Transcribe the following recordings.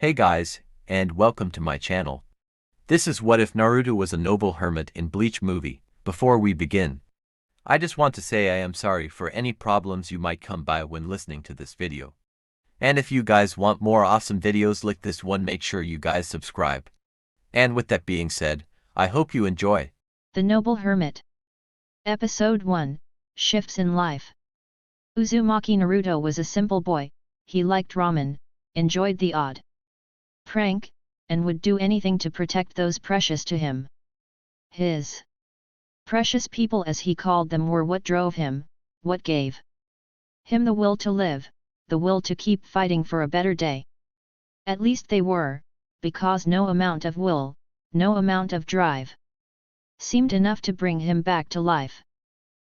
Hey guys, and welcome to my channel. This is What If Naruto Was a Noble Hermit in Bleach movie. Before we begin, I just want to say I am sorry for any problems you might come by when listening to this video. And if you guys want more awesome videos like this one, make sure you guys subscribe. And with that being said, I hope you enjoy. The Noble Hermit. Episode 1, Shifts in Life. Uzumaki Naruto was a simple boy. He liked ramen, enjoyed the odd prank, and would do anything to protect those precious to him. His precious people, as he called them, were what drove him, what gave him the will to live, the will to keep fighting for a better day. At least they were, because no amount of will, no amount of drive, seemed enough to bring him back to life.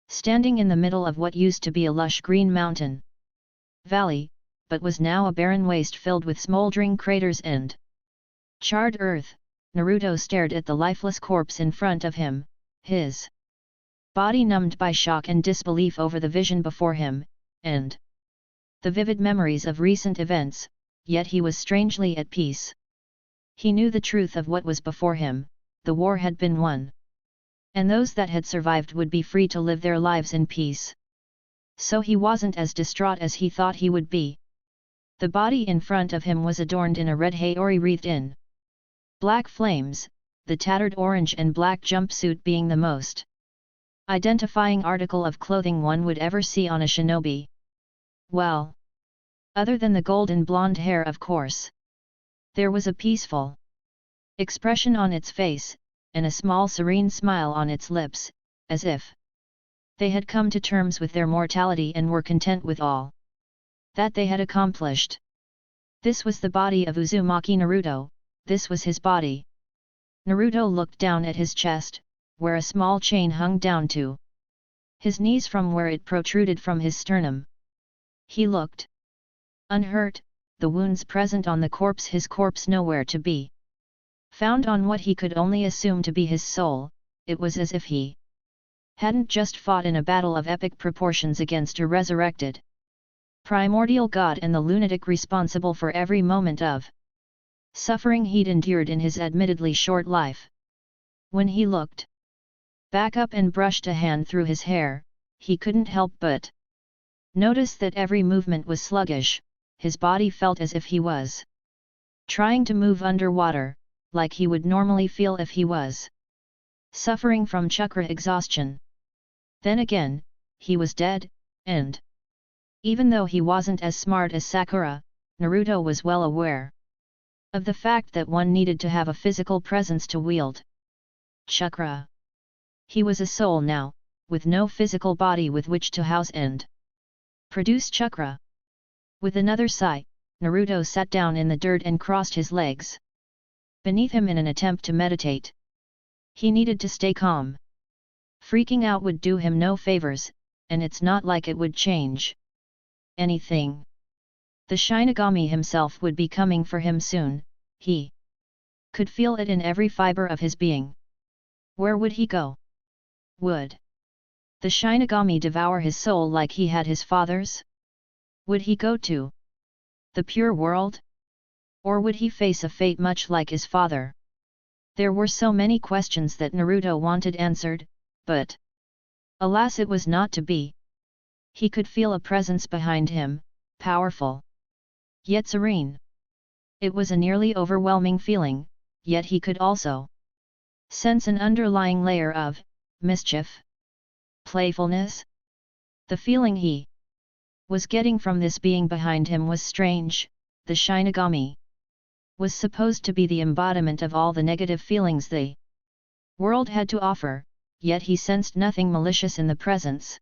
Standing in the middle of what used to be a lush green mountain valley, but was now a barren waste filled with smoldering craters and charred earth, Naruto stared at the lifeless corpse in front of him, his body numbed by shock and disbelief over the vision before him, and the vivid memories of recent events, yet he was strangely at peace. He knew the truth of what was before him: the war had been won, and those that had survived would be free to live their lives in peace. So he wasn't as distraught as he thought he would be. The body in front of him was adorned in a red haori wreathed in black flames, the tattered orange and black jumpsuit being the most identifying article of clothing one would ever see on a shinobi. Well, other than the golden blonde hair, of course. There was a peaceful expression on its face, and a small serene smile on its lips, as if they had come to terms with their mortality and were content with all that they had accomplished. This was the body of Uzumaki Naruto, this was his body. Naruto looked down at his chest, where a small chain hung down to his knees from where it protruded from his sternum. He looked unhurt, the wounds present on the corpse, his corpse nowhere to be found on what he could only assume to be his soul. It was as if he hadn't just fought in a battle of epic proportions against a resurrected primordial god and the lunatic responsible for every moment of suffering he'd endured in his admittedly short life. When he looked back up and brushed a hand through his hair, he couldn't help but notice that every movement was sluggish. His body felt as if he was trying to move underwater, like he would normally feel if he was suffering from chakra exhaustion. Then again, he was dead, and even though he wasn't as smart as Sakura, Naruto was well aware of the fact that one needed to have a physical presence to wield chakra. He was a soul now, with no physical body with which to house and produce chakra. With another sigh, Naruto sat down in the dirt and crossed his legs beneath him in an attempt to meditate. He needed to stay calm. Freaking out would do him no favors, and it's not like it would change anything. The Shinigami himself would be coming for him soon. He could feel it in every fiber of his being. Where would he go? Would the Shinigami devour his soul like he had his father's? Would he go to the pure world? Or would he face a fate much like his father? There were so many questions that Naruto wanted answered, but alas, it was not to be. He could feel a presence behind him, powerful, yet serene. It was a nearly overwhelming feeling, yet he could also sense an underlying layer of mischief, playfulness. The feeling he was getting from this being behind him was strange. The Shinigami was supposed to be the embodiment of all the negative feelings the world had to offer, yet he sensed nothing malicious in the presence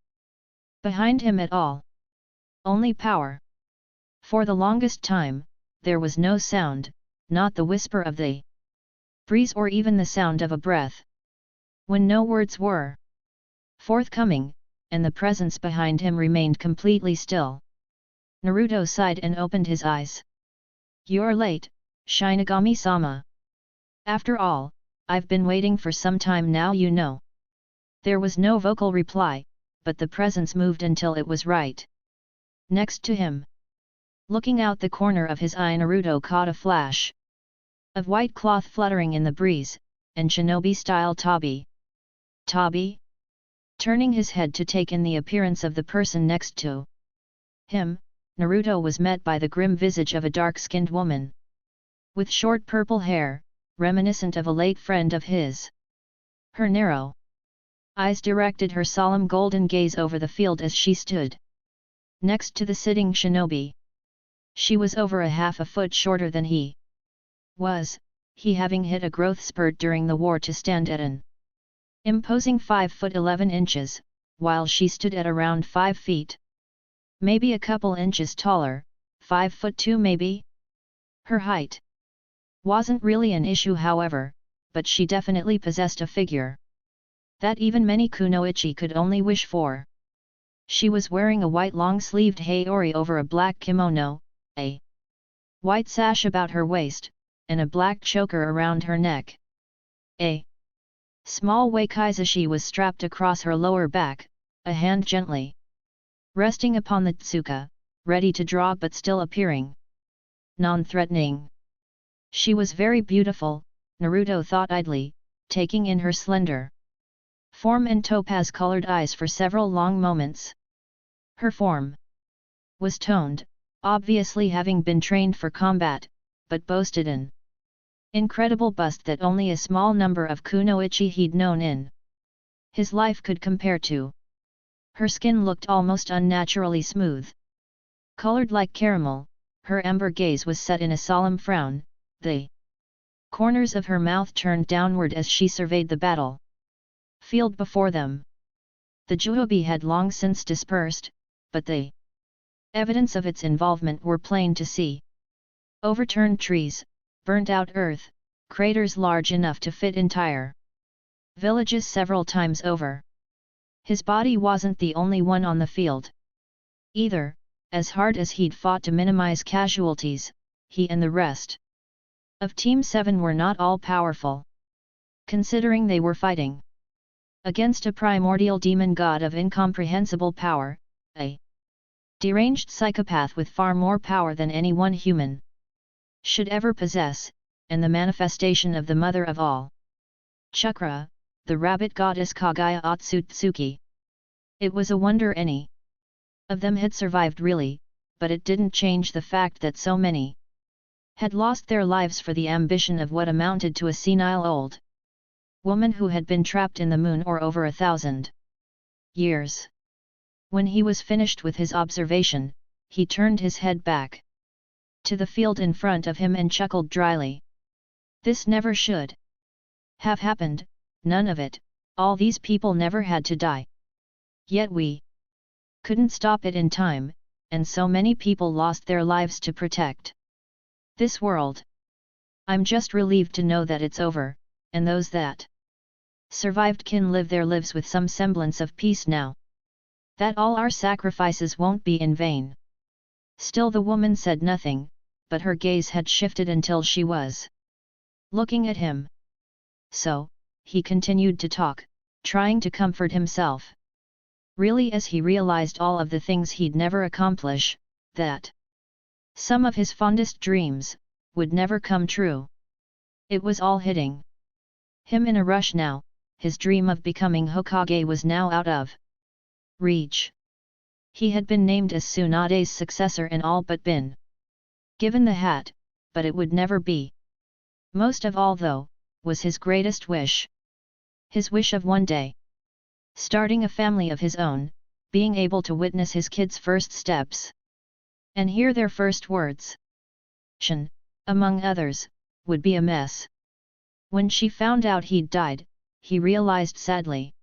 behind him at all. Only power. For the longest time, there was no sound, not the whisper of the breeze or even the sound of a breath. When no words were forthcoming, and the presence behind him remained completely still, Naruto sighed and opened his eyes. "You're late, Shinigami-sama. After all, I've been waiting for some time now, you know." There was no vocal reply, but the presence moved until it was right next to him. Looking out the corner of his eye, Naruto caught a flash of white cloth fluttering in the breeze, and shinobi-style tabi. Tabi? Turning his head to take in the appearance of the person next to him, Naruto was met by the grim visage of a dark-skinned woman with short purple hair, reminiscent of a late friend of his. Her narrow eyes directed her solemn golden gaze over the field as she stood next to the sitting shinobi. She was over a half a foot shorter than he was, he having hit a growth spurt during the war to stand at an imposing 5 foot 11 inches, while she stood at around 5 feet. Maybe a couple inches taller, 5 foot 2 maybe? Her height wasn't really an issue however, but she definitely possessed a figure that even many kunoichi could only wish for. She was wearing a white long-sleeved haori over a black kimono, a white sash about her waist, and a black choker around her neck. A small wakaizashi was strapped across her lower back, a hand gently resting upon the tsuka, ready to draw but still appearing non-threatening. She was very beautiful, Naruto thought idly, taking in her slender form and topaz-colored eyes for several long moments. Her form was toned, obviously having been trained for combat, but boasted an incredible bust that only a small number of kunoichi he'd known in his life could compare to. Her skin looked almost unnaturally smooth, colored like caramel. Her amber gaze was set in a solemn frown, the corners of her mouth turned downward as she surveyed the battle field before them. The Juhobi had long since dispersed, but the evidence of its involvement were plain to see. Overturned trees, burnt-out earth, craters large enough to fit entire villages several times over. His body wasn't the only one on the field either. As hard as he'd fought to minimize casualties, he and the rest of Team 7 were not all powerful, considering they were fighting against a primordial demon god of incomprehensible power, a deranged psychopath with far more power than any one human should ever possess, and the manifestation of the mother of all chakra, the rabbit goddess Kagaya Otsutsuki. It was a wonder any of them had survived really, but it didn't change the fact that so many had lost their lives for the ambition of what amounted to a senile old woman who had been trapped in the moon or over 1,000 years. When he was finished with his observation, he turned his head back to the field in front of him and chuckled dryly. This never should have happened, none of it. All these people never had to die. Yet we couldn't stop it in time, and so many people lost their lives to protect this world. I'm just relieved to know that it's over, and those that survived can live their lives with some semblance of peace now. That all our sacrifices won't be in vain. Still the woman said nothing, but her gaze had shifted until she was looking at him. So, he continued to talk, trying to comfort himself. Really, as he realized all of the things he'd never accomplish, that some of his fondest dreams would never come true. It was all hitting him in a rush now. His dream of becoming Hokage was now out of reach. He had been named as Tsunade's successor and all but been given the hat, but it would never be. Most of all though, was his greatest wish. His wish of one day starting a family of his own, being able to witness his kids' first steps and hear their first words. Shin, among others, would be a mess. When she found out he'd died, he realized sadly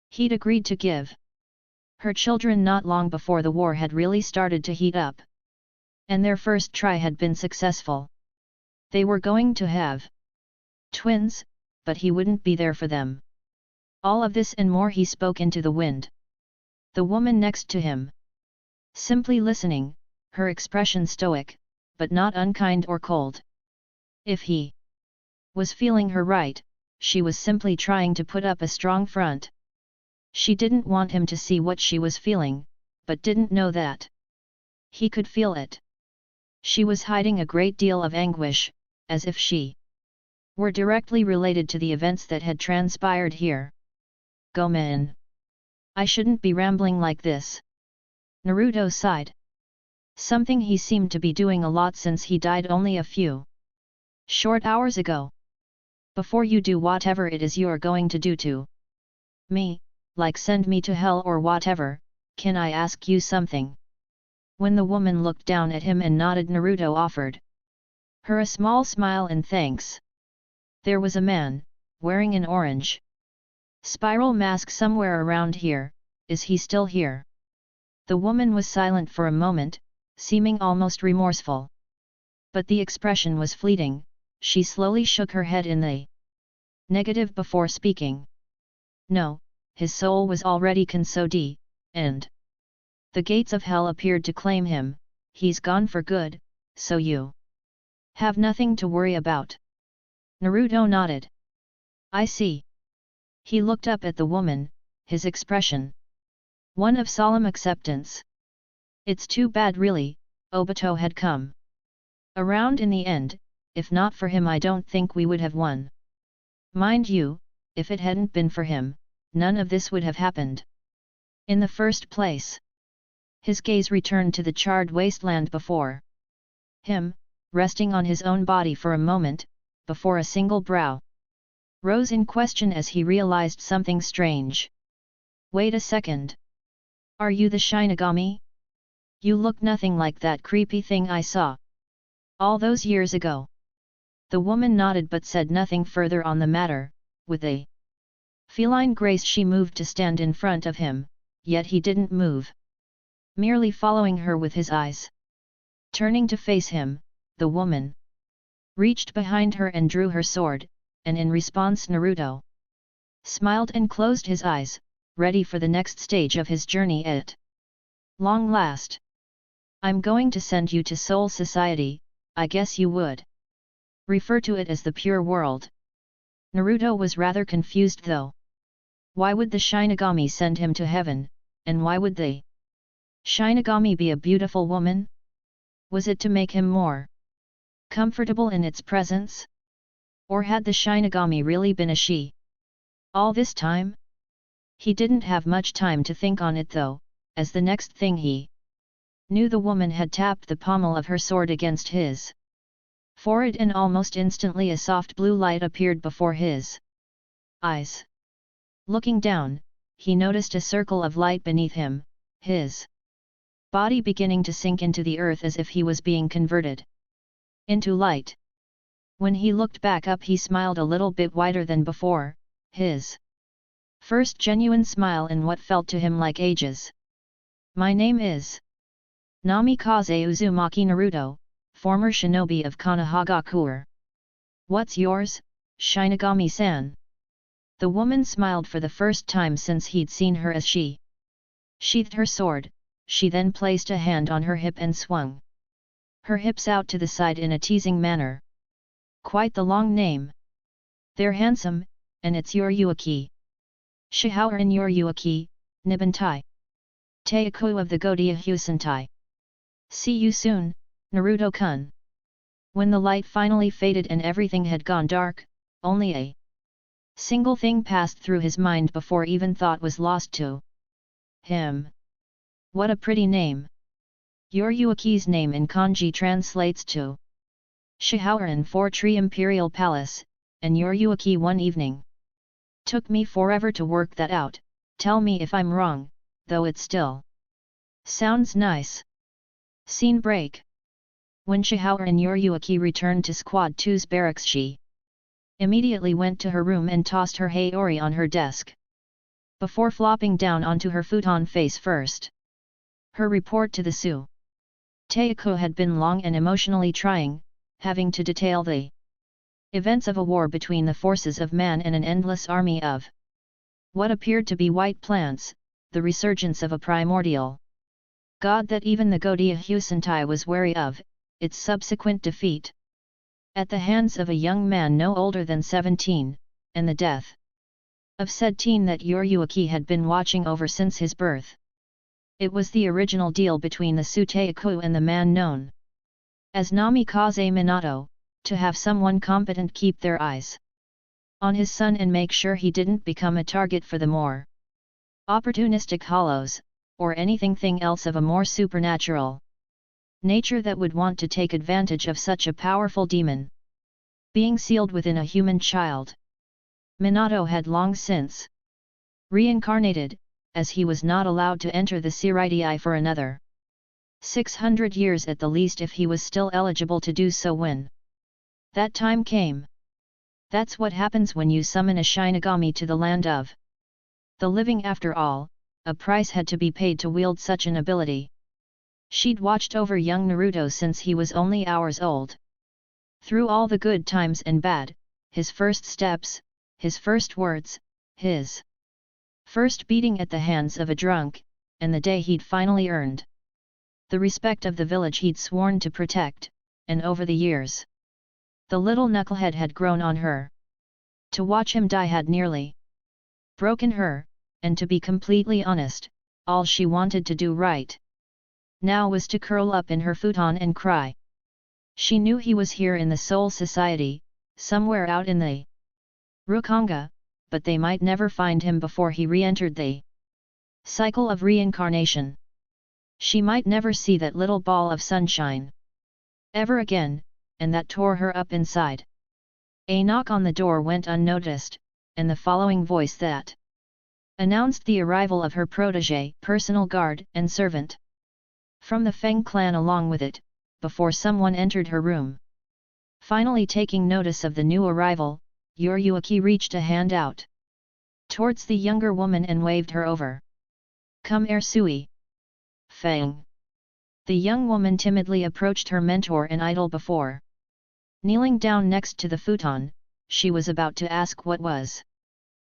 he'd agreed to give her children not long before the war had really started to heat up, and their first try had been successful. They were going to have twins, but he wouldn't be there for them. All of this and more he spoke into the wind. The woman next to him, simply listening, her expression stoic, but not unkind or cold. If he was feeling her right, she was simply trying to put up a strong front. She didn't want him to see what she was feeling, but didn't know that he could feel it. She was hiding a great deal of anguish, as if she were directly related to the events that had transpired here. Gomen. I shouldn't be rambling like this. Naruto sighed. Something he seemed to be doing a lot since he died only a few short hours ago. Before you do whatever it is you're going to do to me, like send me to hell or whatever, can I ask you something? When the woman looked down at him and nodded, Naruto offered her a small smile and thanks. There was a man, wearing an orange spiral mask somewhere around here. Is he still here? The woman was silent for a moment, seeming almost remorseful. But the expression was fleeting. She slowly shook her head in the negative before speaking. No, his soul was already consodi, and the gates of hell appeared to claim him. He's gone for good, so you have nothing to worry about. Naruto nodded. I see. He looked up at the woman, his expression one of solemn acceptance. It's too bad really, Obito had come around in the end. If not for him, I don't think we would have won. Mind you, if it hadn't been for him, none of this would have happened. In the first place. His gaze returned to the charred wasteland before him, resting on his own body for a moment, before a single brow rose in question as he realized something strange. Wait a second. Are you the Shinigami? You look nothing like that creepy thing I saw all those years ago. The woman nodded but said nothing further on the matter. With a feline grace she moved to stand in front of him, yet he didn't move. Merely following her with his eyes. Turning to face him, the woman reached behind her and drew her sword, and in response Naruto smiled and closed his eyes, ready for the next stage of his journey at long last. I'm going to send you to Soul Society. I guess you would refer to it as the pure world. Naruto was rather confused though. Why would the Shinigami send him to heaven, and why would the Shinigami be a beautiful woman? Was it to make him more comfortable in its presence? Or had the Shinigami really been a she? All this time? He didn't have much time to think on it though, as the next thing he knew the woman had tapped the pommel of her sword against his forehead and almost instantly a soft blue light appeared before his eyes. Looking down, he noticed a circle of light beneath him, his body beginning to sink into the earth as if he was being converted into light. When he looked back up he smiled a little bit wider than before, his first genuine smile in what felt to him like ages. My name is Namikaze Uzumaki Naruto, former shinobi of Konohagakure. What's yours, Shinigami-san? The woman smiled for the first time since he'd seen her as she sheathed her sword. She then placed a hand on her hip and swung her hips out to the side in a teasing manner. Quite the long name. They're handsome, and it's Yoruichi. Shihouden Yoruichi, Nibantai. Teiku of the Godia Husentai. See you soon, Naruto-kun. When the light finally faded and everything had gone dark, only a single thing passed through his mind before even thought was lost to him. What a pretty name. Yoruichi's name in kanji translates to Shihouden 4-tree Imperial Palace, and Yoruichi one evening. Took me forever to work that out, tell me if I'm wrong, though it still sounds nice. Scene break. When Shihouden Yoruichi returned to Squad 2's barracks she immediately went to her room and tossed her Hayori on her desk. Before flopping down onto her futon face first. Her report to the Su Teiko had been long and emotionally trying, having to detail the events of a war between the forces of man and an endless army of what appeared to be white plants, the resurgence of a primordial god that even the Godia Husentai was wary of, its subsequent defeat at the hands of a young man no older than 17, and the death of said teen that Yoruichi had been watching over since his birth. It was the original deal between the Su Teiko and the man known as Namikaze Minato, to have someone competent keep their eyes on his son and make sure he didn't become a target for the more opportunistic hollows, or anything else of a more supernatural nature that would want to take advantage of such a powerful demon being sealed within a human child. Minato had long since reincarnated, as he was not allowed to enter the Seireitei for another 600 years at the least if he was still eligible to do so when that time came. That's what happens when you summon a Shinigami to the land of the living. After all, a price had to be paid to wield such an ability. She'd watched over young Naruto since he was only hours old. Through all the good times and bad, his first steps, his first words, his first beating at the hands of a drunk, and the day he'd finally earned the respect of the village he'd sworn to protect, and over the years, the little knucklehead had grown on her. To watch him die had nearly broken her, and to be completely honest, all she wanted to do right now was to curl up in her futon and cry. She knew he was here in the Soul Society, somewhere out in the Rukongai, but they might never find him before he re-entered the cycle of reincarnation. She might never see that little ball of sunshine ever again, and that tore her up inside. A knock on the door went unnoticed, and the following voice that announced the arrival of her protégé, personal guard, and servant from the Feng clan along with it, before someone entered her room. Finally taking notice of the new arrival, Yoruichi reached a hand out towards the younger woman and waved her over. "Come here, Sui." Feng. The young woman timidly approached her mentor and idol before kneeling down next to the futon. She was about to ask what was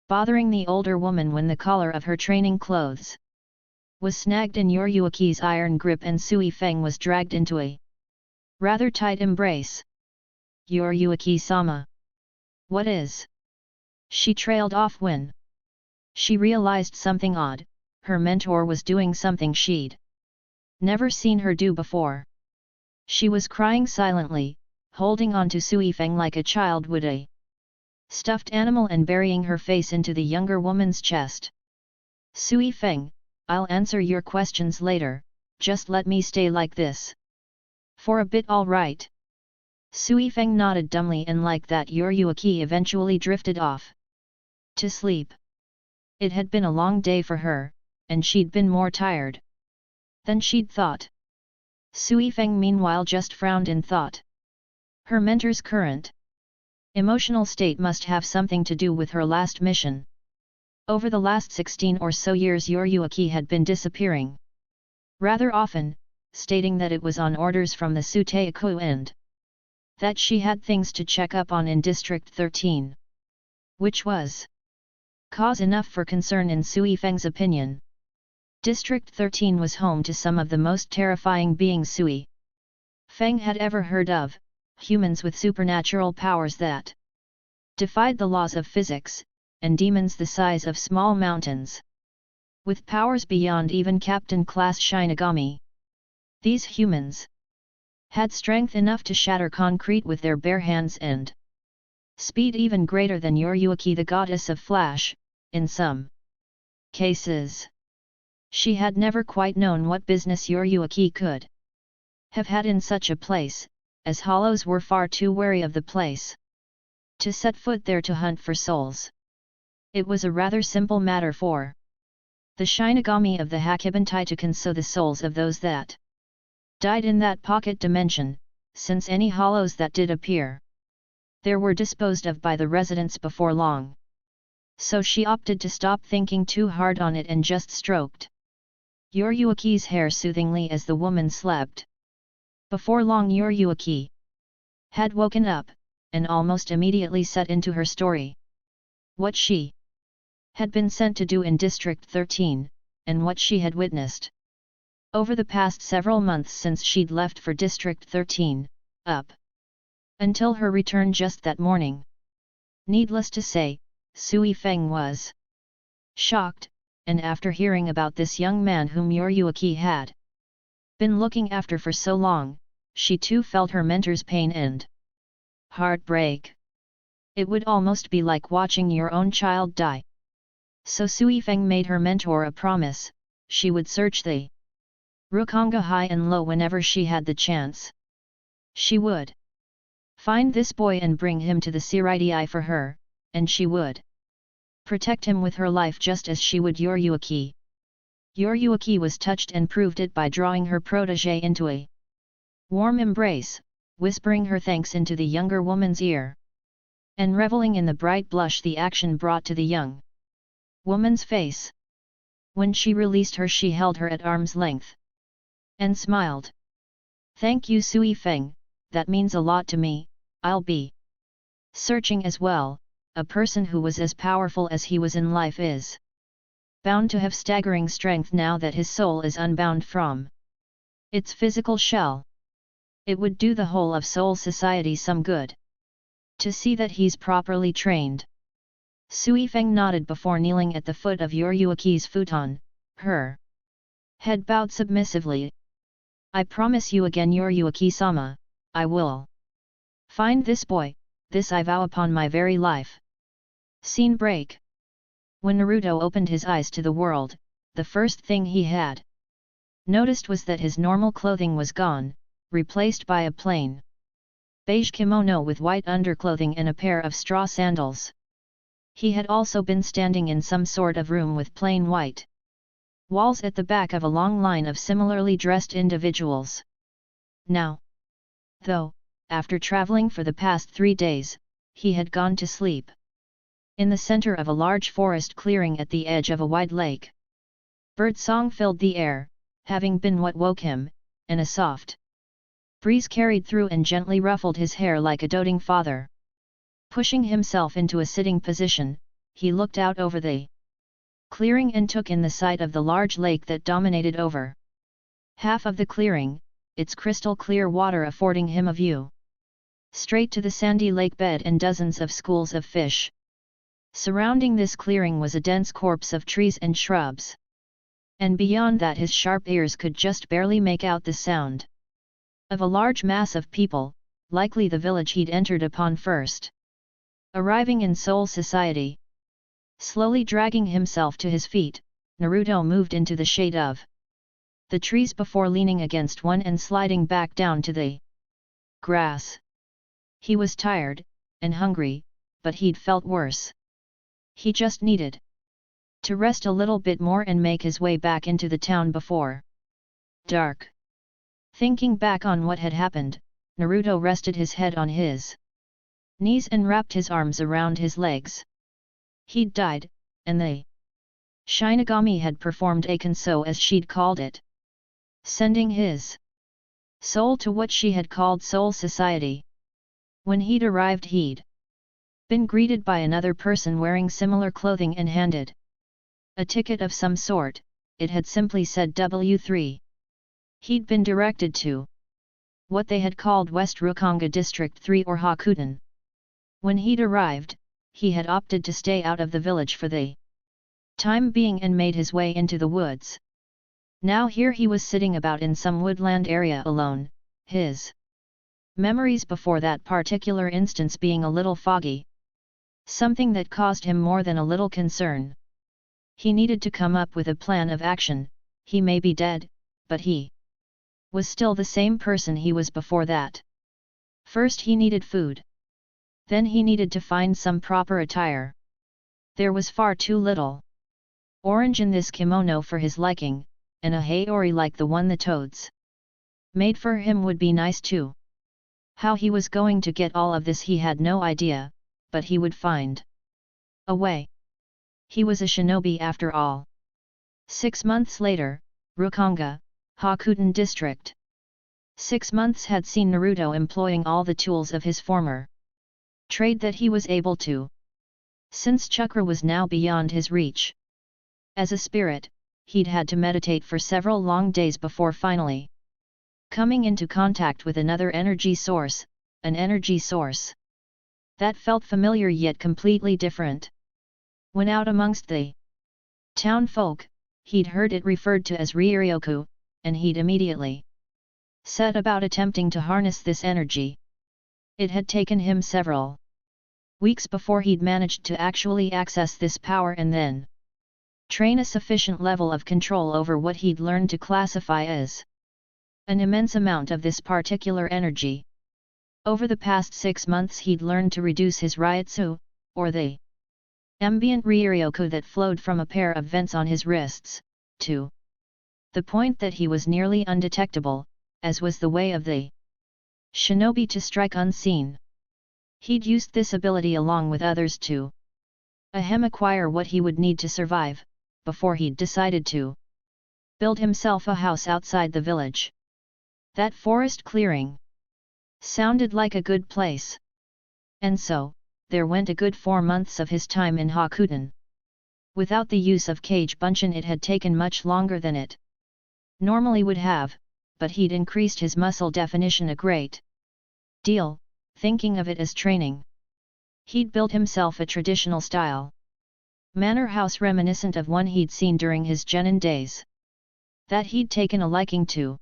bothering the older woman when the collar of her training clothes was snagged in Yoruichi's iron grip and Sui Feng was dragged into a rather tight embrace. "Yoruichi-sama. What is?" She trailed off when she realized something odd. Her mentor was doing something she'd never seen her do before. She was crying silently, holding on to Sui Feng like a child would a stuffed animal and burying her face into the younger woman's chest. "Sui Feng, I'll answer your questions later, just let me stay like this for a bit, all right?" Sui Feng nodded dumbly, and like that Yoruichi eventually drifted off to sleep. It had been a long day for her, and she'd been more tired than she'd thought. Sui Feng meanwhile just frowned in thought. Her mentor's current emotional state must have something to do with her last mission. Over the last 16 or so years Yoruichi had been disappearing rather often, stating that it was on orders from the Suteiku and that she had things to check up on in District 13. Which was cause enough for concern in Sui Feng's opinion. District 13 was home to some of the most terrifying beings Sui Feng had ever heard of, humans with supernatural powers that defied the laws of physics, and demons the size of small mountains, with powers beyond even captain-class Shinigami. These humans had strength enough to shatter concrete with their bare hands and speed even greater than Yoruichi, the goddess of flash, in some cases. She had never quite known what business Yoruichi could have had in such a place, as hollows were far too wary of the place to set foot there to hunt for souls. It was a rather simple matter for the Shinigami of the Hakibantai to console the souls of those that died in that pocket dimension, since any hollows that did appear there were disposed of by the residents before long. So she opted to stop thinking too hard on it and just stroked Yoruichi's hair soothingly as the woman slept. Before long Yoruichi had woken up, and almost immediately set into her story. What she had been sent to do in District 13, and what she had witnessed over the past several months since she'd left for District 13, up until her return just that morning. Needless to say, Sui Feng was shocked, and after hearing about this young man whom Yoruichi had been looking after for so long, she too felt her mentor's pain and heartbreak. It would almost be like watching your own child die. So Sui Feng made her mentor a promise, she would search the Rukongai high and low whenever she had the chance. She would find this boy and bring him to the Siridii for her, and she would protect him with her life just as she would Yoruichi. Yoruichi was touched and proved it by drawing her protégé into a warm embrace, whispering her thanks into the younger woman's ear, and reveling in the bright blush the action brought to the young woman's face. When she released her, she held her at arm's length and smiled. "Thank you, Sui Feng, that means a lot to me. I'll be searching as well. A person who was as powerful as he was in life is bound to have staggering strength now that his soul is unbound from its physical shell. It would do the whole of Soul Society some good to see that he's properly trained." Sui Feng nodded before kneeling at the foot of Yoruichi's futon, her head bowed submissively. "I promise you again, Yoruichi-sama, I will find this boy, this I vow upon my very life." Scene break. When Naruto opened his eyes to the world, the first thing he had noticed was that his normal clothing was gone, replaced by a plain beige kimono with white underclothing and a pair of straw sandals. He had also been standing in some sort of room with plain white walls at the back of a long line of similarly dressed individuals. Now, though, after traveling for the past 3 days, he had gone to sleep in the center of a large forest clearing at the edge of a wide lake. Birdsong filled the air, having been what woke him, and a soft breeze carried through and gently ruffled his hair like a doting father. Pushing himself into a sitting position, he looked out over the clearing and took in the sight of the large lake that dominated over half of the clearing, its crystal clear water affording him a view straight to the sandy lake bed and dozens of schools of fish. Surrounding this clearing was a dense corpse of trees and shrubs. And beyond that his sharp ears could just barely make out the sound of a large mass of people, likely the village he'd entered upon first. Arriving in Soul Society. Slowly dragging himself to his feet, Naruto moved into the shade of the trees before leaning against one and sliding back down to the grass. He was tired, and hungry, but he'd felt worse. He just needed to rest a little bit more and make his way back into the town before dark. Thinking back on what had happened, Naruto rested his head on his knees and wrapped his arms around his legs. He'd died, and the Shinigami had performed a Kenso as she'd called it, sending his soul to what she had called Soul Society. When he'd arrived, he'd been greeted by another person wearing similar clothing and handed a ticket of some sort. It had simply said W3. He'd been directed to what they had called West Rukongai District 3 or Hakuten. When he'd arrived, he had opted to stay out of the village for the time being and made his way into the woods. Now here he was sitting about in some woodland area alone, his memories before that particular instance being a little foggy. Something that caused him more than a little concern. He needed to come up with a plan of action. He may be dead, but he was still the same person he was before that. First he needed food. Then he needed to find some proper attire. There was far too little orange in this kimono for his liking, and a haori like the one the toads made for him would be nice too. How he was going to get all of this he had no idea, but he would find a way. He was a shinobi after all. 6 months later, Rukongai, Hakuten District. 6 months had seen Naruto employing all the tools of his former trade that he was able to. Since chakra was now beyond his reach. As a spirit, he'd had to meditate for several long days before finally coming into contact with another energy source, an energy source that felt familiar yet completely different. When out amongst the town folk, he'd heard it referred to as Ryoryoku, and he'd immediately set about attempting to harness this energy. It had taken him several weeks before he'd managed to actually access this power and then train a sufficient level of control over what he'd learned to classify as an immense amount of this particular energy. Over the past 6 months he'd learned to reduce his ryutsu, or the ambient ryoryoku that flowed from a pair of vents on his wrists, to the point that he was nearly undetectable, as was the way of the shinobi to strike unseen. He'd used this ability along with others to acquire what he would need to survive, before he'd decided to build himself a house outside the village. That forest clearing sounded like a good place. And so, there went a good 4 months of his time in Hakuten. Without the use of Kage Bunshin it had taken much longer than it normally would have, but he'd increased his muscle definition a great deal, thinking of it as training. He'd built himself a traditional style manor house reminiscent of one he'd seen during his genin days, that he'd taken a liking to.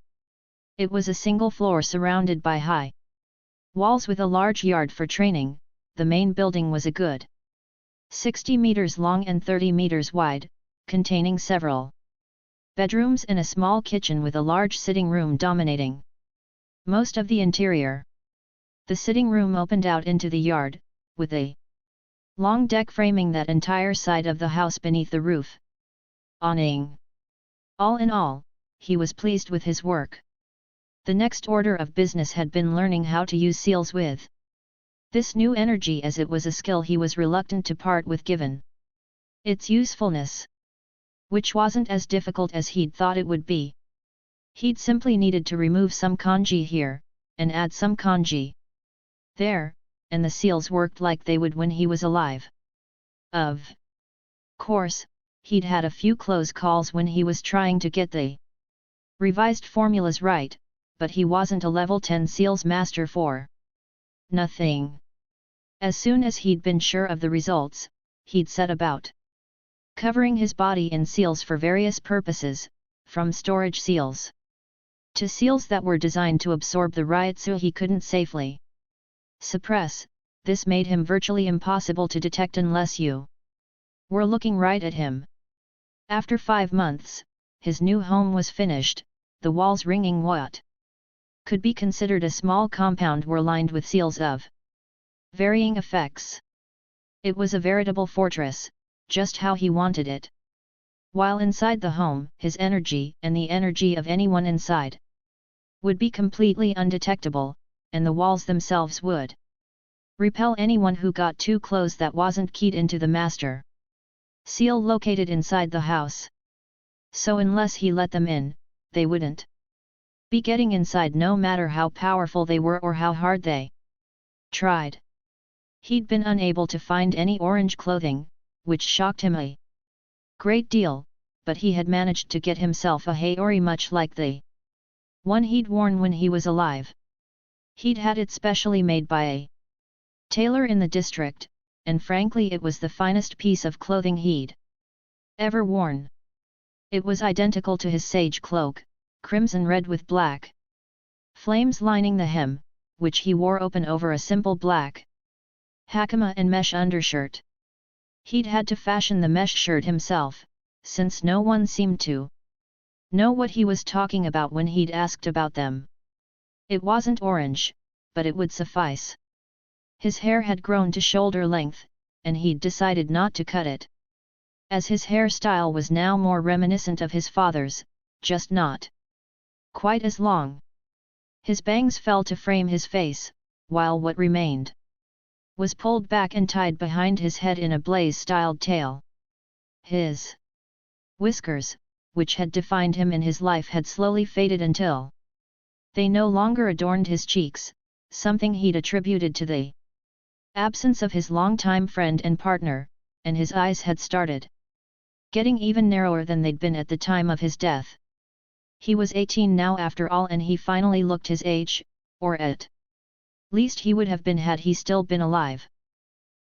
It was a single floor surrounded by high walls with a large yard for training. The main building was a good 60 meters long and 30 meters wide, containing several bedrooms and a small kitchen with a large sitting room dominating most of the interior. The sitting room opened out into the yard, with a long deck framing that entire side of the house beneath the roof. Awning. All in all, he was pleased with his work. The next order of business had been learning how to use seals with this new energy, as it was a skill he was reluctant to part with given its usefulness, which wasn't as difficult as he'd thought it would be. He'd simply needed to remove some kanji here, and add some kanji there, and the seals worked like they would when he was alive. Of course, he'd had a few close calls when he was trying to get the revised formulas right, but he wasn't a level 10 seals master for nothing. As soon as he'd been sure of the results, he'd set about covering his body in seals for various purposes, from storage seals to seals that were designed to absorb the ryutsu he couldn't safely suppress. This made him virtually impossible to detect unless you were looking right at him. After 5 months, his new home was finished. The walls ringing what could be considered a small compound were lined with seals of varying effects. It was a veritable fortress, just how he wanted it. While inside the home, his energy, and the energy of anyone inside, would be completely undetectable, and the walls themselves would repel anyone who got too close that wasn't keyed into the master seal located inside the house. So unless he let them in, they wouldn't be getting inside no matter how powerful they were or how hard they tried. He'd been unable to find any orange clothing, which shocked him a great deal, but he had managed to get himself a haori much like the one he'd worn when he was alive. He'd had it specially made by a tailor in the district, and frankly it was the finest piece of clothing he'd ever worn. It was identical to his sage cloak, crimson red with black flames lining the hem, which he wore open over a simple black hakama and mesh undershirt. He'd had to fashion the mesh shirt himself, since no one seemed to know what he was talking about when he'd asked about them. It wasn't orange, but it would suffice. His hair had grown to shoulder length, and he'd decided not to cut it, as his hairstyle was now more reminiscent of his father's, just not quite as long. His bangs fell to frame his face, while what remained was pulled back and tied behind his head in a blaze-styled tail. His whiskers, which had defined him in his life, had slowly faded until they no longer adorned his cheeks, something he'd attributed to the absence of his longtime friend and partner, and his eyes had started getting even narrower than they'd been at the time of his death. He was 18 now after all, and he finally looked his age, or at least he would have been had he still been alive.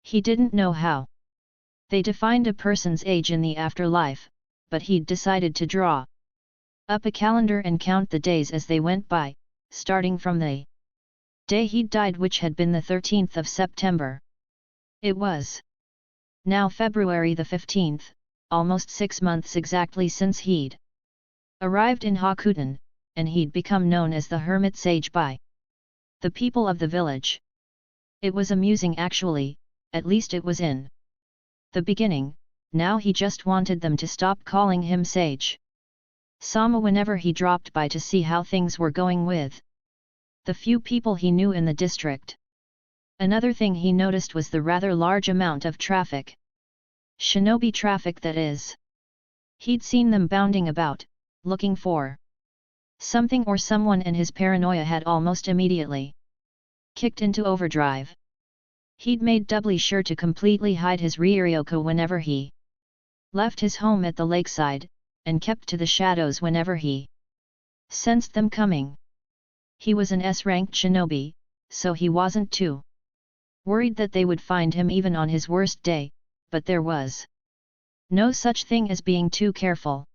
He didn't know how they defined a person's age in the afterlife, but he'd decided to draw up a calendar and count the days as they went by, starting from the day he'd died, which had been the 13th of September. It was now February the 15th, almost 6 months exactly since he'd arrived in Hakuten, and he'd become known as the Hermit Sage by the people of the village. It was amusing actually, at least it was in the beginning. Now he just wanted them to stop calling him Sage Sama whenever he dropped by to see how things were going with the few people he knew in the district. Another thing he noticed was the rather large amount of traffic. Shinobi traffic, that is. He'd seen them bounding about, looking for something or someone, and his paranoia had almost immediately kicked into overdrive. He'd made doubly sure to completely hide his Ryoko whenever he left his home at the lakeside, and kept to the shadows whenever he sensed them coming. He was an S-ranked shinobi, so he wasn't too worried that they would find him even on his worst day, but there was no such thing as being too careful.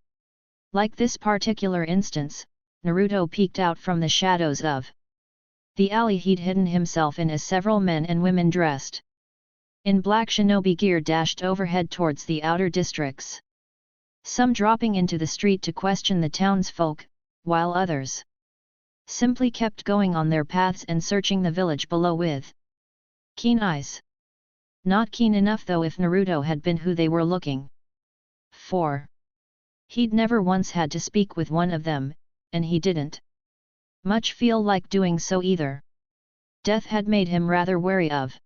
Like this particular instance, Naruto peeked out from the shadows of the alley he'd hidden himself in as several men and women dressed in black shinobi gear dashed overhead towards the outer districts. Some dropping into the street to question the townsfolk, while others simply kept going on their paths and searching the village below with keen eyes. Not keen enough though if Naruto had been who they were looking for. He'd never once had to speak with one of them, and he didn't much feel like doing so either. Death had made him rather wary of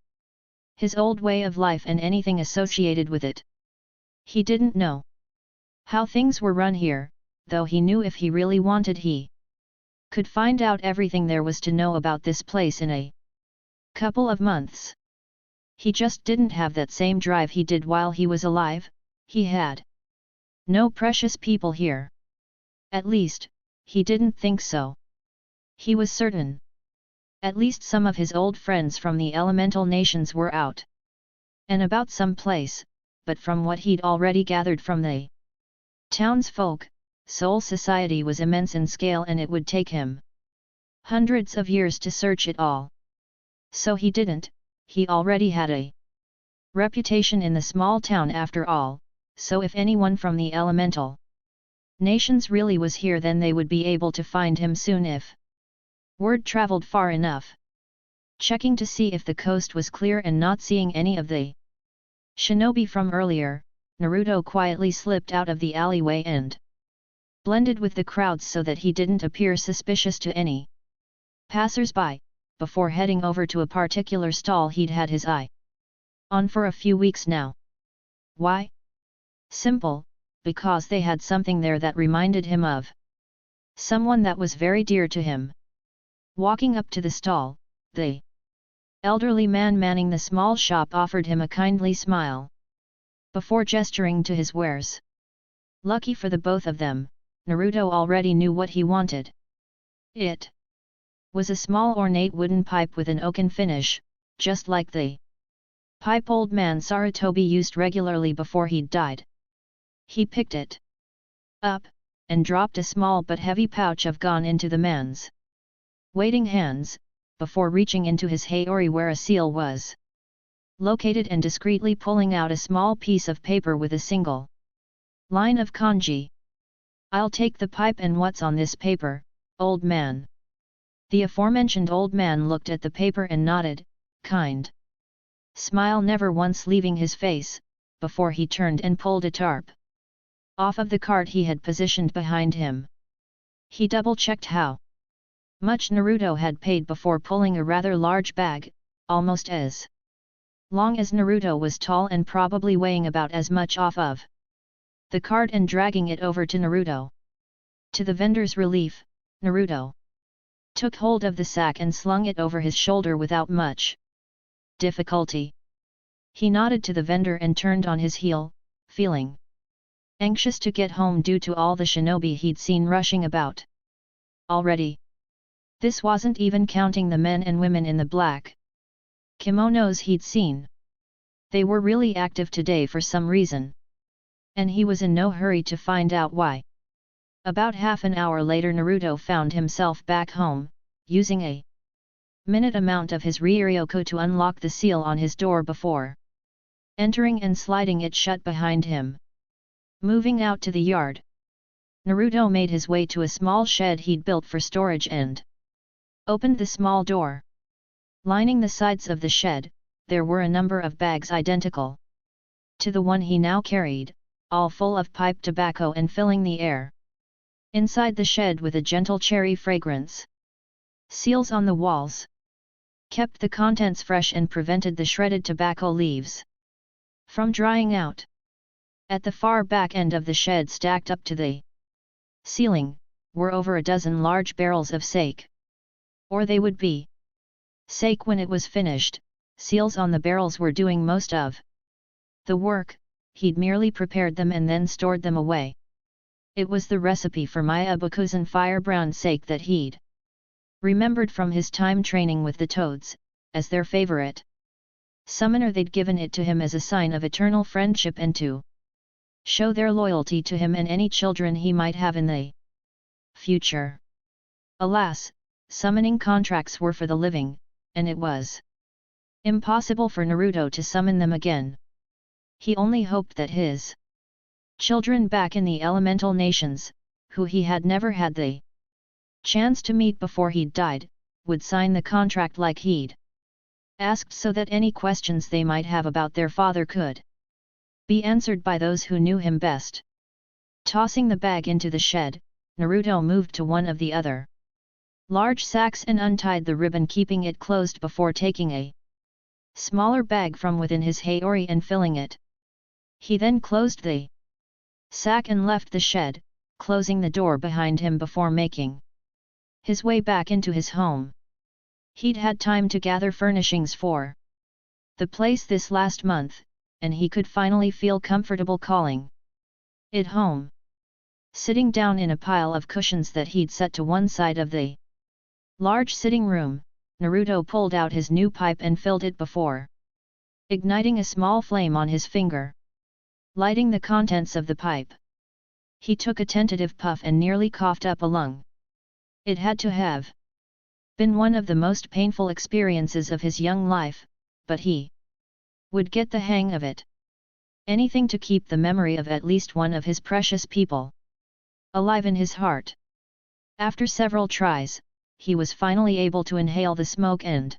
his old way of life and anything associated with it. He didn't know how things were run here, though he knew if he really wanted he could find out everything there was to know about this place in a couple of months. He just didn't have that same drive he did while he was alive. He had no precious people here. At least, he didn't think so. He was certain at least some of his old friends from the elemental nations were out and about some place, but from what he'd already gathered from the townsfolk, Soul Society was immense in scale and it would take him hundreds of years to search it all. So he didn't. He already had a reputation in the small town after all, so if anyone from the elemental nations really was here, then they would be able to find him soon if word traveled far enough. Checking to see if the coast was clear and not seeing any of the shinobi from earlier, Naruto quietly slipped out of the alleyway and blended with the crowds so that he didn't appear suspicious to any passers-by, before heading over to a particular stall he'd had his eye on for a few weeks now. Why? Simple, because they had something there that reminded him of someone that was very dear to him. Walking up to the stall, the elderly man manning the small shop offered him a kindly smile before gesturing to his wares. Lucky for the both of them, Naruto already knew what he wanted. It was a small ornate wooden pipe with an oaken finish, just like the pipe old man Sarutobi used regularly before he'd died. He picked it up, and dropped a small but heavy pouch of gon into the man's waiting hands, before reaching into his hayori where a seal was located and discreetly pulling out a small piece of paper with a single line of kanji. "I'll take the pipe, and what's on this paper, old man?" The aforementioned old man looked at the paper and nodded, kind smile never once leaving his face, before he turned and pulled a tarp off of the cart he had positioned behind him. He double-checked how much Naruto had paid before pulling a rather large bag, almost as long as Naruto was tall and probably weighing about as much, off of the cart and dragging it over to Naruto. To the vendor's relief, Naruto took hold of the sack and slung it over his shoulder without much difficulty. He nodded to the vendor and turned on his heel, feeling anxious to get home due to all the shinobi he'd seen rushing about already. This wasn't even counting the men and women in the black kimonos he'd seen. They were really active today for some reason, and he was in no hurry to find out why. About half an hour later Naruto found himself back home, using a minute amount of his Ryuryoku to unlock the seal on his door before entering and sliding it shut behind him. Moving out to the yard, Naruto made his way to a small shed he'd built for storage and opened the small door. Lining the sides of the shed, there were a number of bags identical to the one he now carried, all full of pipe tobacco and filling the air inside the shed with a gentle cherry fragrance. Seals on the walls kept the contents fresh and prevented the shredded tobacco leaves from drying out. At the far back end of the shed, stacked up to the ceiling, were over a dozen large barrels of sake. Or they would be sake when it was finished. Seals on the barrels were doing most of the work. He'd merely prepared them and then stored them away. It was the recipe for Myabukuzen fire brown sake that he'd remembered from his time training with the toads, as their favorite summoner. They'd given it to him as a sign of eternal friendship and to show their loyalty to him and any children he might have in the future. Alas, summoning contracts were for the living, and it was impossible for Naruto to summon them again. He only hoped that his children back in the elemental nations, who he had never had the chance to meet before he'd died, would sign the contract like he'd asked, so that any questions they might have about their father could be answered by those who knew him best. Tossing the bag into the shed, Naruto moved to one of the other large sacks and untied the ribbon, keeping it closed before taking a smaller bag from within his haori and filling it. He then closed the sack and left the shed, closing the door behind him before making his way back into his home. He'd had time to gather furnishings for the place this last month, and he could finally feel comfortable calling it home. Sitting down in a pile of cushions that he'd set to one side of the large sitting room, Naruto pulled out his new pipe and filled it before igniting a small flame on his finger. Lighting the contents of the pipe, he took a tentative puff and nearly coughed up a lung. It had to have been one of the most painful experiences of his young life, but he would get the hang of it. Anything to keep the memory of at least one of his precious people alive in his heart. After several tries, he was finally able to inhale the smoke and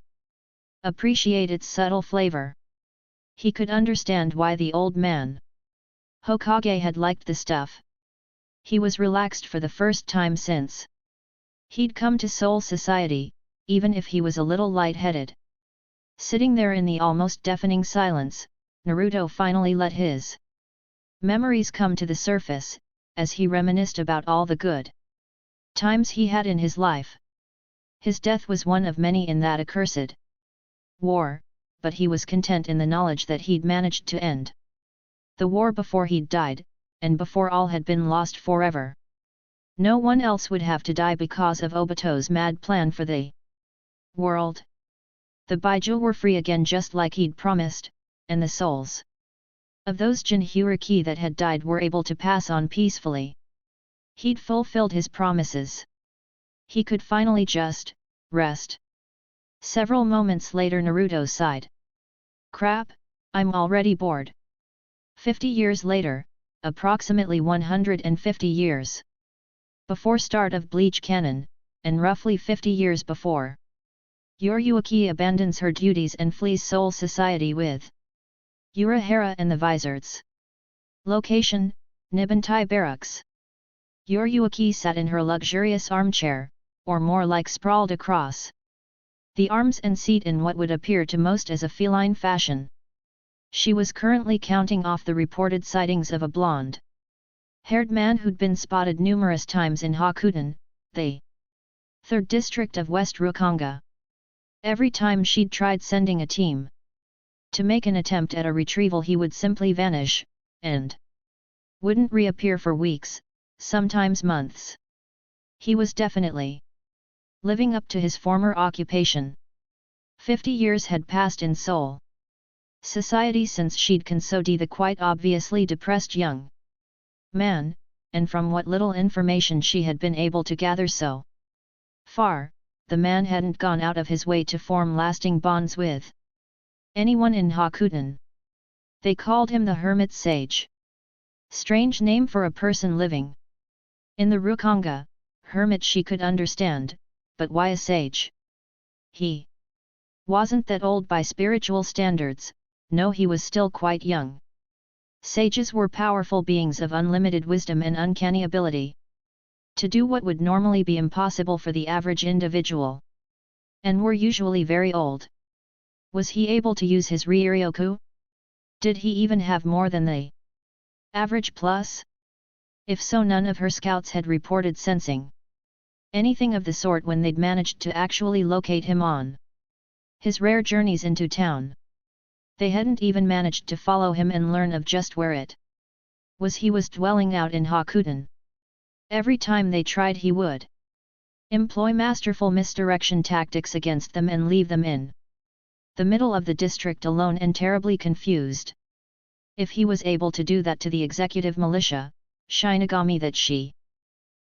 appreciate its subtle flavor. He could understand why the old man Hokage had liked the stuff. He was relaxed for the first time since he'd come to Soul Society, even if he was a little light-headed. Sitting there in the almost deafening silence, Naruto finally let his memories come to the surface, as he reminisced about all the good times he had in his life. His death was one of many in that accursed war, but he was content in the knowledge that he'd managed to end the war before he'd died, and before all had been lost forever. No one else would have to die because of Obito's mad plan for the world. The Baijo were free again just like he'd promised, and the souls of those Jinhyuriki that had died were able to pass on peacefully. He'd fulfilled his promises. He could finally just rest. Several moments later Naruto sighed. Crap, I'm already bored. 50 years later, approximately 150 years before start of Bleach canon, and roughly 50 years before Yoruichi abandons her duties and flees Soul Society with Urahara and the Vizards. Location, Nibantai Barracks. Yoruichi sat in her luxurious armchair, or more like sprawled across the arms and seat in what would appear to most as a feline fashion. She was currently counting off the reported sightings of a blonde-haired man who'd been spotted numerous times in Hakuten, the 3rd district of West Rukongai. Every time she'd tried sending a team to make an attempt at a retrieval, he would simply vanish, and wouldn't reappear for weeks, sometimes months. He was definitely living up to his former occupation. 50 years had passed in Seoul Society since she'd consoded the quite obviously depressed young man, and from what little information she had been able to gather so far, the man hadn't gone out of his way to form lasting bonds with anyone in Hakuten. They called him the Hermit Sage. Strange name for a person living in the Rukongai. Hermit she could understand, but why a sage? He wasn't that old by spiritual standards, no, he was still quite young. Sages were powerful beings of unlimited wisdom and uncanny ability to do what would normally be impossible for the average individual, and were usually very old. Was he able to use his Ryuryoku? Did he even have more than the average plus? If so, none of her scouts had reported sensing anything of the sort when they'd managed to actually locate him on his rare journeys into town. They hadn't even managed to follow him and learn of just where it was he was dwelling out in Hakuten. Every time they tried, he would employ masterful misdirection tactics against them and leave them in the middle of the district alone and terribly confused. If he was able to do that to the executive militia, Shinigami that she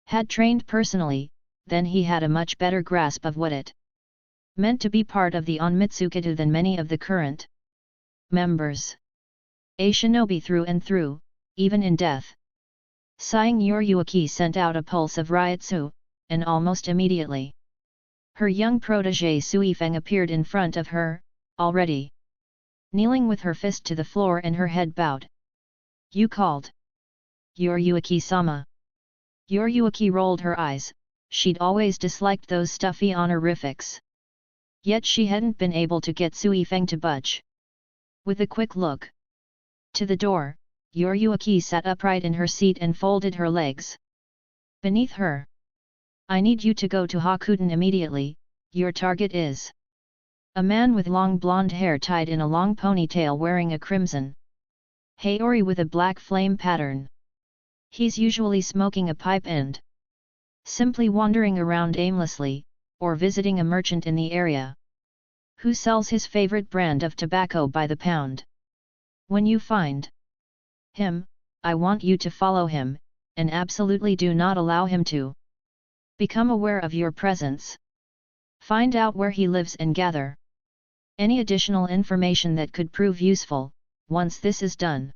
had trained personally, then he had a much better grasp of what it meant to be part of the Onmitsukido than many of the current members. A shinobi through and through, even in death. Sighing, Yoruichi sent out a pulse of Ryutsu, and almost immediately her young protégé Suifeng appeared in front of her, already kneeling with her fist to the floor and her head bowed. You called Yoruichi-sama. Yoruichi rolled her eyes. She'd always disliked those stuffy honorifics. Yet she hadn't been able to get Suifeng to budge. With a quick look to the door, Yoruichi sat upright in her seat and folded her legs beneath her. I need you to go to Hakuten immediately. Your target is a man with long blonde hair tied in a long ponytail wearing a crimson haori with a black flame pattern. He's usually smoking a pipe and simply wandering around aimlessly, or visiting a merchant in the area who sells his favorite brand of tobacco by the pound. When you find him, I want you to follow him, and absolutely do not allow him to become aware of your presence. Find out where he lives and gather any additional information that could prove useful. Once this is done,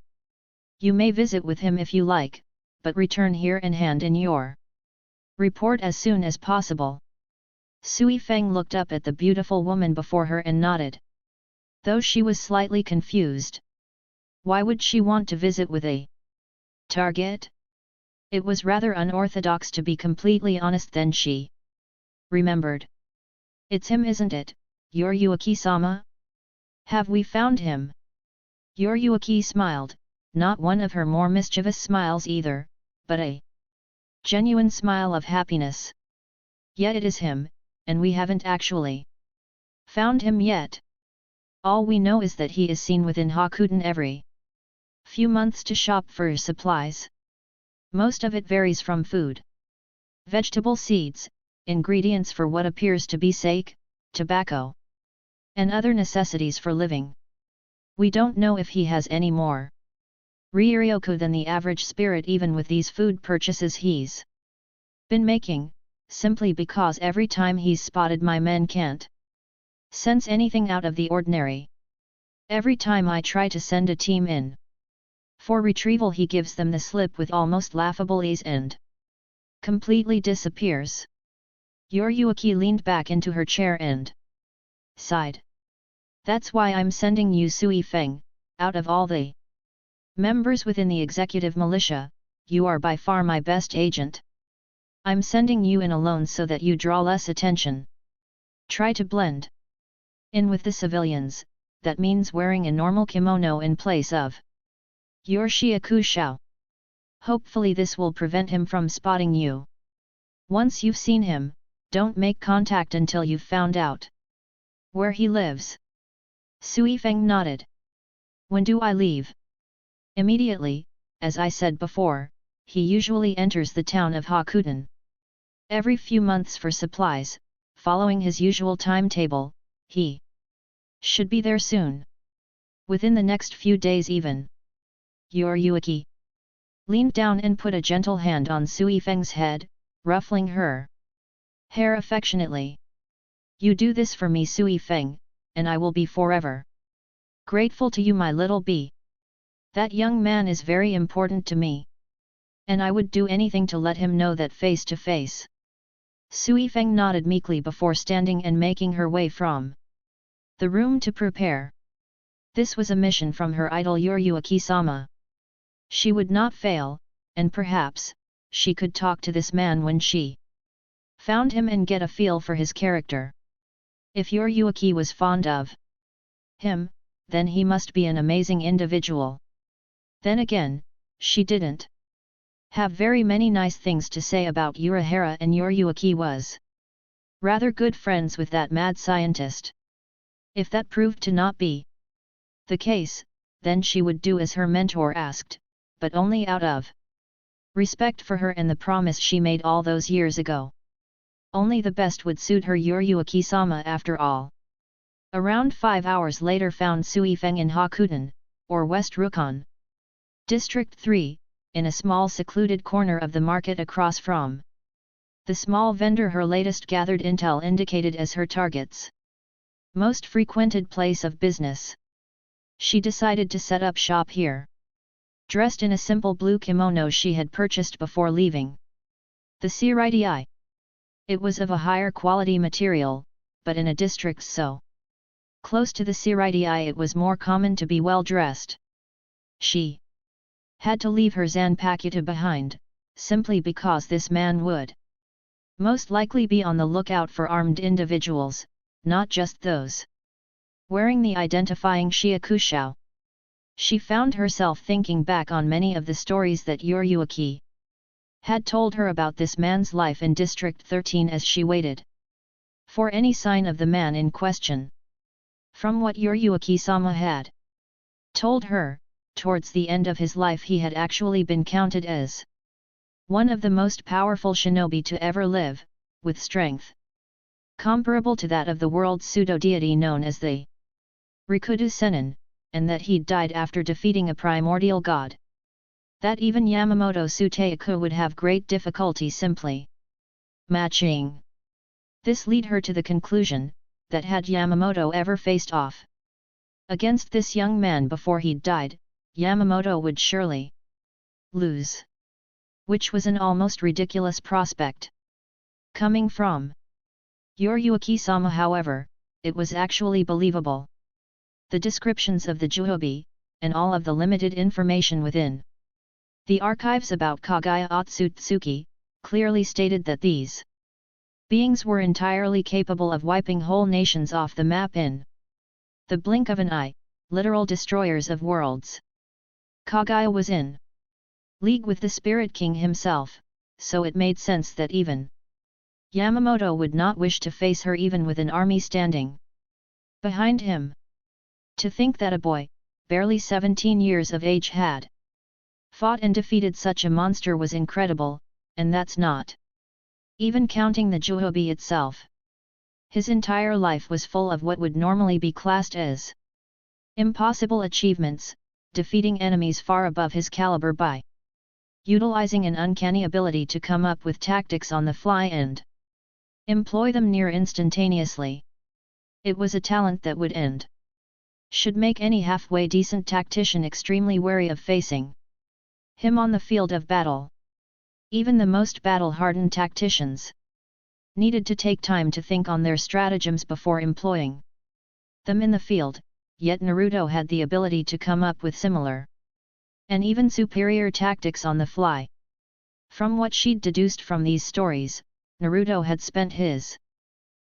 you may visit with him if you like, but return here and hand in your report as soon as possible. Suifeng looked up at the beautiful woman before her and nodded, though she was slightly confused. Why would she want to visit with a target? It was rather unorthodox, to be completely honest. Then she remembered. It's him, isn't it, Yoruichi-sama? Have we found him? Yoruichi smiled, not one of her more mischievous smiles either, but a genuine smile of happiness. Yet it is him, and we haven't actually found him yet. All we know is that he is seen within Hakuten every few months to shop for supplies. Most of it varies from food, vegetable seeds, ingredients for what appears to be sake, tobacco, and other necessities for living. We don't know if he has any more Ryuryoku than the average spirit, even with these food purchases he's been making, simply because every time he's spotted my men can't sense anything out of the ordinary. Every time I try to send a team in for retrieval, he gives them the slip with almost laughable ease and completely disappears. Yoruichi leaned back into her chair and sighed. That's why I'm sending you, Suifeng. Out of all the members within the executive militia, you are by far my best agent. I'm sending you in alone so that you draw less attention. Try to blend in with the civilians. That means wearing a normal kimono in place of your shiakushou. Hopefully this will prevent him from spotting you. Once you've seen him, don't make contact until you've found out where he lives. Suifeng nodded. When do I leave? Immediately. As I said before, he usually enters the town of Hakuten every few months for supplies. Following his usual timetable, he should be there soon. Within the next few days even. Yoruichi leaned down and put a gentle hand on Suifeng's head, ruffling her hair affectionately. You do this for me, Sui Feng, and I will be forever grateful to you, my little bee. That young man is very important to me, and I would do anything to let him know that face to face. Sui Feng nodded meekly before standing and making her way from the room to prepare. This was a mission from her idol Yoruichi-sama. She would not fail, and perhaps, she could talk to this man when she found him and get a feel for his character. If Yoruichi was fond of him, then he must be an amazing individual. Then again, she didn't have very many nice things to say about Urahara, and Yoruichi was rather good friends with that mad scientist. If that proved to not be the case, then she would do as her mentor asked, but only out of respect for her and the promise she made all those years ago. Only the best would suit her Yoruichi-sama after all. Around 5 hours later found Sui Feng in Hakuten, or West Rukon, District 3, in a small secluded corner of the market across from the small vendor her latest gathered intel indicated as her target's most frequented place of business. She decided to set up shop here. Dressed in a simple blue kimono she had purchased before leaving the Siridei. It was of a higher quality material, but in a district so close to the Siridei it was more common to be well dressed. She had to leave her Zanpakuta behind, simply because this man would most likely be on the lookout for armed individuals, not just those wearing the identifying shiakushou. She found herself thinking back on many of the stories that Yoruichi had told her about this man's life in District 13 as she waited for any sign of the man in question. From what Yoruichi-sama had told her, towards the end of his life he had actually been counted as one of the most powerful shinobi to ever live, with strength comparable to that of the world's pseudo-deity known as the Rikudu Sennin, and that he'd died after defeating a primordial god. That even Yamamoto Suteiku would have great difficulty simply matching. This led her to the conclusion, that had Yamamoto ever faced off against this young man before he'd died, Yamamoto would surely lose. Which was an almost ridiculous prospect. Coming from Yoruichi-sama, however, it was actually believable. The descriptions of the Juhobi, and all of the limited information within the archives about Kagaya Otsutsuki, clearly stated that these beings were entirely capable of wiping whole nations off the map in the blink of an eye, literal destroyers of worlds. Kagaya was in league with the Spirit King himself, so it made sense that even Yamamoto would not wish to face her even with an army standing behind him. To think that a boy, barely 17 years of age had fought and defeated such a monster was incredible, and that's not even counting the Juhobi itself. His entire life was full of what would normally be classed as impossible achievements, defeating enemies far above his caliber by utilizing an uncanny ability to come up with tactics on the fly and employ them near instantaneously. It was a talent that should make any halfway decent tactician extremely wary of facing him on the field of battle. Even the most battle-hardened tacticians needed to take time to think on their stratagems before employing them in the field, yet Naruto had the ability to come up with similar and even superior tactics on the fly. From what she'd deduced from these stories, Naruto had spent his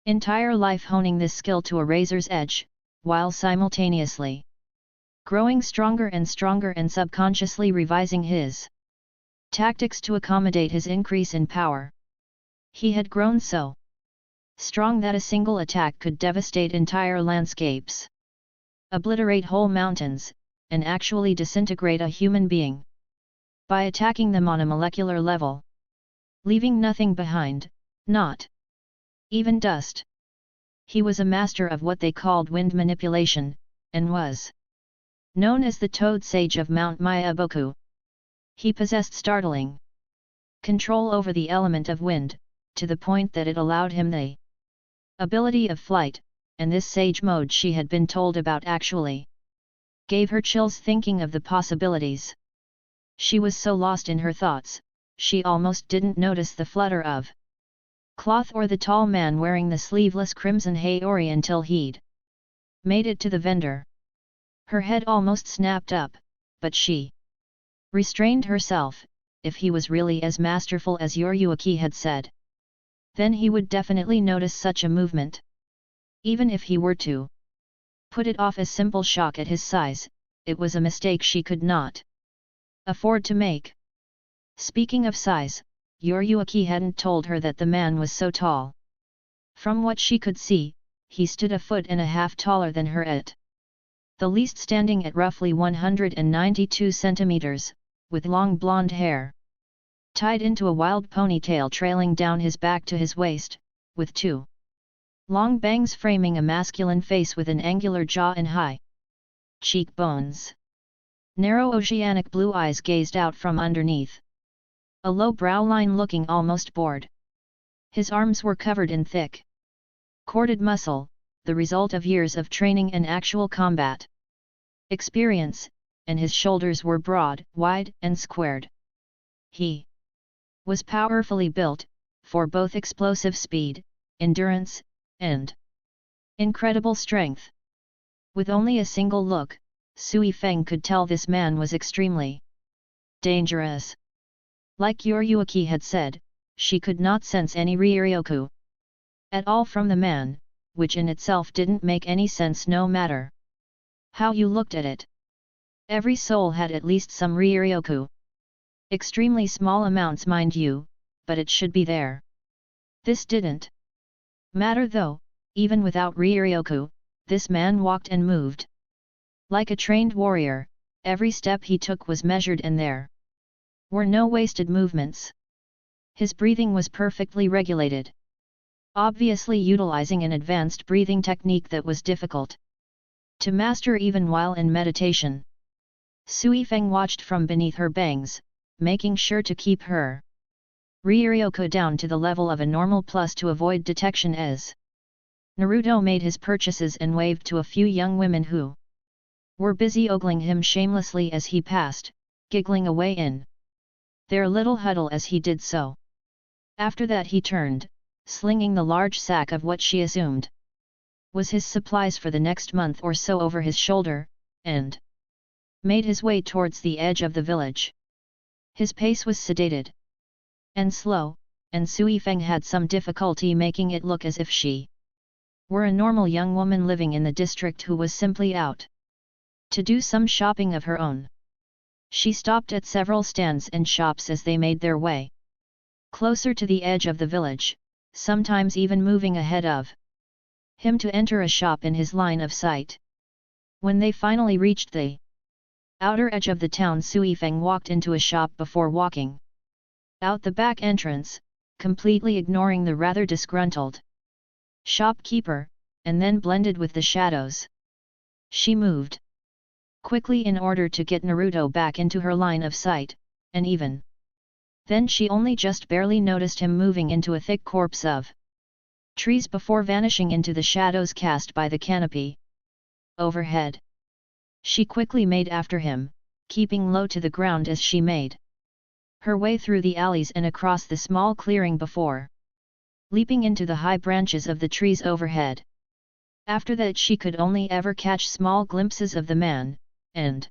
entire life honing this skill to a razor's edge, while simultaneously growing stronger and subconsciously revising his tactics to accommodate his increase in power. He had grown so strong that a single attack could devastate entire landscapes, obliterate whole mountains, and actually disintegrate a human being by attacking them on a molecular level, leaving nothing behind, not even dust. He was a master of what they called wind manipulation, and was known as the Toad Sage of Mount Myaboku. He possessed startling control over the element of wind, to the point that it allowed him the ability of flight, and this sage mode she had been told about actually gave her chills thinking of the possibilities. She was so lost in her thoughts, she almost didn't notice the flutter of cloth or the tall man wearing the sleeveless crimson haori until he'd made it to the vendor. Her head almost snapped up, but she restrained herself. If he was really as masterful as Yoruichi had said, then he would definitely notice such a movement. Even if he were to put it off as simple shock at his size, it was a mistake she could not afford to make. Speaking of size, Yoruichi hadn't told her that the man was so tall. From what she could see, he stood 1.5 feet taller than her at the least, standing at roughly 192 centimeters, with long blonde hair tied into a wild ponytail trailing down his back to his waist, with two long bangs framing a masculine face with an angular jaw and high cheekbones. Narrow oceanic blue eyes gazed out from underneath a low brow line, looking almost bored. His arms were covered in thick corded muscle, the result of years of training and actual combat experience, and his shoulders were broad, wide, and squared. He was powerfully built, for both explosive speed, endurance, and incredible strength. With only a single look, Sui Feng could tell this man was extremely dangerous. Like Yoruichi had said, she could not sense any Ryuryoku at all from the man, which in itself didn't make any sense no matter how you looked at it. Every soul had at least some Ryuryoku. Extremely small amounts, mind you, but it should be there. This didn't matter though. Even without Ryuryoku, this man walked and moved like a trained warrior. Every step he took was measured and there were no wasted movements. His breathing was perfectly regulated, obviously utilizing an advanced breathing technique that was difficult to master even while in meditation. Sui Feng watched from beneath her bangs, making sure to keep her Ryuryoku down to the level of a normal plus to avoid detection as Naruto made his purchases and waved to a few young women who were busy ogling him shamelessly as he passed, giggling away in their little huddle as he did so. After that he turned, slinging the large sack of what she assumed was his supplies for the next month or so over his shoulder, and made his way towards the edge of the village. His pace was sedated and slow, and Sui Feng had some difficulty making it look as if she were a normal young woman living in the district who was simply out to do some shopping of her own. She stopped at several stands and shops as they made their way closer to the edge of the village, sometimes even moving ahead of him to enter a shop in his line of sight. When they finally reached the outer edge of the town, Sui Feng walked into a shop before walking out the back entrance, completely ignoring the rather disgruntled shopkeeper, and then blended with the shadows. She moved quickly in order to get Naruto back into her line of sight, and even then she only just barely noticed him moving into a thick corpse of trees before vanishing into the shadows cast by the canopy overhead. She quickly made after him, keeping low to the ground as she made her way through the alleys and across the small clearing before leaping into the high branches of the trees overhead. After that she could only ever catch small glimpses of the man, and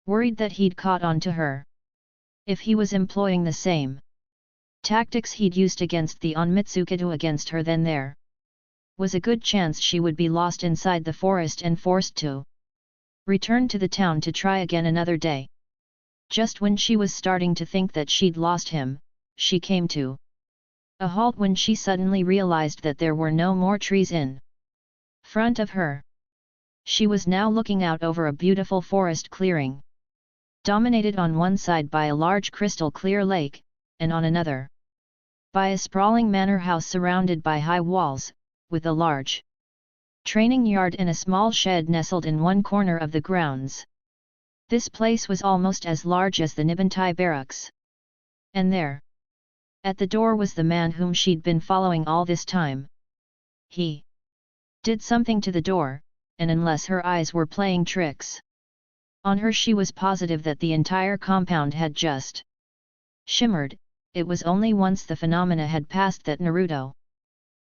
worried that he'd caught on to her. If he was employing the same tactics he'd used against the Onmitsukido against her, then there was a good chance she would be lost inside the forest and forced to return to the town to try again another day. Just when she was starting to think that she'd lost him, she came to a halt when she suddenly realized that there were no more trees in front of her. She was now looking out over a beautiful forest clearing, dominated on one side by a large crystal clear lake, and on another by a sprawling manor house surrounded by high walls, with a large training yard and a small shed nestled in one corner of the grounds. This place was almost as large as the Nibantai barracks. And there, at the door, was the man whom she'd been following all this time. He did something to the door, and unless her eyes were playing tricks on her, she was positive that the entire compound had just shimmered. It was only once the phenomena had passed that Naruto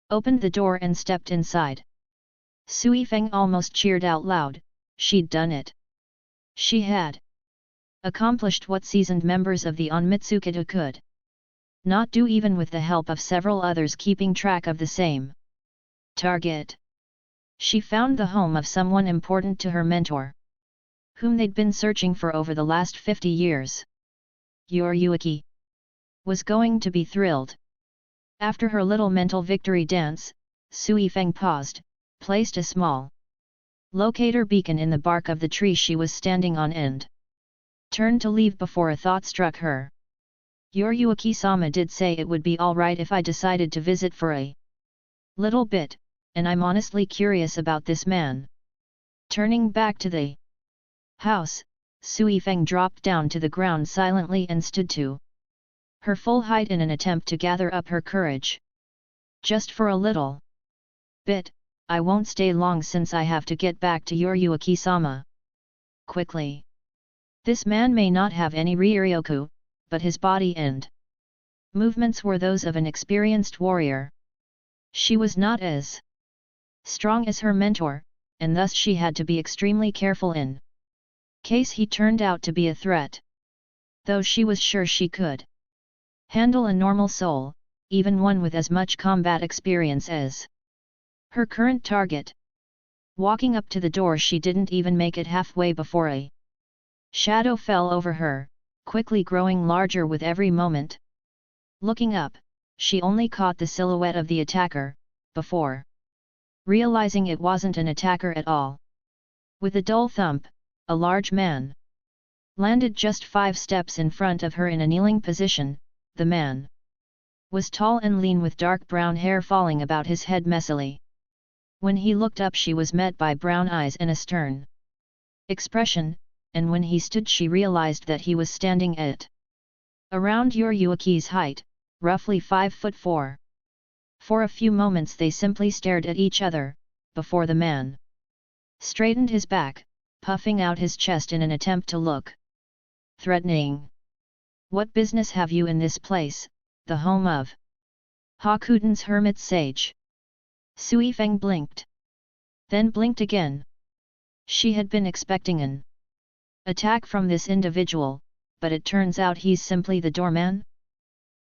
opened the door and stepped inside. Sui Feng almost cheered out loud. She'd done it. She had accomplished what seasoned members of the Onmitsukita could not do, even with the help of several others keeping track of the same target. She found the home of someone important to her mentor, whom they'd been searching for over the last 50 years. Yoruichi was going to be thrilled. After her little mental victory dance, Sui Feng paused, placed a small locator beacon in the bark of the tree she was standing on and turned to leave before a thought struck her. Yoruichi-sama did say it would be alright if I decided to visit for a little bit, and I'm honestly curious about this man. Turning back to the house, Sui Feng dropped down to the ground silently and stood to her full height in an attempt to gather up her courage. Just for a little bit, I won't stay long since I have to get back to Yoruichi-sama. Quickly. This man may not have any Ryoryoku, but his body and movements were those of an experienced warrior. She was not as strong as her mentor, and thus she had to be extremely careful in case he turned out to be a threat. Though she was sure she could handle a normal soul, even one with as much combat experience as her current target. Walking up to the door, she didn't even make it halfway before a shadow fell over her, quickly growing larger with every moment. Looking up, she only caught the silhouette of the attacker, before realizing it wasn't an attacker at all. With a dull thump, a large man landed just 5 steps in front of her in a kneeling position. The man was tall and lean with dark brown hair falling about his head messily. When he looked up, she was met by brown eyes and a stern expression, and when he stood, she realized that he was standing at around Yoruichi's height, roughly 5'4". For a few moments they simply stared at each other, before the man straightened his back, puffing out his chest in an attempt to look threatening. What business have you in this place, the home of Hakuten's Hermit sage? Sui Feng blinked. Then blinked again. She had been expecting an attack from this individual, but it turns out he's simply the doorman?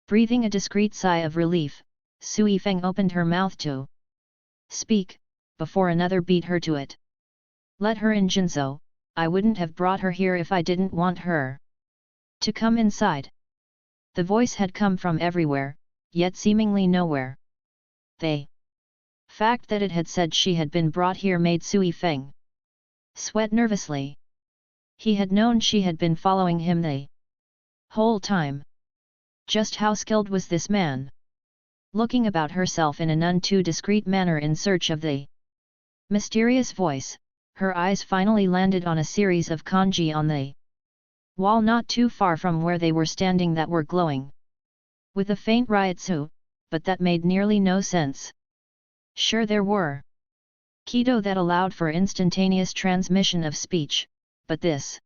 Breathing a discreet sigh of relief, Sui Feng opened her mouth to speak, before another beat her to it. Let her in, Jinzo. I wouldn't have brought her here if I didn't want her to come inside. The voice had come from everywhere, yet seemingly nowhere. The fact that it had said she had been brought here made Sui Feng sweat nervously. He had known she had been following him the whole time. Just how skilled was this man? Looking about herself in a none too discreet manner in search of the mysterious voice, her eyes finally landed on a series of kanji on the wall not too far from where they were standing that were glowing with a faint ryotsu, but that made nearly no sense. Sure, there were Kido that allowed for instantaneous transmission of speech, but this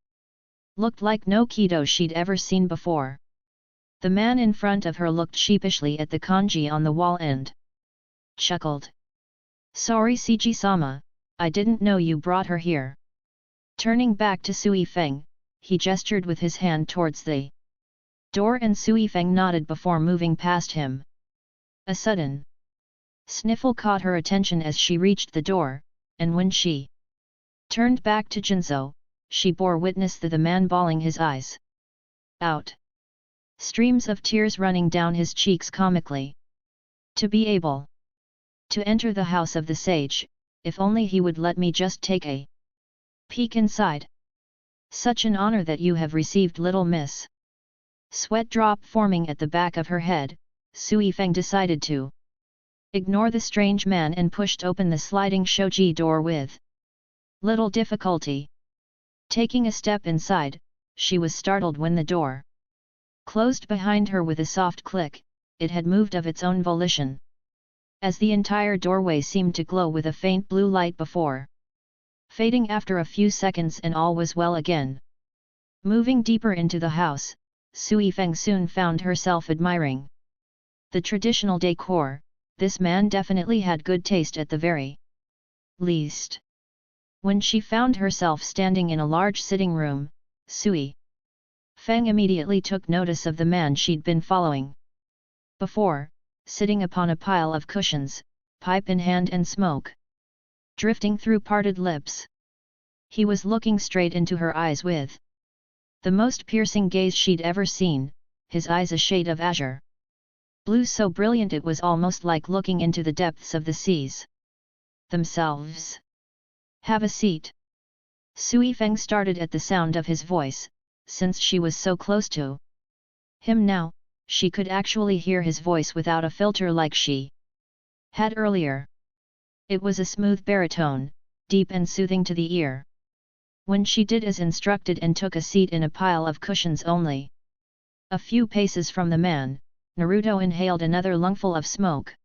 looked like no Kido she'd ever seen before. The man in front of her looked sheepishly at the kanji on the wall and chuckled. Sorry, Seiji-sama, I didn't know you brought her here. Turning back to Sui Feng, he gestured with his hand towards the door, and Sui Feng nodded before moving past him. A sudden sniffle caught her attention as she reached the door, and when she turned back to Jinzo, she bore witness to the man bawling his eyes out, streams of tears running down his cheeks comically. To be able to enter the house of the sage, if only he would let me just take a peek inside. Such an honor that you have received, little miss. Sweat drop forming at the back of her head, Sui Feng decided to ignore the strange man and pushed open the sliding shoji door with little difficulty. Taking a step inside, she was startled when the door closed behind her with a soft click. It had moved of its own volition. as the entire doorway seemed to glow with a faint blue light before fading after a few seconds, and all was well again. Moving deeper into the house, Sui Feng soon found herself admiring the traditional decor. This man definitely had good taste at the very least. When she found herself standing in a large sitting room, Sui Feng immediately took notice of the man she'd been following before, sitting upon a pile of cushions, pipe in hand and smoke drifting through parted lips. He was looking straight into her eyes with the most piercing gaze she'd ever seen, his eyes a shade of azure blue so brilliant it was almost like looking into the depths of the seas themselves. "Have a seat." Sui Feng started at the sound of his voice. Since she was so close to him now, she could actually hear his voice without a filter like she had earlier. It was a smooth baritone, deep and soothing to the ear. When she did as instructed and took a seat in a pile of cushions only a few paces from the man, Naruto inhaled another lungful of smoke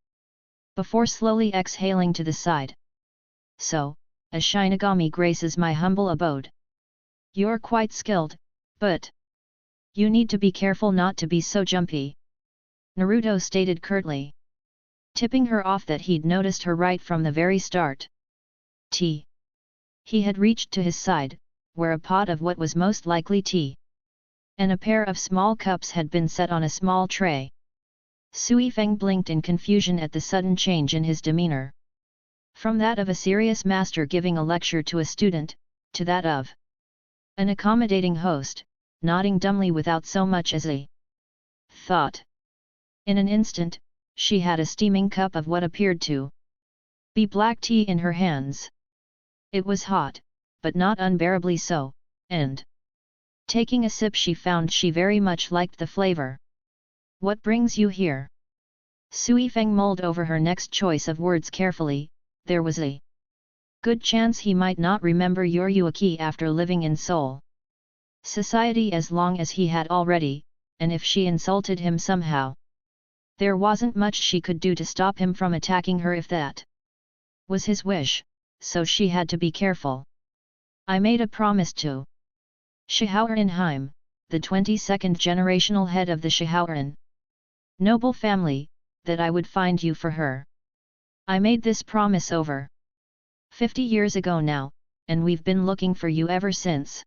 before slowly exhaling to the side. "So, a Shinigami graces my humble abode. You're quite skilled, but you need to be careful not to be so jumpy," Naruto stated curtly, tipping her off that he'd noticed her right from the very start. Tea. He had reached to his side, where a pot of what was most likely tea and a pair of small cups had been set on a small tray. Sui Feng blinked in confusion at the sudden change in his demeanor. From that of a serious master giving a lecture to a student, to that of an accommodating host, nodding dumbly without so much as a thought. In an instant, she had a steaming cup of what appeared to be black tea in her hands. It was hot, but not unbearably so, and taking a sip she found she very much liked the flavor. "What brings you here?" Sui Feng mulled over her next choice of words carefully. There was a good chance he might not remember Yoruichi after living in Seoul society as long as he had already, and if she insulted him somehow, there wasn't much she could do to stop him from attacking her if that was his wish, so she had to be careful. "I made a promise to Shihauerenheim, the 22nd generational head of the Shihaueren noble family, that I would find you for her. I made this promise over 50 years ago now, and we've been looking for you ever since."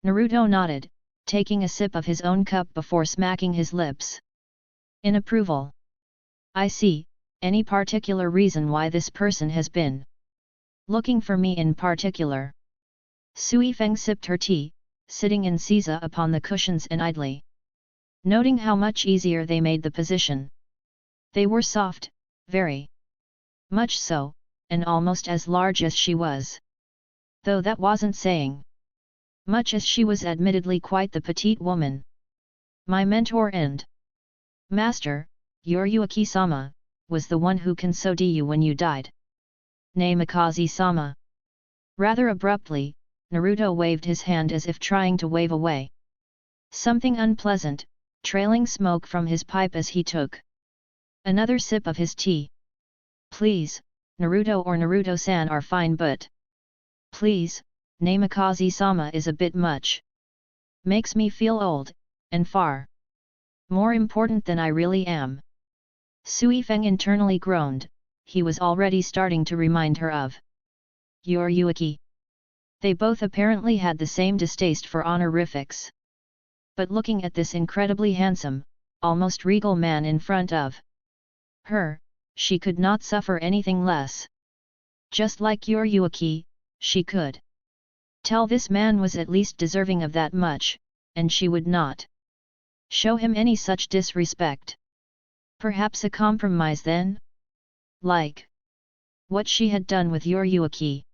Naruto nodded, taking a sip of his own cup before smacking his lips in approval. "I see. Any particular reason why this person has been looking for me in particular?" Sui Feng sipped her tea, sitting in seiza upon the cushions and idly noting how much easier they made the position. They were soft, very much so, and almost as large as she was. Though that wasn't saying much, as she was admittedly quite the petite woman. "My mentor and master, Yoruichi-sama, was the one who consoled you when you died. Namikaze-sama." Rather abruptly, Naruto waved his hand as if trying to wave away something unpleasant, trailing smoke from his pipe as he took another sip of his tea. "Please, Naruto or Naruto-san are fine, but please, Namikaze-sama is a bit much. Makes me feel old, and far more important than I really am." Sui Feng internally groaned. He was already starting to remind her of Yoruichi. They both apparently had the same distaste for honorifics. But looking at this incredibly handsome, almost regal man in front of her, she could not suffer anything less. Just like Yoruichi, she could tell this man was at least deserving of that much, and she would not show him any such disrespect. Perhaps a compromise then? Like what she had done with Yoruichi.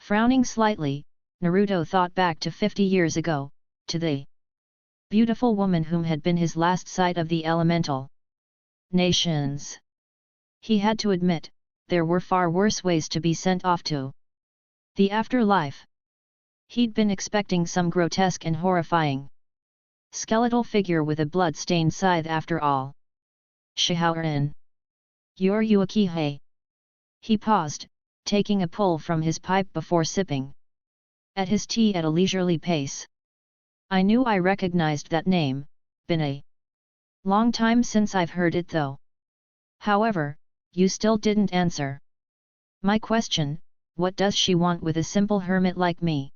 Frowning slightly, Naruto thought back to 50 years ago, to the beautiful woman whom had been his last sight of the elemental nations. He had to admit, there were far worse ways to be sent off to the afterlife. He'd been expecting some grotesque and horrifying skeletal figure with a blood-stained scythe after all. Shihauerin. Yoruichi hey. He paused, taking a pull from his pipe before sipping at his tea at a leisurely pace. I knew I recognized that name, been a long time since I've heard it though. However, you still didn't answer my question, what does she want with a simple hermit like me?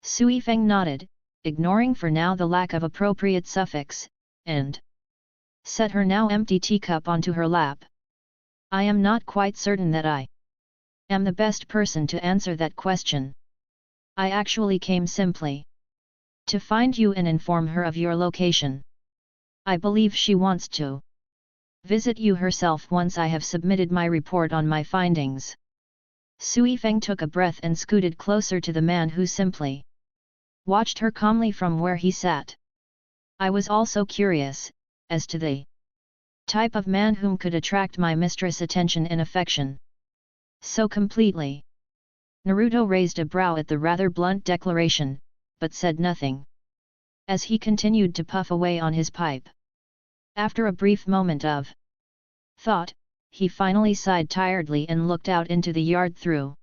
Sui Feng nodded, ignoring for now the lack of appropriate suffix, and set her now empty teacup onto her lap. I am not quite certain that I am the best person to answer that question. I actually came simply to find you and inform her of your location. I believe she wants to visit you herself once I have submitted my report on my findings. Sui Feng took a breath and scooted closer to the man who simply watched her calmly from where he sat. I was also curious as to the type of man whom could attract my mistress' attention and affection so completely. Naruto raised a brow at the rather blunt declaration, but said nothing as he continued to puff away on his pipe. After a brief moment of thought, he finally sighed tiredly and looked out into the yard through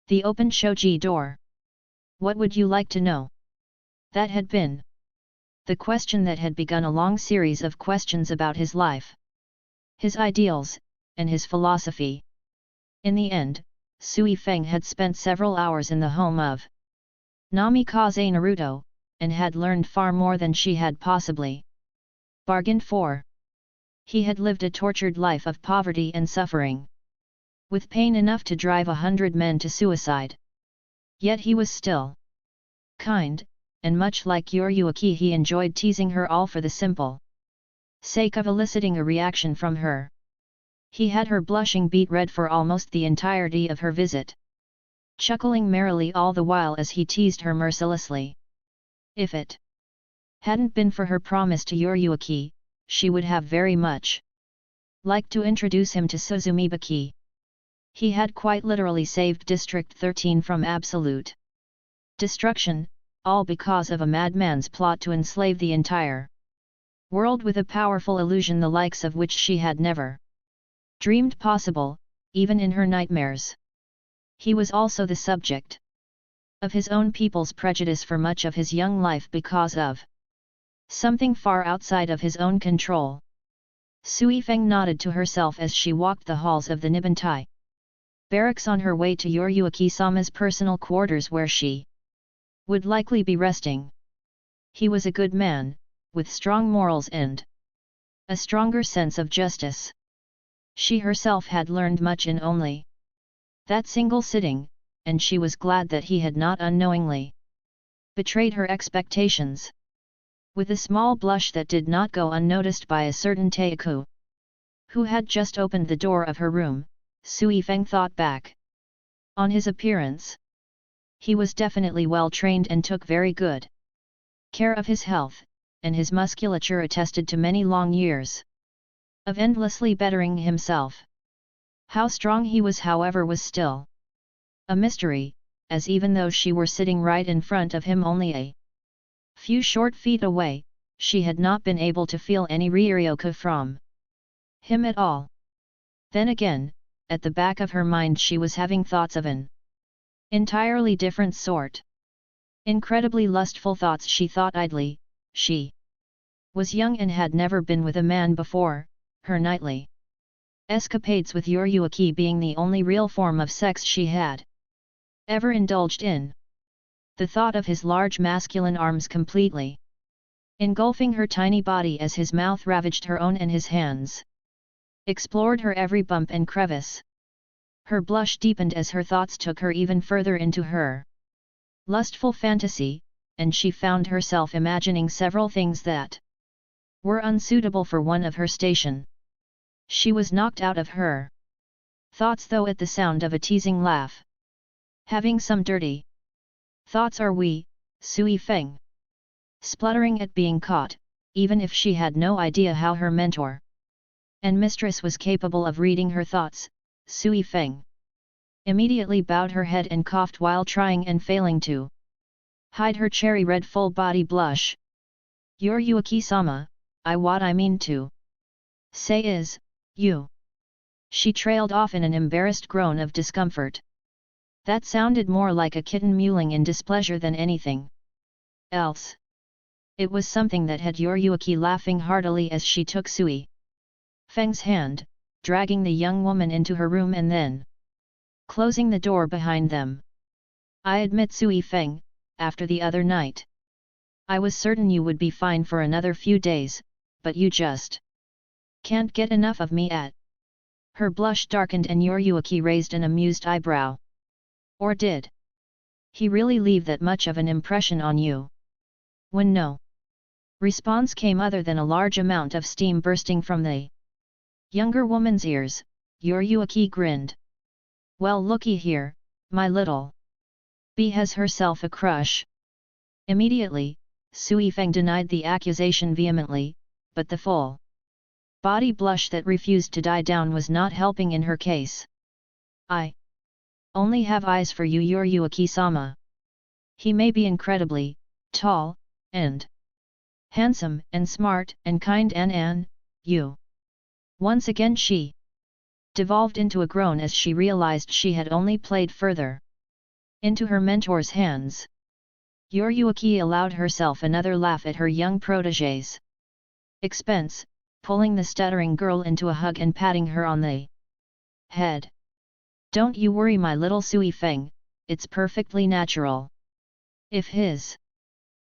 the open shoji door. What would you like to know? That had been the question that had begun a long series of questions about his life, his ideals, and his philosophy. In the end, Sui Feng had spent several hours in the home of Namikaze Naruto, and had learned far more than she had possibly bargained for. He had lived a tortured life of poverty and suffering, with pain enough to drive 100 men to suicide. Yet he was still kind, and much like Yoruichi he enjoyed teasing her all for the simple sake of eliciting a reaction from her. He had her blushing beet red for almost the entirety of her visit, chuckling merrily all the while as he teased her mercilessly. If it hadn't been for her promise to Yoruichi, she would have very much liked to introduce him to Suzumibaki. He had quite literally saved District 13 from absolute destruction, all because of a madman's plot to enslave the entire world with a powerful illusion the likes of which she had never dreamed possible, even in her nightmares. He was also the subject of his own people's prejudice for much of his young life because of something far outside of his own control. Sui Feng nodded to herself as she walked the halls of the Nibantai barracks on her way to Yoruichi-sama's personal quarters where she would likely be resting. He was a good man, with strong morals and a stronger sense of justice. She herself had learned much in only that single sitting, and she was glad that he had not unknowingly betrayed her expectations. With a small blush that did not go unnoticed by a certain Teiku, who had just opened the door of her room, Sui Feng thought back on his appearance. He was definitely well trained and took very good care of his health, and his musculature attested to many long years of endlessly bettering himself. How strong he was, however, was still a mystery, as even though she were sitting right in front of him only a few short feet away, she had not been able to feel any ryoku from him at all. Then again, at the back of her mind she was having thoughts of an entirely different sort. Incredibly lustful thoughts, she thought idly. She was young and had never been with a man before, her nightly escapades with Yoruichi being the only real form of sex she had ever indulged in. The thought of his large masculine arms completely engulfing her tiny body as his mouth ravaged her own and his hands explored her every bump and crevice. Her blush deepened as her thoughts took her even further into her lustful fantasy, and she found herself imagining several things that were unsuitable for one of her station. She was knocked out of her thoughts though at the sound of a teasing laugh. Having some dirty thoughts are we, Sui Feng? Spluttering at being caught, even if she had no idea how her mentor and mistress was capable of reading her thoughts, Sui Feng immediately bowed her head and coughed while trying and failing to hide her cherry red full body blush. Yoruichi-sama, what I mean to say is, you She trailed off in an embarrassed groan of discomfort. That sounded more like a kitten mewling in displeasure than anything else. It was something that had Yoruichi laughing heartily as she took Sui Feng's hand, dragging the young woman into her room and then closing the door behind them. I admit, Sui Feng, after the other night, I was certain you would be fine for another few days, but you just can't get enough of me at. Her blush darkened and Yoruichi raised an amused eyebrow. Or did he really leave that much of an impression on you? When no response came other than a large amount of steam bursting from the younger woman's ears, Yoruichi grinned. Well, looky here, my little bee has herself a crush. Immediately, Sui Feng denied the accusation vehemently, but the full body blush that refused to die down was not helping in her case. I only have eyes for you, Yoruichi-sama. He may be incredibly tall, and handsome, and smart, and kind, and you. Once again she devolved into a groan as she realized she had only played further into her mentor's hands. Yoruichi allowed herself another laugh at her young protege's expense, pulling the stuttering girl into a hug and patting her on the head. Don't you worry, my little Sui Feng, it's perfectly natural. If his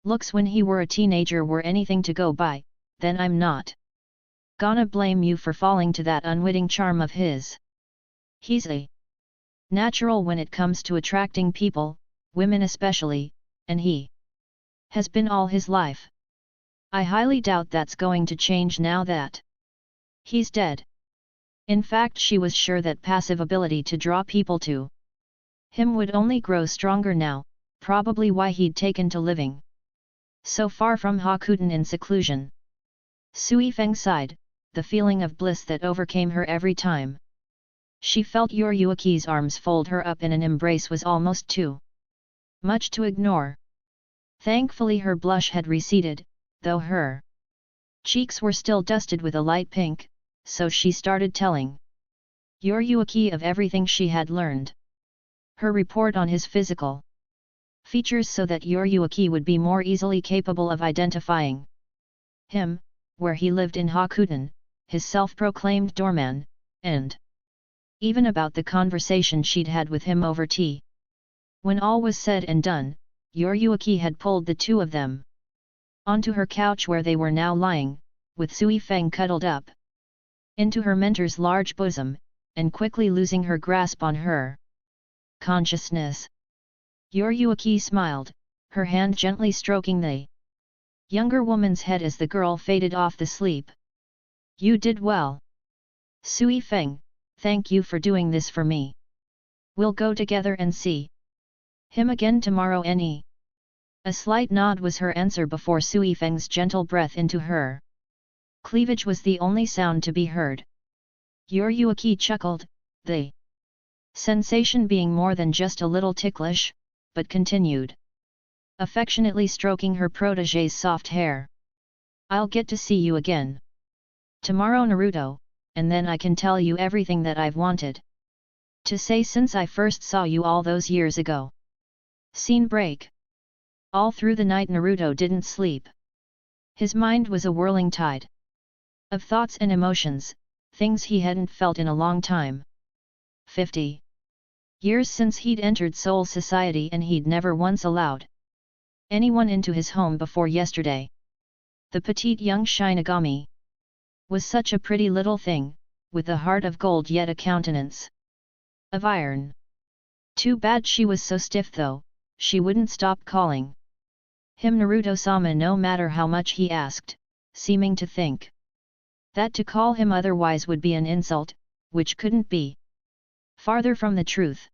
looks when he were a teenager were anything to go by, then I'm not gonna blame you for falling to that unwitting charm of his. He's a natural when it comes to attracting people, women especially, and he has been all his life. I highly doubt that's going to change now that he's dead. In fact, she was sure that passive ability to draw people to him would only grow stronger now, probably why he'd taken to living so far from Hakuten in seclusion. Sui Feng sighed, the feeling of bliss that overcame her every time she felt Yoruichi's arms fold her up in an embrace was almost too much to ignore. Thankfully her blush had receded, though her cheeks were still dusted with a light pink, so she started telling Yoruichi of everything she had learned. Her report on his physical features so that Yoruichi would be more easily capable of identifying him, where he lived in Hakuten, his self-proclaimed doorman, and even about the conversation she'd had with him over tea. When all was said and done, Yoruichi had pulled the two of them onto her couch where they were now lying, with Sui Feng cuddled up into her mentor's large bosom, and quickly losing her grasp on her consciousness. Yoruichi smiled, her hand gently stroking the younger woman's head as the girl faded off to sleep. You did well, Sui Feng, thank you for doing this for me. We'll go together and see him again tomorrow. A slight nod was her answer before Sui Feng's gentle breath into her cleavage was the only sound to be heard. Yoruichi chuckled, the sensation being more than just a little ticklish, but continued, affectionately stroking her protege's soft hair. I'll get to see you again tomorrow, Naruto, and then I can tell you everything that I've wanted to say since I first saw you all those years ago. Scene break. All through the night Naruto didn't sleep. His mind was a whirling tide of thoughts and emotions, things he hadn't felt in a long time. 50 years since he'd entered Soul Society, and he'd never once allowed anyone into his home before yesterday. The petite young Shinigami was such a pretty little thing, with a heart of gold yet a countenance of iron. Too bad she was so stiff though, she wouldn't stop calling him Naruto-sama no matter how much he asked, seeming to think that to call him otherwise would be an insult, which couldn't be farther from the truth.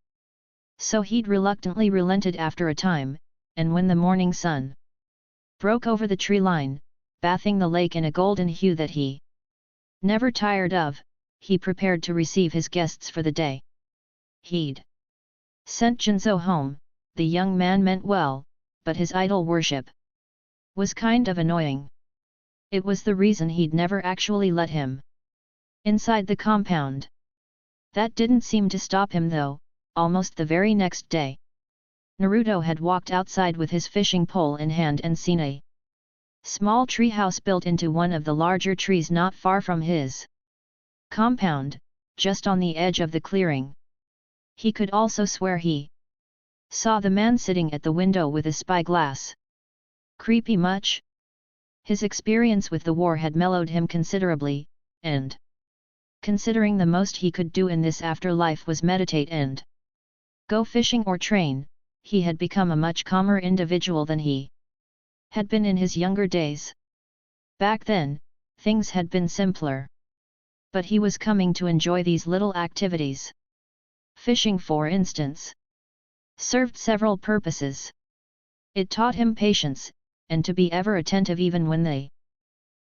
So he'd reluctantly relented after a time, and when the morning sun broke over the tree line, bathing the lake in a golden hue that he never tired of, he prepared to receive his guests for the day. He'd sent Jinzo home. The young man meant well, but his idol worship was kind of annoying. It was the reason he'd never actually let him inside the compound. That didn't seem to stop him though. Almost the very next day, Naruto had walked outside with his fishing pole in hand and seen a small treehouse built into one of the larger trees not far from his compound, just on the edge of the clearing. He could also swear he saw the man sitting at the window with a spyglass. Creepy much? His experience with the war had mellowed him considerably, and considering the most he could do in this afterlife was meditate and go fishing or train, he had become a much calmer individual than he had been in his younger days. Back then, things had been simpler. But he was coming to enjoy these little activities. Fishing, for instance, served several purposes. It taught him patience, and to be ever attentive even when the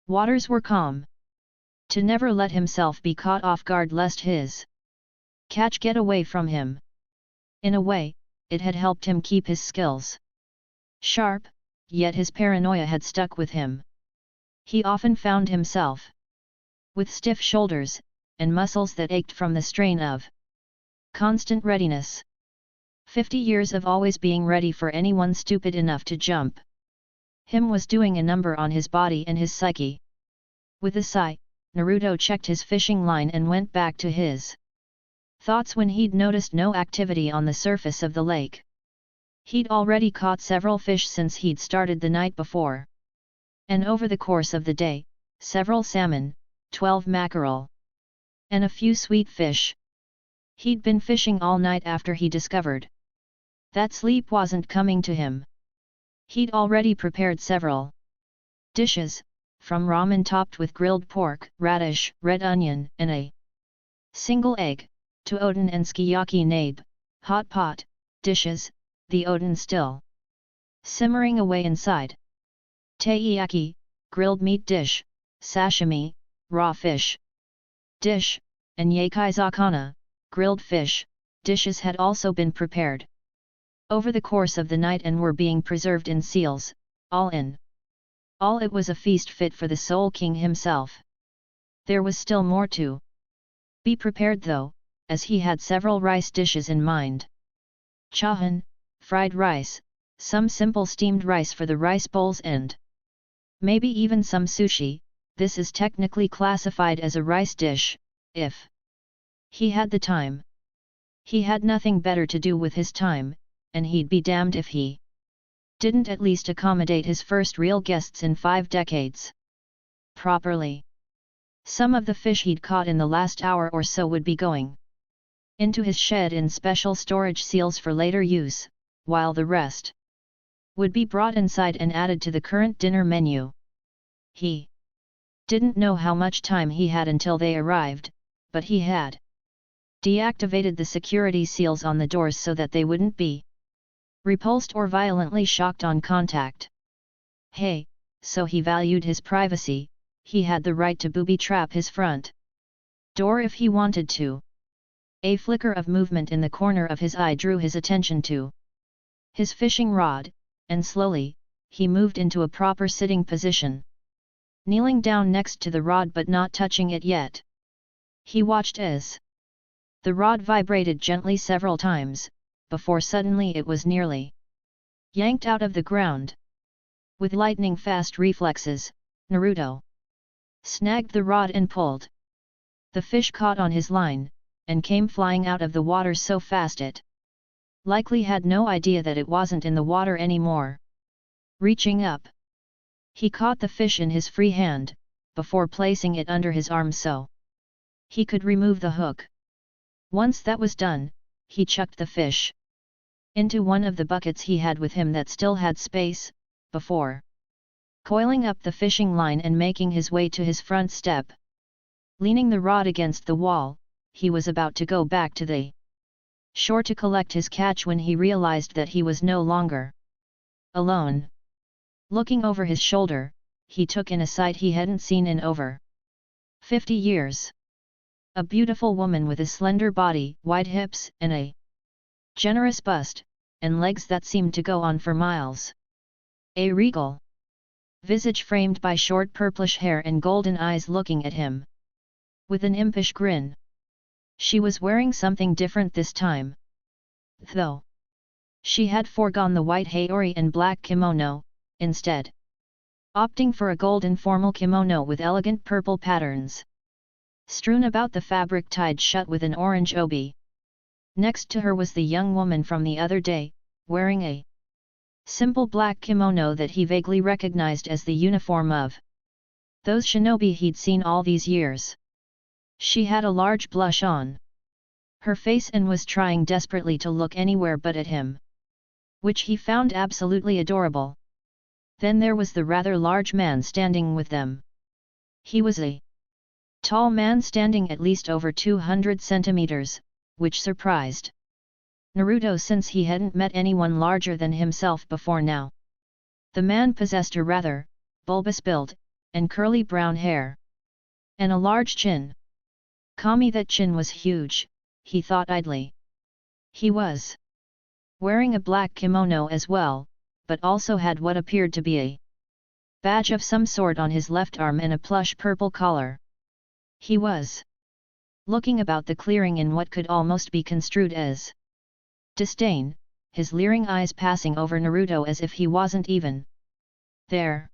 waters were calm. To never let himself be caught off guard lest his catch get away from him. In a way, it had helped him keep his skills sharp, yet his paranoia had stuck with him. He often found himself with stiff shoulders, and muscles that ached from the strain of constant readiness. 50 years of always being ready for anyone stupid enough to jump him was doing a number on his body and his psyche. With a sigh, Naruto checked his fishing line and went back to his thoughts when he'd noticed no activity on the surface of the lake. He'd already caught several fish since he'd started the night before. And over the course of the day, several salmon, 12 mackerel, and a few sweet fish. He'd been fishing all night after he discovered that sleep wasn't coming to him. He'd already prepared several dishes, from ramen topped with grilled pork, radish, red onion, and a single egg, to oden and sukiyaki nabe, hot pot dishes, the oden still simmering away inside. Taiyaki, grilled meat dish, sashimi, raw fish dish, and yakiizakana, grilled fish dishes had also been prepared over the course of the night and were being preserved in seals. All in all, it was a feast fit for the Soul King himself. There was still more to be prepared though, as he had several rice dishes in mind. Chahan, fried rice, some simple steamed rice for the rice bowls, and maybe even some sushi. This is technically classified as a rice dish, if he had the time. He had nothing better to do with his time, and he'd be damned if he didn't at least accommodate his first real guests in 5 decades properly. Some of the fish he'd caught in the last hour or so would be going into his shed in special storage seals for later use, while the rest would be brought inside and added to the current dinner menu. He didn't know how much time he had until they arrived, but he had deactivated the security seals on the doors so that they wouldn't be repulsed or violently shocked on contact. Hey, so he valued his privacy, he had the right to booby-trap his front door if he wanted to. A flicker of movement in the corner of his eye drew his attention to his fishing rod, and slowly, he moved into a proper sitting position. Kneeling down next to the rod but not touching it yet. He watched as the rod vibrated gently several times, before suddenly it was nearly yanked out of the ground. With lightning-fast reflexes, Naruto snagged the rod and pulled. The fish caught on his line, and came flying out of the water so fast it likely had no idea that it wasn't in the water anymore. Reaching up, he caught the fish in his free hand, before placing it under his arm so he could remove the hook. Once that was done, he chucked the fish into one of the buckets he had with him that still had space, before coiling up the fishing line and making his way to his front step. Leaning the rod against the wall, he was about to go back to the shore to collect his catch when he realized that he was no longer alone. Looking over his shoulder, he took in a sight he hadn't seen in over 50 years. A beautiful woman with a slender body, wide hips, and a generous bust, and legs that seemed to go on for miles. A regal visage framed by short purplish hair and golden eyes looking at him with an impish grin. She was wearing something different this time. Though she had foregone the white haori and black kimono, instead opting for a golden formal kimono with elegant purple patterns. Strewn about the fabric tied shut with an orange obi. Next to her was the young woman from the other day, wearing a simple black kimono that he vaguely recognized as the uniform of those shinobi he'd seen all these years. She had a large blush on her face and was trying desperately to look anywhere but at him, which he found absolutely adorable. Then there was the rather large man standing with them. He was a tall man standing at least over 200 centimeters, which surprised Naruto since he hadn't met anyone larger than himself before now. The man possessed a rather bulbous build, and curly brown hair, and a large chin. Kami, that chin was huge, he thought idly. He was wearing a black kimono as well, but also had what appeared to be a badge of some sort on his left arm and a plush purple collar. He was looking about the clearing in what could almost be construed as disdain, his leering eyes passing over Naruto as if he wasn't even there.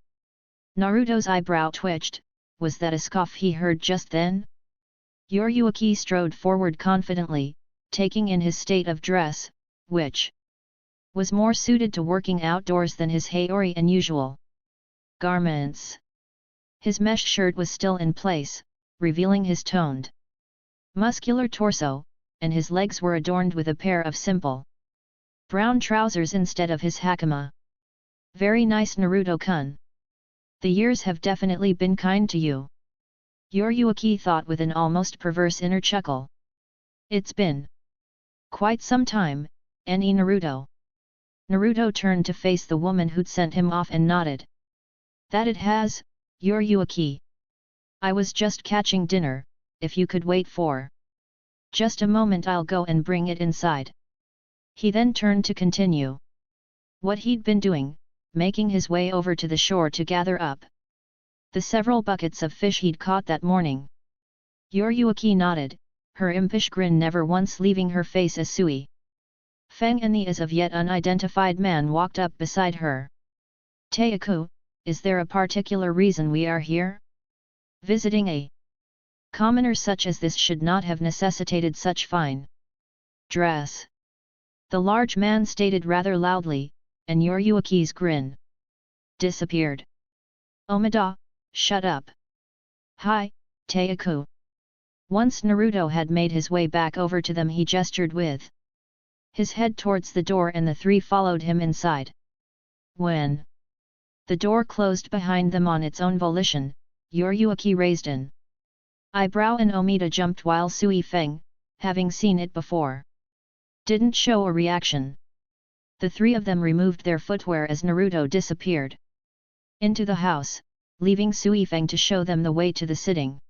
Naruto's eyebrow twitched. Was that a scoff he heard just then? Yoruichi strode forward confidently, taking in his state of dress, which was more suited to working outdoors than his haori and usual garments. His mesh shirt was still in place, revealing his toned, muscular torso, and his legs were adorned with a pair of simple brown trousers instead of his hakama. Very nice, Naruto-kun. The years have definitely been kind to you. Yoruichi thought with an almost perverse inner chuckle. It's been quite some time, any Naruto. Naruto turned to face the woman who'd sent him off and nodded. That it has, Yoruichi. I was just catching dinner, if you could wait for just a moment I'll go and bring it inside. He then turned to continue what he'd been doing, making his way over to the shore to gather up the several buckets of fish he'd caught that morning. Yoruichi nodded, her impish grin never once leaving her face as Sui Feng and the as of yet unidentified man walked up beside her. Teiku, is there a particular reason we are here? Visiting a commoner such as this should not have necessitated such fine dress, the large man stated rather loudly, and Yoruichi's grin disappeared. Omida, shut up. Hi, Teiku. Once Naruto had made his way back over to them, he gestured with his head towards the door and the three followed him inside. When the door closed behind them on its own volition, Yoruichi raised an eyebrow and Omida jumped while Sui Feng, having seen it before, didn't show a reaction. The three of them removed their footwear as Naruto disappeared into the house, leaving Sui Feng to show them the way to the sitting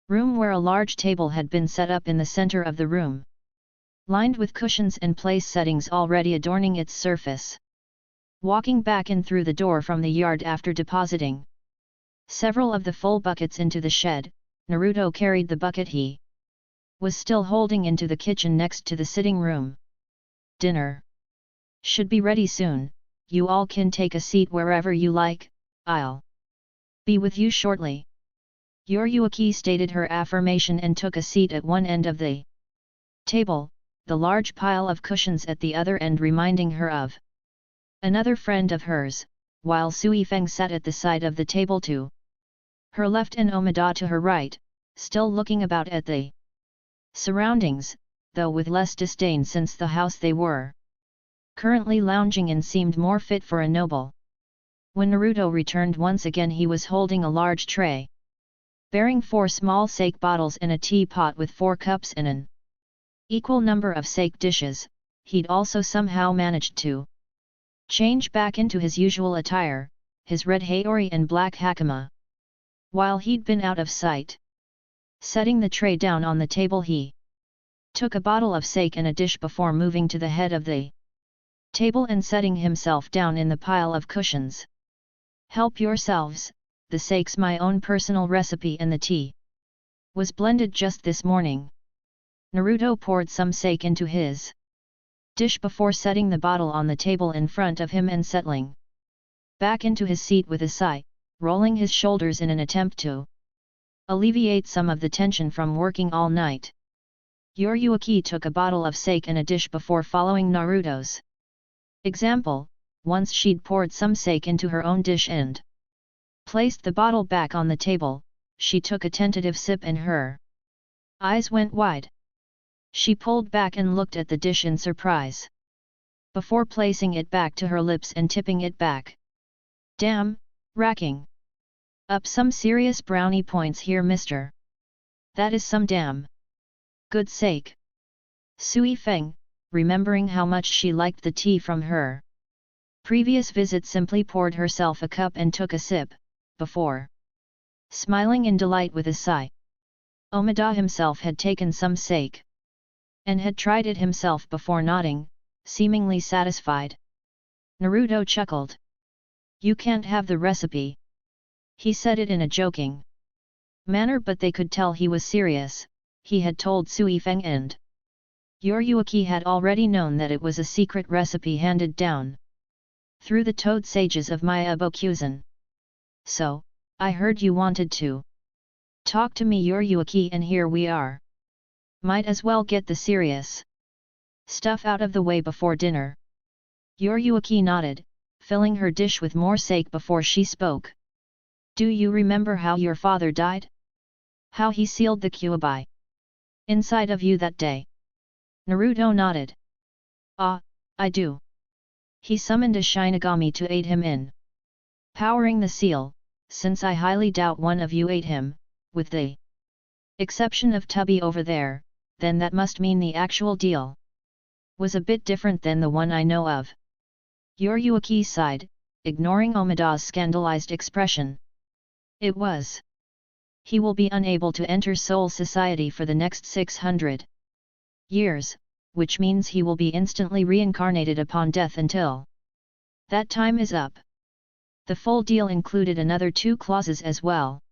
room where a large table had been set up in the center of the room, lined with cushions and place settings already adorning its surface. Walking back in through the door from the yard after depositing several of the full buckets into the shed, Naruto carried the bucket he was still holding into the kitchen next to the sitting room. Dinner should be ready soon, you all can take a seat wherever you like, I'll be with you shortly. Yoruichi stated her affirmation and took a seat at one end of the table, the large pile of cushions at the other end reminding her of another friend of hers, while Sui Feng sat at the side of the table to her left and Omida to her right, still looking about at the surroundings, though with less disdain since the house they were currently lounging in seemed more fit for a noble. When Naruto returned once again, he was holding a large tray bearing 4 small sake bottles and a teapot with 4 cups and an equal number of sake dishes. He'd also somehow managed to change back into his usual attire, his red haori and black hakama. While he'd been out of sight, setting the tray down on the table, he took a bottle of sake and a dish before moving to the head of the table and setting himself down in the pile of cushions. Help yourselves, the sake's my own personal recipe and the tea was blended just this morning. Naruto poured some sake into his dish before setting the bottle on the table in front of him and settling back into his seat with a sigh, rolling his shoulders in an attempt to alleviate some of the tension from working all night. Yoruichi took a bottle of sake and a dish before following Naruto's example. Once she'd poured some sake into her own dish and placed the bottle back on the table, she took a tentative sip and her eyes went wide. She pulled back and looked at the dish in surprise, before placing it back to her lips and tipping it back. Damn, racking up some serious brownie points here, mister. That is some damn good sake. Sui Feng, remembering how much she liked the tea from her previous visit, simply poured herself a cup and took a sip, before smiling in delight with a sigh. Omida himself had taken some sake and had tried it himself before, nodding, seemingly satisfied. Naruto chuckled. You can't have the recipe. He said it in a joking manner, but they could tell he was serious. He had told Sui Feng and Yoruichi had already known that it was a secret recipe handed down through the toad sages of Myabokuzen. So, I heard you wanted to talk to me, Yoruichi, and here we are. Might as well get the serious stuff out of the way before dinner. Yoruichi nodded, filling her dish with more sake before she spoke. Do you remember how your father died? How he sealed the Kyuubi inside of you that day? Naruto nodded. Ah, I do. He summoned a Shinigami to aid him in powering the seal. Since I highly doubt one of you ate him, with the exception of Tubby over there, then that must mean the actual deal was a bit different than the one I know of. Yoruichi sighed, ignoring Omida's scandalized expression. It was. He will be unable to enter Soul Society for the next 600 years, which means he will be instantly reincarnated upon death until that time is up. The full deal included another 2 clauses as well.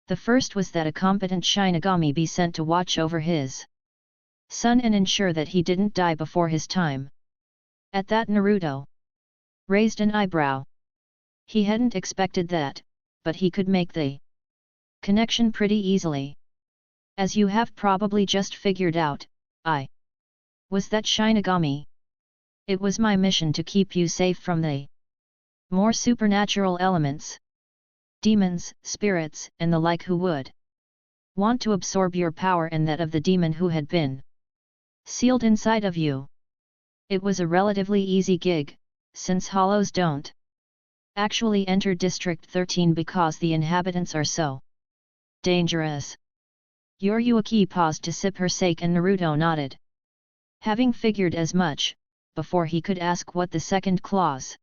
The first was that a competent Shinigami be sent to watch over his son and ensure that he didn't die before his time. At that, Naruto raised an eyebrow. He hadn't expected that, but he could make the connection pretty easily. As you have probably just figured out, I was that Shinigami. It was my mission to keep you safe from the more supernatural elements, demons, spirits, and the like who would want to absorb your power and that of the demon who had been sealed inside of you. It was a relatively easy gig, since hollows don't actually enter District 13 because the inhabitants are so dangerous. Yoruichi paused to sip her sake and Naruto nodded, having figured as much, before he could ask what the second clause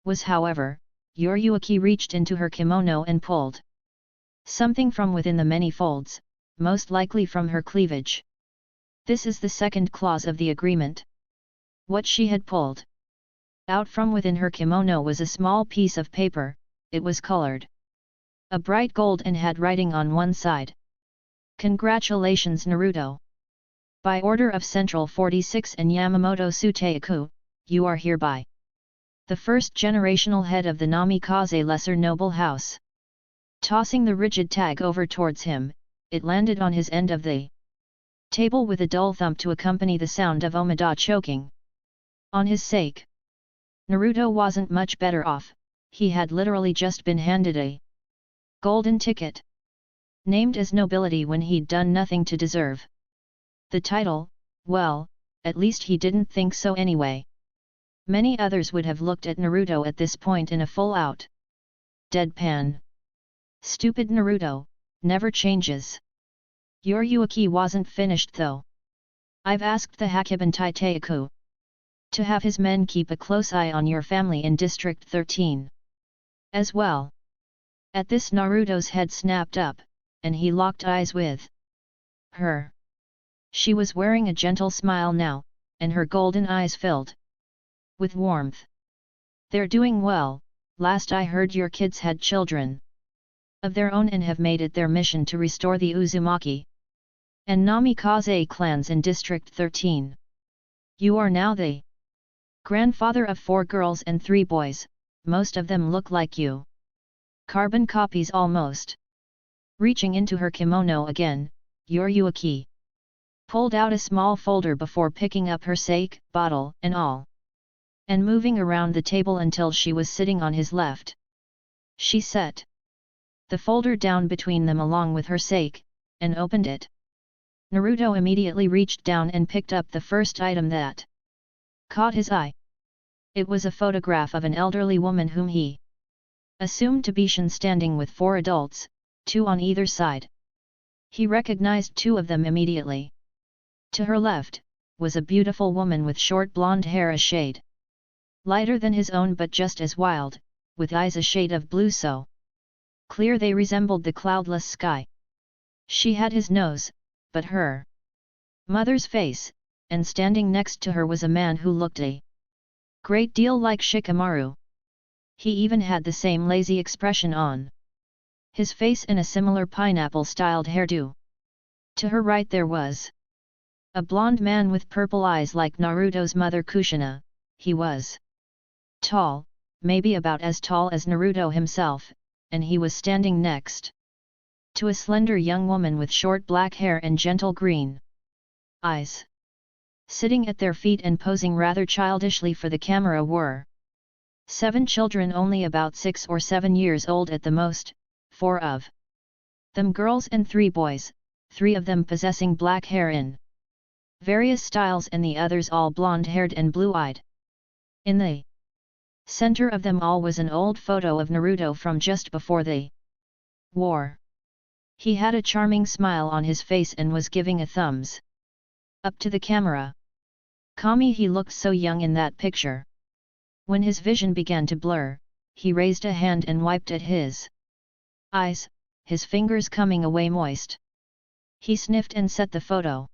was. However, Yoruichi reached into her kimono and pulled something from within the many folds, most likely from her cleavage. This is the second clause of the agreement. What she had pulled out from within her kimono was a small piece of paper. It was colored a bright gold and had writing on one side. Congratulations, Naruto. By order of Central 46 and Yamamoto Suteiku, you are hereby the first generational head of the Namikaze Lesser Noble House. Tossing the rigid tag over towards him, it landed on his end of the table with a dull thump to accompany the sound of Omida choking on his sake. Naruto wasn't much better off. He had literally just been handed a golden ticket, named as nobility when he'd done nothing to deserve the title. Well, at least he didn't think so anyway. Many others would have looked at Naruto at this point in a full-out deadpan. Stupid Naruto, never changes. Yoruichi wasn't finished though. I've asked the Hakiban Taiteiku to have his men keep a close eye on your family in District 13 as well. At this, Naruto's head snapped up, and he locked eyes with her. She was wearing a gentle smile now, and her golden eyes filled with warmth. They're doing well. Last I heard, your kids had children of their own and have made it their mission to restore the Uzumaki and Namikaze clans in District 13. You are now the grandfather of 4 girls and 3 boys, most of them look like you. Carbon copies almost. Reaching into her kimono again, Yoruichi pulled out a small folder before picking up her sake, bottle, and all, and moving around the table until she was sitting on his left. She set the folder down between them along with her sake, and opened it. Naruto immediately reached down and picked up the first item that caught his eye. It was a photograph of an elderly woman whom he assumed to be Shin standing with 4 adults, 2 on either side. He recognized 2 of them immediately. To her left, was a beautiful woman with short blonde hair a shade lighter than his own but just as wild, with eyes a shade of blue so clear they resembled the cloudless sky. She had his nose, but her mother's face, and standing next to her was a man who looked a great deal like Shikamaru. He even had the same lazy expression on his face and a similar pineapple-styled hairdo. To her right there was a blonde man with purple eyes like Naruto's mother Kushina. He was tall, maybe about as tall as Naruto himself, and he was standing next to a slender young woman with short black hair and gentle green eyes. Sitting at their feet and posing rather childishly for the camera were 7 children only about 6 or 7 years old at the most, 4 of them girls and 3 boys, 3 of them possessing black hair in various styles and the others all blonde-haired and blue-eyed. In the center of them all was an old photo of Naruto from just before the war. He had a charming smile on his face and was giving a thumbs up to the camera. Kami, he looked so young in that picture. When his vision began to blur, he raised a hand and wiped at his eyes, his fingers coming away moist. He sniffed and set the photo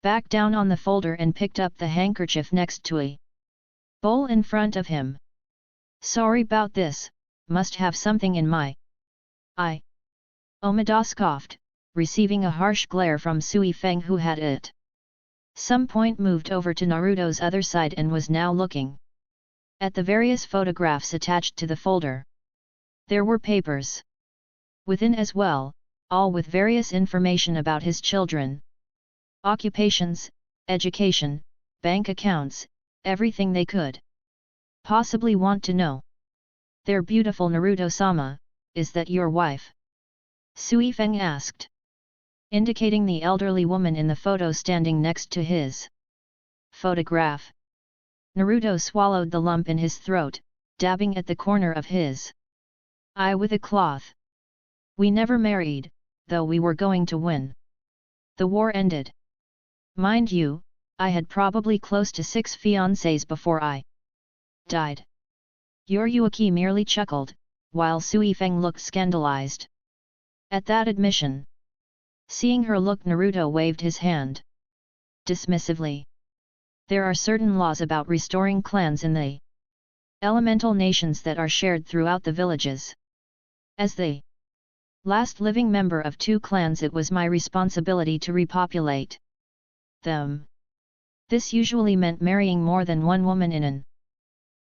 back down on the folder and picked up the handkerchief next to a bowl in front of him. Sorry about this, must have something in my eye. Omida scoffed, receiving a harsh glare from Sui Feng who had at some point moved over to Naruto's other side and was now looking at the various photographs attached to the folder. There were papers within as well, all with various information about his children, occupations, education, bank accounts, everything they could possibly want to know. "They're beautiful, Naruto-sama, is that your wife?" Sui Feng asked, indicating the elderly woman in the photo standing next to his photograph. Naruto swallowed the lump in his throat, dabbing at the corner of his eye with a cloth. "We never married, though we were going to when the war ended. Mind you, I had probably close to 6 fiancés before I died." Yoruichi merely chuckled, while Sui Feng looked scandalized at that admission. Seeing her look, Naruto waved his hand dismissively. "There are certain laws about restoring clans in the elemental nations that are shared throughout the villages. As the last living member of 2 clans, it was my responsibility to repopulate them. This usually meant marrying more than 1 woman in an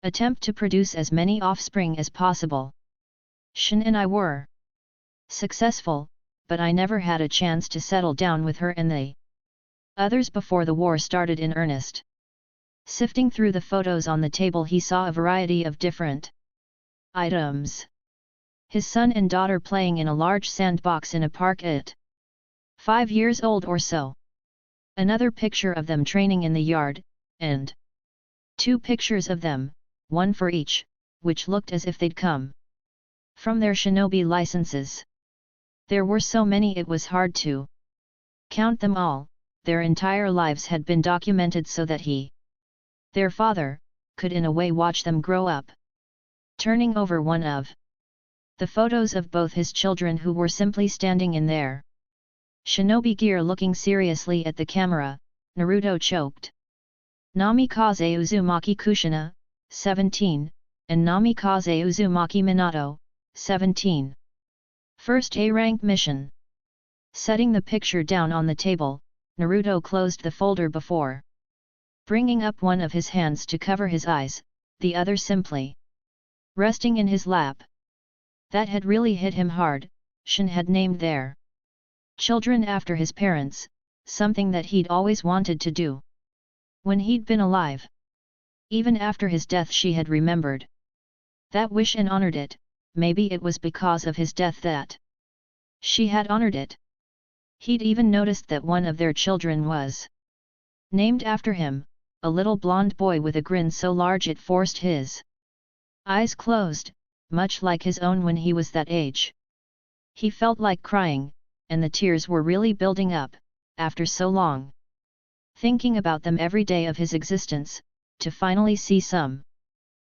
attempt to produce as many offspring as possible. Shin and I were successful, but I never had a chance to settle down with her and the others before the war started in earnest." Sifting through the photos on the table, he saw a variety of different items. His son and daughter playing in a large sandbox in a park at 5 years old or so. Another picture of them training in the yard, and 2 pictures of them, one for each, which looked as if they'd come from their shinobi licenses. There were so many it was hard to count them all. Their entire lives had been documented so that he, their father, could in a way watch them grow up. Turning over one of the photos of both his children, who were simply standing in their shinobi gear looking seriously at the camera, Naruto choked. Namikaze Uzumaki Kushina, 17, and Namikaze Uzumaki Minato, 17. First A-rank mission. Setting the picture down on the table, Naruto closed the folder before bringing up one of his hands to cover his eyes, the other simply resting in his lap. That had really hit him hard. Shin had named their children after his parents, something that he'd always wanted to do when he'd been alive. Even after his death she had remembered that wish and honored it. Maybe it was because of his death that she had honored it. He'd even noticed that one of their children was named after him, a little blonde boy with a grin so large it forced his eyes closed, much like his own when he was that age. He felt like crying, and the tears were really building up, after so long thinking about them every day of his existence, to finally see some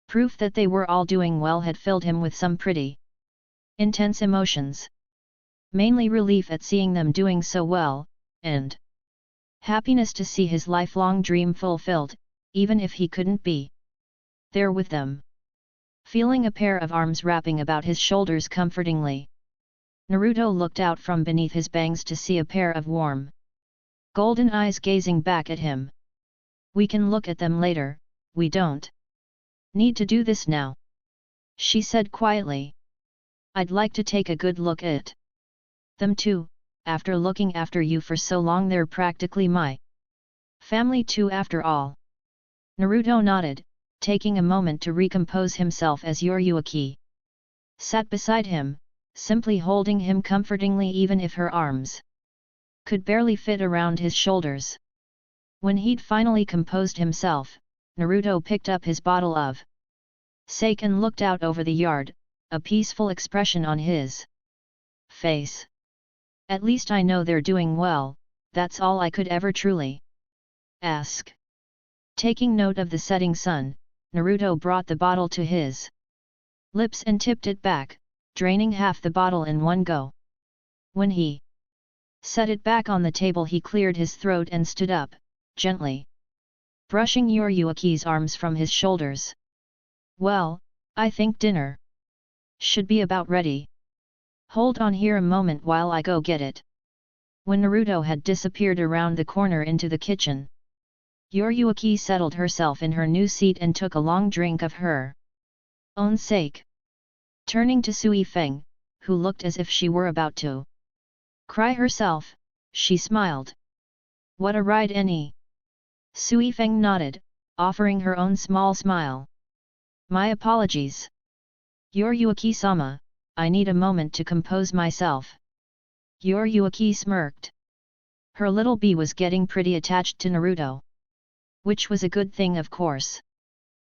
proof that they were all doing well had filled him with some pretty intense emotions. Mainly relief at seeing them doing so well, and happiness to see his lifelong dream fulfilled, even if he couldn't be there with them. Feeling a pair of arms wrapping about his shoulders comfortingly, Naruto looked out from beneath his bangs to see a pair of warm, golden eyes gazing back at him. "We can look at them later, we don't need to do this now," she said quietly. "I'd like to take a good look at them too, after looking after you for so long. They're practically my family too after all." Naruto nodded, taking a moment to recompose himself as Yoruichi sat beside him, simply holding him comfortingly even if her arms could barely fit around his shoulders. When he'd finally composed himself, Naruto picked up his bottle of sake and looked out over the yard, a peaceful expression on his face. "At least I know they're doing well, that's all I could ever truly ask." Taking note of the setting sun, Naruto brought the bottle to his lips and tipped it back, draining half the bottle in one go. When he set it back on the table he cleared his throat and stood up, gently brushing Yoruichi's arms from his shoulders. "Well, I think dinner should be about ready. Hold on here a moment while I go get it." When Naruto had disappeared around the corner into the kitchen, Yoruichi settled herself in her new seat and took a long drink of her own sake. Turning to Sui Feng, who looked as if she were about to cry herself, she smiled. "What a ride any." Sui Feng nodded, offering her own small smile. "My apologies. Yoruichi-sama, I need a moment to compose myself." Yoruichi smirked. Her little bee was getting pretty attached to Naruto, which was a good thing of course.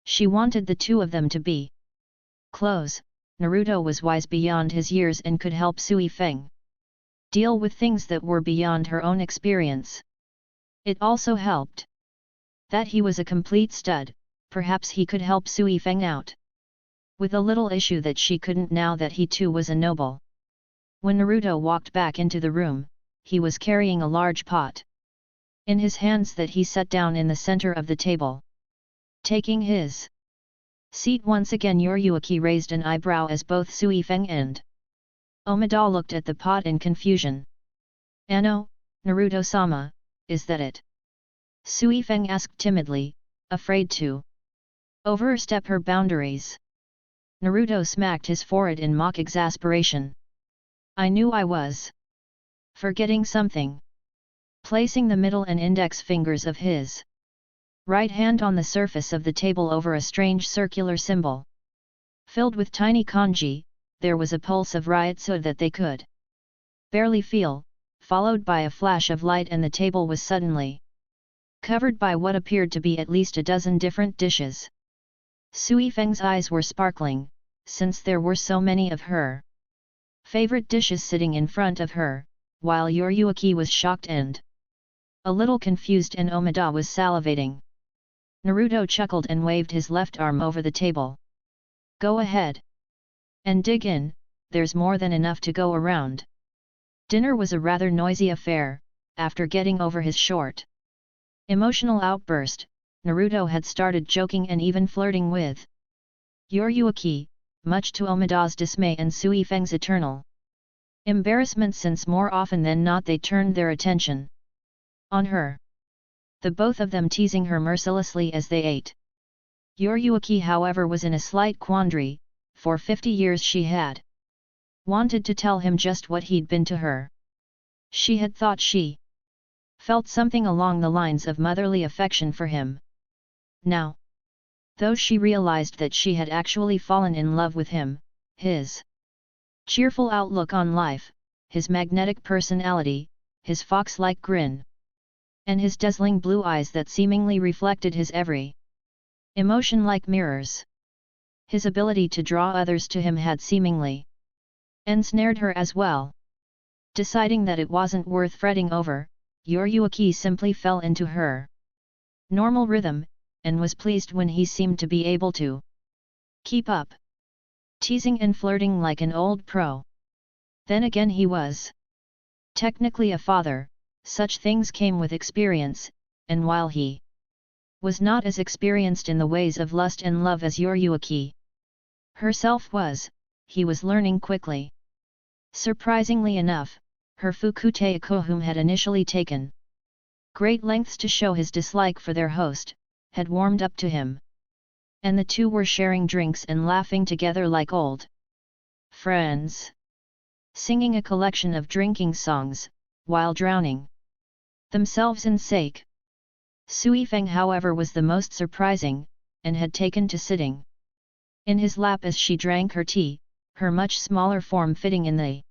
She wanted the two of them to be close. Naruto was wise beyond his years and could help Sui Feng deal with things that were beyond her own experience. It also helped that he was a complete stud. Perhaps he could help Sui Feng out with a little issue that she couldn't now that he too was a noble. When Naruto walked back into the room, he was carrying a large pot in his hands that he set down in the center of the table. Taking his seat once again, Yoruichi raised an eyebrow as both Sui Feng and Omida looked at the pot in confusion. "Ano, Naruto-sama, is that it?" Sui Feng asked timidly, afraid to overstep her boundaries. Naruto smacked his forehead in mock exasperation. "I knew I was forgetting something." Placing the middle and index fingers of his right hand on the surface of the table over a strange circular symbol filled with tiny kanji, there was a pulse of riot so that they could barely feel, followed by a flash of light, and the table was suddenly covered by what appeared to be at least a dozen different dishes. Sui Feng's eyes were sparkling, since there were so many of her favorite dishes sitting in front of her, while Yoruichi was shocked and a little confused and Omida was salivating. Naruto chuckled and waved his left arm over the table. "Go ahead and dig in, there's more than enough to go around." Dinner was a rather noisy affair. After getting over his short emotional outburst, Naruto had started joking and even flirting with Yoruichi, much to Omida's dismay and Sui Feng's eternal embarrassment since more often than not they turned their attention on her. The both of them teasing her mercilessly as they ate. Yoruichi however was in a slight quandary, for 50 years she had wanted to tell him just what he'd been to her. She had thought she felt something along the lines of motherly affection for him. Now, though she realized that she had actually fallen in love with him, his cheerful outlook on life, his magnetic personality, his fox-like grin, and his dazzling blue eyes that seemingly reflected his every emotion like mirrors. His ability to draw others to him had seemingly ensnared her as well. Deciding that it wasn't worth fretting over, Yoruichi simply fell into her normal rhythm, and was pleased when he seemed to be able to keep up teasing and flirting like an old pro. Then again he was technically a father, such things came with experience, and while he was not as experienced in the ways of lust and love as Yoruichi herself was, he was learning quickly. Surprisingly enough, her Fukute Akohum had initially taken great lengths to show his dislike for their host, had warmed up to him. And the two were sharing drinks and laughing together like old friends, singing a collection of drinking songs, while drowning themselves in sake. Sui Feng however was the most surprising, and had taken to sitting in his lap as she drank her tea, her much smaller form fitting in the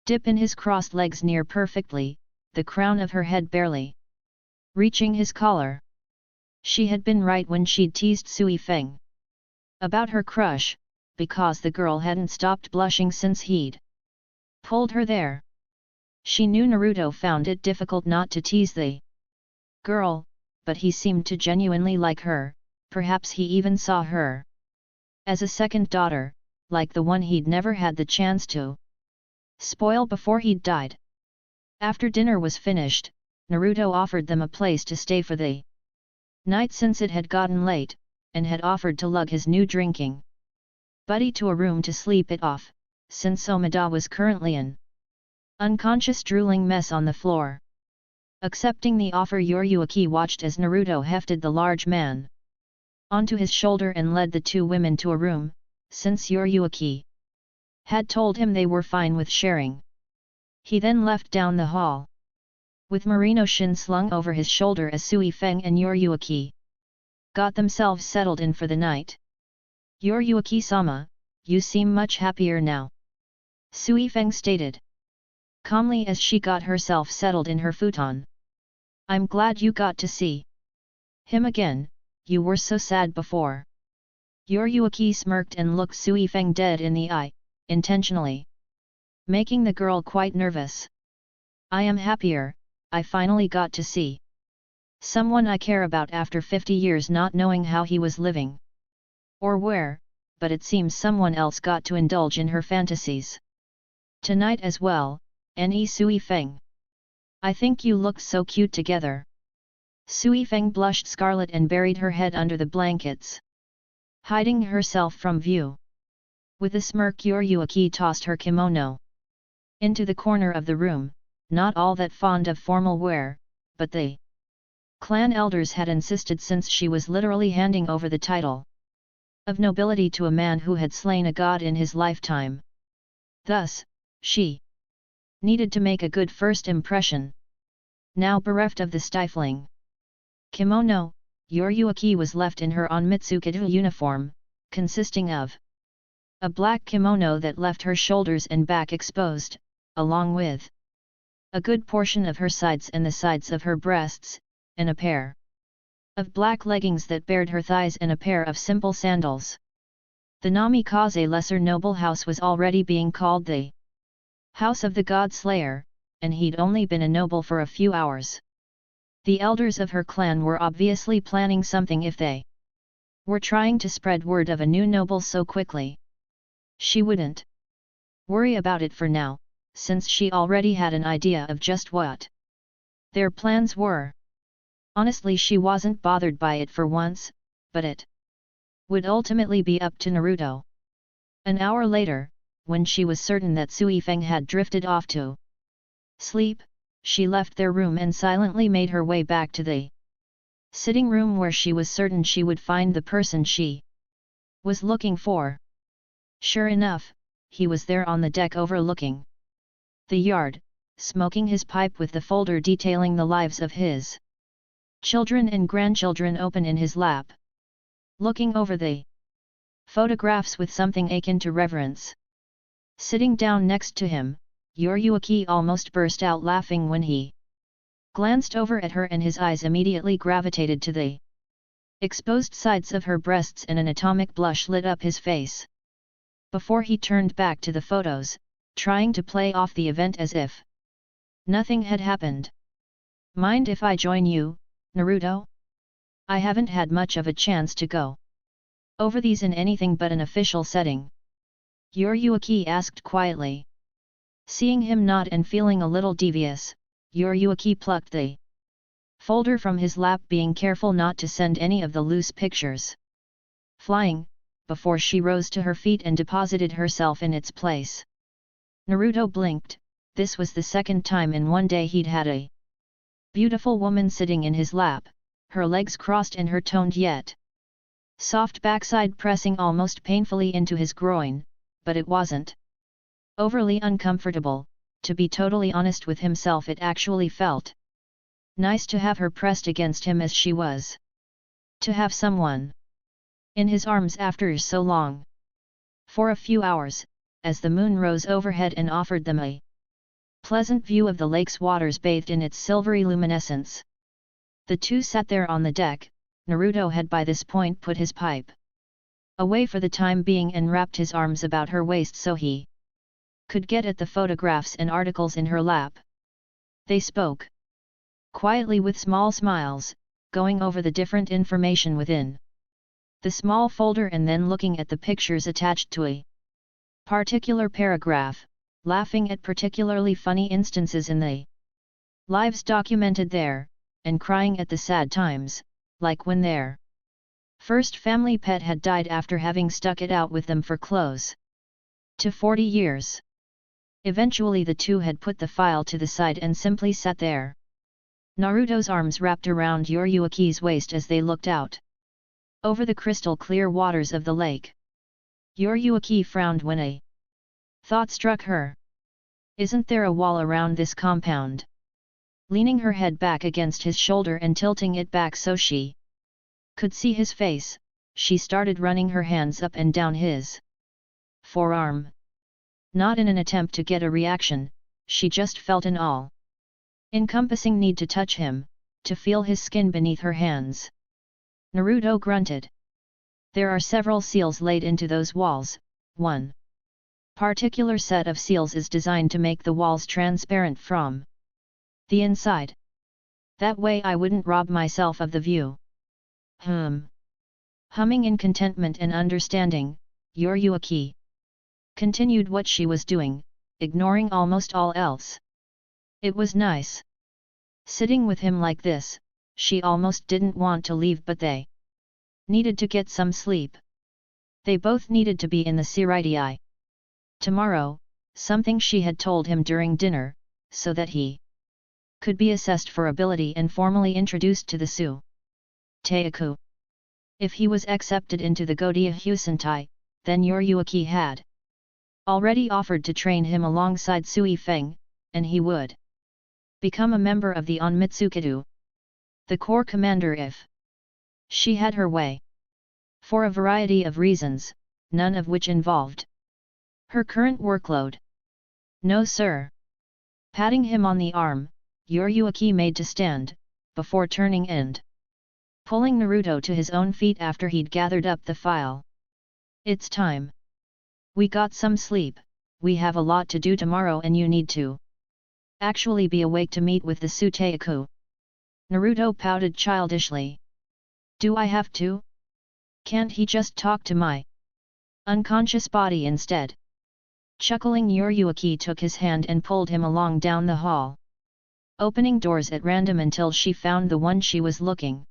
dip in his crossed legs near perfectly, the crown of her head barely reaching his collar. She had been right when she'd teased Sui Feng about her crush, because the girl hadn't stopped blushing since he'd pulled her there. She knew Naruto found it difficult not to tease the girl, but he seemed to genuinely like her, perhaps he even saw her as a second daughter, like the one he'd never had the chance to spoil before he'd died. After dinner was finished, Naruto offered them a place to stay for the night since it had gotten late, and had offered to lug his new drinking buddy to a room to sleep it off, since Omida was currently an unconscious drooling mess on the floor. Accepting the offer, Yoruichi watched as Naruto hefted the large man onto his shoulder and led the two women to a room, since Yoruichi had told him they were fine with sharing. He then left down the hall with merino shin slung over his shoulder as Sui Feng and Yoruichi got themselves settled in for the night. Yoruichi-sama, you seem much happier now, Sui Feng stated calmly as she got herself settled in her futon. I'm glad you got to see him again, you were so sad before. Yoruichi smirked and looked Sui Feng dead in the eye, intentionally making the girl quite nervous. I am happier, I finally got to see someone I care about after 50 years not knowing how he was living or where, but it seems someone else got to indulge in her fantasies tonight as well. Sui Feng, I think you look so cute together. Sui Feng blushed scarlet and buried her head under the blankets, hiding herself from view. With a smirk, Yoruichi tossed her kimono into the corner of the room, not all that fond of formal wear, but the clan elders had insisted since she was literally handing over the title of nobility to a man who had slain a god in his lifetime. Thus, she needed to make a good first impression. Now bereft of the stifling kimono, Yoruichi was left in her Onmitsukido uniform, consisting of a black kimono that left her shoulders and back exposed, along with a good portion of her sides and the sides of her breasts, and a pair of black leggings that bared her thighs and a pair of simple sandals. The Namikaze Lesser Noble House was already being called the House of the God Slayer, and he'd only been a noble for a few hours. The elders of her clan were obviously planning something if they were trying to spread word of a new noble so quickly. She wouldn't worry about it for now, since she already had an idea of just what their plans were. Honestly, she wasn't bothered by it for once, but it would ultimately be up to Naruto. An hour later, when she was certain that Sui Feng had drifted off to sleep, she left their room and silently made her way back to the sitting room where she was certain she would find the person she was looking for. Sure enough, he was there on the deck overlooking the yard, smoking his pipe with the folder detailing the lives of his children and grandchildren open in his lap. Looking over the photographs with something akin to reverence. Sitting down next to him, Yoruichi almost burst out laughing when he glanced over at her, and his eyes immediately gravitated to the exposed sides of her breasts, and an atomic blush lit up his face. Before he turned back to the photos, trying to play off the event as if nothing had happened. "Mind if I join you, Naruto? I haven't had much of a chance to go over these in anything but an official setting," Yoruichi asked quietly. Seeing him nod and feeling a little devious, Yoruichi plucked the folder from his lap, being careful not to send any of the loose pictures flying, before she rose to her feet and deposited herself in its place. Naruto blinked. This was the second time in one day he'd had a beautiful woman sitting in his lap, her legs crossed and her toned yet soft backside pressing almost painfully into his groin, but it wasn't overly uncomfortable. To be totally honest with himself, it actually felt nice to have her pressed against him as she was. To have someone in his arms after so long. For a few hours, as the moon rose overhead and offered them a pleasant view of the lake's waters bathed in its silvery luminescence, the two sat there on the deck. Naruto had by this point put his pipe away for the time being and wrapped his arms about her waist so he could get at the photographs and articles in her lap. They spoke quietly with small smiles, going over the different information within the small folder and then looking at the pictures attached to a particular paragraph, laughing at particularly funny instances in the lives documented there, and crying at the sad times, like when their first family pet had died after having stuck it out with them for close to 40 years. Eventually the two had put the file to the side and simply sat there. Naruto's arms wrapped around Yoruichi's waist as they looked out over the crystal clear waters of the lake. Yoruichi frowned when a thought struck her. Isn't there a wall around this compound? Leaning her head back against his shoulder and tilting it back so she could see his face, she started running her hands up and down his forearm. Not in an attempt to get a reaction, she just felt an all-encompassing need to touch him, to feel his skin beneath her hands. Naruto grunted. There are several seals laid into those walls. One particular set of seals is designed to make the walls transparent from the inside. That way I wouldn't rob myself of the view. Humming in contentment and understanding, Yoruichi continued what she was doing, ignoring almost all else. It was nice sitting with him like this. She almost didn't want to leave, but they needed to get some sleep. They both needed to be in the Siritii tomorrow, something she had told him during dinner, so that he could be assessed for ability and formally introduced to the Su Teiku. If he was accepted into the Godiya Husentai, then Yoruichi had already offered to train him alongside Sui Feng, and he would become a member of the Onmitsukido, the corps commander, if she had her way. For a variety of reasons, none of which involved her current workload. No sir. Patting him on the arm, Yoruichi made to stand, before turning and pulling Naruto to his own feet after he'd gathered up the file. It's time. We got some sleep, we have a lot to do tomorrow and you need to actually be awake to meet with the Su Teiku. Naruto pouted childishly. Do I have to? Can't he just talk to my unconscious body instead? Chuckling, Yoruichi took his hand and pulled him along down the hall, opening doors at random until she found the one she was looking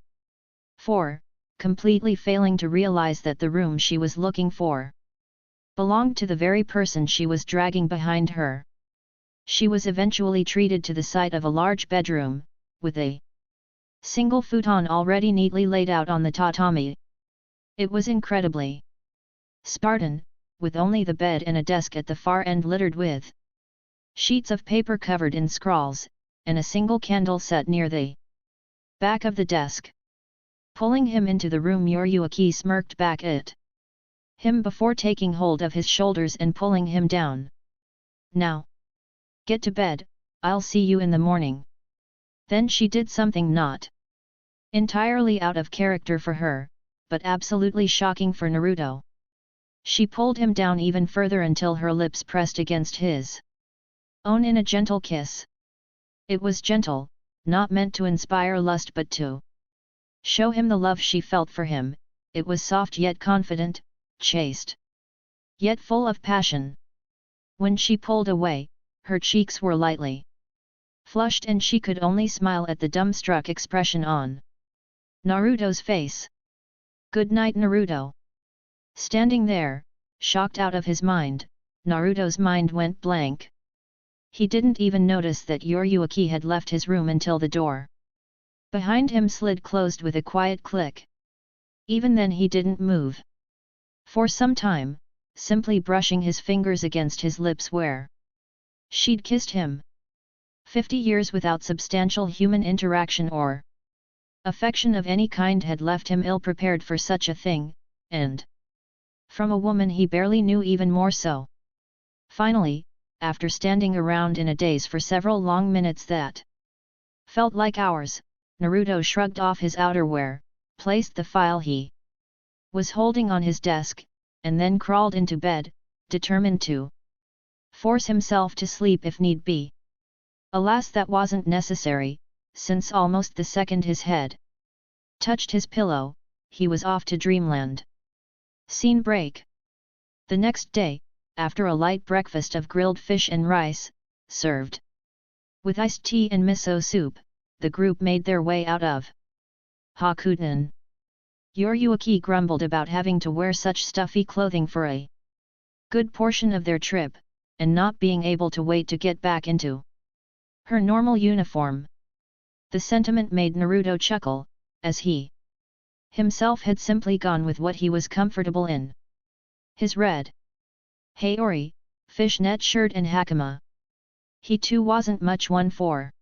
for, completely failing to realize that the room she was looking for belonged to the very person she was dragging behind her. She was eventually treated to the sight of a large bedroom, with a single futon already neatly laid out on the tatami. It was incredibly Spartan, with only the bed and a desk at the far end littered with sheets of paper covered in scrawls, and a single candle set near the back of the desk. Pulling him into the room, Yoruichi smirked back at him before taking hold of his shoulders and pulling him down. "Now, get to bed, I'll see you in the morning." Then she did something not entirely out of character for her, but absolutely shocking for Naruto. She pulled him down even further until her lips pressed against his own in a gentle kiss. It was gentle, not meant to inspire lust but to show him the love she felt for him. It was soft yet confident, chaste yet full of passion. When she pulled away, her cheeks were lightly flushed and she could only smile at the dumbstruck expression on Naruto's face. "Good night, Naruto." Standing there, shocked out of his mind, Naruto's mind went blank. He didn't even notice that Yoruichi had left his room until the door behind him slid closed with a quiet click. Even then he didn't move for some time, simply brushing his fingers against his lips where she'd kissed him. 50 years without substantial human interaction or affection of any kind had left him ill-prepared for such a thing, and from a woman he barely knew even more so. Finally, after standing around in a daze for several long minutes that felt like hours, Naruto shrugged off his outerwear, placed the file he was holding on his desk, and then crawled into bed, determined to force himself to sleep if need be. Alas, that wasn't necessary, since almost the second his head touched his pillow, he was off to dreamland. Scene break. The next day, after a light breakfast of grilled fish and rice, served with iced tea and miso soup, the group made their way out of Hakuten. Yoruichi grumbled about having to wear such stuffy clothing for a good portion of their trip, and not being able to wait to get back into her normal uniform. The sentiment made Naruto chuckle, as he himself had simply gone with what he was comfortable in. His red haori, fishnet shirt and hakama. He too wasn't much one for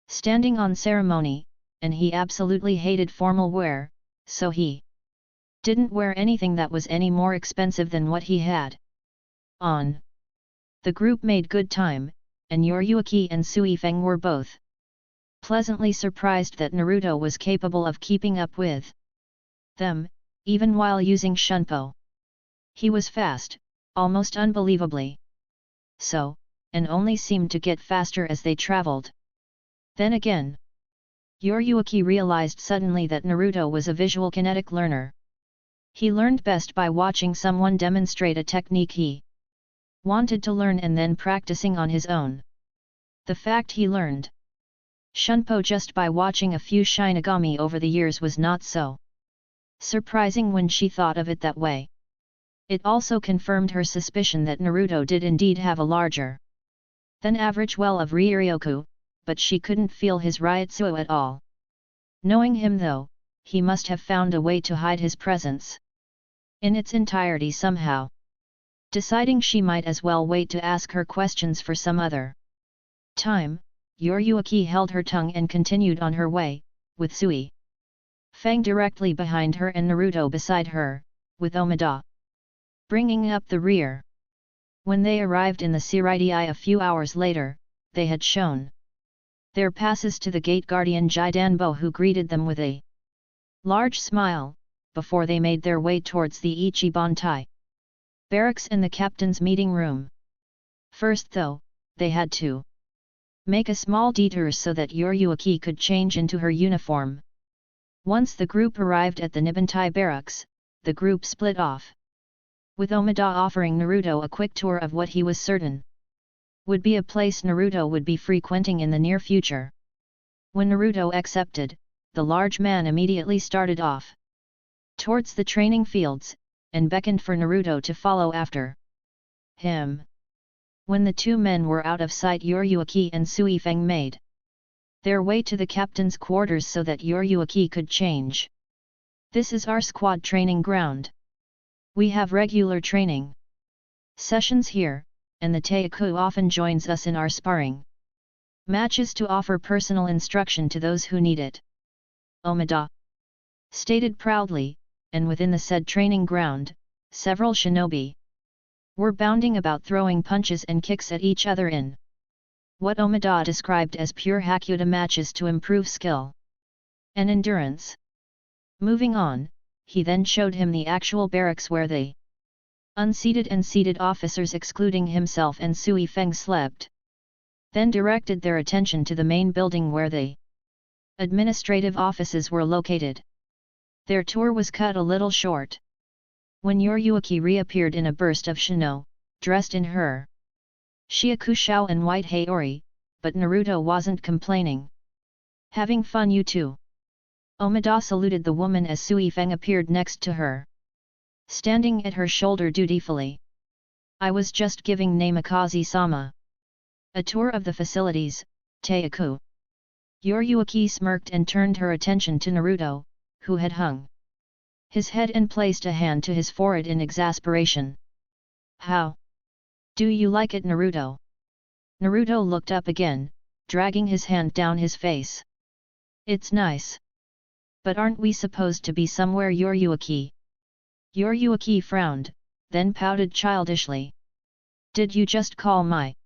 standing on ceremony, and he absolutely hated formal wear, so he didn't wear anything that was any more expensive than what he had on. The group made good time, and Yoruichi and Suifeng were both pleasantly surprised that Naruto was capable of keeping up with them, even while using Shunpo. He was fast, almost unbelievably so, and only seemed to get faster as they traveled. Then again, Yoruichi realized suddenly that Naruto was a visual kinetic learner. He learned best by watching someone demonstrate a technique he wanted to learn and then practicing on his own. The fact he learned Shunpo just by watching a few Shinigami over the years was not so surprising when she thought of it that way. It also confirmed her suspicion that Naruto did indeed have a larger than average well of Ryoryoku, but she couldn't feel his Ryutsu at all. Knowing him though, he must have found a way to hide his presence in its entirety somehow. Deciding she might as well wait to ask her questions for some other time, Yoruichi held her tongue and continued on her way, with Sui Feng directly behind her and Naruto beside her, with Omida bringing up the rear. When they arrived in the Seireitei a few hours later, they had shown their passes to the gate guardian Jidanbo, who greeted them with a large smile, before they made their way towards the Ichibantai barracks and the captain's meeting room. First though, they had to make a small detour so that Yoruichi could change into her uniform. Once the group arrived at the Nibantai barracks, the group split off, with Omida offering Naruto a quick tour of what he was certain would be a place Naruto would be frequenting in the near future. When Naruto accepted, the large man immediately started off towards the training fields, and beckoned for Naruto to follow after him. When the two men were out of sight, Yoruichi and Suifeng made their way to the captain's quarters so that Yoruichi could change. "This is our squad training ground. We have regular training sessions here, and the Taiko often joins us in our sparring matches to offer personal instruction to those who need it," Omida stated proudly, and within the said training ground, several shinobi were bounding about throwing punches and kicks at each other in what Omida described as pure Hakuta matches to improve skill and endurance. Moving on, he then showed him the actual barracks where the unseated and seated officers excluding himself and Sui Feng slept. Then directed their attention to the main building where the administrative offices were located. Their tour was cut a little short when Yoruichi reappeared in a burst of shino, dressed in her shiakushou and white haori, but Naruto wasn't complaining. "Having fun you too?" Omida saluted the woman as Sui Feng appeared next to her, standing at her shoulder dutifully. "I was just giving Namikaze-sama a tour of the facilities, Taiku." Yoruichi smirked and turned her attention to Naruto, who had hung his head and placed a hand to his forehead in exasperation. "How do you like it, Naruto?" Naruto looked up again, dragging his hand down his face. "It's nice. But aren't we supposed to be somewhere, Yoruichi?" Yoruichi frowned, then pouted childishly. "Did you just call my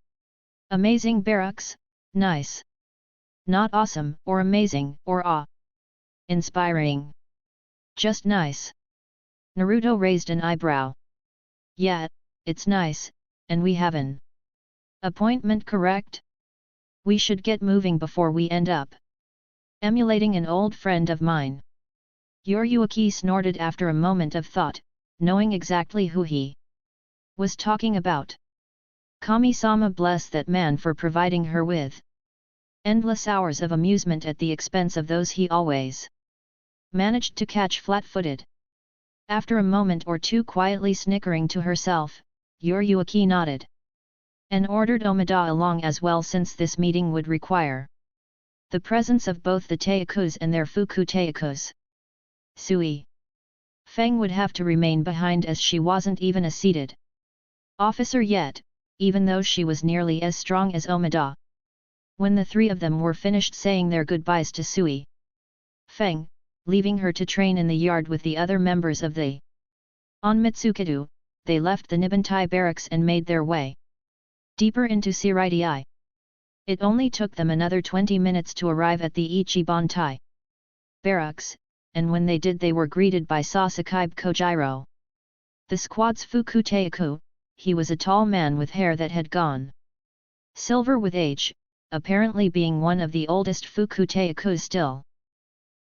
amazing barracks nice? Not awesome or amazing or inspiring. Just nice." Naruto raised an eyebrow. "Yeah, it's nice, and we have an appointment, correct? We should get moving before we end up emulating an old friend of mine." Yoruichi snorted after a moment of thought, knowing exactly who he was talking about. Kami-sama bless that man for providing her with endless hours of amusement at the expense of those he always managed to catch flat-footed. After a moment or two quietly snickering to herself, Yoruichi nodded and ordered Omida along as well, since this meeting would require the presence of both the Taikus and their Fuku Taikus. Sui Feng would have to remain behind as she wasn't even a seated officer yet, even though she was nearly as strong as Omida. When the three of them were finished saying their goodbyes to Sui Feng, leaving her to train in the yard with the other members of the Onmitsukido, they left the Nibantai barracks and made their way deeper into Siritai. It only took them another 20 minutes to arrive at the Ichibantai barracks, and when they did they were greeted by Sasaki Kojiro, the squad's Fuku Taiku. He was a tall man with hair that had gone silver with age, apparently being one of the oldest Fuku Taikus still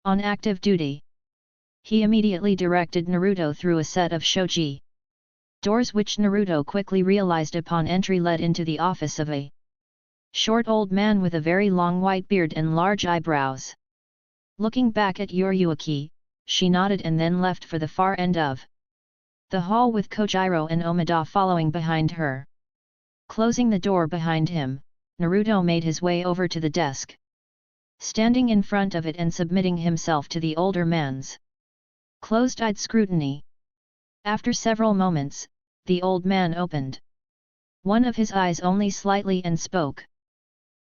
on active duty. He immediately directed Naruto through a set of shoji doors which Naruto quickly realized upon entry led into the office of a short old man with a very long white beard and large eyebrows. Looking back at Yoruichi, she nodded and then left for the far end of the hall with Kojiro and Omida following behind her. Closing the door behind him, Naruto made his way over to the desk, standing in front of it and submitting himself to the older man's closed-eyed scrutiny. After several moments, the old man opened one of his eyes only slightly and spoke.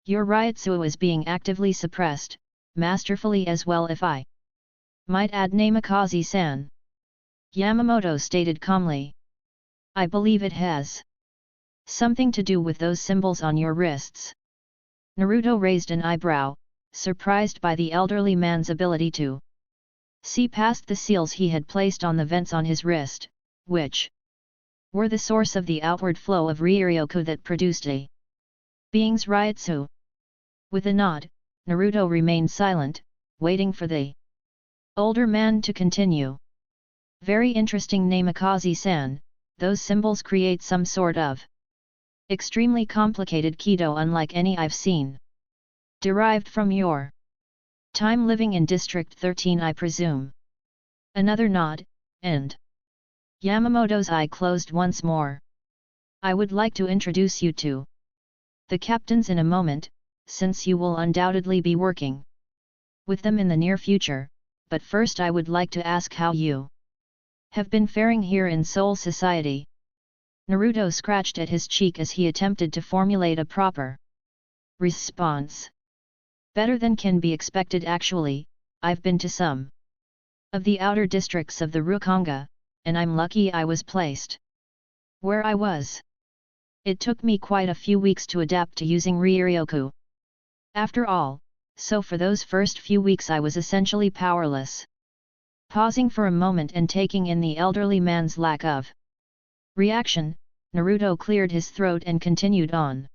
"Your Ryutsu is being actively suppressed, masterfully as well if I might add, Namikaze-san," Yamamoto stated calmly. "I believe it has something to do with those symbols on your wrists." Naruto raised an eyebrow, surprised by the elderly man's ability to see past the seals he had placed on the vents on his wrist, which were the source of the outward flow of Ryoryoku that produced a being's Ryutsu. With a nod, Naruto remained silent, waiting for the older man to continue. "Very interesting, Namikaze-san. Those symbols create some sort of extremely complicated Kido unlike any I've seen. Derived from your time living in District 13, I presume." Another nod, and Yamamoto's eye closed once more. I would like to introduce you to the captains in a moment, since you will undoubtedly be working with them in the near future, but first I would like to ask how you have been faring here in Soul Society. Naruto scratched at his cheek as he attempted to formulate a proper response. Better than can be expected actually. I've been to some of the outer districts of the Rukongai, and I'm lucky I was placed where I was. It took me quite a few weeks to adapt to using Ryuryoku. After all, so for those first few weeks I was essentially powerless. Pausing for a moment and taking in the elderly man's lack of reaction, Naruto cleared his throat and continued on.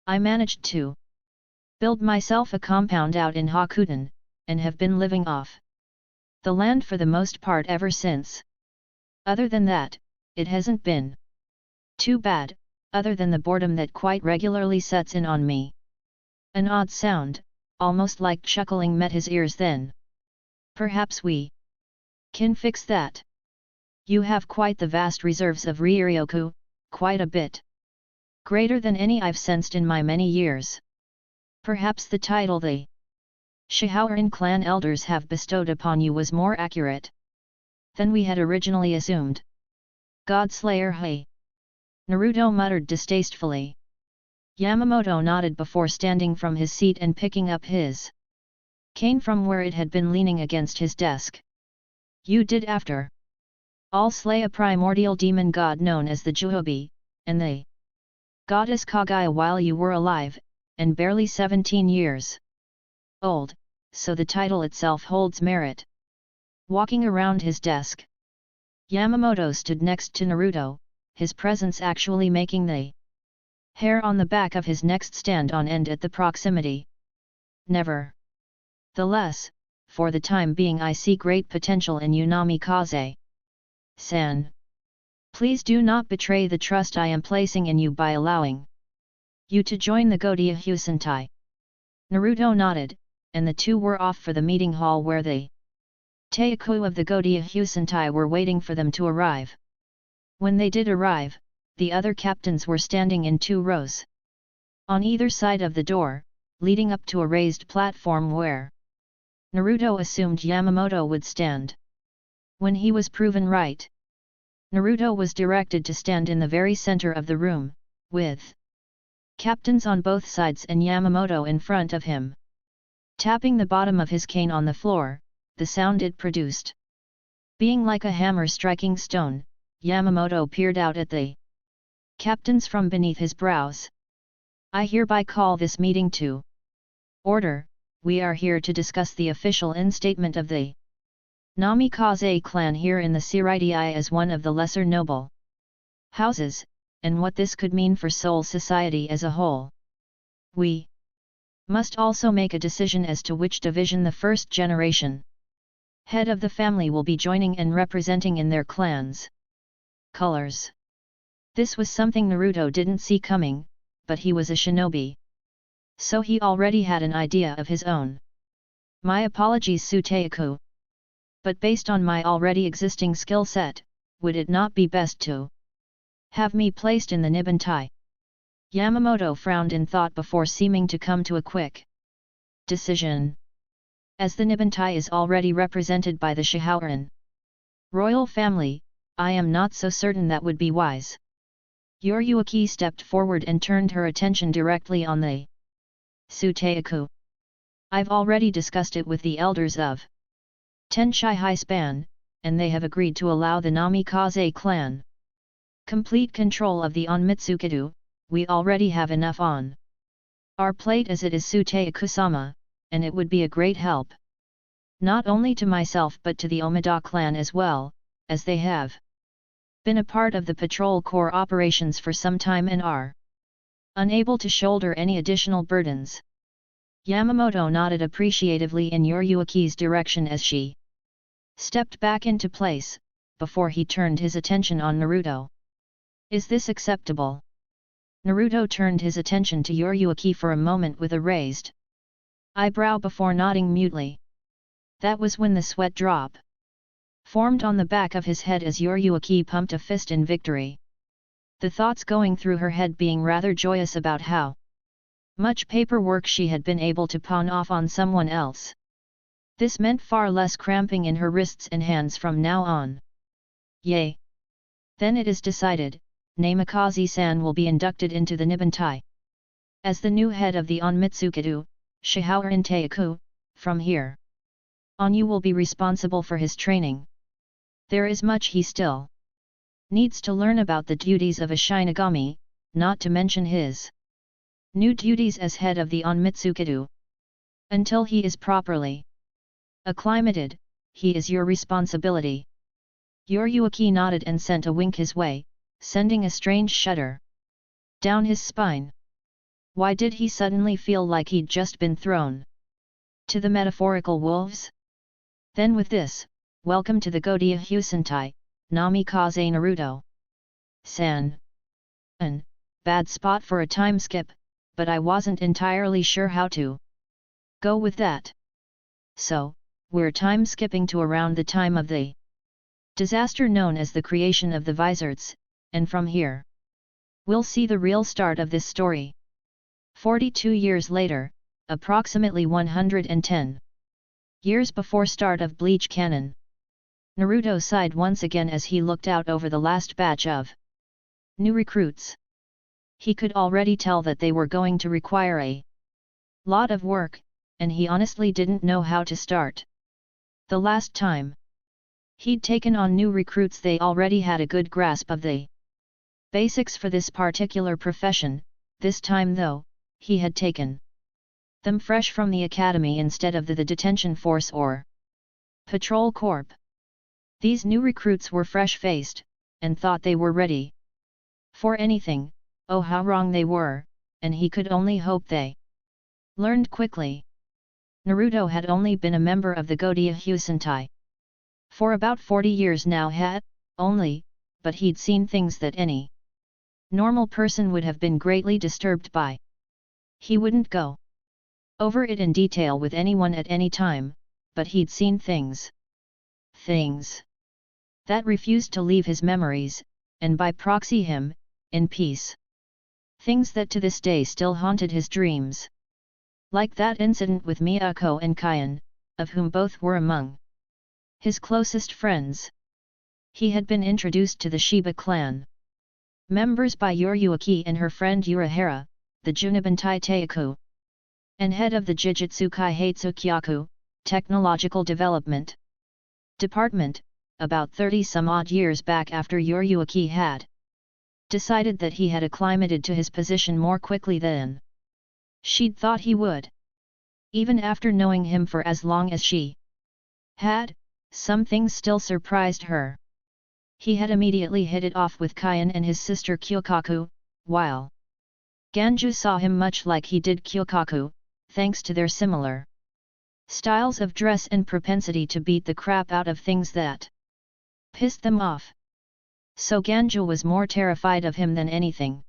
I managed to build myself a compound out in Hakuten, and have been living off the land for the most part ever since. Other than that, it hasn't been too bad, other than the boredom that quite regularly sets in on me. An odd sound, almost like chuckling, met his ears then. Perhaps we can fix that. You have quite the vast reserves of Ryuryoku, quite a bit greater than any I've sensed in my many years. Perhaps the title the Shihaoran clan elders have bestowed upon you was more accurate than we had originally assumed. Godslayer hey! Naruto muttered distastefully. Yamamoto nodded before standing from his seat and picking up his cane from where it had been leaning against his desk. You did after all slay a primordial demon god known as the Juhobi, and the goddess Kaguya while you were alive, and barely 17 years old, so the title itself holds merit. Walking around his desk, Yamamoto stood next to Naruto, his presence actually making the hair on the back of his neck stand on end at the proximity. Nevertheless, for the time being I see great potential in you, Namikaze-san. Please do not betray the trust I am placing in you by allowing you to join the Godiya Husentai. Naruto nodded, and the two were off for the meeting hall where the Taiko of the Godiya Husentai were waiting for them to arrive. When they did arrive, the other captains were standing in 2 rows on either side of the door, leading up to a raised platform where Naruto assumed Yamamoto would stand. When he was proven right, Naruto was directed to stand in the very center of the room, with captains on both sides and Yamamoto in front of him. Tapping the bottom of his cane on the floor, the sound it produced being like a hammer striking stone, Yamamoto peered out at the captains from beneath his brows. I hereby call this meeting to order. We are here to discuss the official instatement of the Namikaze clan here in the Siriti as one of the lesser noble houses, and what this could mean for Soul Society as a whole. We must also make a decision as to which division the first generation head of the family will be joining and representing in their clan's colors. This was something Naruto didn't see coming, but he was a shinobi, so he already had an idea of his own. My apologies, Suteiku. But based on my already existing skill set, would it not be best to have me placed in the Nibantai? Yamamoto frowned in thought before seeming to come to a quick decision. As the Nibantai is already represented by the Shihaoran royal family, I am not so certain that would be wise. Yoruichi stepped forward and turned her attention directly on the Suteiku. I've already discussed it with the elders of Tenshai High Span, and they have agreed to allow the Namikaze clan complete control of the Onmitsukido. We already have enough on our plate as it is, Suteiku-sama, and it would be a great help, not only to myself but to the Omida clan as well, as they have been a part of the patrol corps operations for some time and are unable to shoulder any additional burdens. Yamamoto nodded appreciatively in Yoruichi's direction as she stepped back into place, before he turned his attention on Naruto. Is this acceptable? Naruto turned his attention to Yoruichi for a moment with a raised eyebrow before nodding mutely. That was when the sweat drop formed on the back of his head as Yoruichi pumped a fist in victory. The thoughts going through her head being rather joyous about how much paperwork she had been able to pawn off on someone else. This meant far less cramping in her wrists and hands from now on. Yay! Then it is decided, Namikaze-san will be inducted into the Nibantai as the new head of the Onmitsukido, Shihorin Teiku. From here on you will be responsible for his training. There is much he still needs to learn about the duties of a Shinigami, not to mention his new duties as head of the Onmitsukido. Until he is properly acclimated, he is your responsibility. Yoruichi nodded and sent a wink his way, sending a strange shudder down his spine. Why did he suddenly feel like he'd just been thrown to the metaphorical wolves? Then with this, welcome to the Godiya Husentai, Namikaze Naruto. San. An, bad spot for a time skip, but I wasn't entirely sure how to go with that. So, we're time skipping to around the time of the disaster known as the creation of the Vizards, and from here we'll see the real start of this story. 42 years later, approximately 110 years before start of Bleach canon. Naruto sighed once again as he looked out over the last batch of new recruits. He could already tell that they were going to require a lot of work, and he honestly didn't know how to start. The last time he'd taken on new recruits, they already had a good grasp of the basics for this particular profession. This time though, he had taken them fresh from the academy instead of the detention force or patrol corps. These new recruits were fresh-faced, and thought they were ready for anything. Oh, how wrong they were, and he could only hope they learned quickly. Naruto had only been a member of the Godiya Husentai for about 40 years now, but he'd seen things that any normal person would have been greatly disturbed by. He wouldn't go over it in detail with anyone at any time, but he'd seen things that refused to leave his memories, and by proxy him, in peace. Things that to this day still haunted his dreams. Like that incident with Miyako and Kaien, of whom both were among his closest friends. He had been introduced to the Shiba clan members by Yoruichi and her friend Urahara, the Junibantai Teiku, and head of the Jujutsu Kaihatsu Kyaku, Technological Development Department, about 30-some-odd years back after Yoruichi had decided that he had acclimated to his position more quickly than she'd thought he would. Even after knowing him for as long as she had, some things still surprised her. He had immediately hit it off with Kaien and his sister Kyokaku, while Ganju saw him much like he did Kyokaku, thanks to their similar styles of dress and propensity to beat the crap out of things that pissed them off. So Ganju was more terrified of him than anything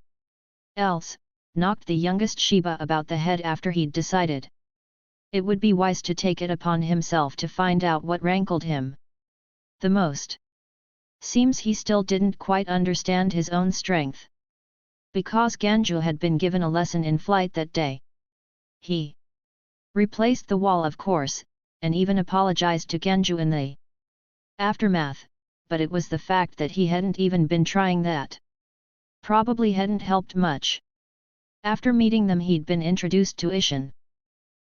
else, knocked the youngest Shiba about the head after he'd decided it would be wise to take it upon himself to find out what rankled him the most. Seems he still didn't quite understand his own strength. Because Ganju had been given a lesson in flight that day, he replaced the wall, of course, and even apologized to Ganju in the aftermath, but it was the fact that he hadn't even been trying that probably hadn't helped much. After meeting them, he'd been introduced to Ishin,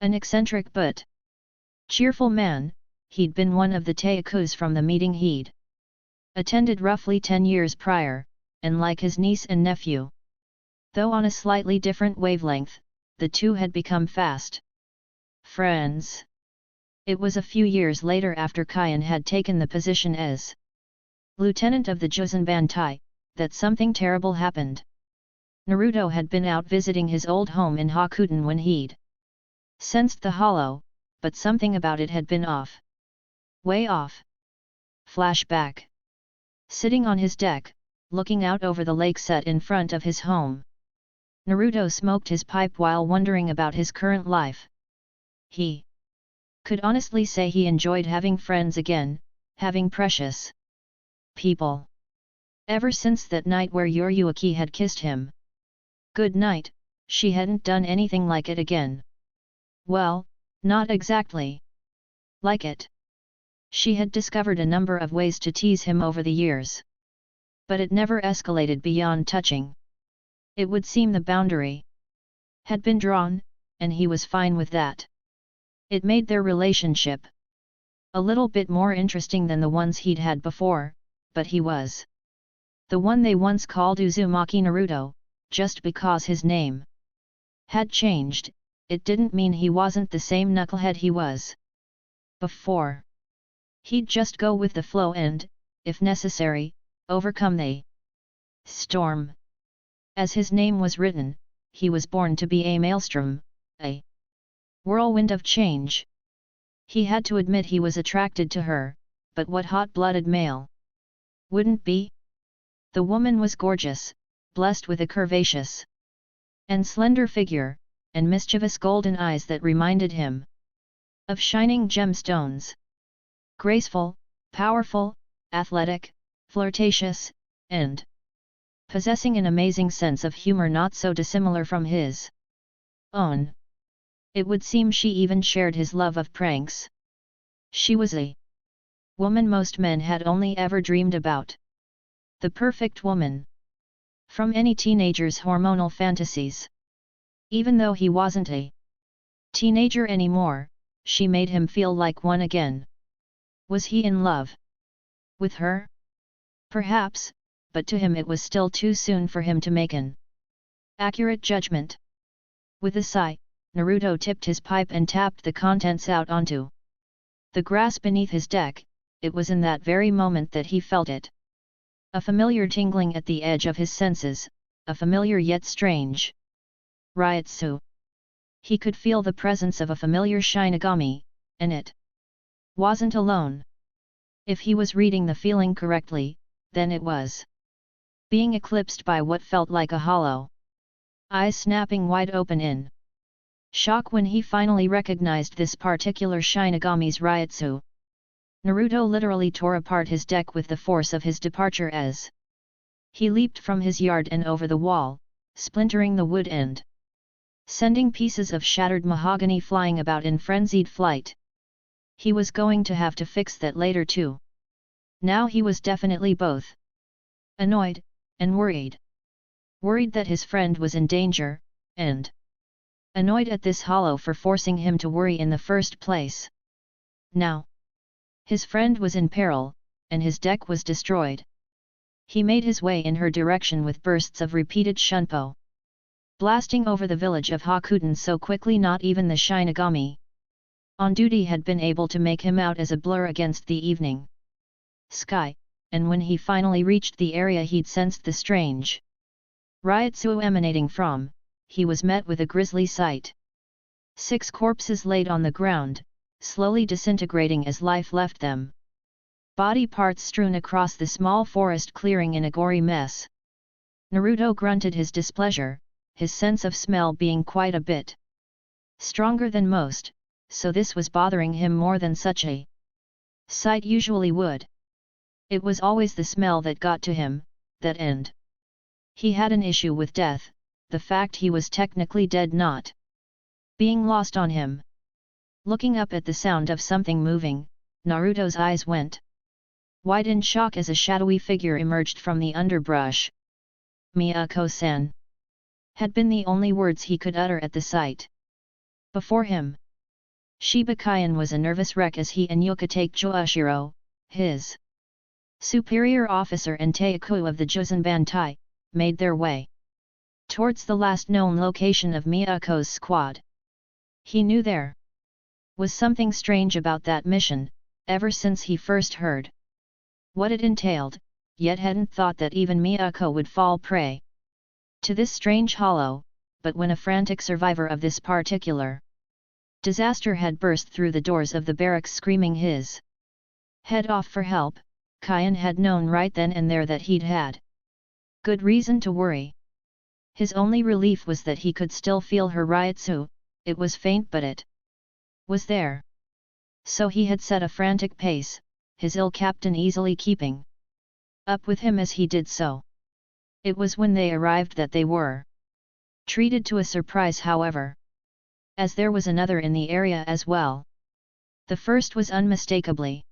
an eccentric but cheerful man. He'd been one of the Teikus from the meeting he'd attended roughly 10 years prior, and like his niece and nephew, though on a slightly different wavelength, the two had become fast friends. It was a few years later, after Kaien had taken the position as lieutenant of the Juzenbantai, that something terrible happened. Naruto had been out visiting his old home in Hakuten when he'd sensed the hollow, but something about it had been off. Way off. Flashback. Sitting on his deck, looking out over the lake set in front of his home, Naruto smoked his pipe while wondering about his current life. He could honestly say he enjoyed having friends again, having precious people. Ever since that night where Yoruichi had kissed him. Good night, she hadn't done anything like it again. Well, not exactly like it. She had discovered a number of ways to tease him over the years. But it never escalated beyond touching. It would seem the boundary had been drawn, and he was fine with that. It made their relationship a little bit more interesting than the ones he'd had before, but he was the one they once called Uzumaki Naruto, just because his name had changed. It didn't mean he wasn't the same knucklehead he was before. He'd just go with the flow and, if necessary, overcome the storm. As his name was written, he was born to be a maelstrom, a whirlwind of change. He had to admit he was attracted to her, but what hot-blooded male wouldn't be? The woman was gorgeous, blessed with a curvaceous and slender figure, and mischievous golden eyes that reminded him of shining gemstones. Graceful, powerful, athletic, flirtatious, and possessing an amazing sense of humor not so dissimilar from his own. It would seem she even shared his love of pranks. She was a woman most men had only ever dreamed about. The perfect woman from any teenager's hormonal fantasies. Even though he wasn't a teenager anymore, she made him feel like one again. Was he in love with her? Perhaps, but to him it was still too soon for him to make an accurate judgment. With a sigh, Naruto tipped his pipe and tapped the contents out onto the grass beneath his deck. It was in that very moment that he felt it. A familiar tingling at the edge of his senses, a familiar yet strange Ryutsu. He could feel the presence of a familiar Shinigami, and it wasn't alone. If he was reading the feeling correctly, then it was being eclipsed by what felt like a hollow eyes snapping wide open in shock when he finally recognized this particular Shinigami's Ryutsu. Naruto literally tore apart his deck with the force of his departure as he leaped from his yard and over the wall, splintering the wood and sending pieces of shattered mahogany flying about in frenzied flight. He was going to have to fix that later too. Now he was definitely both annoyed and worried. Worried that his friend was in danger, and annoyed at this hollow for forcing him to worry in the first place. Now his friend was in peril, and his deck was destroyed. He made his way in her direction with bursts of repeated shunpo, blasting over the village of Hakuten so quickly not even the Shinigami on duty had been able to make him out as a blur against the evening sky, and when he finally reached the area he'd sensed the strange Ryutsu emanating from, he was met with a grisly sight. 6 corpses laid on the ground, slowly disintegrating as life left them. Body parts strewn across the small forest clearing in a gory mess. Naruto grunted his displeasure, his sense of smell being quite a bit stronger than most, so this was bothering him more than such a sight usually would. It was always the smell that got to him, that end. He had an issue with death, the fact he was technically dead not being lost on him. Looking up at the sound of something moving, Naruto's eyes went wide in shock as a shadowy figure emerged from the underbrush. Miyako-san had been the only words he could utter at the sight. Before him, Shibakayan was a nervous wreck as he and Yokotake Joashiro, his superior officer and Teiku of the Jozen Bantai, made their way towards the last known location of Miyako's squad. He knew there was something strange about that mission, ever since he first heard what it entailed, yet hadn't thought that even Miyako would fall prey to this strange hollow. But when a frantic survivor of this particular disaster had burst through the doors of the barracks screaming his head off for help, Kayan had known right then and there that he'd had good reason to worry. His only relief was that he could still feel her Ryutsu. It was faint but it was there. So he had set a frantic pace, his ill captain easily keeping up with him as he did so. It was when they arrived that they were treated to a surprise, however, as there was another in the area as well. The first was unmistakably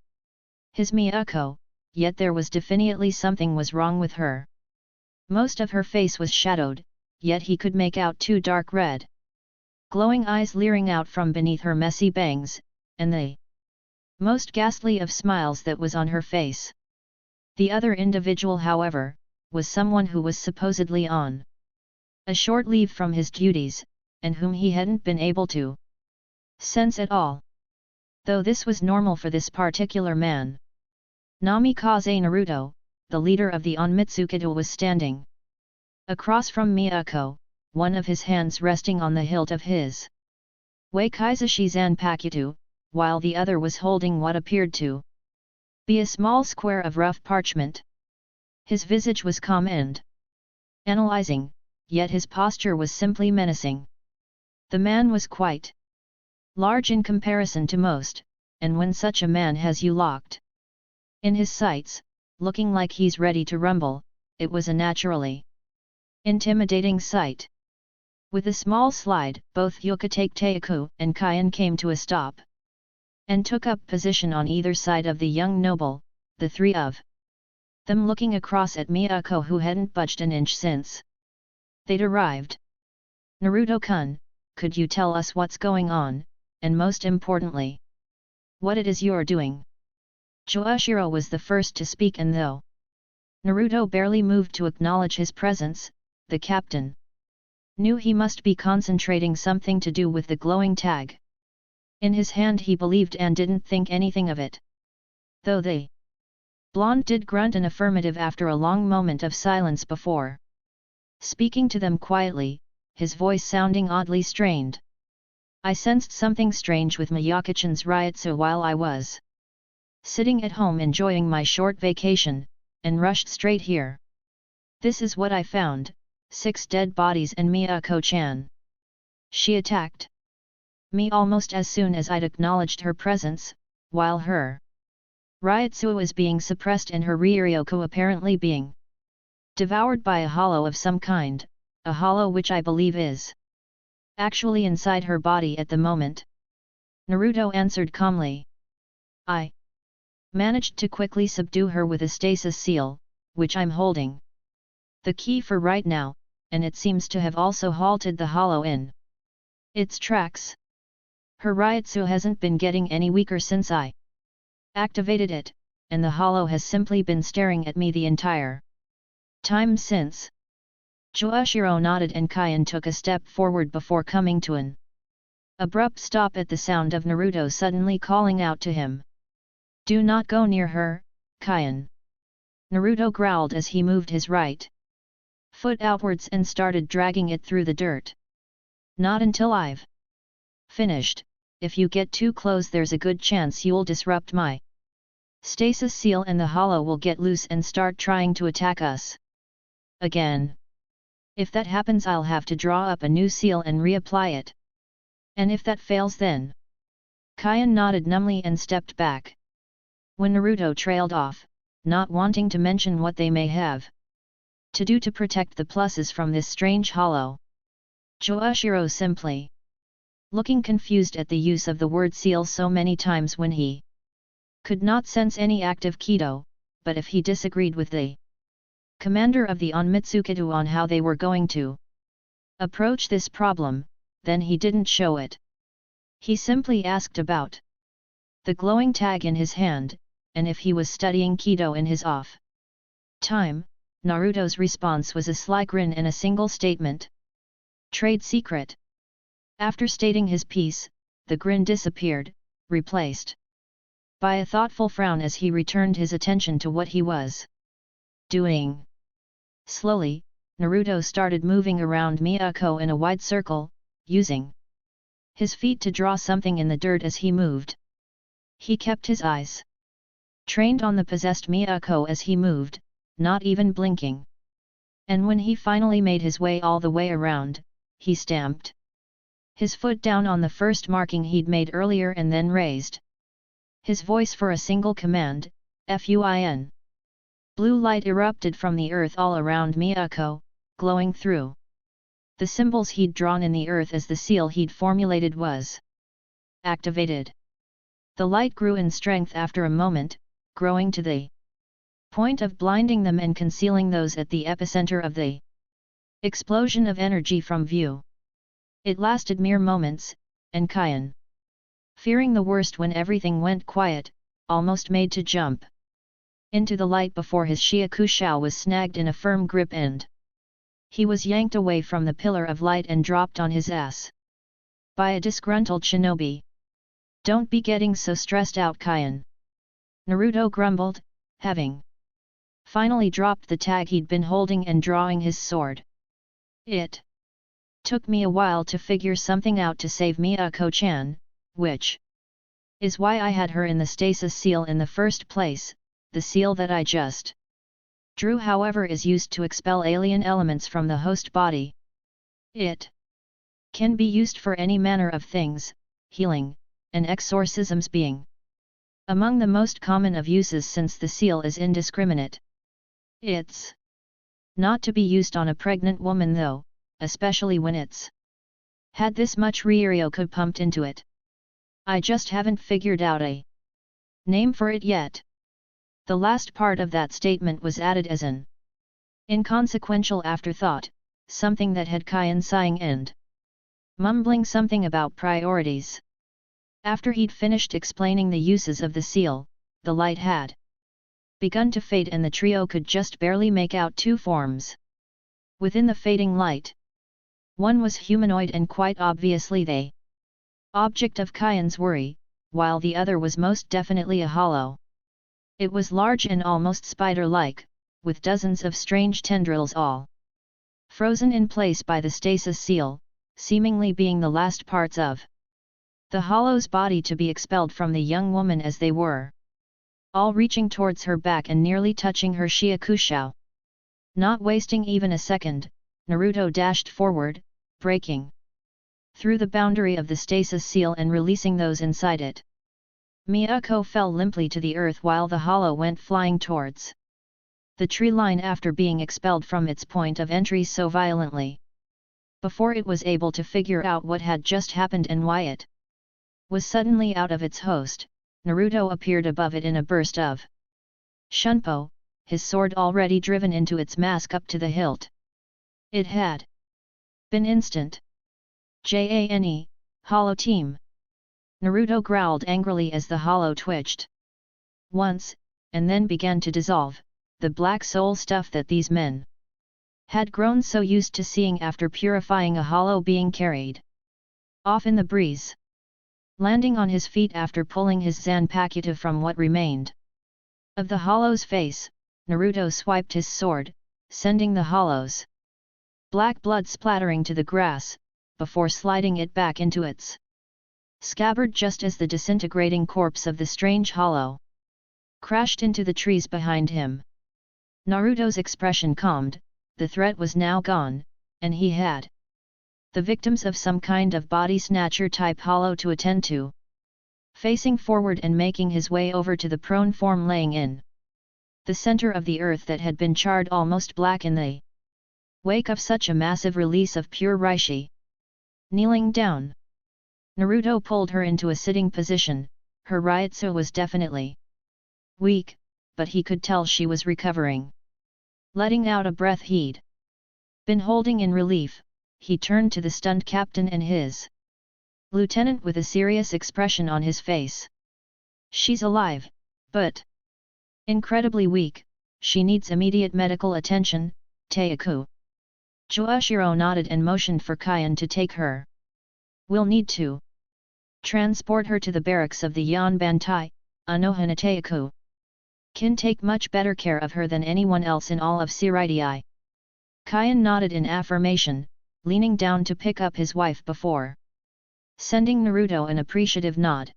his Miyako, yet there was definitely something was wrong with her. Most of her face was shadowed, yet he could make out two dark red glowing eyes leering out from beneath her messy bangs, and the most ghastly of smiles that was on her face. The other individual, however, was someone who was supposedly on a short leave from his duties, and whom he hadn't been able to sense at all. Though this was normal for this particular man. Namikaze Naruto, the leader of the Onmitsukido, was standing across from Miyako, one of his hands resting on the hilt of his Wakaizashi Zanpakuto, while the other was holding what appeared to be a small square of rough parchment. His visage was calm and analyzing, yet his posture was simply menacing. The man was quite large in comparison to most, and when such a man has you locked in his sights, looking like he's ready to rumble, it was a naturally intimidating sight. With a small slide, both Yokotake Teiku and Kyan came to a stop and took up position on either side of the young noble, the three of them looking across at Miyako, who hadn't budged an inch since they'd arrived. Naruto-kun, could you tell us what's going on, and most importantly, what it is you're doing? Joashiro was the first to speak, and though Naruto barely moved to acknowledge his presence, the captain knew he must be concentrating something to do with the glowing tag in his hand. He believed and didn't think anything of it. Though the blonde did grunt an affirmative after a long moment of silence before speaking to them quietly, his voice sounding oddly strained. I sensed something strange with Miyako-chan's Ryutsu while I was sitting at home enjoying my short vacation, and rushed straight here. This is what I found: 6 dead bodies and Miyako-chan. She attacked me almost as soon as I'd acknowledged her presence, while her Ryutsu was being suppressed and her Ryoryoku apparently being devoured by a hollow of some kind, a hollow which I believe is actually inside her body at the moment. Naruto answered calmly. I managed to quickly subdue her with a stasis seal, which I'm holding the key for right now, and it seems to have also halted the hollow in its tracks. Her Ryutsu hasn't been getting any weaker since I activated it, and the hollow has simply been staring at me the entire time since. Joashiro nodded, and Kyan took a step forward before coming to an abrupt stop at the sound of Naruto suddenly calling out to him. Do not go near her, Kyan. Naruto growled as he moved his right foot outwards and started dragging it through the dirt. Not until I've finished. If you get too close, there's a good chance you'll disrupt my stasis seal and the hollow will get loose and start trying to attack us again. If that happens, I'll have to draw up a new seal and reapply it. And if that fails, then... Kyan nodded numbly and stepped back. When Naruto trailed off, not wanting to mention what they may have to do to protect the pluses from this strange hollow, Joashiro simply looking confused at the use of the word seal so many times when he could not sense any active Kido, but if he disagreed with the commander of the Onmitsukido on how they were going to approach this problem, then he didn't show it. He simply asked about the glowing tag in his hand, and if he was studying Kido in his off time. Naruto's response was a sly grin and a single statement. Trade secret. After stating his piece, the grin disappeared, replaced by a thoughtful frown as he returned his attention to what he was doing. Slowly, Naruto started moving around Miyako in a wide circle, using his feet to draw something in the dirt as he moved. He kept his eyes trained on the possessed Miyako as he moved, not even blinking. And when he finally made his way all the way around, he stamped his foot down on the first marking he'd made earlier and then raised his voice for a single command, FUIN. Blue light erupted from the earth all around Miyako, glowing through. The symbols he'd drawn in the earth as the seal he'd formulated was activated. The light grew in strength after a moment, growing to the point of blinding them and concealing those at the epicenter of the explosion of energy from view. It lasted mere moments, and Kyan, fearing the worst when everything went quiet, almost made to jump into the light before his Shiakushou was snagged in a firm grip and he was yanked away from the pillar of light and dropped on his ass by a disgruntled shinobi. "Don't be getting so stressed out, Kyan," Naruto grumbled, having finally dropped the tag he'd been holding and drawing his sword. "It took me a while to figure something out to save Miyako-chan, which is why I had her in the stasis seal in the first place. The seal that I just drew, however, is used to expel alien elements from the host body. It can be used for any manner of things, healing, and exorcisms being among the most common of uses since the seal is indiscriminate. It's not to be used on a pregnant woman though, especially when it's had this much Ryoryoku pumped into it. I just haven't figured out a name for it yet." The last part of that statement was added as an inconsequential afterthought, something that had Kyan sighing and mumbling something about priorities. After he'd finished explaining the uses of the seal, the light had begun to fade and the trio could just barely make out two forms within the fading light. One was humanoid and quite obviously the object of Kyan's worry, while the other was most definitely a hollow. It was large and almost spider-like, with dozens of strange tendrils all frozen in place by the stasis seal, seemingly being the last parts of the hollow's body to be expelled from the young woman as they were all reaching towards her back and nearly touching her Shiakushou. Not wasting even a second, Naruto dashed forward, breaking through the boundary of the stasis seal and releasing those inside it. Miyako fell limply to the earth while the hollow went flying towards the tree line after being expelled from its point of entry so violently. Before it was able to figure out what had just happened and why it was suddenly out of its host, Naruto appeared above it in a burst of shunpo, his sword already driven into its mask up to the hilt. It had been instant. "Jane, hollow team!" Naruto growled angrily as the hollow twitched once, and then began to dissolve, the black soul stuff that these men had grown so used to seeing after purifying a hollow being carried off in the breeze. Landing on his feet after pulling his Zanpakuto from what remained of the hollow's face, Naruto swiped his sword, sending the hollow's black blood splattering to the grass, before sliding it back into its scabbard just as the disintegrating corpse of the strange hollow crashed into the trees behind him. Naruto's expression calmed, the threat was now gone, and he had the victims of some kind of body snatcher type hollow to attend to. Facing forward and making his way over to the prone form laying in the center of the earth that had been charred almost black in the wake of such a massive release of pure Reishi. Kneeling down, Naruto pulled her into a sitting position. Her Ryutsu was definitely weak, but he could tell she was recovering. Letting out a breath he'd been holding in relief, he turned to the stunned captain and his lieutenant with a serious expression on his face. "She's alive, but incredibly weak. She needs immediate medical attention, Teiku." Joashiro nodded and motioned for Kyan to take her. "We'll need to transport her to the barracks of the Yan Bantai, Anohana Teiku can take much better care of her than anyone else in all of Siritai." Kyan nodded in affirmation, leaning down to pick up his wife before sending Naruto an appreciative nod.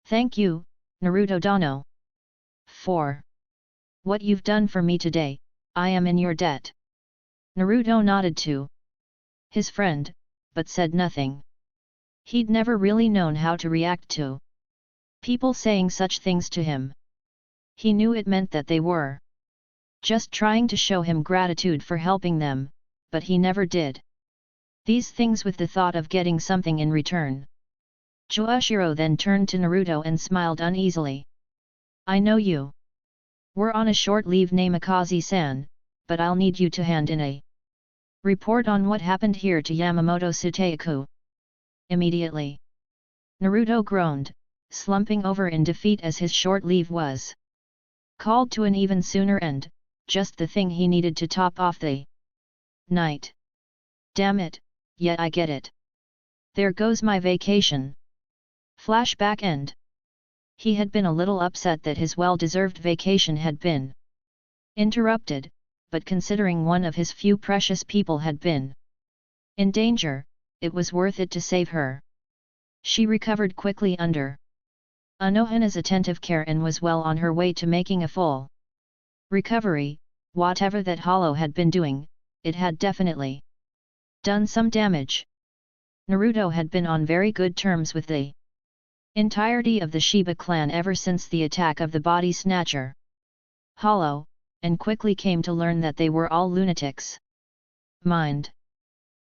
"Thank you, Naruto Dono. For what you've done for me today, I am in your debt." Naruto nodded to his friend, but said nothing. He'd never really known how to react to people saying such things to him. He knew it meant that they were just trying to show him gratitude for helping them, but he never did these things with the thought of getting something in return. Joashiro then turned to Naruto and smiled uneasily. I know you were on a short leave, Namikaze-san, but I'll need you to hand in a report on what happened here to Yamamoto Suteaku immediately. Naruto groaned, slumping over in defeat as his short leave was called to an even sooner end, just the thing he needed to top off the night. Damn it, yet I get it. There goes my vacation. Flashback end. He had been a little upset that his well-deserved vacation had been interrupted, but considering one of his few precious people had been in danger, it was worth it to save her. She recovered quickly under Anohana's attentive care and was well on her way to making a full recovery. Whatever that Hollow had been doing, it had definitely done some damage. Naruto had been on very good terms with the entirety of the Shiba clan ever since the attack of the body snatcher Hollow, and quickly came to learn that they were all lunatics. Mind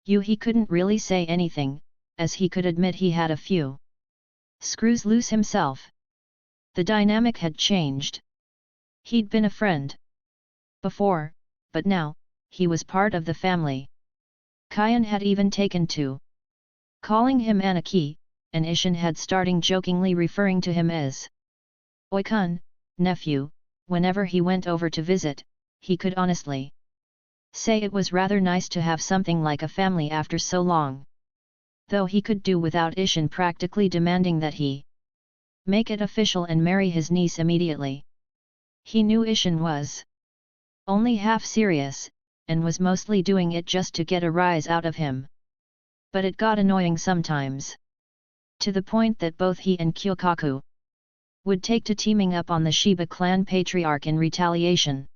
you, he couldn't really say anything, as he could admit he had a few screws loose himself. The dynamic had changed. He'd been a friend before, but now, he was part of the family. Kyan had even taken to calling him Anaki, and Ishin had starting jokingly referring to him as Oikun, nephew. Whenever he went over to visit, he could honestly say it was rather nice to have something like a family after so long. Though he could do without Ishin practically demanding that he make it official and marry his niece immediately. He knew Ishin was only half serious, and was mostly doing it just to get a rise out of him. But it got annoying sometimes, to the point that both he and Kyokaku would take to teaming up on the Shiba clan patriarch in retaliation.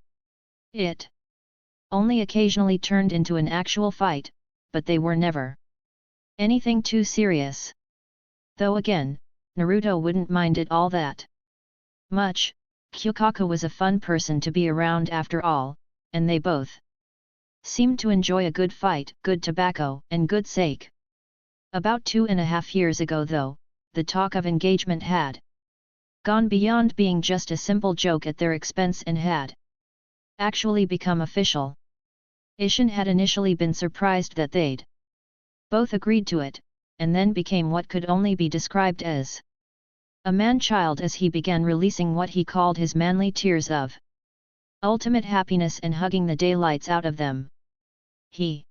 It only occasionally turned into an actual fight, but they were never anything too serious. Though again, Naruto wouldn't mind it all that much. Kyokaku was a fun person to be around after all, and they both seemed to enjoy a good fight, good tobacco, and good sake. About 2.5 years ago though, the talk of engagement had gone beyond being just a simple joke at their expense and had actually become official. Ishin had initially been surprised that they'd both agreed to it, and then became what could only be described as a man-child as he began releasing what he called his manly tears of ultimate happiness and hugging the daylights out of them. He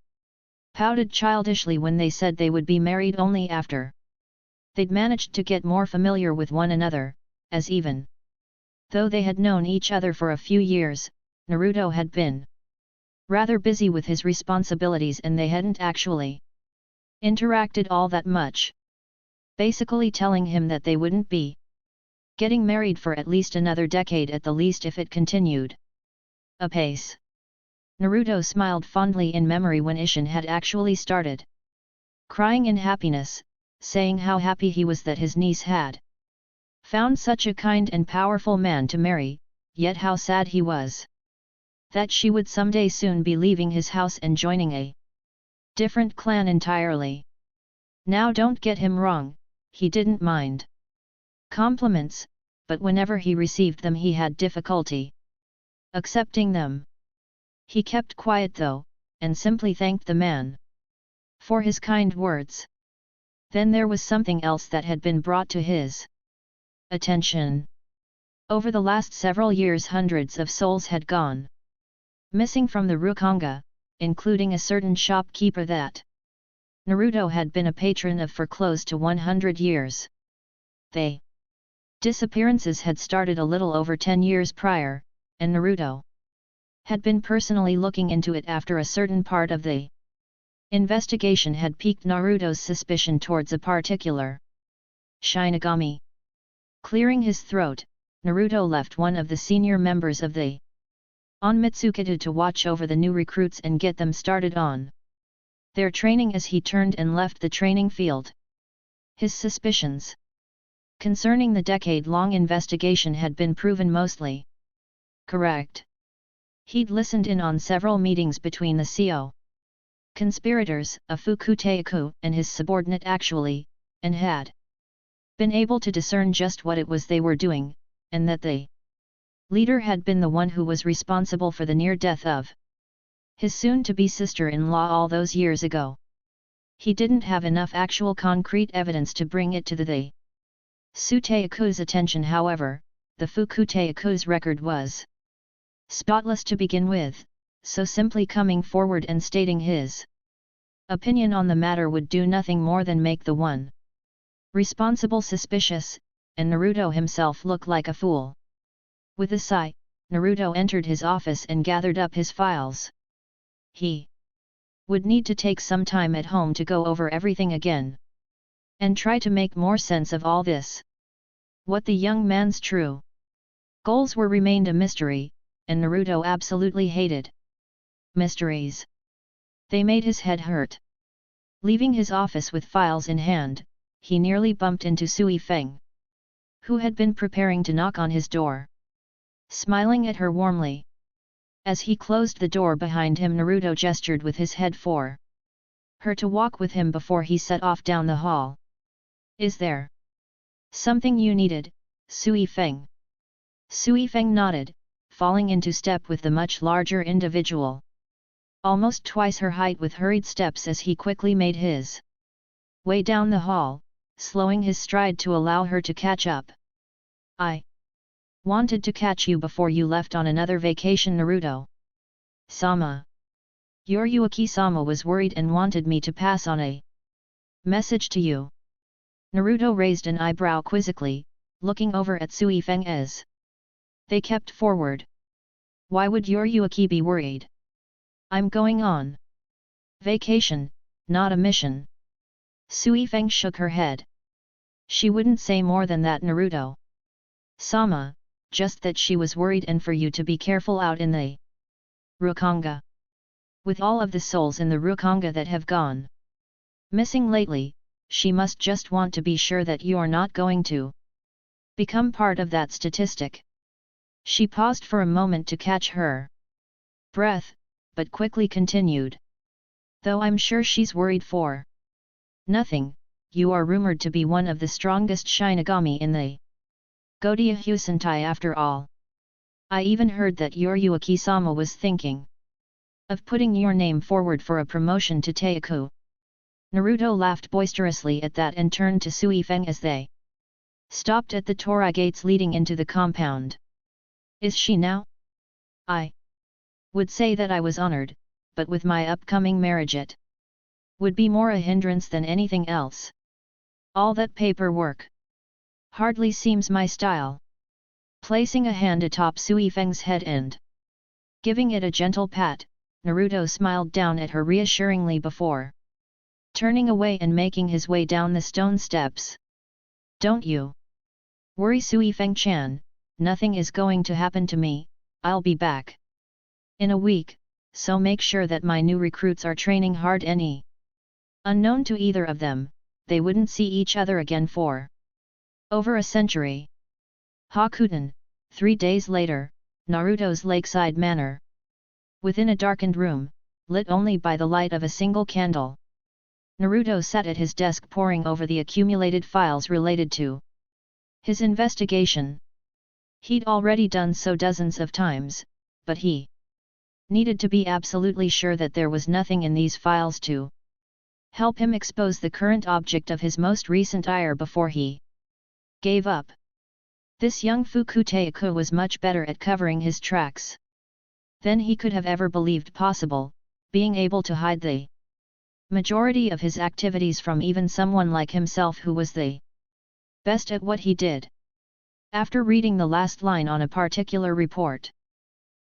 pouted childishly when they said they would be married only after they'd managed to get more familiar with one another, as even though they had known each other for a few years, Naruto had been rather busy with his responsibilities and they hadn't actually interacted all that much, basically telling him that they wouldn't be getting married for at least another decade at the least if it continued apace. Naruto smiled fondly in memory when Ishin had actually started crying in happiness, saying how happy he was that his niece had found such a kind and powerful man to marry, yet how sad he was that she would someday soon be leaving his house and joining a different clan entirely. Now don't get him wrong, he didn't mind compliments, but whenever he received them he had difficulty accepting them. He kept quiet though, and simply thanked the man for his kind words. Then there was something else that had been brought to his attention. Over the last several years hundreds of souls had gone missing from the Rukongai, including a certain shopkeeper that Naruto had been a patron of for close to 100 years. The disappearances had started a little over 10 years prior, and Naruto had been personally looking into it after a certain part of the investigation had piqued Naruto's suspicion towards a particular Shinigami. Clearing his throat, Naruto left one of the senior members of the Onmitsukido to watch over the new recruits and get them started on their training as he turned and left the training field. His suspicions concerning the decade-long investigation had been proven mostly Correct. He'd listened in on several meetings between the CO conspirators, a Fukuteiku, and his subordinate actually, and had been able to discern just what it was they were doing, and that the leader had been the one who was responsible for the near death of his soon-to-be sister-in-law all those years ago. He didn't have enough actual concrete evidence to bring it to the Suteiku's attention. However, the Fukuteiku's record was spotless to begin with, so simply coming forward and stating his opinion on the matter would do nothing more than make the one responsible suspicious, and Naruto himself look like a fool. With a sigh, Naruto entered his office and gathered up his files. He would need to take some time at home to go over everything again and try to make more sense of all this. What the young man's true goals were remained a mystery, and Naruto absolutely hated mysteries. They made his head hurt. Leaving his office with files in hand, he nearly bumped into Sui Feng, who had been preparing to knock on his door, smiling at her warmly. As he closed the door behind him, Naruto gestured with his head for her to walk with him before he set off down the hall. Is there something you needed, Sui Feng? Sui Feng nodded, falling into step with the much larger individual, almost twice her height, with hurried steps as he quickly made his way down the hall, slowing his stride to allow her to catch up. I wanted to catch you before you left on another vacation, Naruto Sama. Yoruichi-sama was worried and wanted me to pass on a message to you. Naruto raised an eyebrow quizzically, looking over at Sui Feng as they kept forward. Why would Yoruichi be worried? I'm going on vacation, not a mission. Sui Feng shook her head. She wouldn't say more than that, Naruto Sama, just that she was worried and for you to be careful out in the Rukongai. With all of the souls in the Rukongai that have gone missing lately, she must just want to be sure that you are not going to become part of that statistic. She paused for a moment to catch her breath, but quickly continued. Though I'm sure she's worried for nothing. You are rumored to be one of the strongest Shinigami in the Godiya Husentai after all. I even heard that Yoruichi-sama was thinking of putting your name forward for a promotion to Teiku. Naruto laughed boisterously at that and turned to Sui Feng as they stopped at the torii gates leading into the compound. Is she now? I would say that I was honored, but with my upcoming marriage it would be more a hindrance than anything else. All that paperwork hardly seems my style. Placing a hand atop Sui Feng's head and giving it a gentle pat, Naruto smiled down at her reassuringly before turning away and making his way down the stone steps. Don't you worry, Sui Feng-chan, nothing is going to happen to me. I'll be back in a week, so make sure that my new recruits are training hard. Unknown to either of them, they wouldn't see each other again for over a century. Hakuten, 3 days later, Naruto's lakeside manor. Within a darkened room, lit only by the light of a single candle, Naruto sat at his desk poring over the accumulated files related to his investigation. He'd already done so dozens of times, but he needed to be absolutely sure that there was nothing in these files to help him expose the current object of his most recent ire before he gave up. This young Fukuteiku was much better at covering his tracks than he could have ever believed possible, being able to hide the majority of his activities from even someone like himself who was the best at what he did. After reading the last line on a particular report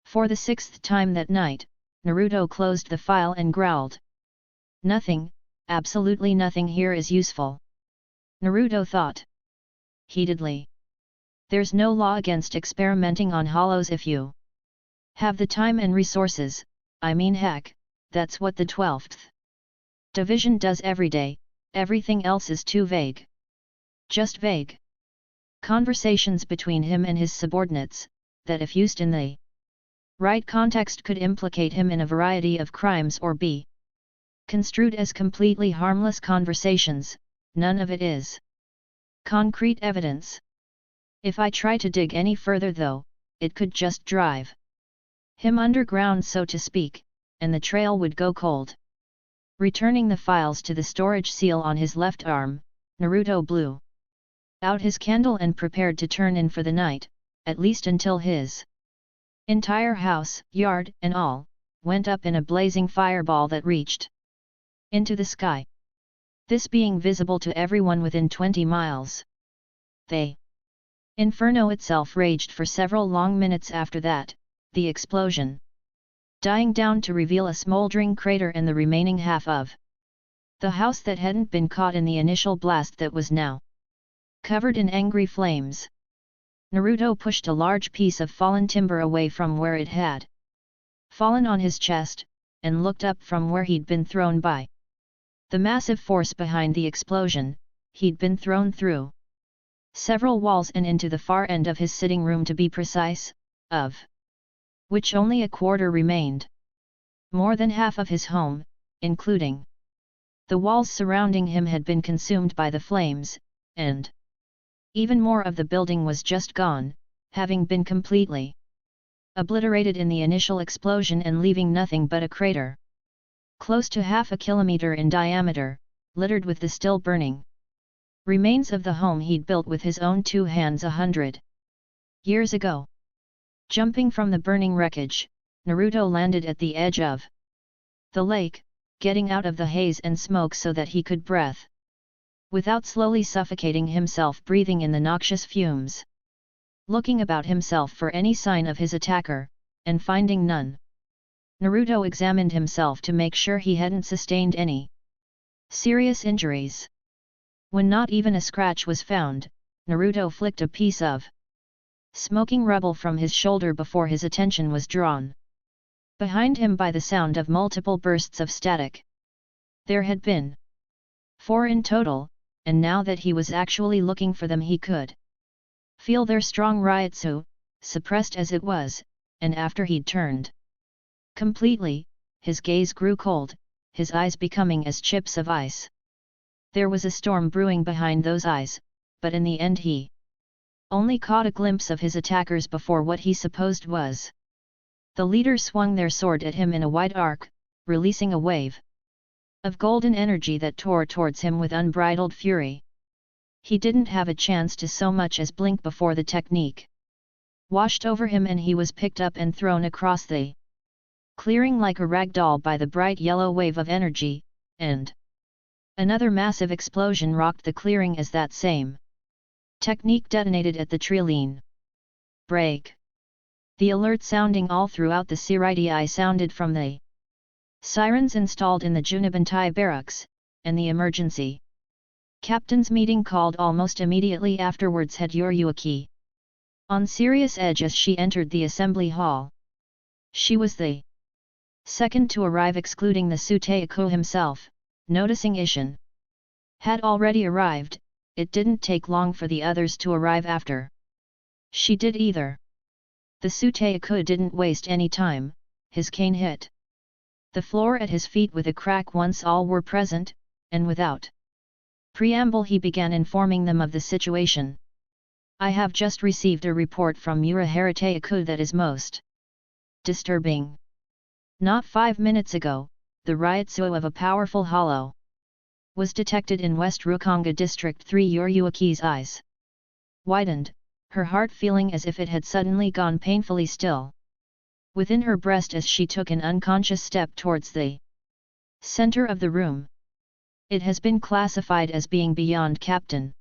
for the 6th time that night, Naruto closed the file and growled. Nothing, absolutely nothing here is useful. Naruto thought heatedly. There's no law against experimenting on hollows if you have the time and resources. I mean, heck, that's what the 12th Division does every day. Everything else is too vague. Just vague conversations between him and his subordinates, that if used in the Right context could implicate him in a variety of crimes or be construed as completely harmless conversations. None of it is concrete evidence. If I try to dig any further though, it could just drive him underground so to speak, and the trail would go cold. Returning the files to the storage seal on his left arm, Naruto blew out his candle and prepared to turn in for the night, at least until his entire house, yard, and all, went up in a blazing fireball that reached into the sky. This being visible to everyone within 20 miles. The inferno itself raged for several long minutes after that, the explosion dying down to reveal a smoldering crater and the remaining half of the house that hadn't been caught in the initial blast that was now covered in angry flames. Naruto pushed a large piece of fallen timber away from where it had fallen on his chest, and looked up from where he'd been thrown by the massive force behind the explosion. He'd been thrown through several walls and into the far end of his sitting room, to be precise, of which only a quarter remained. More than half of his home, including the walls surrounding him, had been consumed by the flames, and even more of the building was just gone, having been completely obliterated in the initial explosion and leaving nothing but a crater close to half a kilometer in diameter, littered with the still burning remains of the home he'd built with his own 2 hands 100 years ago. Jumping from the burning wreckage, Naruto landed at the edge of the lake, getting out of the haze and smoke so that he could breathe without slowly suffocating himself breathing in the noxious fumes. Looking about himself for any sign of his attacker, and finding none, Naruto examined himself to make sure he hadn't sustained any serious injuries. When not even a scratch was found, Naruto flicked a piece of smoking rubble from his shoulder before his attention was drawn behind him by the sound of multiple bursts of static. There had been 4 in total, and now that he was actually looking for them he could feel their strong ryotsu, suppressed as it was, and after he'd turned completely, his gaze grew cold, his eyes becoming as chips of ice. There was a storm brewing behind those eyes, but in the end he only caught a glimpse of his attackers before what he supposed was the leader swung their sword at him in a wide arc, releasing a wave of golden energy that tore towards him with unbridled fury. He didn't have a chance to so much as blink before the technique washed over him and he was picked up and thrown across the clearing like a rag doll by the bright yellow wave of energy, and another massive explosion rocked the clearing as that same technique detonated at the trilene. Break! The alert sounding all throughout the Siriti sounded from the sirens installed in the Junabantai barracks, and the emergency captain's meeting called almost immediately afterwards had Yoruichi on serious edge as she entered the assembly hall. She was the second to arrive excluding the Suteiko himself. Noticing Ishin had already arrived, it didn't take long for the others to arrive after she did either. The Suteiko didn't waste any time, his cane hit the floor at his feet with a crack once all were present, and without preamble he began informing them of the situation. I have just received a report from Yoruichi that is most disturbing. Not 5 minutes ago, the ryotsu of a powerful hollow was detected in West Rukongai District 3. Yoruichi's eyes widened, her heart feeling as if it had suddenly gone painfully still within her breast as she took an unconscious step towards the center of the room. It has been classified as being beyond captain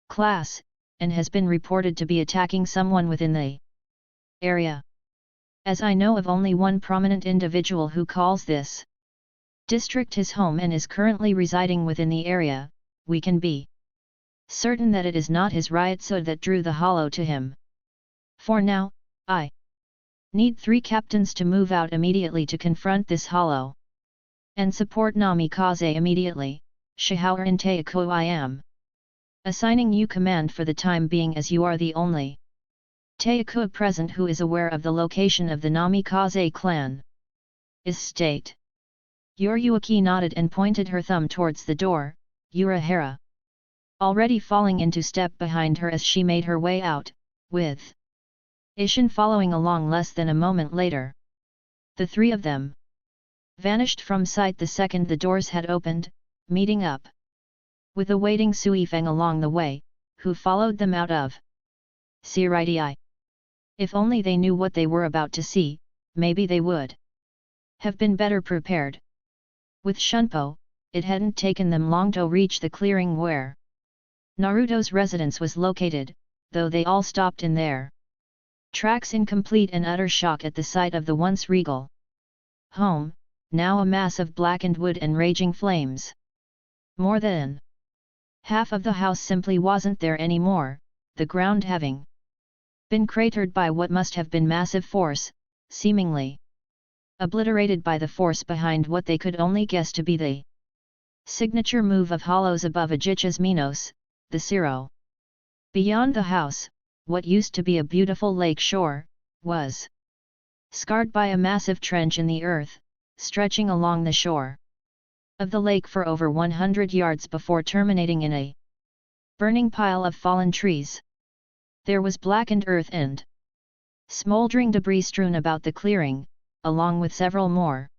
class, and has been reported to be attacking someone within the area. As I know of only one prominent individual who calls this district his home and is currently residing within the area, we can be certain that it is not his ryotsu that drew the hollow to him. For now, I need 3 captains to move out immediately to confront this hollow and support Namikaze immediately. Shihauer and Teiko I am assigning you command for the time being as you are the only Taeku present, who is aware of the location of the Namikaze clan, is state. Yoruichi nodded and pointed her thumb towards the door, Urahara already falling into step behind her as she made her way out, with Ishin following along less than a moment later. The three of them vanished from sight the second the doors had opened, meeting up with a waiting Suifeng along the way, who followed them out of Siridii. If only they knew what they were about to see, maybe they would have been better prepared. With Shunpo, it hadn't taken them long to reach the clearing where Naruto's residence was located, though they all stopped in their tracks in complete and utter shock at the sight of the once regal home, now a mass of blackened wood and raging flames. More than half of the house simply wasn't there anymore, the ground having been cratered by what must have been massive force, seemingly obliterated by the force behind what they could only guess to be the signature move of hollows above Ajicha's Minos, the Zero. Beyond the house, what used to be a beautiful lake shore, was scarred by a massive trench in the earth, stretching along the shore of the lake for over 100 yards before terminating in a burning pile of fallen trees. There was blackened earth and smoldering debris strewn about the clearing, along with several more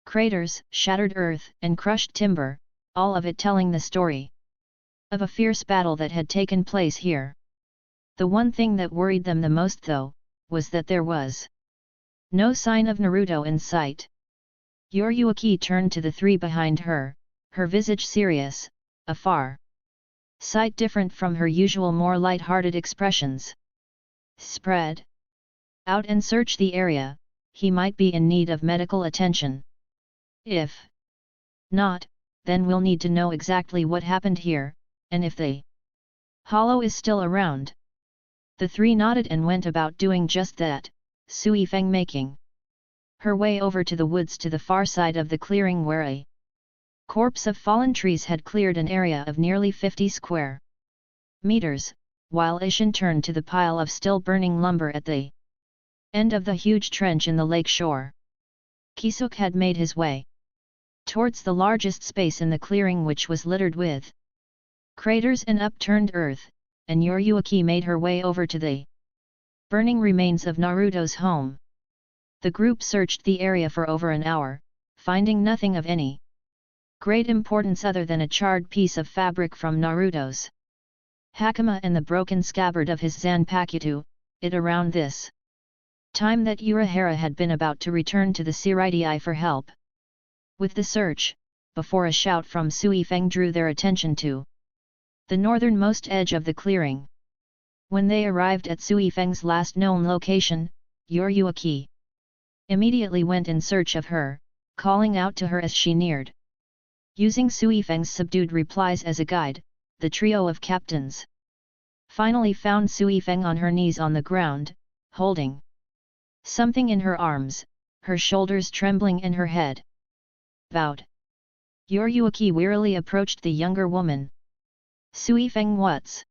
craters, shattered earth, and crushed timber, all of it telling the story of a fierce battle that had taken place here. The one thing that worried them the most, though, was that there was no sign of Naruto in sight. Yoruichi turned to the three behind her, her visage serious, a far sight different from her usual more light-hearted expressions. Spread out and search the area, he might be in need of medical attention. If not, then we'll need to know exactly what happened here, and if the hollow is still around. The three nodded and went about doing just that, Suifeng making her way over to the woods to the far side of the clearing where a corpse of fallen trees had cleared an area of nearly 50 square meters, while Ishin turned to the pile of still burning lumber at the end of the huge trench in the lake shore. Kisuk had made his way towards the largest space in the clearing, which was littered with craters and upturned earth, and Yoruichi made her way over to the burning remains of Naruto's home. The group searched the area for over an hour, finding nothing of any great importance other than a charred piece of fabric from Naruto's hakama and the broken scabbard of his zanpakuto. It around this time that Urahara had been about to return to the Siridii for help with the search, before a shout from Suifeng drew their attention to the northernmost edge of the clearing. When they arrived at Suifeng's last known location, Yoruichi immediately went in search of her, calling out to her as she neared. Using Suifeng's subdued replies as a guide, the trio of captains finally found Suifeng on her knees on the ground, holding something in her arms, her shoulders trembling and her head bowed. Yoruichi wearily approached the younger woman. Suifeng, what's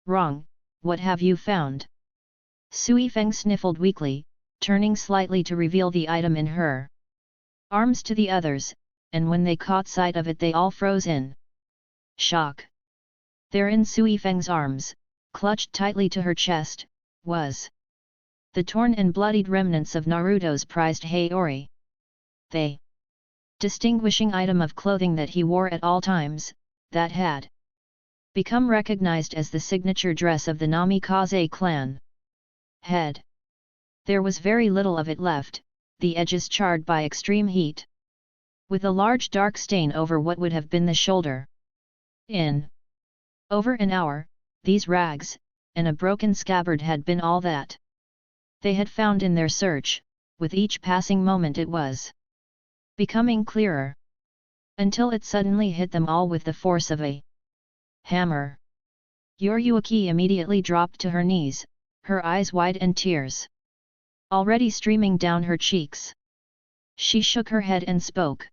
wrong, what have you found? Suifeng sniffled weakly, turning slightly to reveal the item in her arms to the others, and when they caught sight of it they all froze in shock. There in Suifeng's arms, clutched tightly to her chest, was the torn and bloodied remnants of Naruto's prized Haori. The distinguishing item of clothing that he wore at all times, that had become recognized as the signature dress of the Namikaze clan. Head. There was very little of it left, the edges charred by extreme heat, with a large dark stain over what would have been the shoulder. In over an hour, these rags, and a broken scabbard had been all that they had found in their search. With each passing moment it was becoming clearer, until it suddenly hit them all with the force of a hammer. Yoruichi immediately dropped to her knees, her eyes wide and tears already streaming down her cheeks. She shook her head and spoke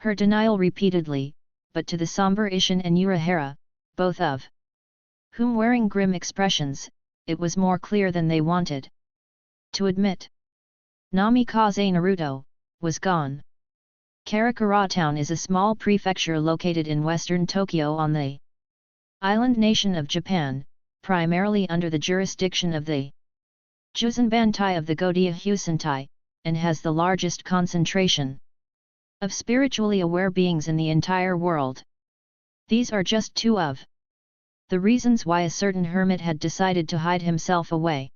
her denial repeatedly, but to the somber Ishin and Urahara, both of whom wearing grim expressions, it was more clear than they wanted to admit. Namikaze Naruto was gone. Karakura Town is a small prefecture located in western Tokyo on the island nation of Japan, primarily under the jurisdiction of the Juzenbantai of the Godiya Husentai, and has the largest concentration of spiritually aware beings in the entire world. These are just two of the reasons why a certain hermit had decided to hide himself away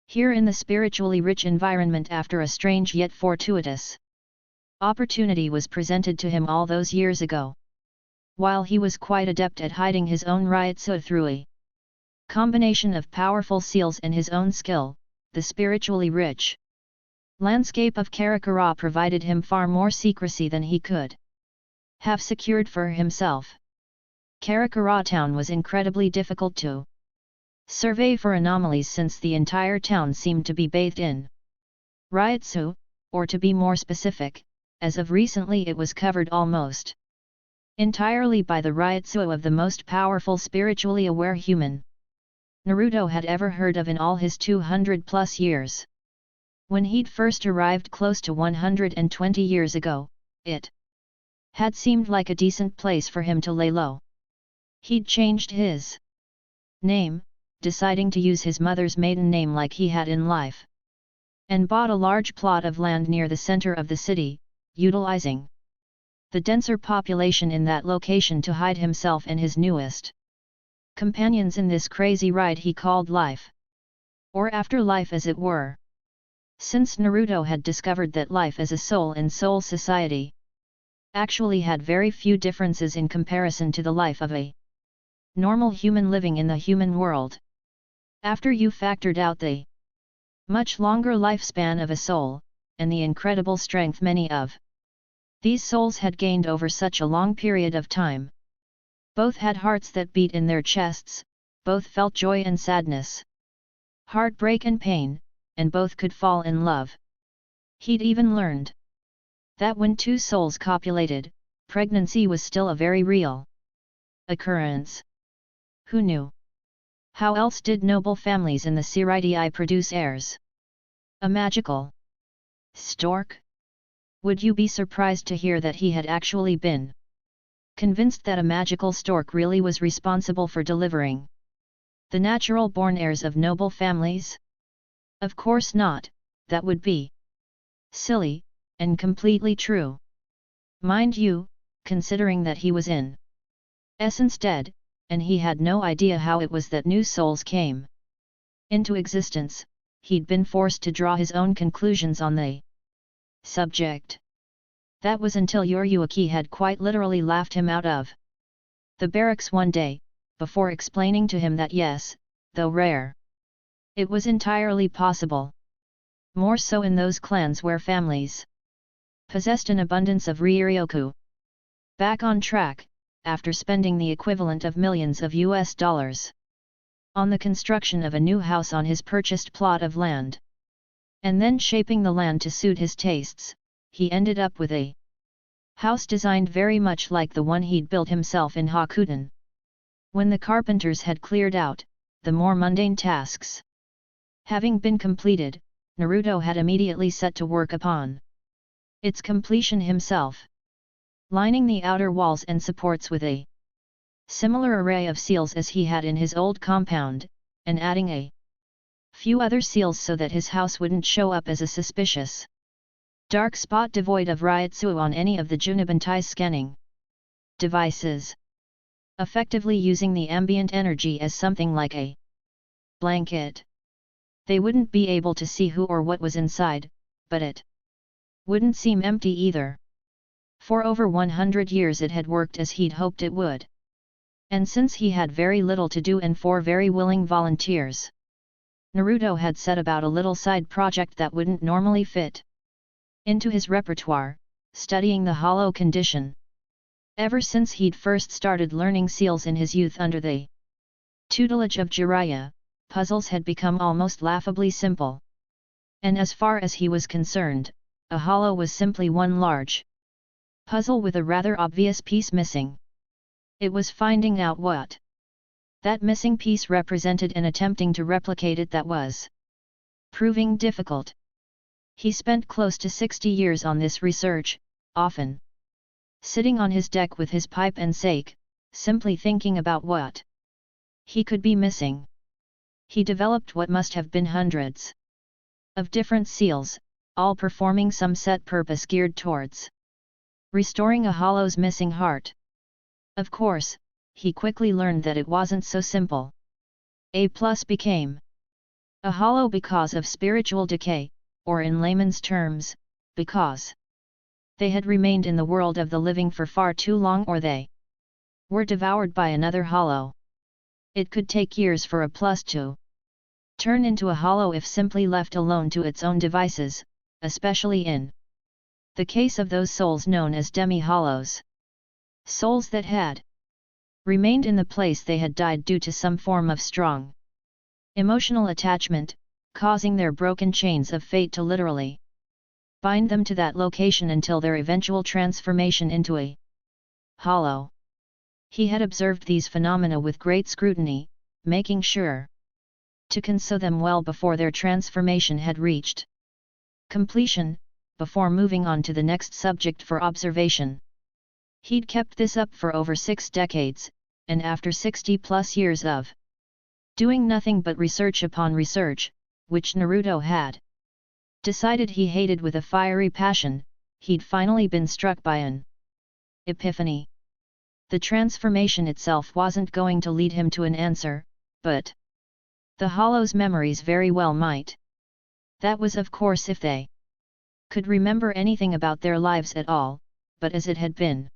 here in the spiritually rich environment after a strange yet fortuitous opportunity was presented to him all those years ago. While he was quite adept at hiding his own Ryutsu through a combination of powerful seals and his own skill, the spiritually rich landscape of Karakura provided him far more secrecy than he could have secured for himself. Karakura Town was incredibly difficult to survey for anomalies since the entire town seemed to be bathed in Ryutsu, or to be more specific, as of recently it was covered almost entirely by the Ryutsu of the most powerful spiritually aware human Naruto had ever heard of in all his 200+ years. When he'd first arrived close to 120 years ago, it had seemed like a decent place for him to lay low. He'd changed his name, deciding to use his mother's maiden name like he had in life, and bought a large plot of land near the center of the city, utilizing the denser population in that location to hide himself and his newest companions in this crazy ride he called life, or afterlife as it were. Since Naruto had discovered that life as a soul in Soul Society actually had very few differences in comparison to the life of a normal human living in the human world. After you factored out the much longer lifespan of a soul, and the incredible strength many of these souls had gained over such a long period of time. Both had hearts that beat in their chests, both felt joy and sadness, heartbreak and pain, and both could fall in love. He'd even learned that when two souls copulated, pregnancy was still a very real occurrence. Who knew? How else did noble families in the Siridae produce heirs? A magical stork? Would you be surprised to hear that he had actually been convinced that a magical stork really was responsible for delivering the natural-born heirs of noble families? Of course not, that would be silly, and completely true. Mind you, considering that he was in essence dead, and he had no idea how it was that new souls came into existence, he'd been forced to draw his own conclusions on the subject. That was until Yoruichi had quite literally laughed him out of the barracks one day, before explaining to him that yes, though rare, it was entirely possible. More so in those clans where families possessed an abundance of Ryoryoku. Back on track, after spending the equivalent of millions of US dollars on the construction of a new house on his purchased plot of land, and then shaping the land to suit his tastes, he ended up with a house designed very much like the one he'd built himself in Hakuten. When the carpenters had cleared out, the more mundane tasks having been completed, Naruto had immediately set to work upon its completion himself, lining the outer walls and supports with a similar array of seals as he had in his old compound, and adding a few other seals so that his house wouldn't show up as a suspicious dark spot devoid of Ryutsu on any of the Junabantai scanning devices, effectively using the ambient energy as something like a blanket. They wouldn't be able to see who or what was inside, but it wouldn't seem empty either. For over 100 years it had worked as he'd hoped it would. And since he had very little to do and 4 very willing volunteers, Naruto had set about a little side project that wouldn't normally fit into his repertoire, studying the hollow condition. Ever since he'd first started learning seals in his youth under the tutelage of Jiraiya, puzzles had become almost laughably simple. And as far as he was concerned, a hollow was simply one large puzzle with a rather obvious piece missing. It was finding out what That missing piece represented an attempting to replicate it that was proving difficult. He spent close to 60 years on this research, often sitting on his deck with his pipe and sake, simply thinking about what he could be missing. He developed what must have been hundreds of different seals, all performing some set purpose geared towards restoring a hollow's missing heart. Of course, he quickly learned that it wasn't so simple. A plus became a hollow because of spiritual decay, or in layman's terms, because they had remained in the world of the living for far too long, or they were devoured by another hollow. It could take years for a plus to turn into a hollow if simply left alone to its own devices, especially in the case of those souls known as demi-hollows. Souls that had remained in the place they had died due to some form of strong emotional attachment, causing their broken chains of fate to literally bind them to that location until their eventual transformation into a hollow. He had observed these phenomena with great scrutiny, making sure to console them well before their transformation had reached completion, before moving on to the next subject for observation. He'd kept this up for over 6 decades, and after 60+ years of doing nothing but research upon research, which Naruto had decided he hated with a fiery passion, he'd finally been struck by an epiphany. The transformation itself wasn't going to lead him to an answer, but the hollow's memories very well might. That was of course if they could remember anything about their lives at all, but as it had been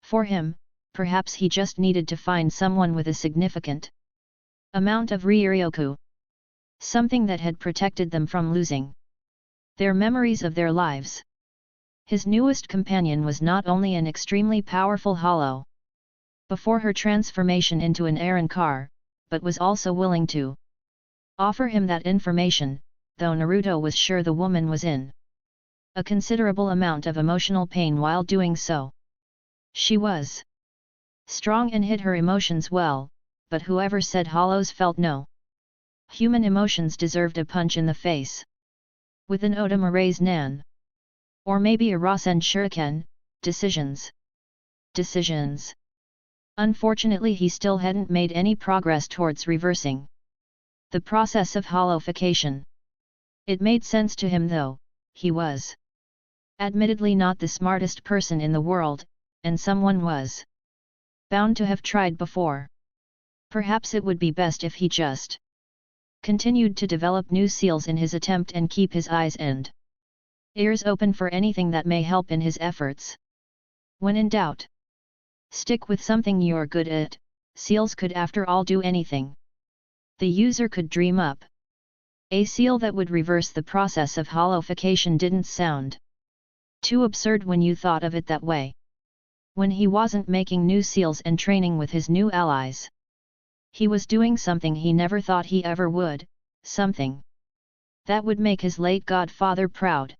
for him, perhaps he just needed to find someone with a significant amount of Ryoryoku. Something that had protected them from losing their memories of their lives. His newest companion was not only an extremely powerful hollow before her transformation into an Aaron car, but was also willing to offer him that information, though Naruto was sure the woman was in a considerable amount of emotional pain while doing so. She was strong and hid her emotions well, but whoever said hollows felt no human emotions deserved a punch in the face with an Otomore's Nan. Or maybe a Rasen Shuriken. Decisions. Unfortunately, he still hadn't made any progress towards reversing the process of hollowification. It made sense to him though. He was admittedly not the smartest person in the world, and someone was bound to have tried before. Perhaps it would be best if he just continued to develop new seals in his attempt and keep his eyes and ears open for anything that may help in his efforts. When in doubt, stick with something you're good at. Seals could after all do anything. The user could dream up a seal that would reverse the process of hollowification. Didn't sound too absurd when you thought of it that way. When he wasn't making new seals and training with his new allies, he was doing something he never thought he ever would, something that would make his late godfather proud.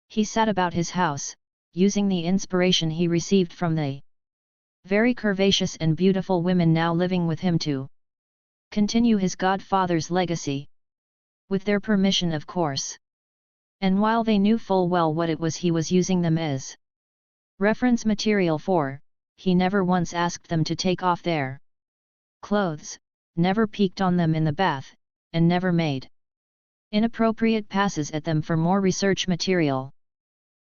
He sat about his house, using the inspiration he received from the very curvaceous and beautiful women now living with him to continue his godfather's legacy. With their permission, of course. And while they knew full well what it was he was using them as reference material for, he never once asked them to take off their clothes, never peeked on them in the bath, and never made inappropriate passes at them for more research material.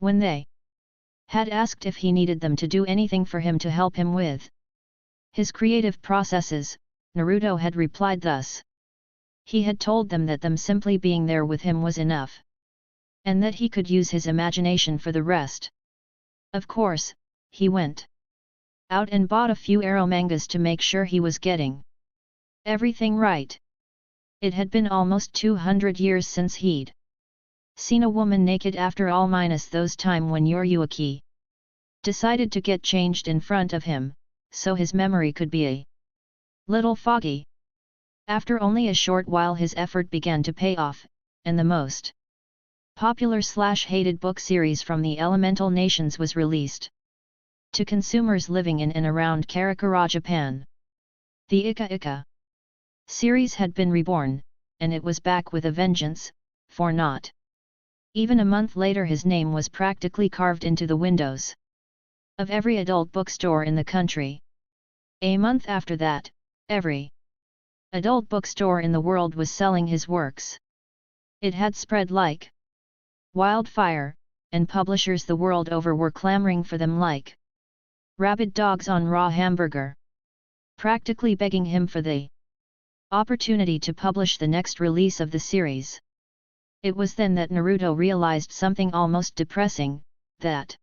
When they had asked if he needed them to do anything for him to help him with his creative processes, Naruto had replied thus. He had told them that them simply being there with him was enough, and that he could use his imagination for the rest. Of course, he went out and bought a few arrow mangas to make sure he was getting everything right. It had been almost 200 years since he'd seen a woman naked after all, minus those time when Yoruichi decided to get changed in front of him, so his memory could be a little foggy. After only a short while his effort began to pay off, and the most popular/hated book series from the Elemental Nations was released to consumers living in and around Karakura, Japan. The Ika Ika series had been reborn, and it was back with a vengeance, for not even a month later his name was practically carved into the windows of every adult bookstore in the country. A month after that, every adult bookstore in the world was selling his works. It had spread like wildfire, and publishers the world over were clamoring for them like rabid dogs on raw hamburger, practically begging him for the opportunity to publish the next release of the series. It was then that Naruto realized something almost depressing, that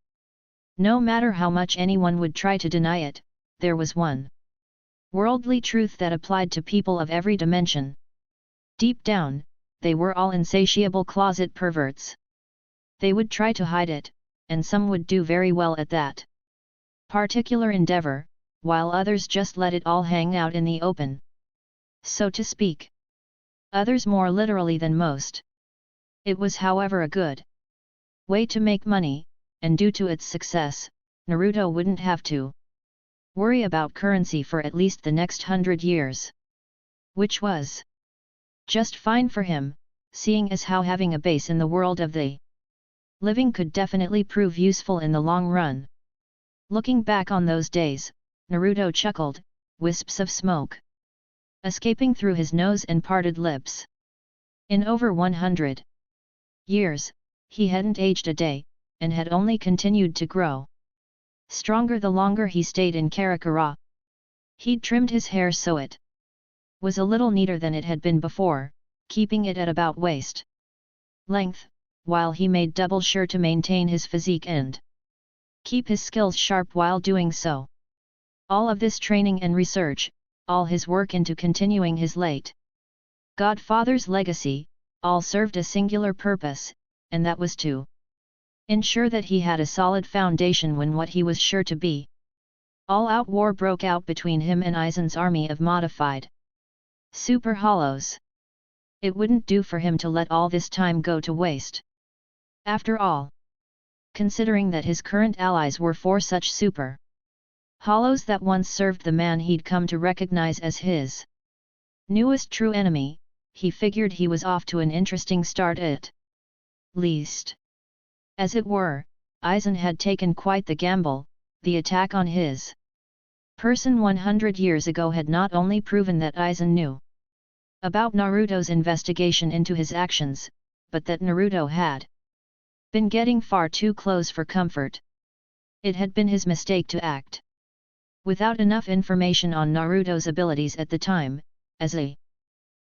no matter how much anyone would try to deny it, there was one worldly truth that applied to people of every dimension. Deep down, they were all insatiable closet perverts. They would try to hide it, and some would do very well at that particular endeavor, while others just let it all hang out in the open, so to speak. Others more literally than most. It was however a good way to make money, and due to its success, Naruto wouldn't have to worry about currency for at least the next 100 years. Which was just fine for him, seeing as how having a base in the world of the living could definitely prove useful in the long run. Looking back on those days, Naruto chuckled, wisps of smoke escaping through his nose and parted lips. In over 100 years, he hadn't aged a day, and had only continued to grow stronger the longer he stayed in Karakura. He'd trimmed his hair so it was a little neater than it had been before, keeping it at about waist length, while he made double sure to maintain his physique and keep his skills sharp while doing so. All of this training and research, all his work into continuing his late godfather's legacy, all served a singular purpose, and that was to ensure that he had a solid foundation when what he was sure to be all-out war broke out between him and Aizen's army of modified super hollows. It wouldn't do for him to let all this time go to waste. After all, considering that his current allies were four such super hollows that once served the man he'd come to recognize as his newest true enemy, he figured he was off to an interesting start at least. As it were, Aizen had taken quite the gamble. The attack on his person 100 years ago had not only proven that Aizen knew about Naruto's investigation into his actions, but that Naruto had been getting far too close for comfort. It had been his mistake to act without enough information on Naruto's abilities at the time. As a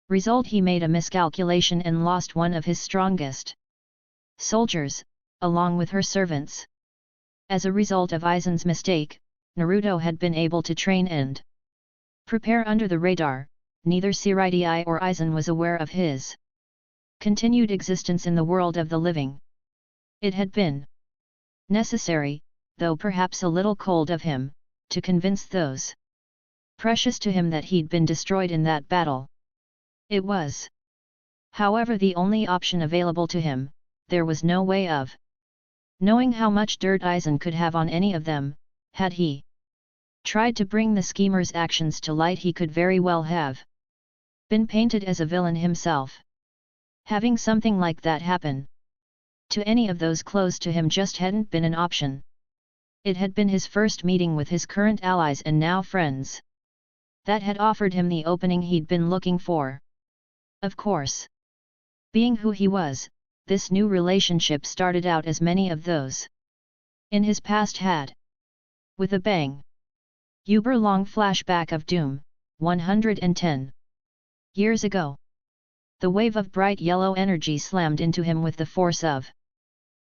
result, he made a miscalculation and lost one of his strongest soldiers, along with her servants. As a result of Aizen's mistake, Naruto had been able to train and prepare under the radar. Neither Shiraitai or Aizen was aware of his continued existence in the world of the living. It had been necessary, though perhaps a little cold of him, to convince those precious to him that he'd been destroyed in that battle. It was, however, the only option available to him. There was no way of knowing how much dirt Aizen could have on any of them. Had he tried to bring the schemer's actions to light, he could very well have been painted as a villain himself. Having something like that happen to any of those close to him just hadn't been an option. It had been his first meeting with his current allies and now friends that had offered him the opening he'd been looking for. Of course, being who he was, this new relationship started out as many of those in his past had. With a bang. Uber-long flashback of doom, 110 years ago. The wave of bright yellow energy slammed into him with the force of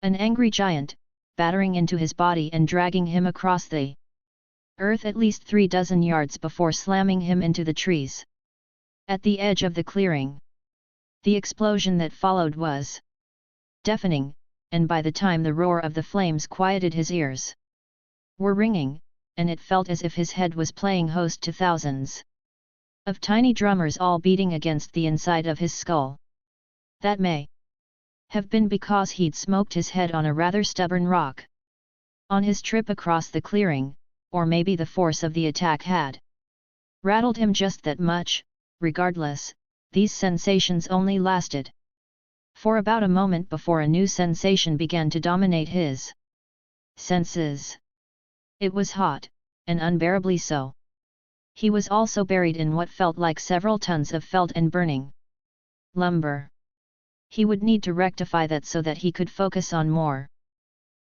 an angry giant, battering into his body and dragging him across the earth at least 36 yards before slamming him into the trees at the edge of the clearing. The explosion that followed was deafening, and by the time the roar of the flames quieted, his ears were ringing, and it felt as if his head was playing host to thousands of tiny drummers all beating against the inside of his skull. That may have been because he'd smoked his head on a rather stubborn rock on his trip across the clearing, or maybe the force of the attack had rattled him just that much. Regardless, these sensations only lasted for about a moment before a new sensation began to dominate his senses. It was hot, and unbearably so. He was also buried in what felt like several tons of felt and burning lumber. He would need to rectify that so that he could focus on more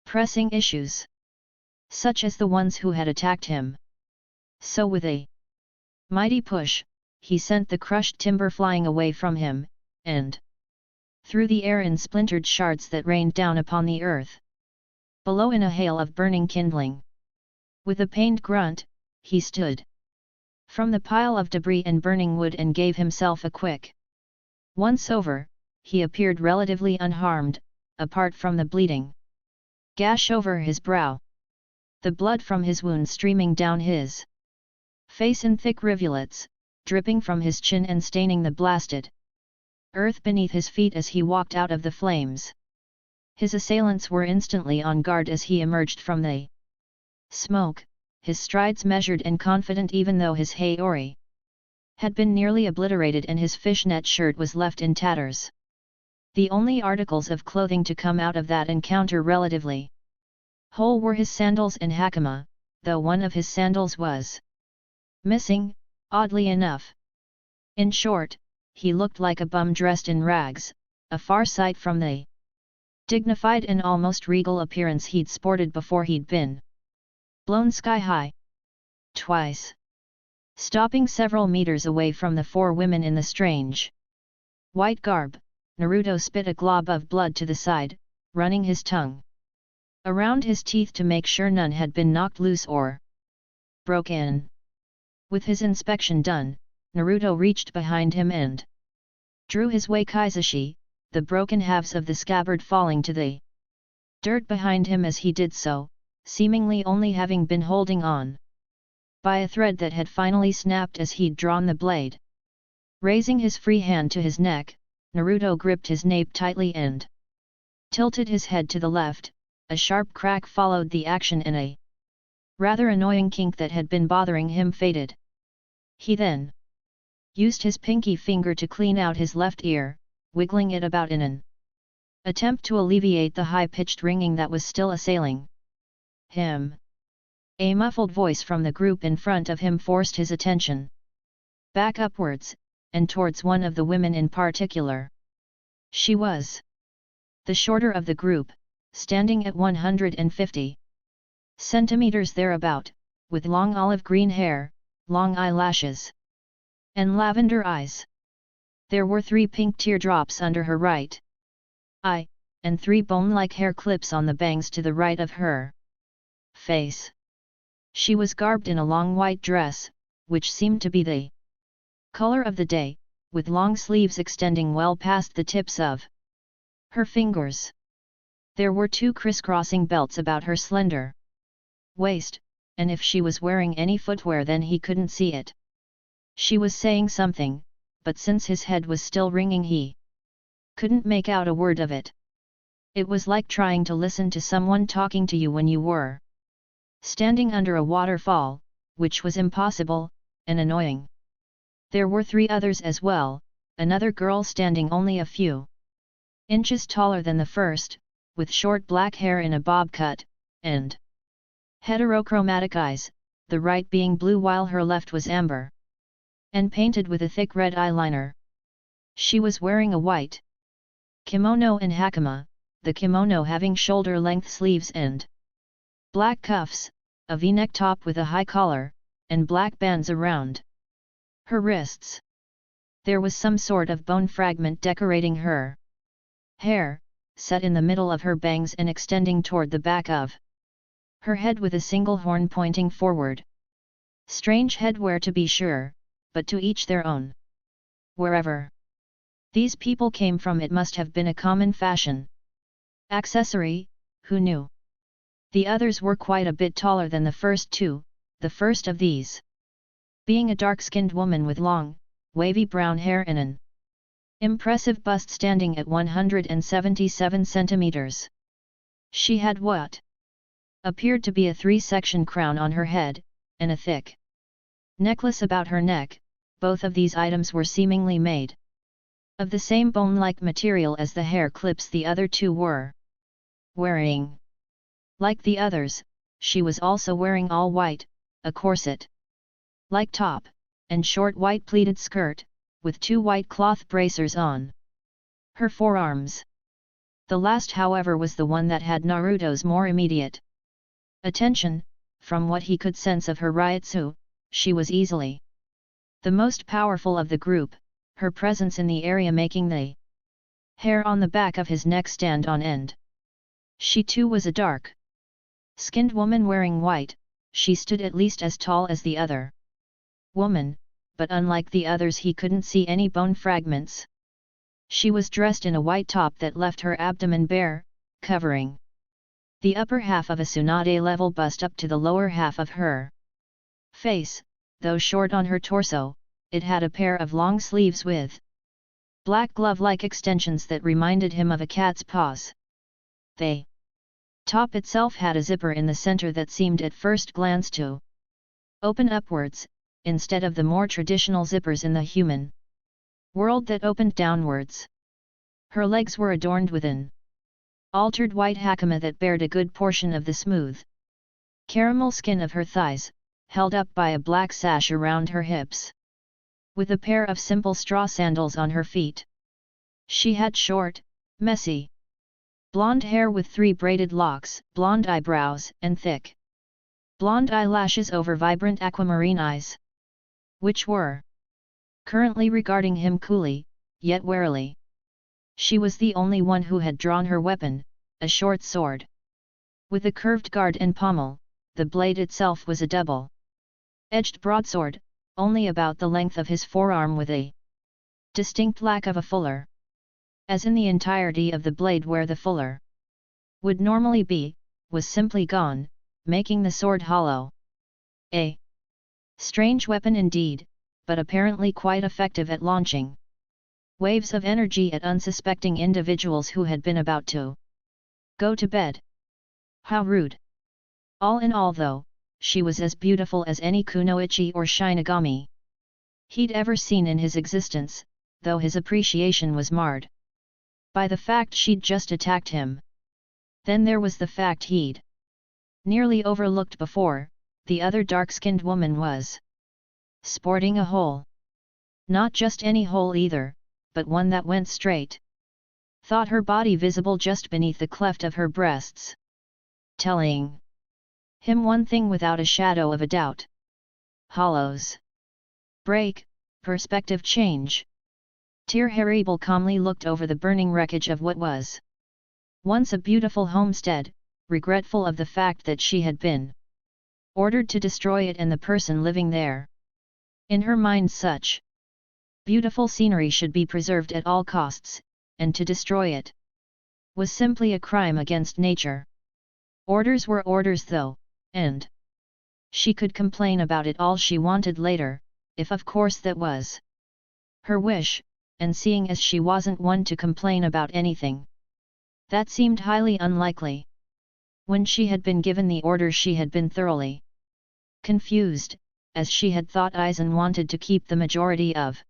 pressing issues, such as the ones who had attacked him. So with a mighty push, he sent the crushed timber flying away from him, and through the air in splintered shards that rained down upon the earth. Below in a hail of burning kindling. With a pained grunt, he stood from the pile of debris and burning wood and gave himself a quick once over. He appeared relatively unharmed, apart from the bleeding gash over his brow. The blood from his wound streaming down his face in thick rivulets, dripping from his chin and staining the blasted earth beneath his feet as he walked out of the flames. His assailants were instantly on guard as he emerged from the smoke, his strides measured and confident even though his haori had been nearly obliterated and his fishnet shirt was left in tatters. The only articles of clothing to come out of that encounter relatively whole were his sandals and hakama, though one of his sandals was missing, oddly enough. In short, he looked like a bum dressed in rags, a far sight from the dignified and almost regal appearance he'd sported before he'd been blown sky high. Twice. Stopping several meters away from the four women in the strange white garb, Naruto spit a glob of blood to the side, running his tongue around his teeth to make sure none had been knocked loose or broken. With his inspection done, Naruto reached behind him and drew his wakaizashi, the broken halves of the scabbard falling to the dirt behind him as he did so, seemingly only having been holding on by a thread that had finally snapped as he'd drawn the blade. Raising his free hand to his neck, Naruto gripped his nape tightly and tilted his head to the left. A sharp crack followed the action and a rather annoying kink that had been bothering him faded. He then used his pinky finger to clean out his left ear, wiggling it about in an attempt to alleviate the high-pitched ringing that was still assailing him. A muffled voice from the group in front of him forced his attention back upwards, and towards one of the women in particular. She was the shorter of the group, standing at 150 centimeters thereabout, with long olive green hair, long eyelashes, and lavender eyes. There were 3 pink teardrops under her right eye, and 3 bone-like hair clips on the bangs to the right of her face. She was garbed in a long white dress, which seemed to be the color of the day, with long sleeves extending well past the tips of her fingers. There were 2 crisscrossing belts about her slender waist, and if she was wearing any footwear then he couldn't see it. She was saying something, but since his head was still ringing he couldn't make out a word of it. It was like trying to listen to someone talking to you when you were standing under a waterfall, which was impossible, and annoying. There were 3 others as well, another girl standing only a few inches taller than the first, with short black hair in a bob cut, and heterochromatic eyes, the right being blue while her left was amber, and painted with a thick red eyeliner. She was wearing a white kimono and hakama, the kimono having shoulder-length sleeves and black cuffs, a V-neck top with a high collar, and black bands around her wrists. There was some sort of bone fragment decorating her hair, set in the middle of her bangs and extending toward the back of her head with a single horn pointing forward. Strange headwear to be sure, but to each their own. Wherever these people came from it must have been a common fashion accessory, who knew? The others were quite a bit taller than the first 2, the first of these being a dark-skinned woman with long, wavy brown hair and an impressive bust standing at 177 centimeters. She had what appeared to be a 3-section crown on her head, and a thick Necklace about her neck, both of these items were seemingly made of the same bone-like material as the hair clips the other two were wearing. Like the others, she was also wearing all white, a corset-like top, and short white pleated skirt, with two white cloth bracers on her forearms. The last, however, was the one that had Naruto's more immediate attention. From what he could sense of her Ryutsu, she was easily the most powerful of the group, her presence in the area making the hair on the back of his neck stand on end. She too was a dark-skinned woman wearing white. She stood at least as tall as the other woman, but unlike the others he couldn't see any bone fragments. She was dressed in a white top that left her abdomen bare, covering the upper half of a tsunade-level bust up to the lower half of her face. Though short on her torso, it had a pair of long sleeves with black glove-like extensions that reminded him of a cat's paws. The top itself had a zipper in the center that seemed at first glance to open upwards, instead of the more traditional zippers in the human world that opened downwards. Her legs were adorned with an altered white hakama that bared a good portion of the smooth caramel skin of her thighs, held up by a black sash around her hips, with a pair of simple straw sandals on her feet. She had short, messy, blonde hair with 3 braided locks, blonde eyebrows, and thick blonde eyelashes over vibrant aquamarine eyes, which were currently regarding him coolly, yet warily. She was the only one who had drawn her weapon, a short sword with a curved guard and pommel. The blade itself was a double-edged broadsword, only about the length of his forearm, with a distinct lack of a fuller, as in the entirety of the blade where the fuller would normally be, was simply gone, making the sword hollow. A strange weapon indeed, but apparently quite effective at launching waves of energy at unsuspecting individuals who had been about to go to bed. How rude! All in all though, she was as beautiful as any kunoichi or Shinigami he'd ever seen in his existence, though his appreciation was marred by the fact she'd just attacked him. Then there was the fact he'd nearly overlooked before: the other dark-skinned woman was sporting a hole. Not just any hole either, but one that went straight thought her body visible just beneath the cleft of her breasts, telling him one thing without a shadow of a doubt. Hollows break, perspective change. Tirharibal calmly looked over the burning wreckage of what was once a beautiful homestead, regretful of the fact that she had been ordered to destroy it and the person living there. In her mind, such beautiful scenery should be preserved at all costs, and to destroy it was simply a crime against nature. Orders were orders though, and she could complain about it all she wanted later, if of course that was her wish, and seeing as she wasn't one to complain about anything, that seemed highly unlikely. When she had been given the order she had been thoroughly confused, as she had thought Aizen wanted to keep the majority of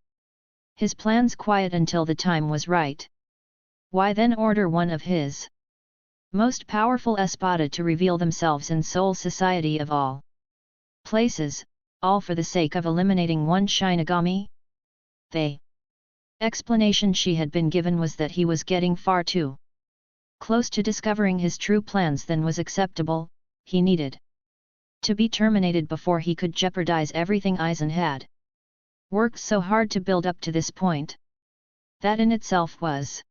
his plans quiet until the time was right. Why then order one of his most powerful espada to reveal themselves in Seoul society of all places, all for the sake of eliminating one Shinigami? The explanation she had been given was that he was getting far too close to discovering his true plans than was acceptable. He needed to be terminated before he could jeopardize everything Aizen had worked so hard to build up to this point. That in itself was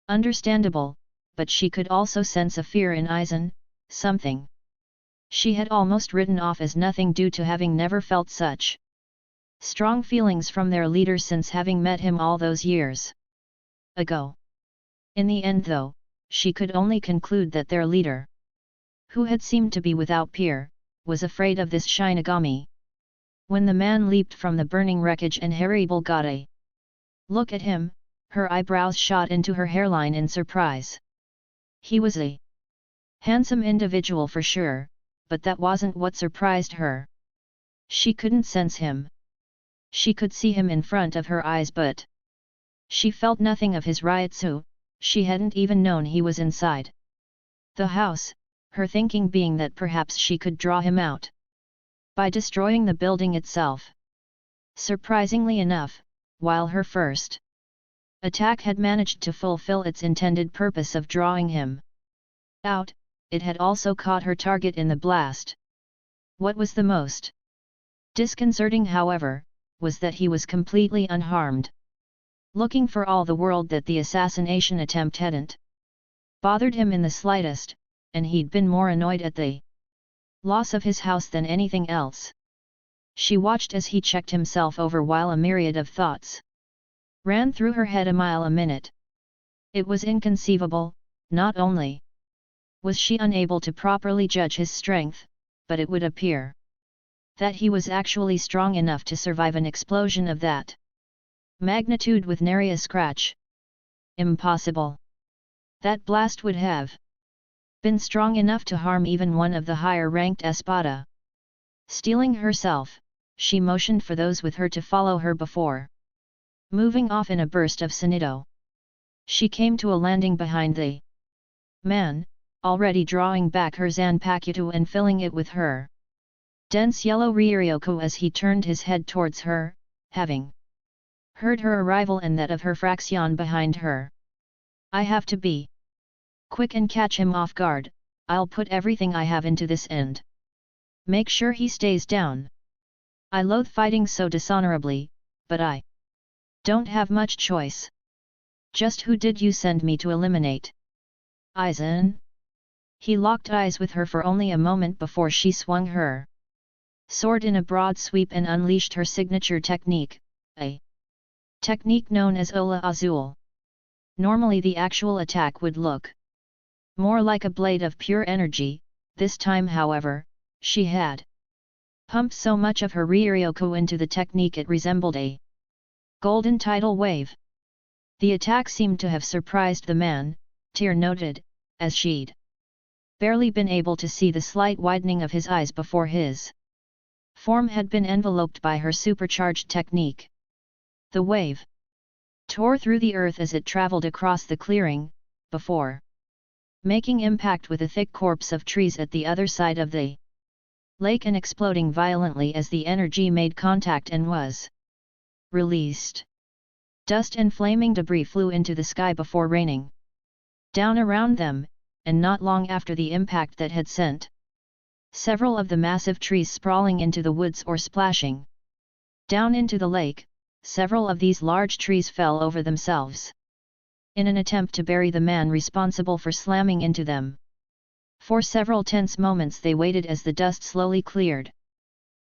understandable, but she could also sense a fear in Aizen, something she had almost written off as nothing due to having never felt such strong feelings from their leader since having met him all those years ago. In the end though, she could only conclude that their leader, who had seemed to be without peer, was afraid of this Shinigami. When the man leaped from the burning wreckage and Haribal got a look at him, her eyebrows shot into her hairline in surprise. He was a handsome individual for sure, but that wasn't what surprised her. She couldn't sense him. She could see him in front of her eyes, but she felt nothing of his Ryutsu. She hadn't even known he was inside the house, her thinking being that perhaps she could draw him out by destroying the building itself. Surprisingly enough, while her first attack had managed to fulfill its intended purpose of drawing him out, it had also caught her target in the blast. What was the most disconcerting, however, was that he was completely unharmed. Looking for all the world that the assassination attempt hadn't bothered him in the slightest, and he'd been more annoyed at the loss of his house than anything else. She watched as he checked himself over while a myriad of thoughts ran through her head a mile a minute. It was inconceivable. Not only was she unable to properly judge his strength, but it would appear that he was actually strong enough to survive an explosion of that magnitude with nary a scratch. Impossible. That blast would have been strong enough to harm even one of the higher-ranked Espada. Steeling herself, she motioned for those with her to follow her before moving off in a burst of sonido. She came to a landing behind the man, already drawing back her Zanpakuto and filling it with her dense yellow Ryuryoku as he turned his head towards her, having heard her arrival and that of her fraction behind her. I have to be quick and catch him off guard. I'll put everything I have into this and make sure he stays down. I loathe fighting so dishonorably, but I don't have much choice. Just who did you send me to eliminate? Aizen? He locked eyes with her for only a moment before she swung her sword in a broad sweep and unleashed her signature technique, a technique known as Ola Azul. Normally the actual attack would look more like a blade of pure energy. This time, however, she had pumped so much of her Ryuryoku into the technique it resembled a golden tidal wave. The attack seemed to have surprised the man, Tyr noted, as she'd barely been able to see the slight widening of his eyes before his form had been enveloped by her supercharged technique. The wave tore through the earth as it traveled across the clearing, before making impact with a thick corpse of trees at the other side of the lake and exploding violently as the energy made contact and was released. Dust and flaming debris flew into the sky before raining down around them, and not long after the impact that had sent several of the massive trees sprawling into the woods or splashing down into the lake, several of these large trees fell over themselves in an attempt to bury the man responsible for slamming into them. For several tense moments they waited as the dust slowly cleared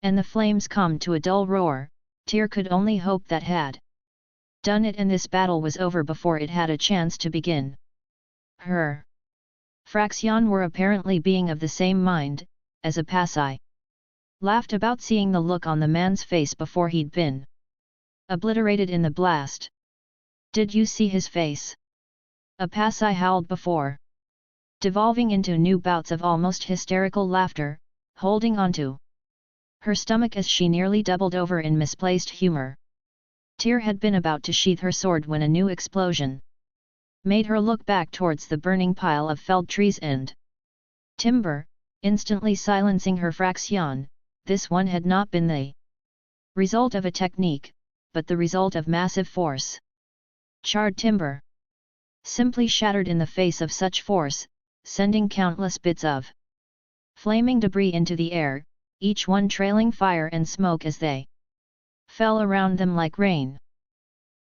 and the flames calmed to a dull roar. Tyr could only hope that had done it and this battle was over before it had a chance to begin. Her fraction were apparently being of the same mind, as a Pasai laughed about seeing the look on the man's face before he'd been obliterated in the blast. Did you see his face? A Pasai howled before devolving into new bouts of almost hysterical laughter, holding onto her stomach as she nearly doubled over in misplaced humor. Tyr had been about to sheath her sword when a new explosion made her look back towards the burning pile of felled trees and timber, instantly silencing her fraction. This one had not been the result of a technique, but the result of massive force. Charred timber simply shattered in the face of such force, sending countless bits of flaming debris into the air, each one trailing fire and smoke as they fell around them like rain.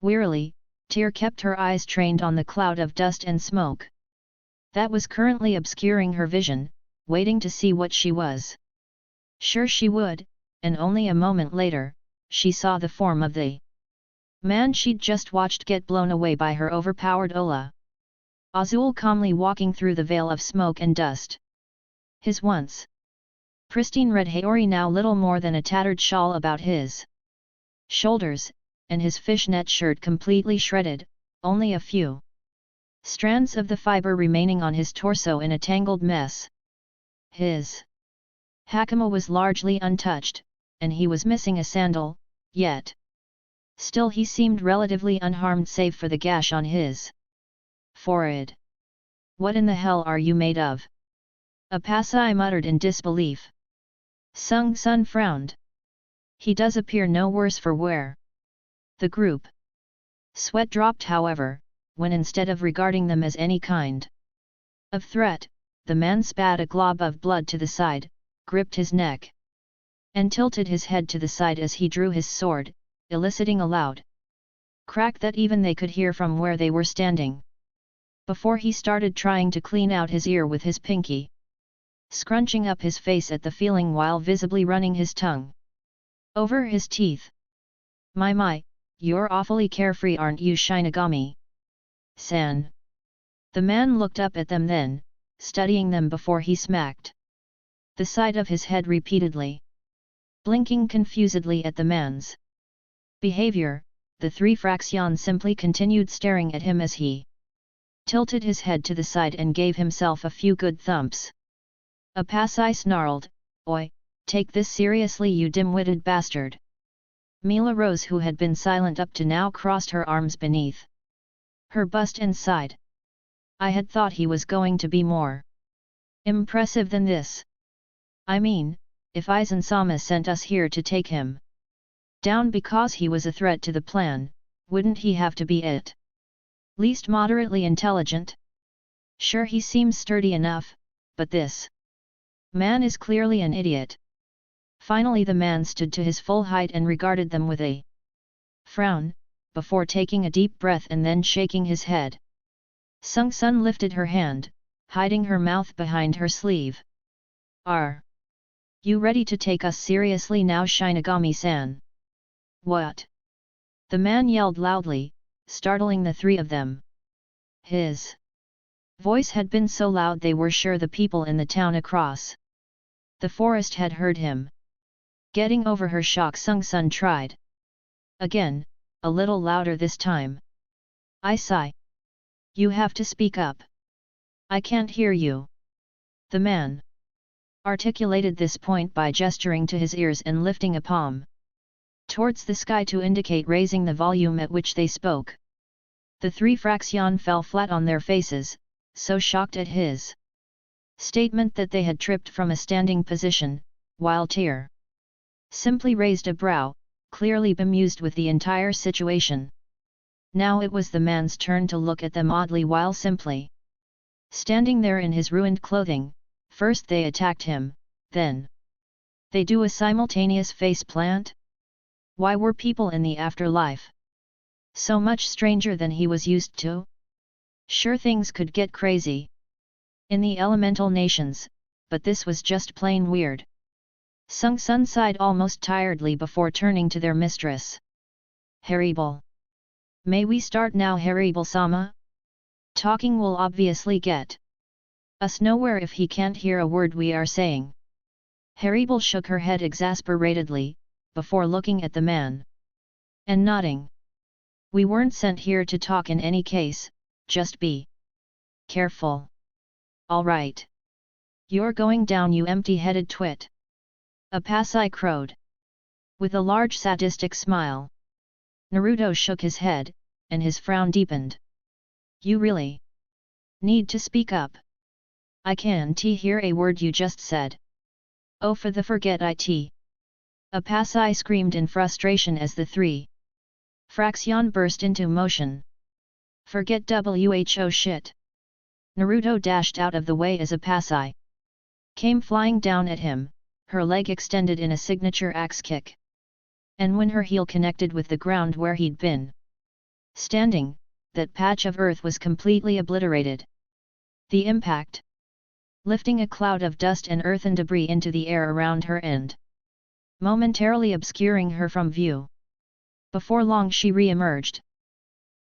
Wearily, Tyr kept her eyes trained on the cloud of dust and smoke that was currently obscuring her vision, waiting to see what she was sure she would, and only a moment later, she saw the form of the man she'd just watched get blown away by her overpowered Ola Azul calmly walking through the veil of smoke and dust. His once pristine red haori now little more than a tattered shawl about his shoulders, and his fishnet shirt completely shredded, only a few strands of the fiber remaining on his torso in a tangled mess. His hakama was largely untouched, and he was missing a sandal, yet. Still he seemed relatively unharmed save for the gash on his forehead. "What in the hell are you made of?" Apasai muttered in disbelief. Sung Sun frowned. "He does appear no worse for wear." The group sweat dropped, however, when instead of regarding them as any kind of threat, the man spat a glob of blood to the side, gripped his neck, and tilted his head to the side as he drew his sword, eliciting a loud crack that even they could hear from where they were standing. Before he started trying to clean out his ear with his pinky, scrunching up his face at the feeling while visibly running his tongue over his teeth. My, you're awfully carefree, aren't you, Shinigami san?" The man looked up at them, then, studying them before he smacked the side of his head repeatedly. Blinking confusedly at the man's behavior, the three Fraxion simply continued staring at him as he tilted his head to the side and gave himself a few good thumps. Apasai snarled, "Oi, take this seriously, you dim-witted bastard." Mila Rose, who had been silent up to now, crossed her arms beneath her bust and sighed. "I had thought he was going to be more impressive than this. I mean, if Aizen-sama sent us here to take him down because he was a threat to the plan, wouldn't he have to be at least moderately intelligent? Sure, he seems sturdy enough, but this man is clearly an idiot." Finally the man stood to his full height and regarded them with a frown, before taking a deep breath and then shaking his head. Sung Sun lifted her hand, hiding her mouth behind her sleeve. "Are you ready to take us seriously now, Shinigami-san?" "What?" the man yelled loudly, startling the three of them. His voice had been so loud they were sure the people in the town across the forest had heard him. Getting over her shock, Sung Sun tried again, a little louder this time. "I sigh. You have to speak up. I can't hear you." The man articulated this point by gesturing to his ears and lifting a palm towards the sky to indicate raising the volume at which they spoke. The three Fraxion fell flat on their faces, so shocked at his statement that they had tripped from a standing position, while Tyr simply raised a brow, clearly bemused with the entire situation. Now it was the man's turn to look at them oddly while simply standing there in his ruined clothing. First they attacked him, then they do a simultaneous face plant? Why were people in the afterlife so much stranger than he was used to? Sure, things could get crazy in the elemental nations, but this was just plain weird. Sung Sun sighed almost tiredly before turning to their mistress. "Haribal. May we start now, Haribal-sama? Talking will obviously get us nowhere if he can't hear a word we are saying." Haribal shook her head exasperatedly, before looking at the man and nodding. "We weren't sent here to talk in any case, just be careful." "All right. You're going down, you empty-headed twit." Apasai crowed with a large sadistic smile. Naruto shook his head, and his frown deepened. "You really need to speak up. I can't hear a word you just said." "Oh, for the forget it!" Apasai screamed in frustration as the three Fraxion burst into motion. "Forget who shit!" Naruto dashed out of the way as Apasai came flying down at him, her leg extended in a signature axe kick. And when her heel connected with the ground where he'd been standing, that patch of earth was completely obliterated. The impact lifting a cloud of dust and earth and debris into the air around her and momentarily obscuring her from view. Before long she re-emerged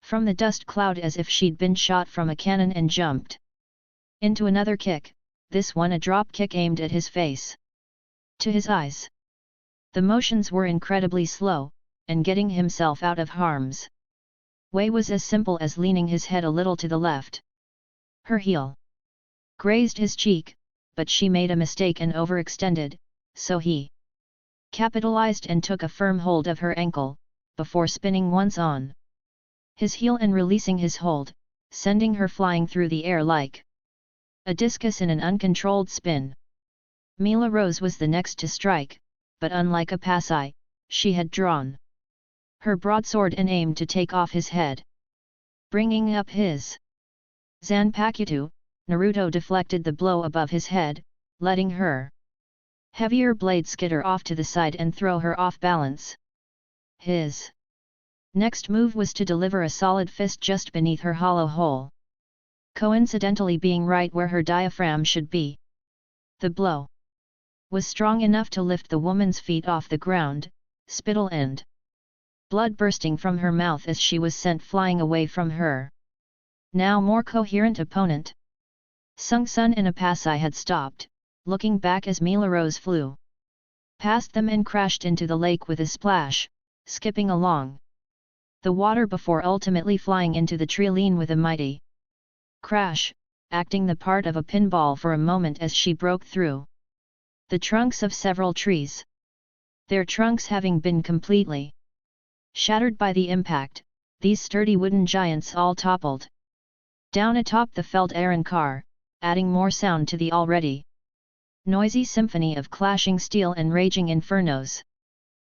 from the dust cloud as if she'd been shot from a cannon and jumped into another kick, this one a drop kick aimed at his face. To his eyes, the motions were incredibly slow, and getting himself out of harm's way was as simple as leaning his head a little to the left. Her heel grazed his cheek, but she made a mistake and overextended, so he capitalized and took a firm hold of her ankle, before spinning once on his heel and releasing his hold, sending her flying through the air like a discus in an uncontrolled spin. Mila Rose was the next to strike, but unlike a Pasai, she had drawn her broadsword and aimed to take off his head. Bringing up his Zanpakuto, Naruto deflected the blow above his head, letting her heavier blade skitter off to the side and throw her off balance. His next move was to deliver a solid fist just beneath her hollow hole, coincidentally being right where her diaphragm should be. The blow was strong enough to lift the woman's feet off the ground, spittle and blood bursting from her mouth as she was sent flying away from her now more coherent opponent. Sung Sun and Apasai had stopped, looking back as Mila Rose flew past them and crashed into the lake with a splash, skipping along the water before ultimately flying into the trilene with a mighty crash, acting the part of a pinball for a moment as she broke through the trunks of several trees. Their trunks having been completely shattered by the impact, these sturdy wooden giants all toppled down atop the felled Aaron car, adding more sound to the already noisy symphony of clashing steel and raging infernos.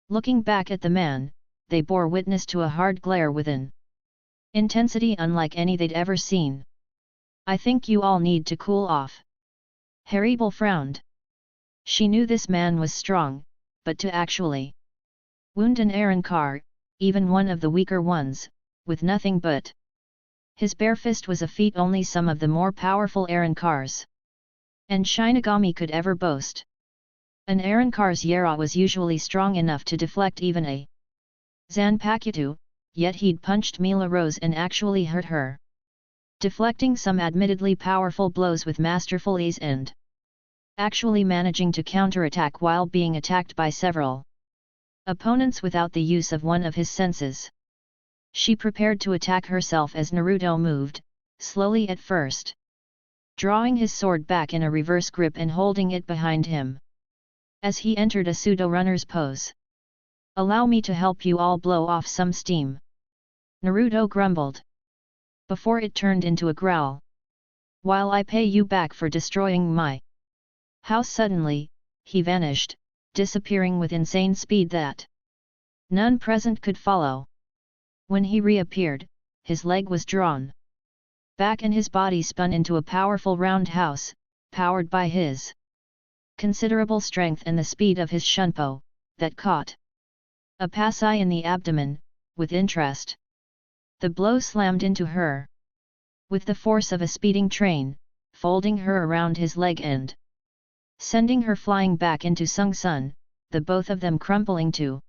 Looking back at the man, they bore witness to a hard glare with an intensity unlike any they'd ever seen. "I think you all need to cool off." Hermit frowned. She knew this man was strong, but to actually wound an Aaron car, even one of the weaker ones, with nothing but his bare fist was a feat only some of the more powerful Aaron cars and Shinigami could ever boast. An Aaron car's Yara was usually strong enough to deflect even a Zanpakuto, yet he'd punched Mila Rose and actually hurt her, deflecting some admittedly powerful blows with masterful ease and actually managing to counterattack while being attacked by several opponents without the use of one of his senses. She prepared to attack herself as Naruto moved, slowly at first, drawing his sword back in a reverse grip and holding it behind him as he entered a pseudo-runner's pose. "Allow me to help you all blow off some steam," Naruto grumbled, before it turned into a growl. "While I pay you back for destroying my house." Suddenly, he vanished, disappearing with insane speed that none present could follow. When he reappeared, his leg was drawn back and his body spun into a powerful roundhouse, powered by his considerable strength and the speed of his shunpo, that caught Apasai in the abdomen, with interest. The blow slammed into her with the force of a speeding train, folding her around his leg and sending her flying back into Sung Sun, the both of them crumpling to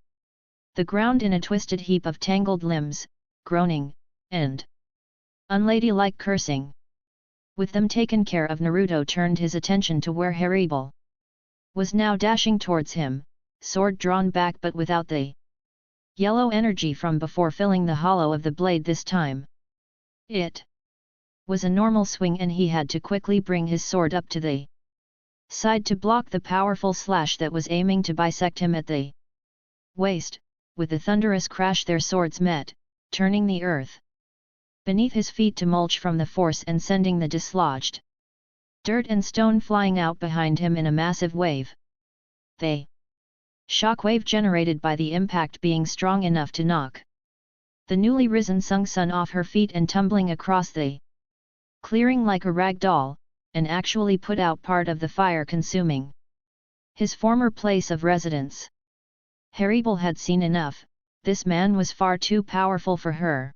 the ground in a twisted heap of tangled limbs, groaning, and unladylike cursing. With them taken care of, Naruto turned his attention to where Hermit was now dashing towards him, sword drawn back but without the yellow energy from before filling the hollow of the blade this time. It was a normal swing and he had to quickly bring his sword up to the side to block the powerful slash that was aiming to bisect him at the waist. With a thunderous crash their swords met, turning the earth beneath his feet to mulch from the force and sending the dislodged dirt and stone flying out behind him in a massive wave. The shockwave generated by the impact being strong enough to knock the newly risen Sung Sun off her feet and tumbling across the clearing like a rag doll, and actually put out part of the fire consuming his former place of residence. Hermit had seen enough. This man was far too powerful for her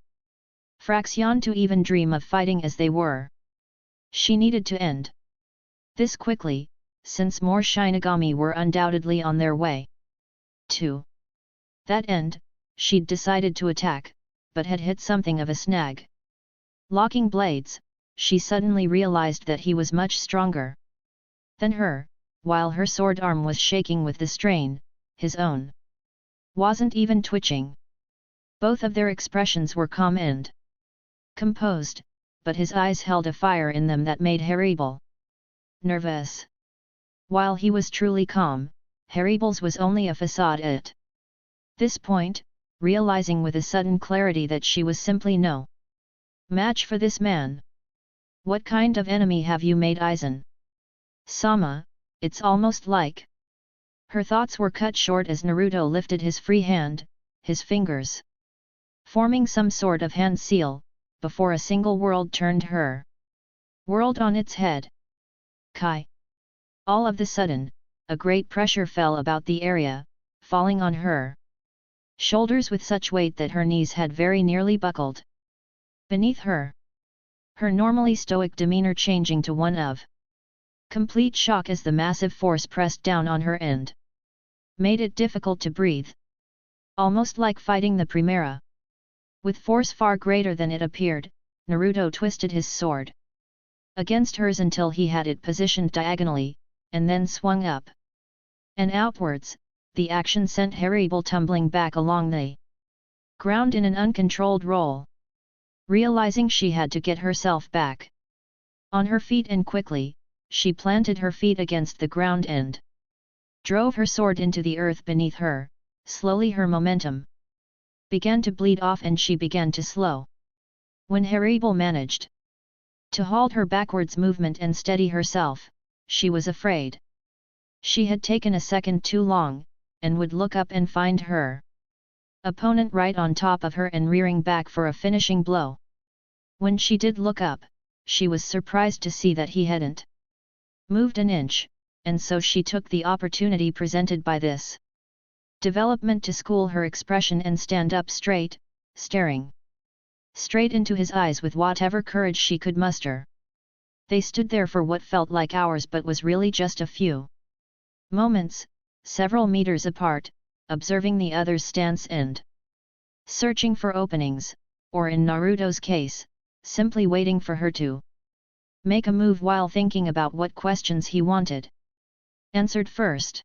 fraction to even dream of fighting as they were. She needed to end this quickly, since more Shinigami were undoubtedly on their way. To that end, she'd decided to attack, but had hit something of a snag. Locking blades, she suddenly realized that he was much stronger than her, while her sword arm was shaking with the strain, his own wasn't even twitching. Both of their expressions were calm and composed, but his eyes held a fire in them that made Hermit nervous. While he was truly calm, Hermit's was only a facade at this point, realizing with a sudden clarity that she was simply no match for this man. What kind of enemy have you made, Aizen? Sama, it's almost like... Her thoughts were cut short as Naruto lifted his free hand, his fingers forming some sort of hand seal, before a single world turned her world on its head. Kai! All of the sudden, a great pressure fell about the area, falling on her shoulders with such weight that her knees had very nearly buckled beneath her. Her normally stoic demeanor changing to one of complete shock as the massive force pressed down on her and made it difficult to breathe. Almost like fighting the Primera. With force far greater than it appeared, Naruto twisted his sword against hers until he had it positioned diagonally, and then swung up and outwards. The action sent Hermit tumbling back along the ground in an uncontrolled roll. Realizing she had to get herself back on her feet and quickly, she planted her feet against the ground and drove her sword into the earth beneath her. Slowly her momentum began to bleed off and she began to slow. When Hermit managed to halt her backwards movement and steady herself, she was afraid she had taken a second too long, and would look up and find her opponent right on top of her and rearing back for a finishing blow. When she did look up, she was surprised to see that he hadn't moved an inch, and so she took the opportunity presented by this development to school her expression and stand up straight, staring straight into his eyes with whatever courage she could muster. They stood there for what felt like hours but was really just a few moments, several meters apart, observing the other's stance and searching for openings, or in Naruto's case, simply waiting for her to make a move while thinking about what questions he wanted answered first.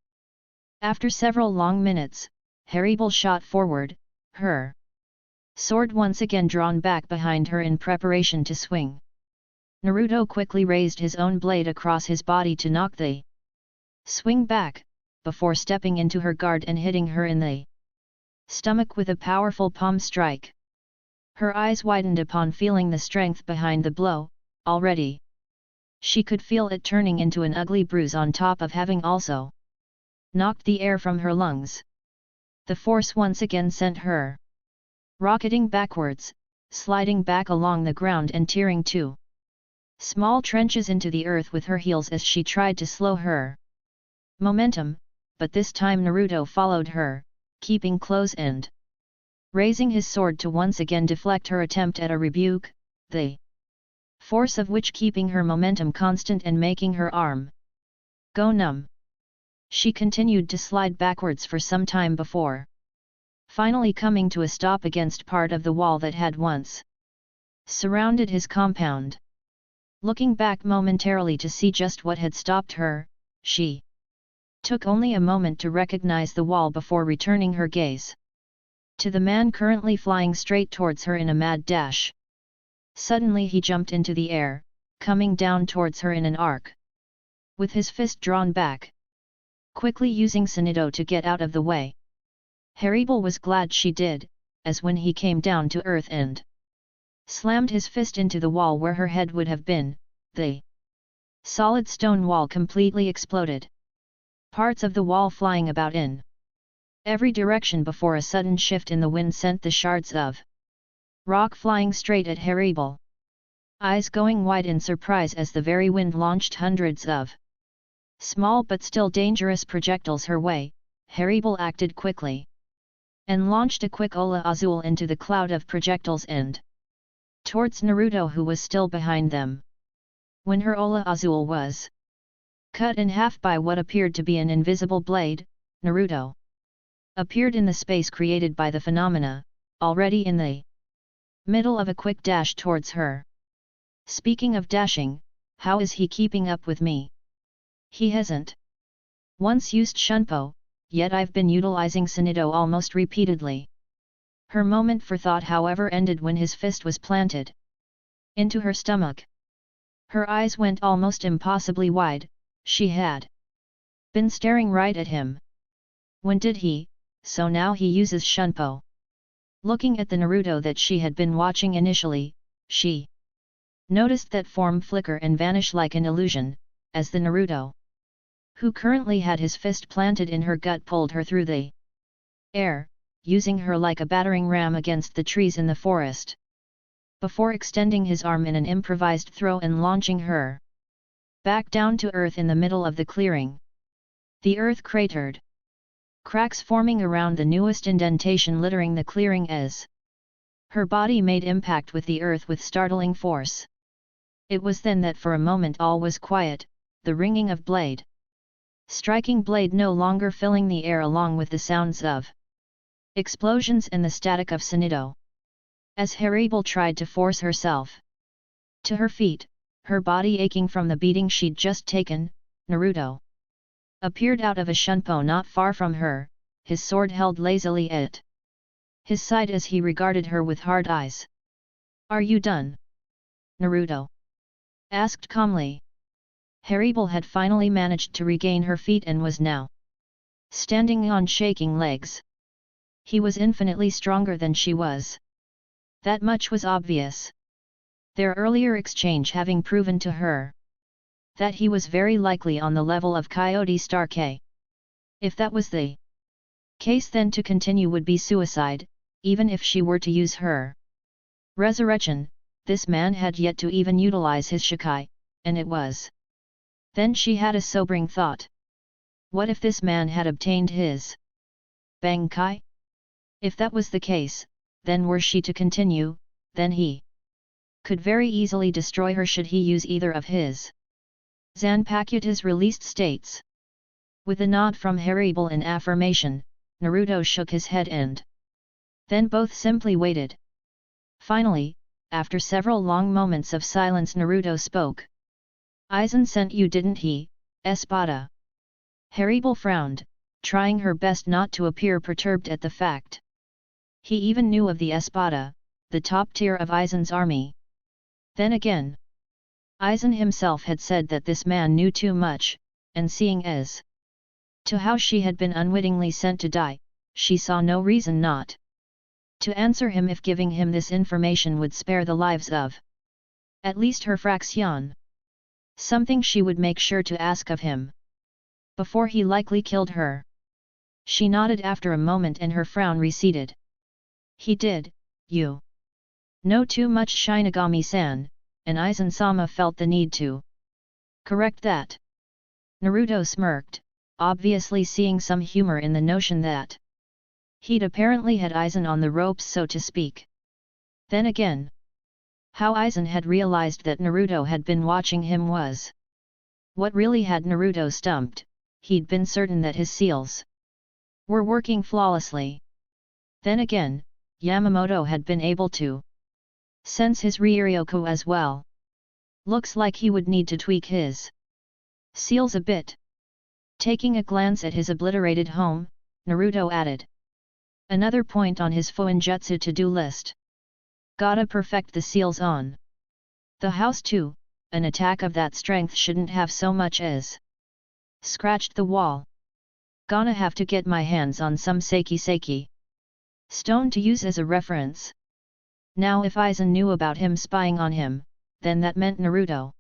After several long minutes, Hermit shot forward, her sword once again drawn back behind her in preparation to swing. Naruto quickly raised his own blade across his body to knock the swing back, before stepping into her guard and hitting her in the stomach with a powerful palm strike. Her eyes widened upon feeling the strength behind the blow. Already she could feel it turning into an ugly bruise on top of having also knocked the air from her lungs. The force once again sent her rocketing backwards, sliding back along the ground and tearing two small trenches into the earth with her heels as she tried to slow her momentum, but this time Naruto followed her, keeping close and raising his sword to once again deflect her attempt at a rebuke, the force of which keeping her momentum constant and making her arm go numb. She continued to slide backwards for some time before finally coming to a stop against part of the wall that had once surrounded his compound. Looking back momentarily to see just what had stopped her, she took only a moment to recognize the wall before returning her gaze to the man currently flying straight towards her in a mad dash. Suddenly he jumped into the air, coming down towards her in an arc, with his fist drawn back, quickly using Shinigami to get out of the way. Hermit was glad she did, as when he came down to earth and slammed his fist into the wall where her head would have been, the solid stone wall completely exploded. Parts of the wall flying about in every direction before a sudden shift in the wind sent the shards of rock flying straight at Hermit. Eyes going wide in surprise as the very wind launched hundreds of small but still dangerous projectiles her way, Hermit acted quickly and launched a quick Ola Azul into the cloud of projectiles and towards Naruto, who was still behind them. When her Ola Azul was cut in half by what appeared to be an invisible blade, Naruto appeared in the space created by the phenomena, already in the middle of a quick dash towards her. Speaking of dashing, how is he keeping up with me? He hasn't once used Shunpo, yet I've been utilizing Shinigami almost repeatedly. Her moment for thought however ended when his fist was planted into her stomach. Her eyes went almost impossibly wide. She had been staring right at him, When did he? So now he uses Shunpo. Looking at the Naruto that she had been watching initially, she noticed that form flicker and vanish like an illusion, as the Naruto, who currently had his fist planted in her gut, pulled her through the air, using her like a battering ram against the trees in the forest, before extending his arm in an improvised throw and launching her back down to earth in the middle of the clearing. The earth cratered, cracks forming around the newest indentation littering the clearing as her body made impact with the earth with startling force. It was then that for a moment all was quiet, the ringing of blade, striking blade no longer filling the air along with the sounds of explosions and the static of Sonido. As Hermit tried to force herself to her feet, her body aching from the beating she'd just taken, Naruto appeared out of a shunpo not far from her, his sword held lazily at his side as he regarded her with hard eyes. "Are you done?" Naruto asked calmly. Hermit had finally managed to regain her feet and was now standing on shaking legs. He was infinitely stronger than she was. That much was obvious, their earlier exchange having proven to her that he was very likely on the level of Coyote Star K. If that was the case, then to continue would be suicide, even if she were to use her resurrection. This man had yet to even utilize his Shikai, and it was. Then she had a sobering thought. What if this man had obtained his Bankai? If that was the case, then were she to continue, then he could very easily destroy her should he use either of his Zanpakutas released states. With a nod from Hermit in affirmation, Naruto shook his head and then both simply waited. Finally, after several long moments of silence, Naruto spoke. "Aizen sent you, didn't he, Espada?" Hermit frowned, trying her best not to appear perturbed at the fact. He even knew of the Espada, the top tier of Aizen's army. Then again, Aizen himself had said that this man knew too much, and seeing as to how she had been unwittingly sent to die, she saw no reason not to answer him if giving him this information would spare the lives of at least her fraction. Something she would make sure to ask of him before he likely killed her. She nodded after a moment and her frown receded. "He did, you know too much, Shinigami-san," and Aizen-sama felt the need to correct that. Naruto smirked, obviously seeing some humor in the notion that he'd apparently had Aizen on the ropes, so to speak. Then again, how Aizen had realized that Naruto had been watching him was what really had Naruto stumped. He'd been certain that his seals were working flawlessly. Then again, Yamamoto had been able to sense his Ryuryoku as well. Looks like he would need to tweak his seals a bit. Taking a glance at his obliterated home, Naruto added another point on his Fuinjutsu to-do list. Gotta perfect the seals on the house too. An attack of that strength shouldn't have so much as scratched the wall. Gonna have to get my hands on some Seki stone to use as a reference. Now if Aizen knew about him spying on him, then that meant Naruto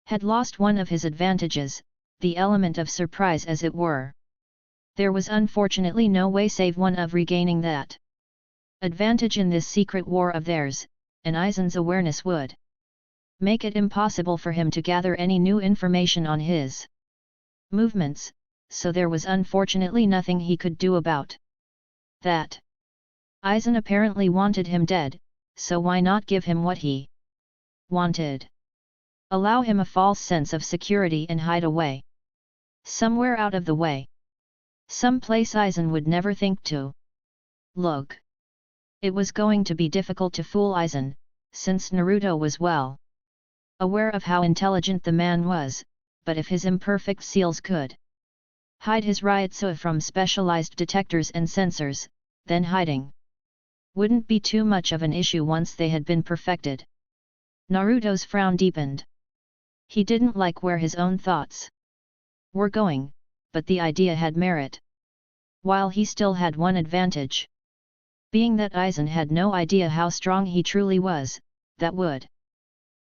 had lost one of his advantages, the element of surprise as it were. There was unfortunately no way save one of regaining that advantage in this secret war of theirs, and Aizen's awareness would make it impossible for him to gather any new information on his movements, so there was unfortunately nothing he could do about that. Aizen apparently wanted him dead, so why not give him what he wanted? Allow him a false sense of security and hide away somewhere out of the way. Some place Aizen would never think to look. It was going to be difficult to fool Aizen, since Naruto was well aware of how intelligent the man was, but if his imperfect seals could hide his Ryutsu from specialized detectors and sensors, then hiding wouldn't be too much of an issue once they had been perfected. Naruto's frown deepened. He didn't like where his own thoughts were going, but the idea had merit. while he still had one advantage. Being that Aizen had no idea how strong he truly was, that would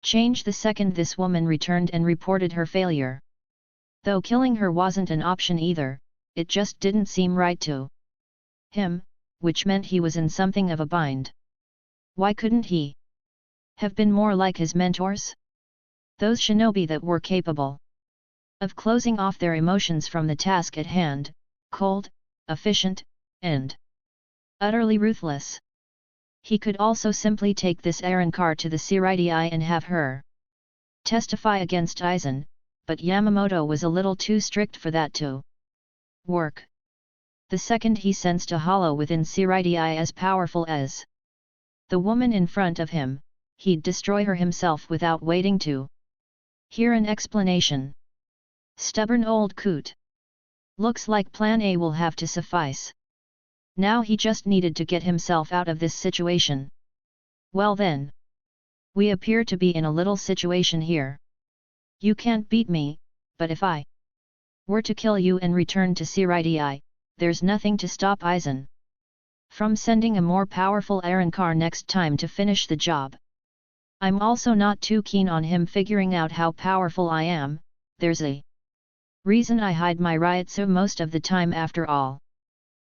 change the second this woman returned and reported her failure. Though killing her wasn't an option either, it just didn't seem right to him, which meant he was in something of a bind. Why couldn't he have been more like his mentors? Those shinobi that were capable of closing off their emotions from the task at hand, cold, efficient, and utterly ruthless. He could also simply take this Arrancar to the Siriti and have her testify against Aizen, but Yamamoto was a little too strict for that to work. The second he sensed a hollow within Siriti as powerful as the woman in front of him, he'd destroy her himself without waiting to hear an explanation. Stubborn old coot. Looks like plan A will have to suffice. Now he just needed to get himself out of this situation. Well then. We appear to be in a little situation here. You can't beat me, but if I were to kill you and return to Siriti, there's nothing to stop Aizen from sending a more powerful Arrancar next time to finish the job. I'm also not too keen on him figuring out how powerful I am. There's a reason I hide my Ryutsu most of the time after all.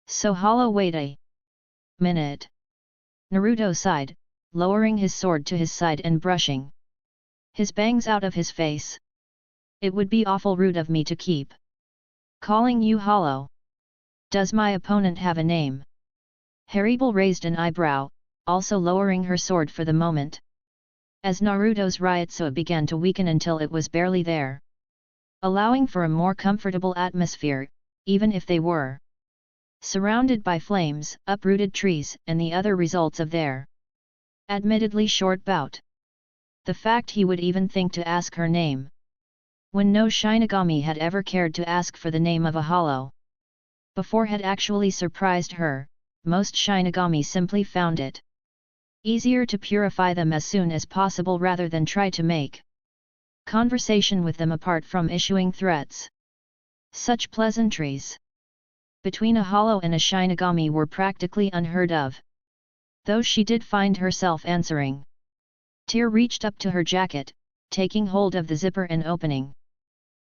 So hollow, wait a minute. Naruto sighed, lowering his sword to his side and brushing his bangs out of his face. It would be awful rude of me to keep calling you hollow. Does my opponent have a name? Hermit raised an eyebrow, also lowering her sword for the moment. As Naruto's Ryutsu began to weaken until it was barely there, allowing for a more comfortable atmosphere, even if they were surrounded by flames, uprooted trees, and the other results of their admittedly short bout. The fact he would even think to ask her name, when no Shinigami had ever cared to ask for the name of a hollow before, had actually surprised her. Most Shinigami simply found it easier to purify them as soon as possible rather than try to make conversation with them apart from issuing threats. Such pleasantries between a hollow and a Shinigami were practically unheard of. Though she did find herself answering. Tear reached up to her jacket, taking hold of the zipper and opening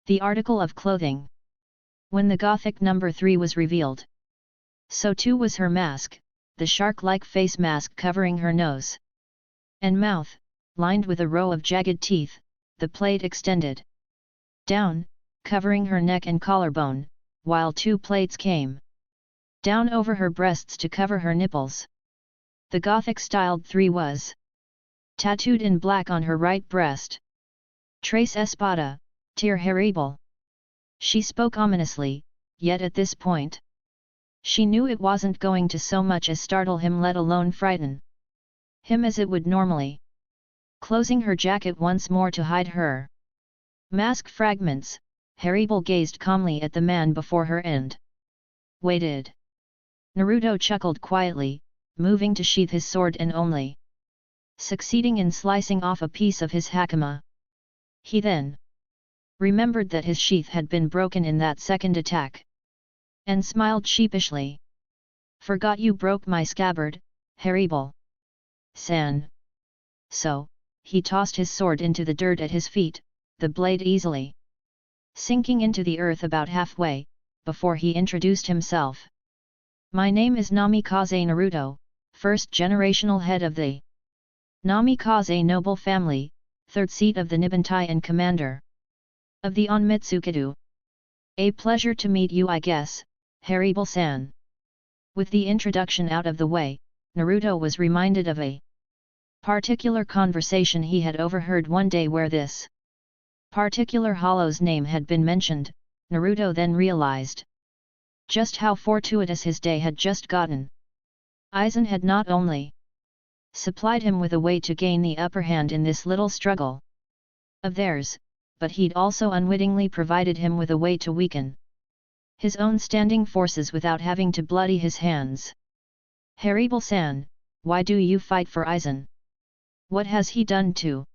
the article of clothing. When the Gothic number 3 was revealed, so too was her mask, the shark-like face mask covering her nose and mouth, lined with a row of jagged teeth. The plate extended down, covering her neck and collarbone, while 2 plates came down over her breasts to cover her nipples. The Gothic-styled 3 was tattooed in black on her right breast. Trace Espada, Tir Haribal. She spoke ominously, yet at this point she knew it wasn't going to so much as startle him, let alone frighten him as it would normally. Closing her jacket once more to hide her mask fragments, Haribal gazed calmly at the man before her and waited. Naruto chuckled quietly, moving to sheath his sword and only succeeding in slicing off a piece of his hakama. He then remembered that his sheath had been broken in that second attack, and smiled sheepishly. Forgot you broke my scabbard, Haribal-san. So, he tossed his sword into the dirt at his feet, the blade easily sinking into the earth about halfway, before he introduced himself. My name is Namikaze Naruto, first generational head of the Namikaze noble family, third seat of the Nibuntai and commander of the Onmitsukido. A pleasure to meet you, I guess, Haribal-san. With the introduction out of the way, Naruto was reminded of a particular conversation he had overheard one day where this particular hollow's name had been mentioned. Naruto then realized just how fortuitous his day had just gotten. Aizen had not only supplied him with a way to gain the upper hand in this little struggle of theirs, but he'd also unwittingly provided him with a way to weaken his own standing forces without having to bloody his hands. Haribal-san, why do you fight for Aizen? What has he done to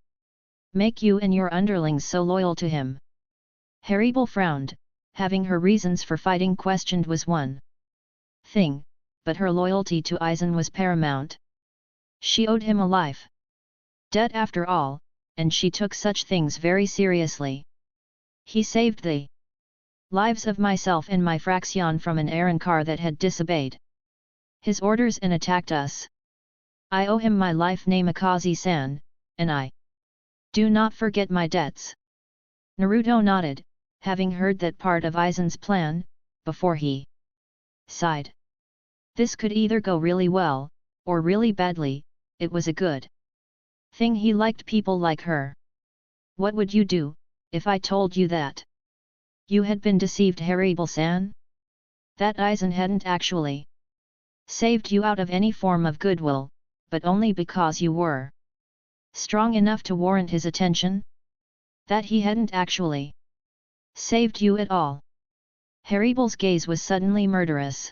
make you and your underlings so loyal to him? Haribal frowned, having her reasons for fighting questioned was one thing, but her loyalty to Aizen was paramount. She owed him a life debt after all, and she took such things very seriously. He saved the lives of myself and my fraction from an Arankar that had disobeyed his orders and attacked us. I owe him my life, Namikaze-san, and I do not forget my debts. Naruto nodded, having heard that part of Aizen's plan, before he sighed. This could either go really well, or really badly. It was a good thing he liked people like her. What would you do, if I told you that you had been deceived, Haribel-san? That Aizen hadn't actually saved you out of any form of goodwill, but only because you were strong enough to warrant his attention? That he hadn't actually saved you at all? Haribel's gaze was suddenly murderous.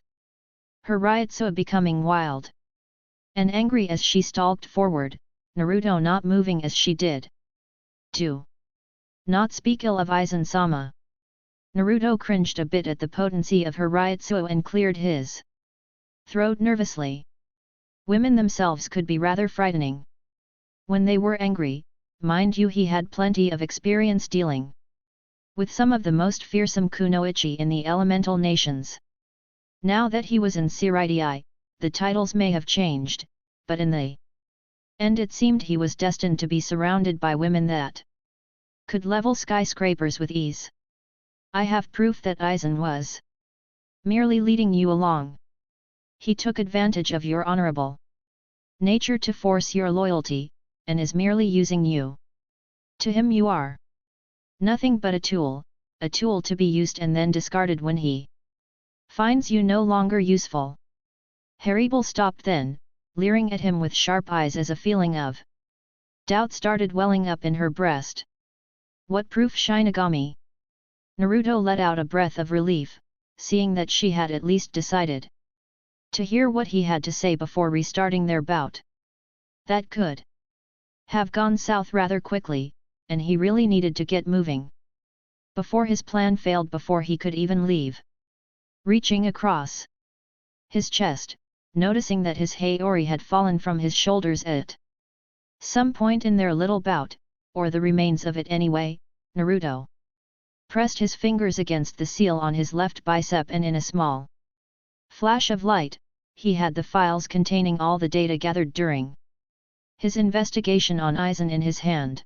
Her Ryotsuba becoming wild and angry as she stalked forward, Naruto not moving as she did. Do not speak ill of Aizen-sama. Naruto cringed a bit at the potency of her Ryotsuba and cleared his throat nervously. Women themselves could be rather frightening when they were angry. Mind you, he had plenty of experience dealing with some of the most fearsome kunoichi in the elemental nations. Now that he was in Seireitei, the titles may have changed, but in the end it seemed he was destined to be surrounded by women that could level skyscrapers with ease. I have proof that Aizen was merely leading you along. He took advantage of your honorable nature to force your loyalty, and is merely using you. To him you are nothing but a tool to be used and then discarded when he finds you no longer useful. Haribel stopped then, leering at him with sharp eyes as a feeling of doubt started welling up in her breast. What proof, Shinigami? Naruto let out a breath of relief, seeing that she had at least decided to hear what he had to say before restarting their bout. That could have gone south rather quickly, and he really needed to get moving before his plan failed, before he could even leave. Reaching across his chest, noticing that his Haori had fallen from his shoulders at some point in their little bout, or the remains of it anyway, Naruto pressed his fingers against the seal on his left bicep, and in a small flash of light, he had the files containing all the data gathered during his investigation on Aizen in his hand.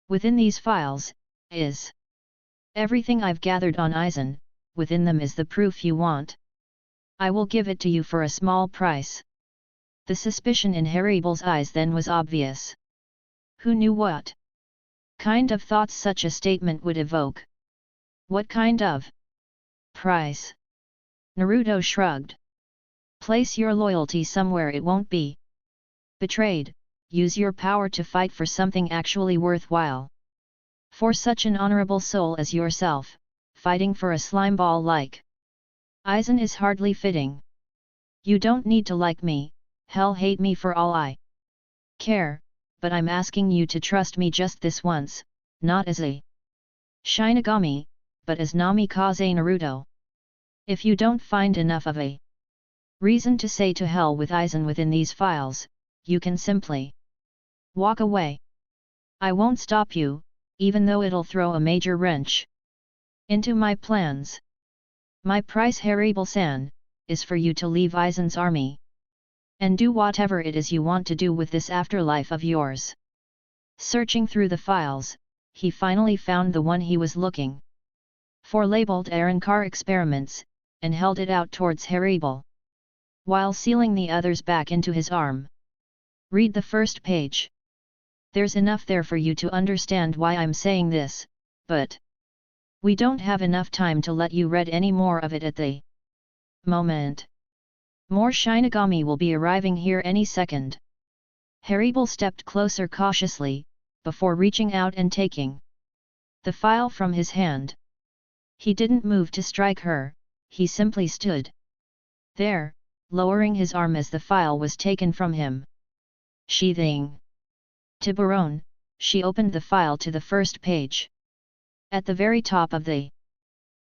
Within these files is everything I've gathered on Aizen. Within them is the proof you want. I will give it to you for a small price. The suspicion in Haribel's eyes then was obvious. Who knew what kind of thoughts such a statement would evoke? What kind of price? Naruto shrugged. Place your loyalty somewhere it won't be betrayed. Use your power to fight for something actually worthwhile. For such an honorable soul as yourself, fighting for a slimeball like Aizen is hardly fitting. You don't need to like me, hell hate me for all I care, but I'm asking you to trust me just this once, not as a Shinigami, but as Namikaze Naruto. If you don't find enough of a reason to say to hell with Aizen within these files, you can simply walk away. I won't stop you, even though it'll throw a major wrench into my plans. My price, Haribel-san, is for you to leave Aizen's army and do whatever it is you want to do with this afterlife of yours. Searching through the files, he finally found the one he was looking for, labeled Arankar Experiments, and held it out towards Haribel, while sealing the others back into his arm. Read the first page. There's enough there for you to understand why I'm saying this, but we don't have enough time to let you read any more of it at the moment. More Shinigami will be arriving here any second. Haribel stepped closer cautiously, before reaching out and taking the file from his hand. He didn't move to strike her, he simply stood there, lowering his arm as the file was taken from him. Sheathing Tiburon, she opened the file to the first page. At the very top of the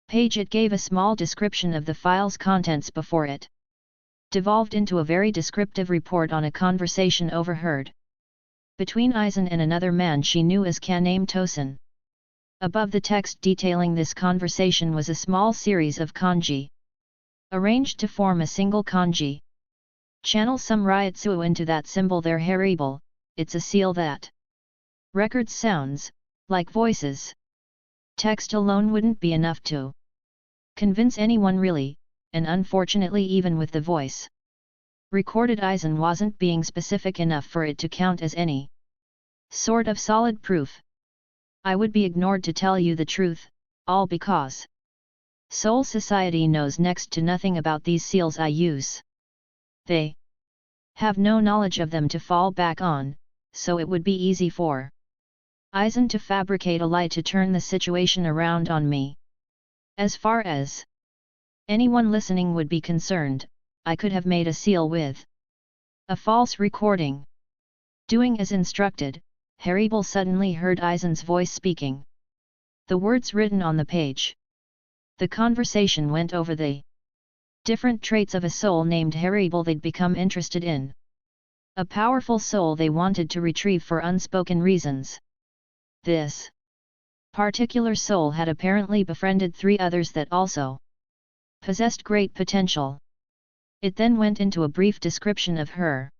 page it gave a small description of the file's contents before it. devolved into a very descriptive report on a conversation overheard between Aizen and another man she knew as Kaname Tosen. Above the text detailing this conversation was a small series of kanji, arranged to form a single kanji. Channel some ryotsuo into that symbol there Haribal, it's a seal that records sounds, like voices. Text alone wouldn't be enough to convince anyone really, and unfortunately even with the voice recorded Aizen wasn't being specific enough for it to count as any sort of solid proof. I would be ignored to tell you the truth, all because Seoul society knows next to nothing about these seals I use. They have no knowledge of them to fall back on, so it would be easy for Aizen to fabricate a lie to turn the situation around on me. As far as anyone listening would be concerned, I could have made a seal with a false recording. Doing as instructed, Haribal suddenly heard Aizen's voice speaking the words written on the page. The conversation went over the different traits of a soul named Haribal they'd become interested in. A powerful soul they wanted to retrieve for unspoken reasons. This particular soul had apparently befriended 3 others that also possessed great potential. It then went into a brief description of her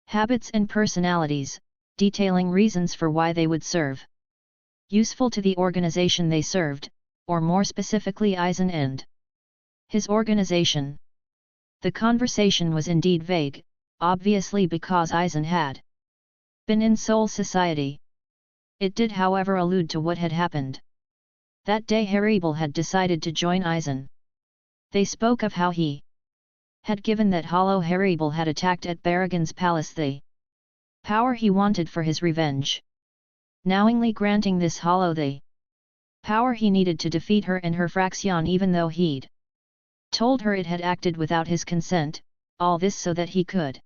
habits and personalities, detailing reasons for why they would serve useful to the organization they served, or more specifically Aizen and his organization. The conversation was indeed vague, obviously because Aizen had been in Seoul society. It did however allude to what had happened. That day Haribal had decided to join Aizen. They spoke of how he had given that hollow Haribal had attacked at Baragon's palace the power he wanted for his revenge. Knowingly granting this hollow the power he needed to defeat her and her fraction even though he'd told her it had acted without his consent, all this so that he could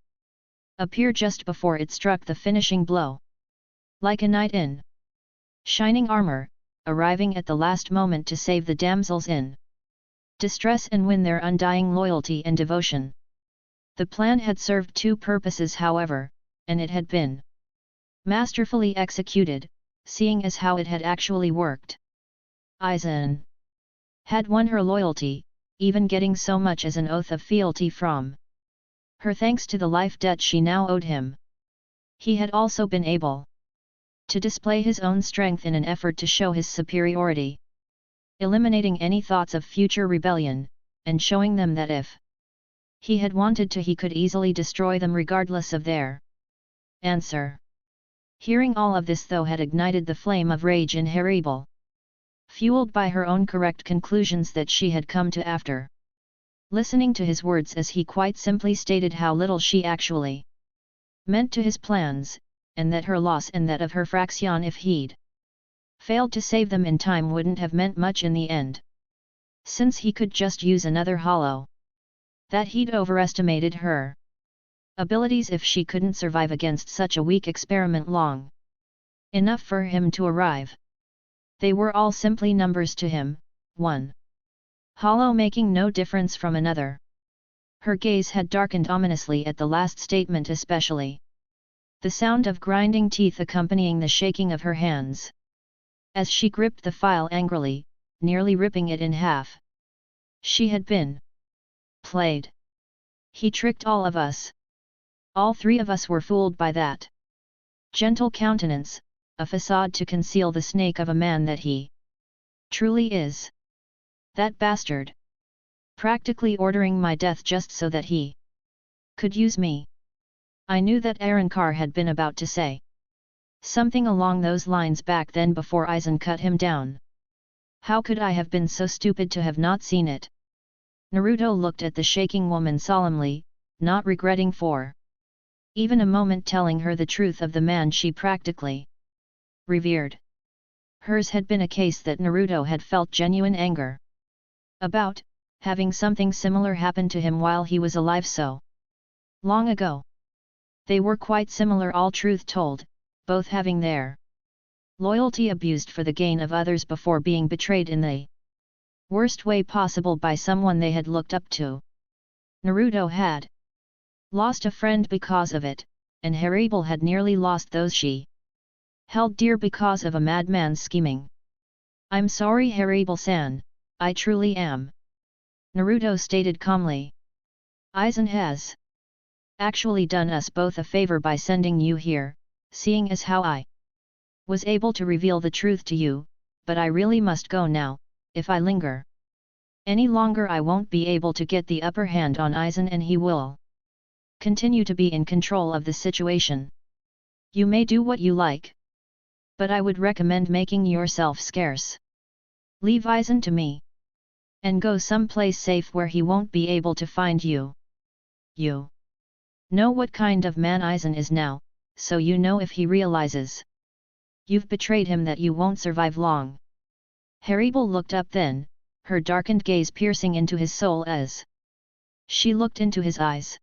appear just before it struck the finishing blow. Like a knight in shining armor, arriving at the last moment to save the damsels in distress and win their undying loyalty and devotion. The plan had served 2 purposes however, and it had been masterfully executed, seeing as how it had actually worked. Aizen had won her loyalty, even getting so much as an oath of fealty from her thanks to the life debt she now owed him. He had also been able to display his own strength in an effort to show his superiority, eliminating any thoughts of future rebellion, and showing them that if he had wanted to he could easily destroy them regardless of their answer. Hearing all of this though had ignited the flame of rage in Haribal, fueled by her own correct conclusions that she had come to after listening to his words as he quite simply stated how little she actually meant to his plans, and that her loss and that of her fraction if he'd failed to save them in time wouldn't have meant much in the end, since he could just use another hollow. That he'd overestimated her abilities if she couldn't survive against such a weak experiment long enough for him to arrive. They were all simply numbers to him, one hollow making no difference from another. Her gaze had darkened ominously at the last statement especially. The sound of grinding teeth accompanying the shaking of her hands as she gripped the file angrily, nearly ripping it in half. She had been played. He tricked all of us. All 3 of us were fooled by that gentle countenance, a facade to conceal the snake of a man that he truly is. That bastard! Practically ordering my death just so that he could use me. I knew that Arankar had been about to say something along those lines back then before Aizen cut him down. How could I have been so stupid to have not seen it? Naruto looked at the shaking woman solemnly, not regretting for even a moment telling her the truth of the man she practically revered. Hers had been a case that Naruto had felt genuine anger about, having something similar happen to him while he was alive so long ago. They were quite similar, all truth told, both having their loyalty abused for the gain of others before being betrayed in the worst way possible by someone they had looked up to. Naruto had Lost a friend because of it, and Hermit had nearly lost those she held dear because of a madman's scheming. I'm sorry Hermit-san, I truly am. Naruto stated calmly. Aizen has actually done us both a favor by sending you here, seeing as how I was able to reveal the truth to you, but I really must go now. If I linger any longer I won't be able to get the upper hand on Aizen and he will continue to be in control of the situation. You may do what you like, but I would recommend making yourself scarce. Leave Aizen to me, and go someplace safe where he won't be able to find you. You know what kind of man Aizen is now, so you know if he realizes you've betrayed him that you won't survive long. Hermit looked up then, her darkened gaze piercing into his soul as she looked into his eyes.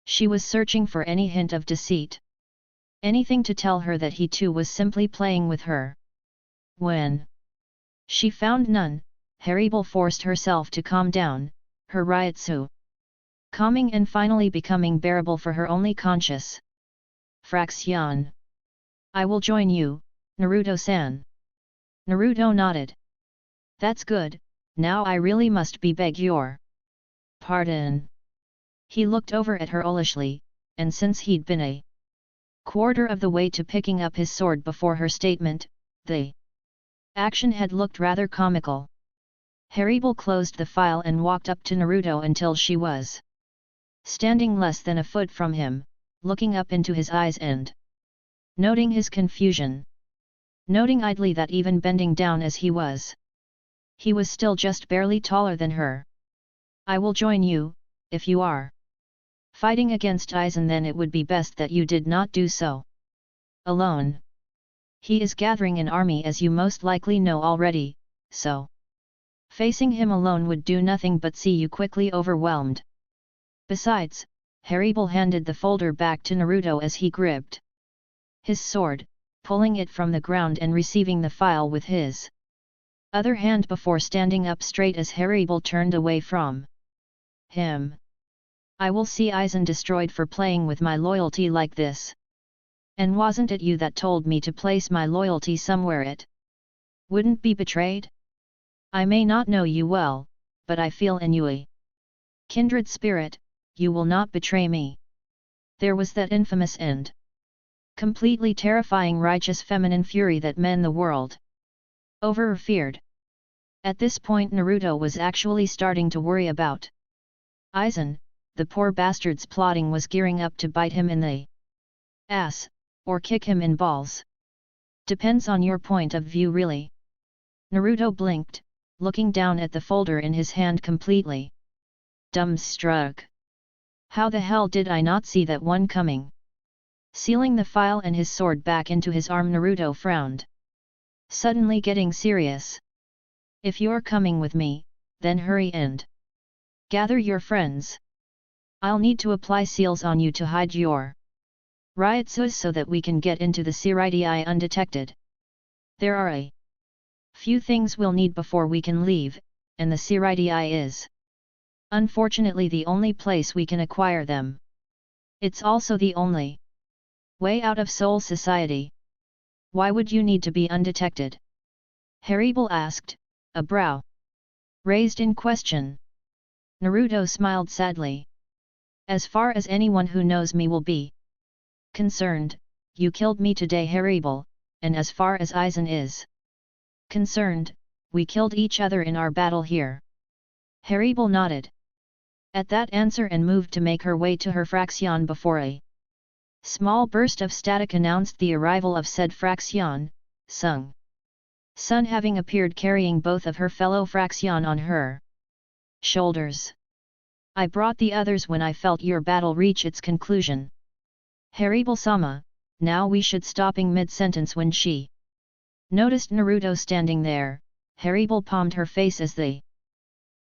She was searching for any hint of deceit. Anything to tell her that he too was simply playing with her. When she found none, Hermit forced herself to calm down, her Ryutsu calming and finally becoming bearable for her only conscious fraction. I will join you, Naruto-san. Naruto nodded. That's good, now I really must beg your pardon. He looked over at her owlishly, and since he'd been a quarter of the way to picking up his sword before her statement, the action had looked rather comical. Hermit closed the file and walked up to Naruto until she was standing less than a foot from him, looking up into his eyes and noting his confusion. Noting idly that even bending down as he was still just barely taller than her. I will join you, if you are fighting against Aizen, then it would be best that you did not do so alone. He is gathering an army as you most likely know already, so facing him alone would do nothing but see you quickly overwhelmed. Besides, Hermit handed the folder back to Naruto as he gripped his sword, pulling it from the ground and receiving the file with his other hand before standing up straight as Hermit turned away from him. I will see Aizen destroyed for playing with my loyalty like this. And wasn't it you that told me to place my loyalty somewhere it wouldn't be betrayed? I may not know you well, but I feel in you a kindred spirit, you will not betray me. There was that infamous and completely terrifying righteous feminine fury that men the world over feared. At this point Naruto was actually starting to worry about Aizen. The poor bastard's plotting was gearing up to bite him in the ass, or kick him in balls. Depends on your point of view really. Naruto blinked, looking down at the folder in his hand completely dumbstruck. How the hell did I not see that one coming? Sealing the file and his sword back into his arm, Naruto frowned, suddenly getting serious. If you're coming with me, then hurry and gather your friends. I'll need to apply seals on you to hide your Ryutsus so that we can get into the Shinigami undetected. There are a few things we'll need before we can leave, and the Shinigami is unfortunately the only place we can acquire them. It's also the only way out of Soul Society. Why would you need to be undetected? Hermit asked, a brow raised in question. Naruto smiled sadly. As far as anyone who knows me will be concerned, you killed me today, Hermit, and as far as Aizen is concerned, we killed each other in our battle here. Hermit nodded at that answer and moved to make her way to her fraction before a small burst of static announced the arrival of said fraction, Sung Sun having appeared carrying both of her fellow fraction on her shoulders. I brought the others when I felt your battle reach its conclusion. Hermit-sama, now we should stopping mid-sentence. When she noticed Naruto standing there, Hermit palmed her face as the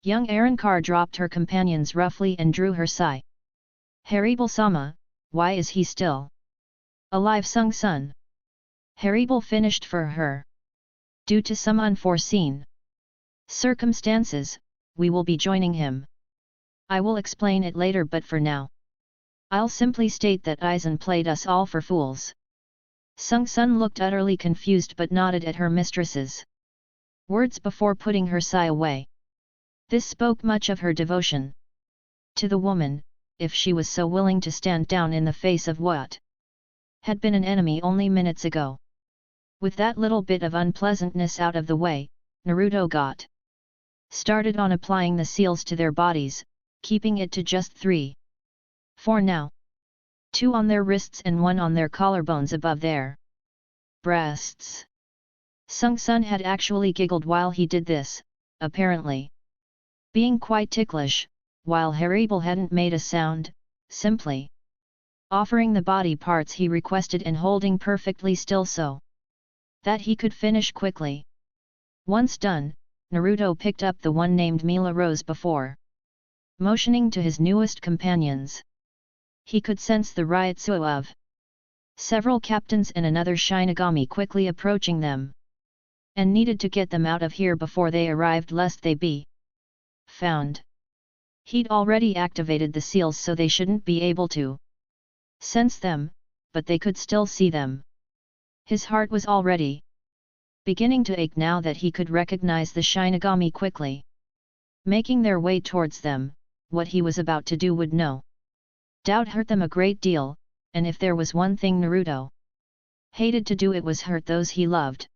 young Arrancar dropped her companions roughly and drew her sigh. Hermit-sama, why is he still alive? Sung Sun. Hermit finished for her. Due to some unforeseen circumstances, we will be joining him. I will explain it later, but for now, I'll simply state that Aizen played us all for fools. Sung Sun looked utterly confused but nodded at her mistress's words before putting her sigh away. This spoke much of her devotion to the woman, if she was so willing to stand down in the face of what had been an enemy only minutes ago. With that little bit of unpleasantness out of the way, Naruto got started on applying the seals to their bodies, keeping it to just 3. 4 now. 2 on their wrists and 1 on their collarbones above their breasts. Sung Sun had actually giggled while he did this, apparently being quite ticklish, while Hermit hadn't made a sound, simply offering the body parts he requested and holding perfectly still so that he could finish quickly. Once done, Naruto picked up the one named Mila Rose before motioning to his newest companions. He could sense the ryutsu of several captains and another Shinigami quickly approaching them, and needed to get them out of here before they arrived lest they be found. He'd already activated the seals so they shouldn't be able to sense them, but they could still see them. His heart was already beginning to ache now that he could recognize the Shinigami quickly making their way towards them. What he was about to do would no doubt hurt them a great deal, and if there was one thing Naruto hated to do, it was hurt those he loved.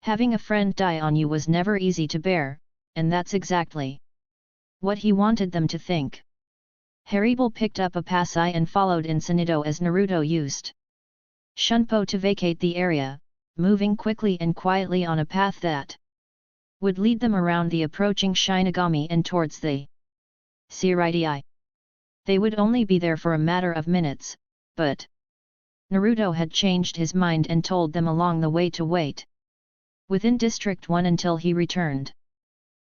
Having a friend die on you was never easy to bear, and that's exactly what he wanted them to think. Hermit picked up a pasai and followed Incendio as Naruto used Shunpo to vacate the area, moving quickly and quietly on a path that would lead them around the approaching Shinigami and towards the Siridi. They would only be there for a matter of minutes, but Naruto had changed his mind and told them along the way to wait within District 1 until he returned.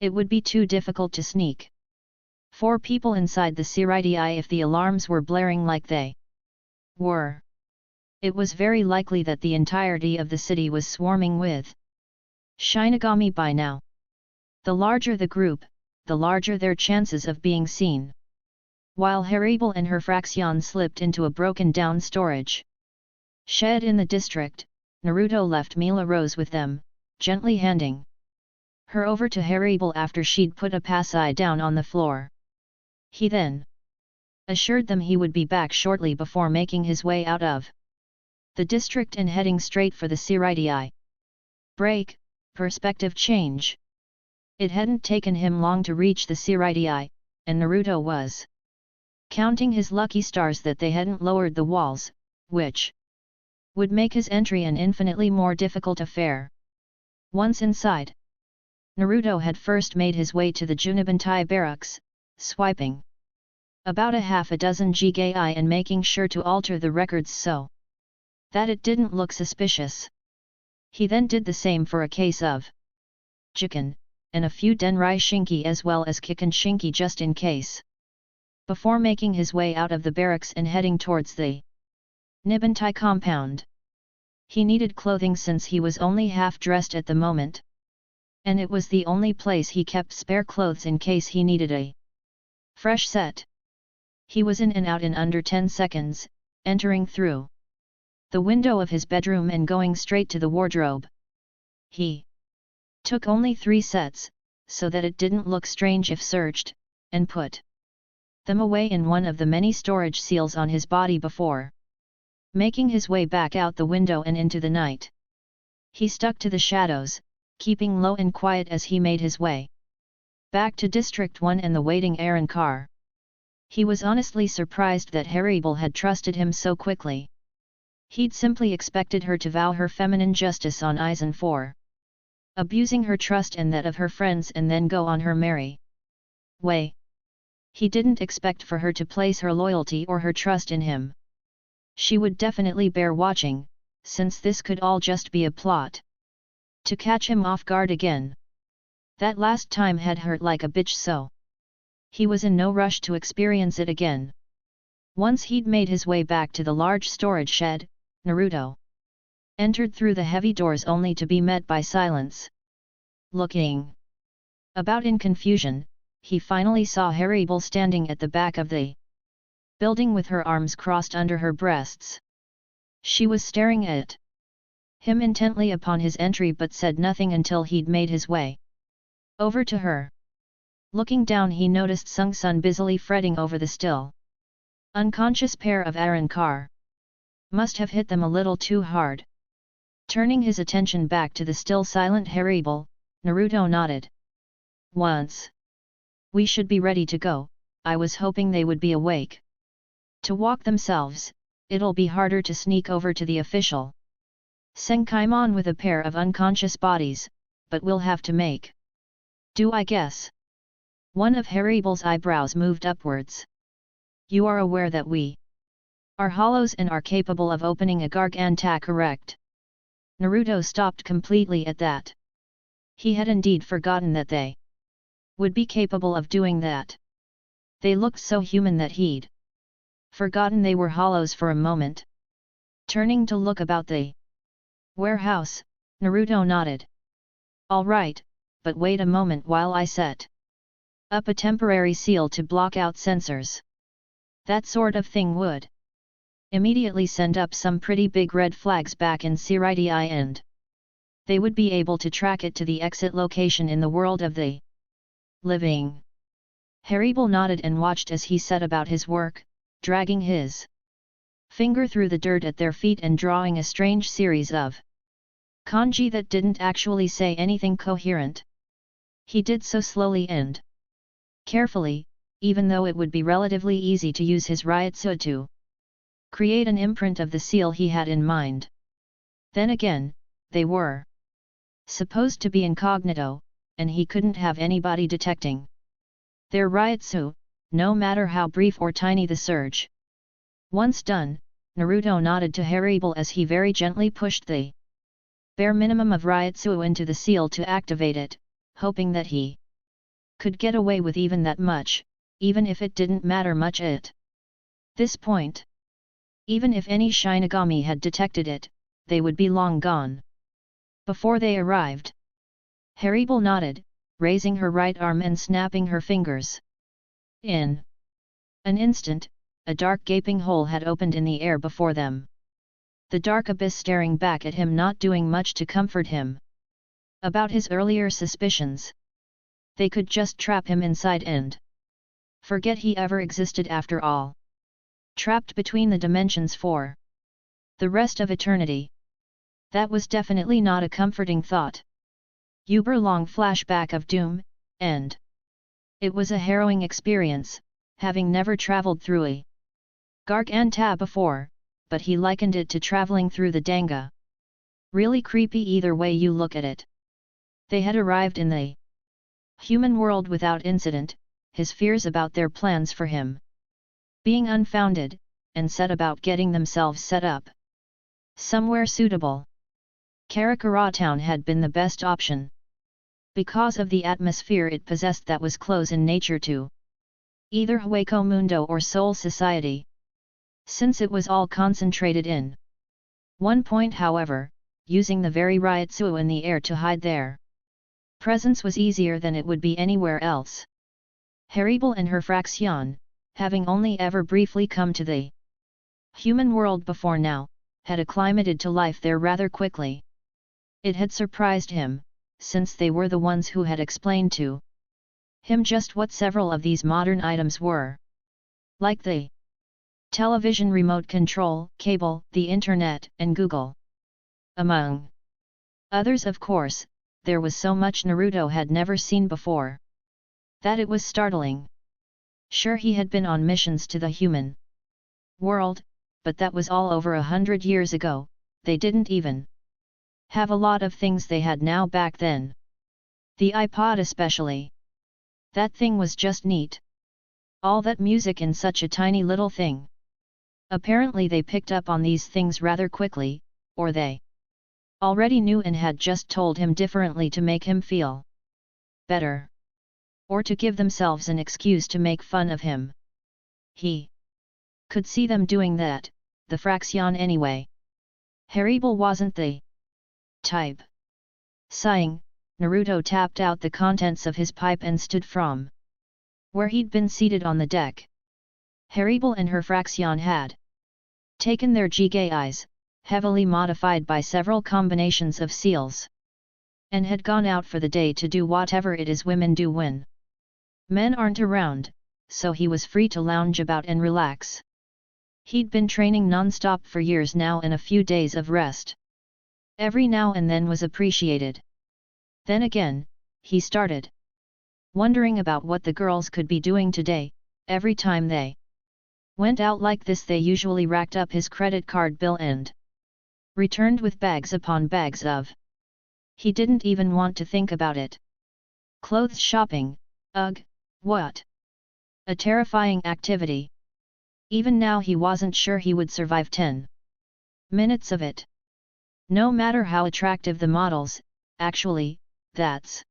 It would be too difficult to sneak 4 people inside the Siridi if the alarms were blaring like they were. It was very likely that the entirety of the city was swarming with Shinigami by now. The larger the group, the larger their chances of being seen. While Hermit and her fraction slipped into a broken-down storage shed in the district, Naruto left Mila Rose with them, gently handing her over to Hermit after she'd put a pasai down on the floor. He then assured them he would be back shortly before making his way out of the district and heading straight for the Siridi. Break, perspective change. It hadn't taken him long to reach the Siridi, and Naruto was counting his lucky stars that they hadn't lowered the walls, which would make his entry an infinitely more difficult affair. Once inside, Naruto had first made his way to the Junabantai barracks, swiping about a half a dozen Jigai and making sure to alter the records so that it didn't look suspicious. He then did the same for a case of Jikan, and a few Denrai Shinki as well as Kikan Shinki just in case. Before making his way out of the barracks and heading towards the Nibantai compound. He needed clothing since he was only half-dressed at the moment. And it was the only place he kept spare clothes in case he needed a fresh set. He was in and out in under 10 seconds, entering through the window of his bedroom and going straight to the wardrobe. He took only 3 sets, so that it didn't look strange if searched, and put them away in one of the many storage seals on his body before making his way back out the window and into the night. He stuck to the shadows, keeping low and quiet as he made his way back to District 1 and the waiting errand car. He was honestly surprised that Hermit had trusted him so quickly. He'd simply expected her to vow her feminine justice on Aizen for abusing her trust and that of her friends and then go on her merry way. He didn't expect for her to place her loyalty or her trust in him. She would definitely bear watching, since this could all just be a plot to catch him off guard again. That last time had hurt like a bitch, so he was in no rush to experience it again. Once he'd made his way back to the large storage shed, Naruto entered through the heavy doors only to be met by silence. Looking about in confusion, he finally saw Hermit standing at the back of the building with her arms crossed under her breasts. She was staring at him intently upon his entry but said nothing until he'd made his way over to her. Looking down he noticed Sung Sun busily fretting over the still unconscious pair of Arankar. Must have hit them a little too hard. Turning his attention back to the still silent Hermit, Naruto nodded. Once we should be ready to go, I was hoping they would be awake. To walk themselves, it'll be harder to sneak over to the official Senkaimon with a pair of unconscious bodies, but we'll have to make do, I guess. One of Hermit's eyebrows moved upwards. You are aware that we are hollows and are capable of opening a garganta, correct? Naruto stopped completely at that. He had indeed forgotten that they would be capable of doing that. They looked so human that he'd forgotten they were hollows for a moment. Turning to look about the warehouse, Naruto nodded. All right, but wait a moment while I set up a temporary seal to block out sensors. That sort of thing would immediately send up some pretty big red flags back in Siriti and they would be able to track it to the exit location in the world of the living. Hermit nodded and watched as he set about his work, dragging his finger through the dirt at their feet and drawing a strange series of kanji that didn't actually say anything coherent. He did so slowly and carefully, even though it would be relatively easy to use his Ryutsu to create an imprint of the seal he had in mind. Then again, they were supposed to be incognito, and he couldn't have anybody detecting their Ryutsu, no matter how brief or tiny the surge. Once done, Naruto nodded to Hermit as he very gently pushed the bare minimum of Ryutsu into the seal to activate it, hoping that he could get away with even that much, even if it didn't matter much at this point. Even if any Shinigami had detected it, they would be long gone before they arrived. Hermit nodded, raising her right arm and snapping her fingers. In an instant, a dark gaping hole had opened in the air before them. The dark abyss staring back at him, not doing much to comfort him about his earlier suspicions. They could just trap him inside and forget he ever existed after all. Trapped between the dimensions for the rest of eternity. That was definitely not a comforting thought. Uber-long flashback of doom, and it was a harrowing experience, having never traveled through a garganta before, but he likened it to traveling through the danga. Really creepy either way you look at it. They had arrived in the human world without incident, his fears about their plans for him being unfounded, and set about getting themselves set up somewhere suitable. Karakura town had been the best option, because of the atmosphere it possessed that was close in nature to either Hueco Mundo or Soul Society. Since it was all concentrated in one point, however, using the very Ryutsu in the air to hide their presence was easier than it would be anywhere else. Hermit and her fraction, having only ever briefly come to the human world before now, had acclimated to life there rather quickly. It had surprised him, since they were the ones who had explained to him just what several of these modern items were. Like the television remote control, cable, the internet, and Google. Among others, of course, there was so much Naruto had never seen before that it was startling. Sure, he had been on missions to the human world, but that was all over 100 years ago. They didn't even have a lot of things they had now back then. The iPod especially. That thing was just neat. All that music in such a tiny little thing. Apparently they picked up on these things rather quickly, or they already knew and had just told him differently to make him feel better, or to give themselves an excuse to make fun of him. He could see them doing that, the fraction anyway. Hermit wasn't the type. Sighing, Naruto tapped out the contents of his pipe and stood from where he'd been seated on the deck. Hermit and her fraction had taken their Jige eyes, heavily modified by several combinations of seals, and had gone out for the day to do whatever it is women do when men aren't around, so he was free to lounge about and relax. He'd been training non-stop for years now, and a few days of rest every now and then was appreciated. Then again, he started wondering about what the girls could be doing today. Every time they went out like this, they usually racked up his credit card bill and returned with bags upon bags of. He didn't even want to think about it. Clothes shopping, ugh, what a terrifying activity. Even now he wasn't sure he would survive 10 minutes of it. No matter how attractive the models, actually, that's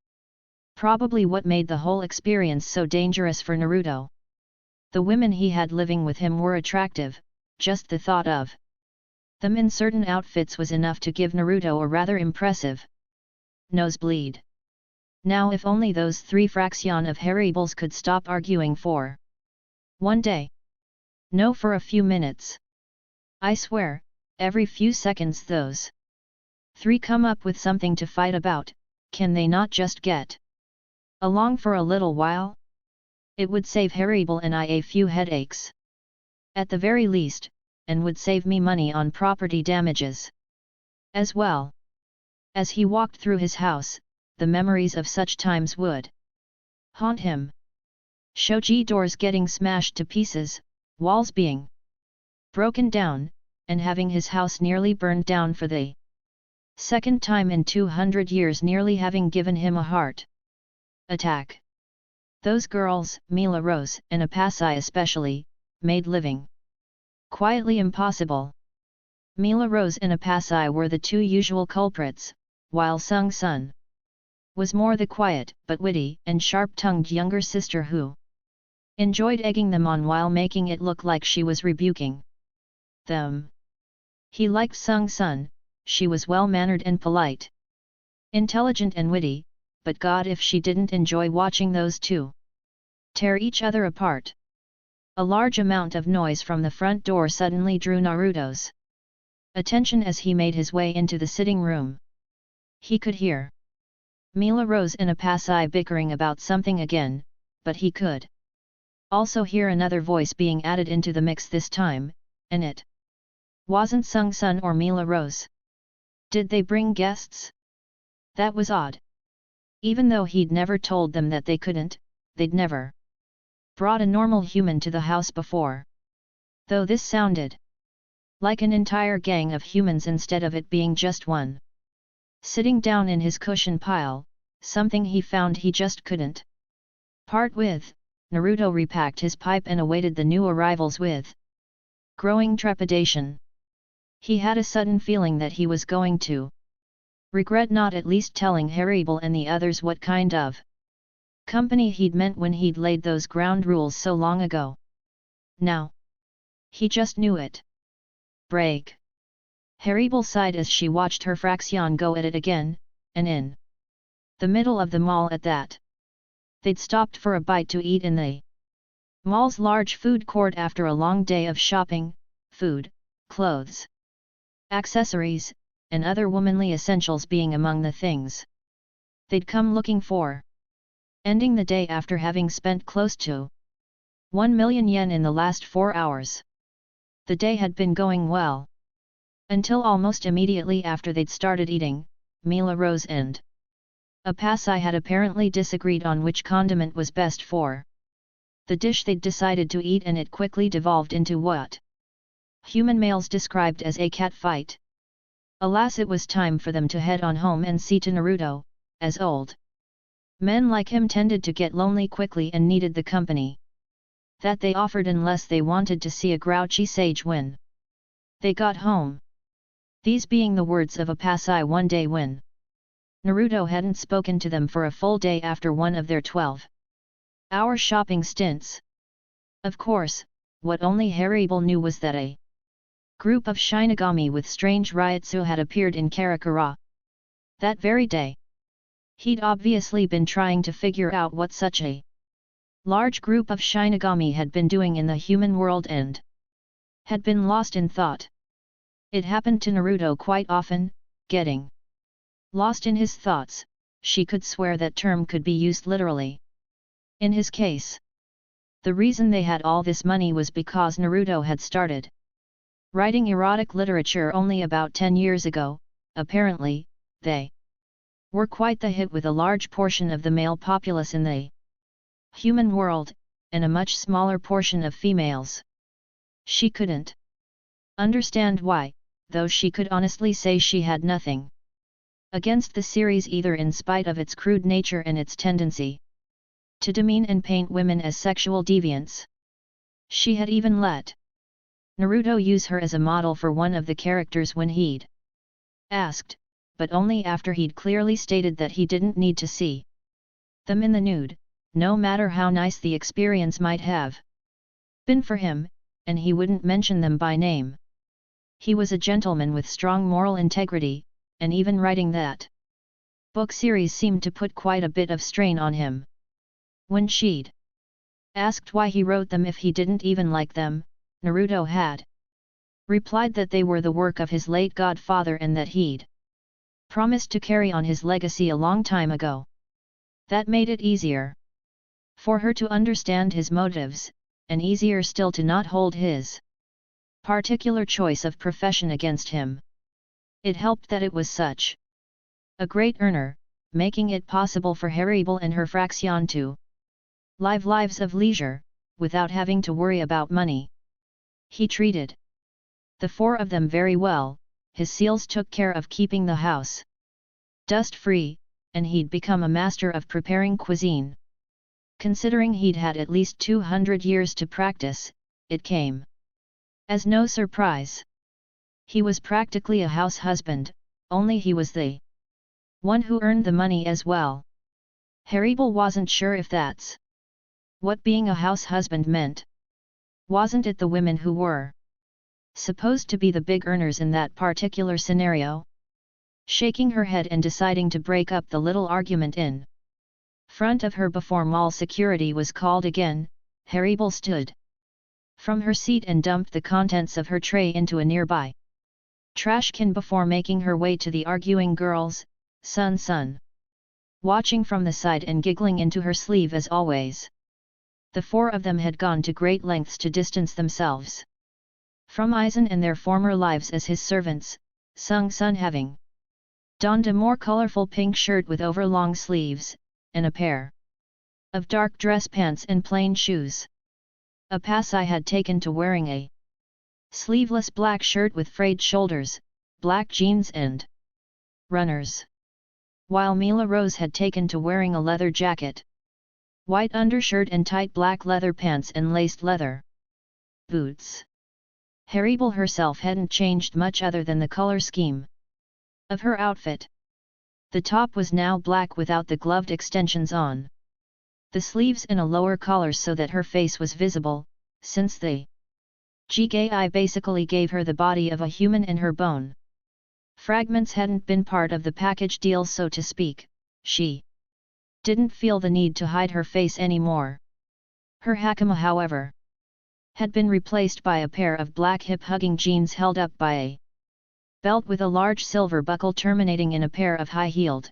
probably what made the whole experience so dangerous for Naruto. The women he had living with him were attractive, just the thought of them in certain outfits was enough to give Naruto a rather impressive nosebleed. Now if only those 3 fraction of Hermits could stop arguing for one day. No, for a few minutes. I swear, every few seconds those 3 come up with something to fight about. Can they not just get along for a little while? It would save Hermit and I a few headaches, at the very least, and would save me money on property damages as well. As he walked through his house, the memories of such times would haunt him. Shoji doors getting smashed to pieces, walls being broken down, and having his house nearly burned down for the second time in 200 years, nearly having given him a heart attack. Those girls, Mila Rose and Apasai especially, made living quietly impossible. Mila Rose and Apasai were the 2 usual culprits, while Sung Sun was more the quiet but witty and sharp-tongued younger sister who enjoyed egging them on while making it look like she was rebuking them. He liked Sung Sun. She was well-mannered and polite, intelligent and witty, but God, if she didn't enjoy watching those 2 tear each other apart. A large amount of noise from the front door suddenly drew Naruto's attention as he made his way into the sitting room. He could hear Mila Rose and Apasai bickering about something again, but he could also hear another voice being added into the mix this time, and it wasn't Sung Sun or Mila Rose. Did they bring guests? That was odd. Even though he'd never told them that they couldn't, they'd never brought a normal human to the house before. Though this sounded like an entire gang of humans instead of it being just one. Sitting down in his cushion pile, something he found he just couldn't part with, Naruto repacked his pipe and awaited the new arrivals with growing trepidation. He had a sudden feeling that he was going to regret not at least telling Hermit and the others what kind of company he'd meant when he'd laid those ground rules so long ago. Now he just knew it. Break. Hermit sighed as she watched her fraction go at it again, and in the middle of the mall at that. They'd stopped for a bite to eat in the mall's large food court after a long day of shopping, food, clothes, accessories, and other womanly essentials being among the things they'd come looking for. Ending the day after having spent close to 1 million yen in the last 4 hours. The day had been going well. Until almost immediately after they'd started eating, Mila Rose and Apasai had apparently disagreed on which condiment was best for the dish they'd decided to eat, and it quickly devolved into what human males described as a cat fight. Alas, it was time for them to head on home and see to Naruto, as old men like him tended to get lonely quickly and needed the company that they offered unless they wanted to see a grouchy sage when they got home. These being the words of Apasai one day when Naruto hadn't spoken to them for a full day after one of their 12-hour shopping stints. Of course, what only Hermit knew was that a group of Shinigami with strange Ryutsu had appeared in Karakura that very day. He'd obviously been trying to figure out what such a large group of Shinigami had been doing in the human world and had been lost in thought. It happened to Naruto quite often, getting lost in his thoughts. She could swear that term could be used literally. In his case, the reason they had all this money was because Naruto had started writing erotic literature only about 10 years ago. Apparently, they were quite the hit with a large portion of the male populace in the human world, and a much smaller portion of females. She couldn't understand why, though she could honestly say she had nothing against the series either, in spite of its crude nature and its tendency to demean and paint women as sexual deviants. She had even let Naruto use her as a model for one of the characters when he'd asked, but only after he'd clearly stated that he didn't need to see them in the nude, no matter how nice the experience might have been for him, and he wouldn't mention them by name. He was a gentleman with strong moral integrity, and even writing that book series seemed to put quite a bit of strain on him. When she'd asked why he wrote them if he didn't even like them, Naruto had replied that they were the work of his late godfather and that he'd promised to carry on his legacy a long time ago. That made it easier for her to understand his motives, and easier still to not hold his particular choice of profession against him. It helped that it was such a great earner, making it possible for Hermit and her fraction to live lives of leisure, without having to worry about money. He treated the four of them very well. His seals took care of keeping the house dust-free, and he'd become a master of preparing cuisine. Considering he'd had at least 200 years to practice, it came as no surprise. He was practically a house husband, only he was the one who earned the money as well. Hermit wasn't sure if that's what being a house husband meant. Wasn't it the women who were supposed to be the big earners in that particular scenario? Shaking her head and deciding to break up the little argument in front of her before mall security was called again, Hermit stood from her seat and dumped the contents of her tray into a nearby trash can before making her way to the arguing girls. Sun, watching from the side and giggling into her sleeve as always. The four of them had gone to great lengths to distance themselves from Aizen and their former lives as his servants, Sun having donned a more colorful pink shirt with overlong sleeves, and a pair of dark dress pants and plain shoes. Apasai had taken to wearing a sleeveless black shirt with frayed shoulders, black jeans and runners, while Mila Rose had taken to wearing a leather jacket, white undershirt and tight black leather pants and laced leather boots. Hermit herself hadn't changed much other than the color scheme of her outfit. The top was now black without the gloved extensions on the sleeves and a lower collar so that her face was visible, since the Jigai basically gave her the body of a human and her bone fragments hadn't been part of the package deal, so to speak. She didn't feel the need to hide her face anymore. Her hakama, however, had been replaced by a pair of black hip-hugging jeans held up by a belt with a large silver buckle terminating in a pair of high-heeled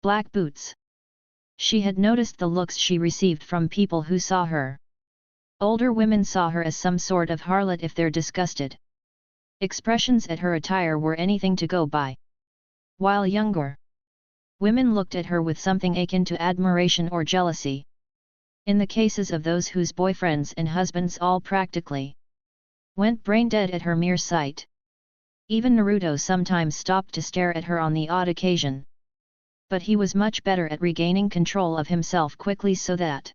black boots. She had noticed the looks she received from people who saw her. Older women saw her as some sort of harlot if their disgusted expressions at her attire were anything to go by, while younger women looked at her with something akin to admiration or jealousy. In the cases of those whose boyfriends and husbands all practically went brain-dead at her mere sight. Even Naruto sometimes stopped to stare at her on the odd occasion. But he was much better at regaining control of himself quickly so that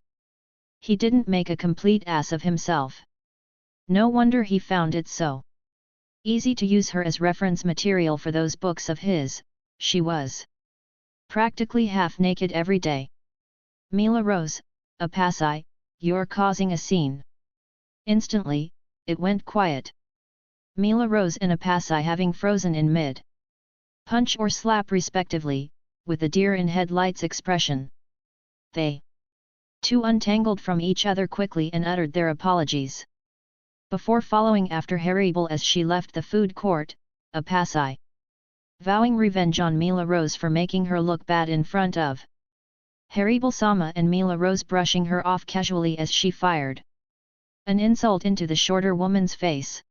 he didn't make a complete ass of himself. No wonder he found it so easy to use her as reference material for those books of his. She was practically half naked every day. Mila Rose, Apasai, you're causing a scene. Instantly, it went quiet. Mila Rose and Apasai having frozen in mid punch or slap respectively, with a deer in headlights expression. They Two untangled from each other quickly and uttered their apologies. Before following after Heribel as she left the food court, a passai, vowing revenge on Mila Rose for making her look bad in front of Heribel-sama, and Mila Rose brushing her off casually as she fired an insult into the shorter woman's face.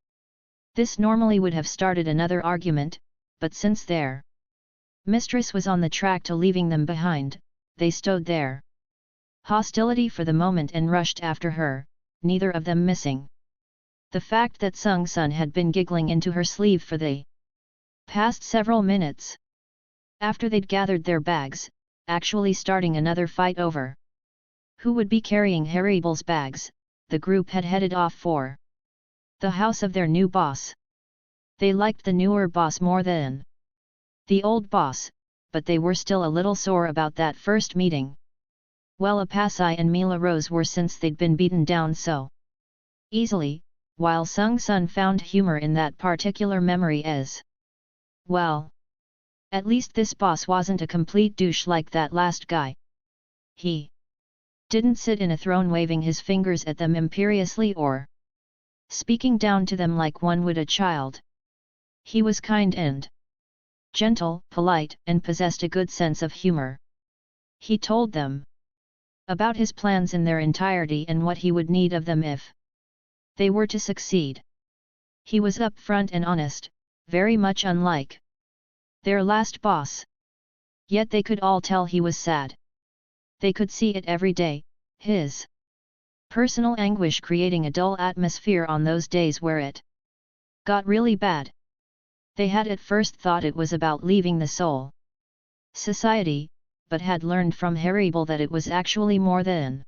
This normally would have started another argument, but since their mistress was on the track to leaving them behind, they stowed their hostility for the moment and rushed after her, neither of them missing. The fact that Sung Sun had been giggling into her sleeve for the past several minutes, after they'd gathered their bags, actually starting another fight over who would be carrying Heribel's bags, the group had headed off for the house of their new boss. They liked the newer boss more than the old boss, but they were still a little sore about that first meeting. Well, Apasai and Mila Rose were, since they'd been beaten down so easily, while Sung Sun found humor in that particular memory as well. At least this boss wasn't a complete douche like that last guy. He didn't sit in a throne waving his fingers at them imperiously or speaking down to them like one would a child. He was kind and gentle, polite, and possessed a good sense of humor. He told them about his plans in their entirety and what he would need of them if they were to succeed. He was upfront and honest, very much unlike their last boss. Yet they could all tell he was sad. They could see it every day, his personal anguish creating a dull atmosphere on those days where it got really bad. They had at first thought it was about leaving the Soul Society, but had learned from Heribel that it was actually more than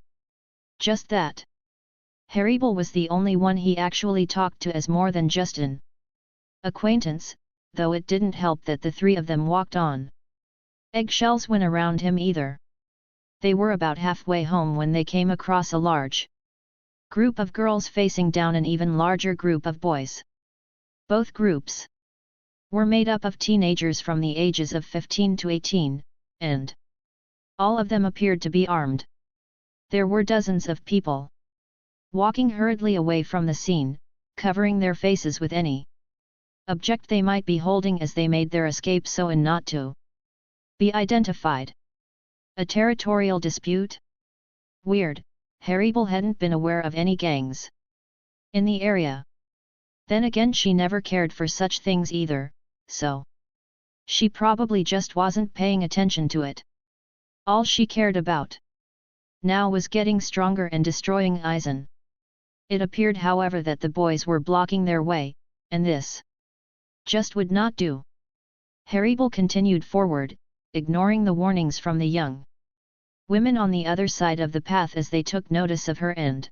just that. Heribel was the only one he actually talked to as more than just an acquaintance, though it didn't help that the three of them walked on eggshells when around him either. They were about halfway home when they came across a large group of girls facing down an even larger group of boys. Both groups were made up of teenagers from the ages of 15 to 18, and all of them appeared to be armed. There were dozens of people walking hurriedly away from the scene, covering their faces with any object they might be holding as they made their escape so as not to be identified. A territorial dispute? Weird, Heribel hadn't been aware of any gangs in the area. Then again, she never cared for such things either, so she probably just wasn't paying attention to it. All she cared about now was getting stronger and destroying Aizen. It appeared, however, that the boys were blocking their way, and this just would not do. Heribel continued forward, ignoring the warnings from the young women on the other side of the path as they took notice of her and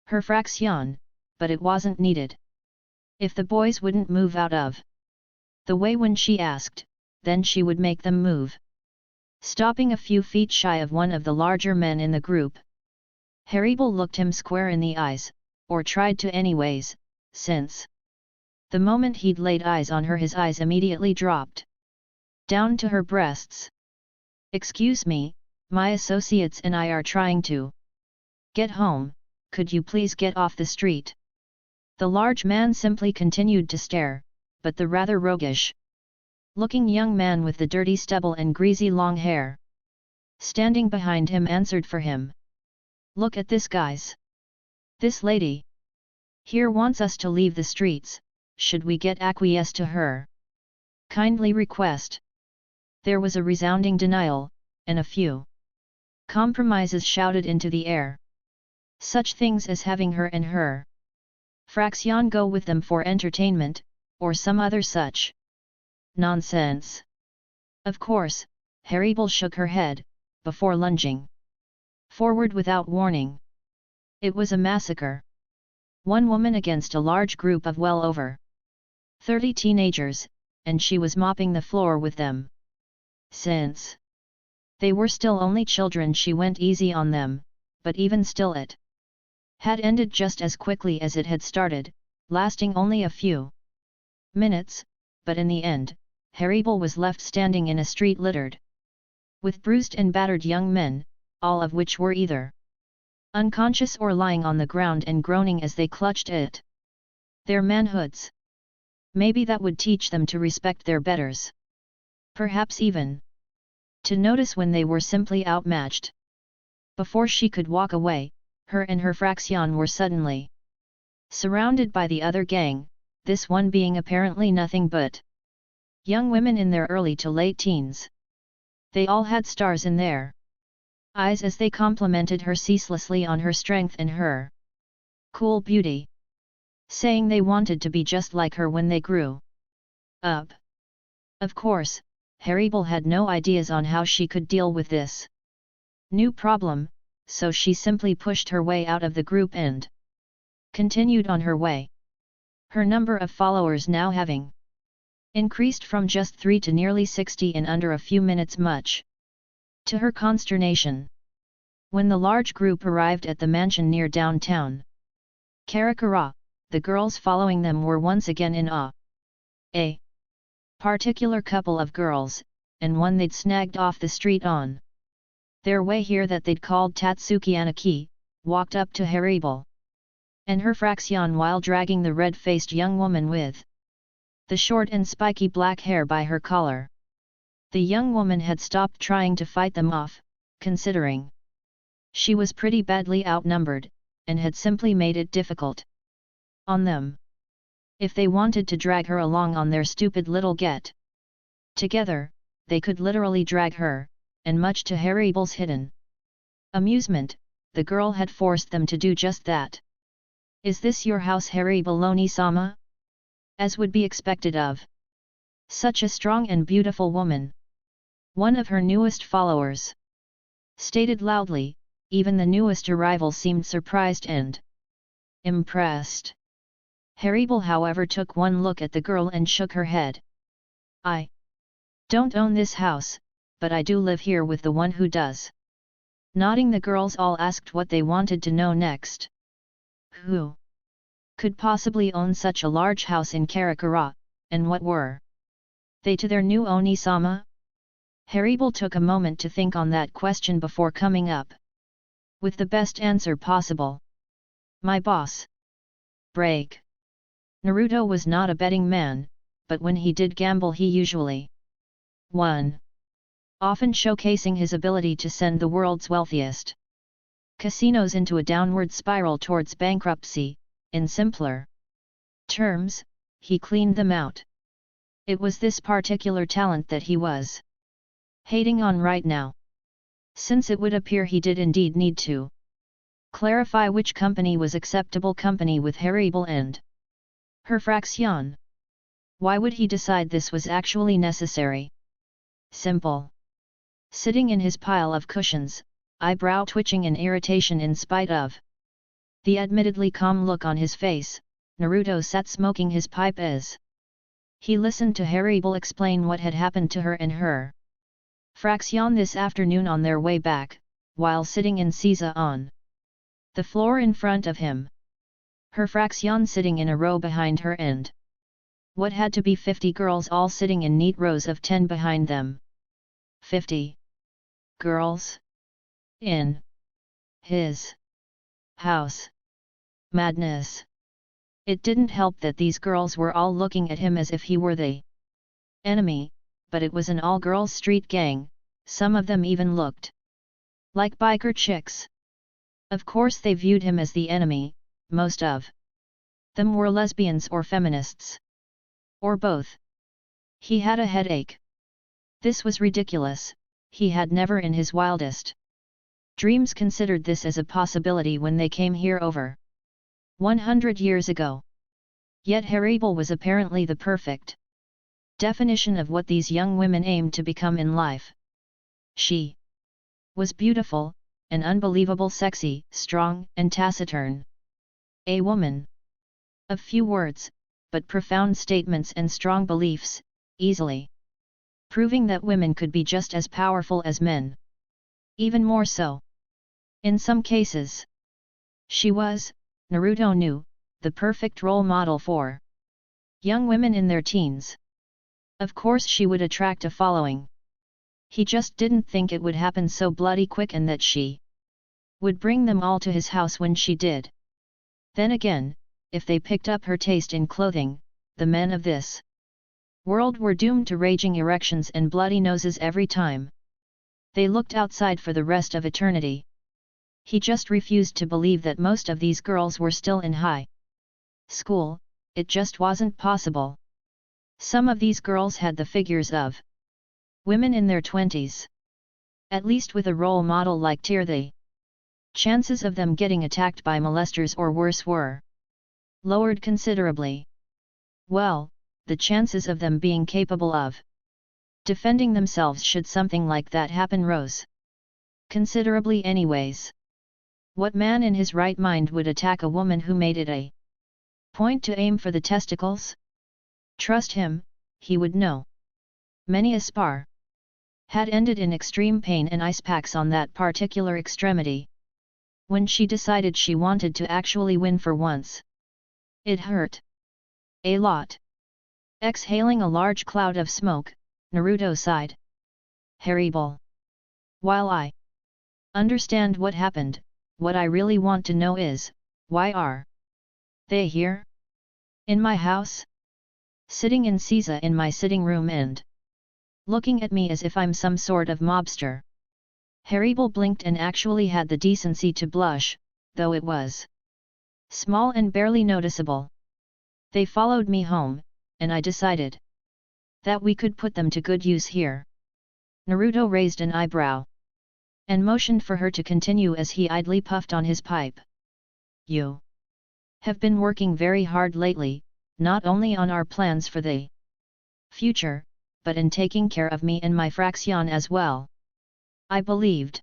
her fraction, but it wasn't needed. If the boys wouldn't move out of the way when she asked, then she would make them move. Stopping a few feet shy of one of the larger men in the group, Heribel looked him square in the eyes, or tried to anyways, since the moment he'd laid eyes on her his eyes immediately dropped down to her breasts. "Excuse me, my associates and I are trying to get home, could you please get off the street?" The large man simply continued to stare, but the rather roguish looking young man with the dirty stubble and greasy long hair standing behind him answered for him. "Look at this, guys. This lady here wants us to leave the streets, should we get acquiesce to her kindly request?" There was a resounding denial, and a few compromises shouted into the air. Such things as having her and her fraction go with them for entertainment, or some other such nonsense. Of course, Heribel shook her head, before lunging forward without warning. It was a massacre. One woman against a large group of well over 30 teenagers, and she was mopping the floor with them. Since they were still only children, she went easy on them, but even still it had ended just as quickly as it had started, lasting only a few minutes, but in the end, Heribel was left standing in a street littered with bruised and battered young men, all of which were either unconscious or lying on the ground and groaning as they clutched it. Their manhoods. Maybe that would teach them to respect their betters. Perhaps even to notice when they were simply outmatched. Before she could walk away, her and her fraction were suddenly surrounded by the other gang, this one being apparently nothing but young women in their early to late teens. They all had stars in their eyes as they complimented her ceaselessly on her strength and her cool beauty, saying they wanted to be just like her when they grew up. Of course, Hermit had no ideas on how she could deal with this new problem, so she simply pushed her way out of the group and continued on her way. Her number of followers now having increased from just 3 to nearly 60 in under a few minutes, much to her consternation. When the large group arrived at the mansion near downtown Karakura, the girls following them were once again in awe. A particular couple of girls, and one they'd snagged off the street on their way here that they'd called Tatsuki Anaki, walked up to Hermit and her fraction while dragging the red-faced young woman with the short and spiky black hair by her collar. The young woman had stopped trying to fight them off, considering she was pretty badly outnumbered, and had simply made it difficult on them. If they wanted to drag her along on their stupid little get-together, they could literally drag her, and much to Hermit's hidden amusement, the girl had forced them to do just that. "Is this your house, Hermit-sama?" As would be expected of such a strong and beautiful woman. One of her newest followers stated loudly. Even the newest arrival seemed surprised and impressed. Hermit, however, took one look at the girl and shook her head. "I don't own this house, but I do live here with the one who does." Nodding, the girls all asked what they wanted to know next. Who could possibly own such a large house in Karakura, and what were they to their new Oni-sama? Hermit took a moment to think on that question before coming up with the best answer possible. "My boss." Break. Naruto was not a betting man, but when he did gamble he usually won, often showcasing his ability to send the world's wealthiest casinos into a downward spiral towards bankruptcy. In simpler terms, he cleaned them out. It was this particular talent that he was hating on right now, since it would appear he did indeed need to clarify which company was acceptable company with Hermit and her fraction. Why would he decide this was actually necessary? Simple. Sitting in his pile of cushions, eyebrow twitching in irritation in spite of the admittedly calm look on his face, Naruto sat smoking his pipe as he listened to Hermit explain what had happened to her and her fraction this afternoon on their way back, while sitting in Caesar on the floor in front of him. Her fraction sitting in a row behind her and what had to be 50 girls all sitting in neat rows of 10 behind them. 50 girls in his house. Madness. It didn't help that these girls were all looking at him as if he were the enemy, but it was an all-girls street gang, some of them even looked like biker chicks. Of course they viewed him as the enemy, most of them were lesbians or feminists. Or both. He had a headache. This was ridiculous, he had never in his wildest dreams considered this as a possibility when they came here over 100 years ago. Yet Hermit was apparently the perfect definition of what these young women aimed to become in life. She was beautiful, and unbelievable sexy, strong, and taciturn. A woman of few words, but profound statements and strong beliefs, easily proving that women could be just as powerful as men. Even more so. In some cases. She was, Naruto knew, the perfect role model for young women in their teens. Of course she would attract a following. He just didn't think it would happen so bloody quick and that she would bring them all to his house when she did. Then again, if they picked up her taste in clothing, the men of this world were doomed to raging erections and bloody noses every time. They looked outside for the rest of eternity. He just refused to believe that most of these girls were still in high school. It just wasn't possible. Some of these girls had the figures of women in their 20s. At least with a role model like Tyr, the chances of them getting attacked by molesters or worse were lowered considerably. Well, the chances of them being capable of defending themselves should something like that happen rose considerably anyways. What man in his right mind would attack a woman who made it a point to aim for the testicles? Trust him, he would know. Many a spar had ended in extreme pain and ice packs on that particular extremity. When she decided she wanted to actually win for once, it hurt a lot. Exhaling a large cloud of smoke, Naruto sighed. Horrible. While I understand what happened, what I really want to know is, why are they here? In my house? Sitting in Caesar in my sitting room and looking at me as if I'm some sort of mobster. Horrible blinked and actually had the decency to blush, though it was small and barely noticeable. They followed me home, and I decided that we could put them to good use here. Naruto raised an eyebrow and motioned for her to continue as he idly puffed on his pipe. You have been working very hard lately, not only on our plans for the future, but in taking care of me and my fraction as well. I believed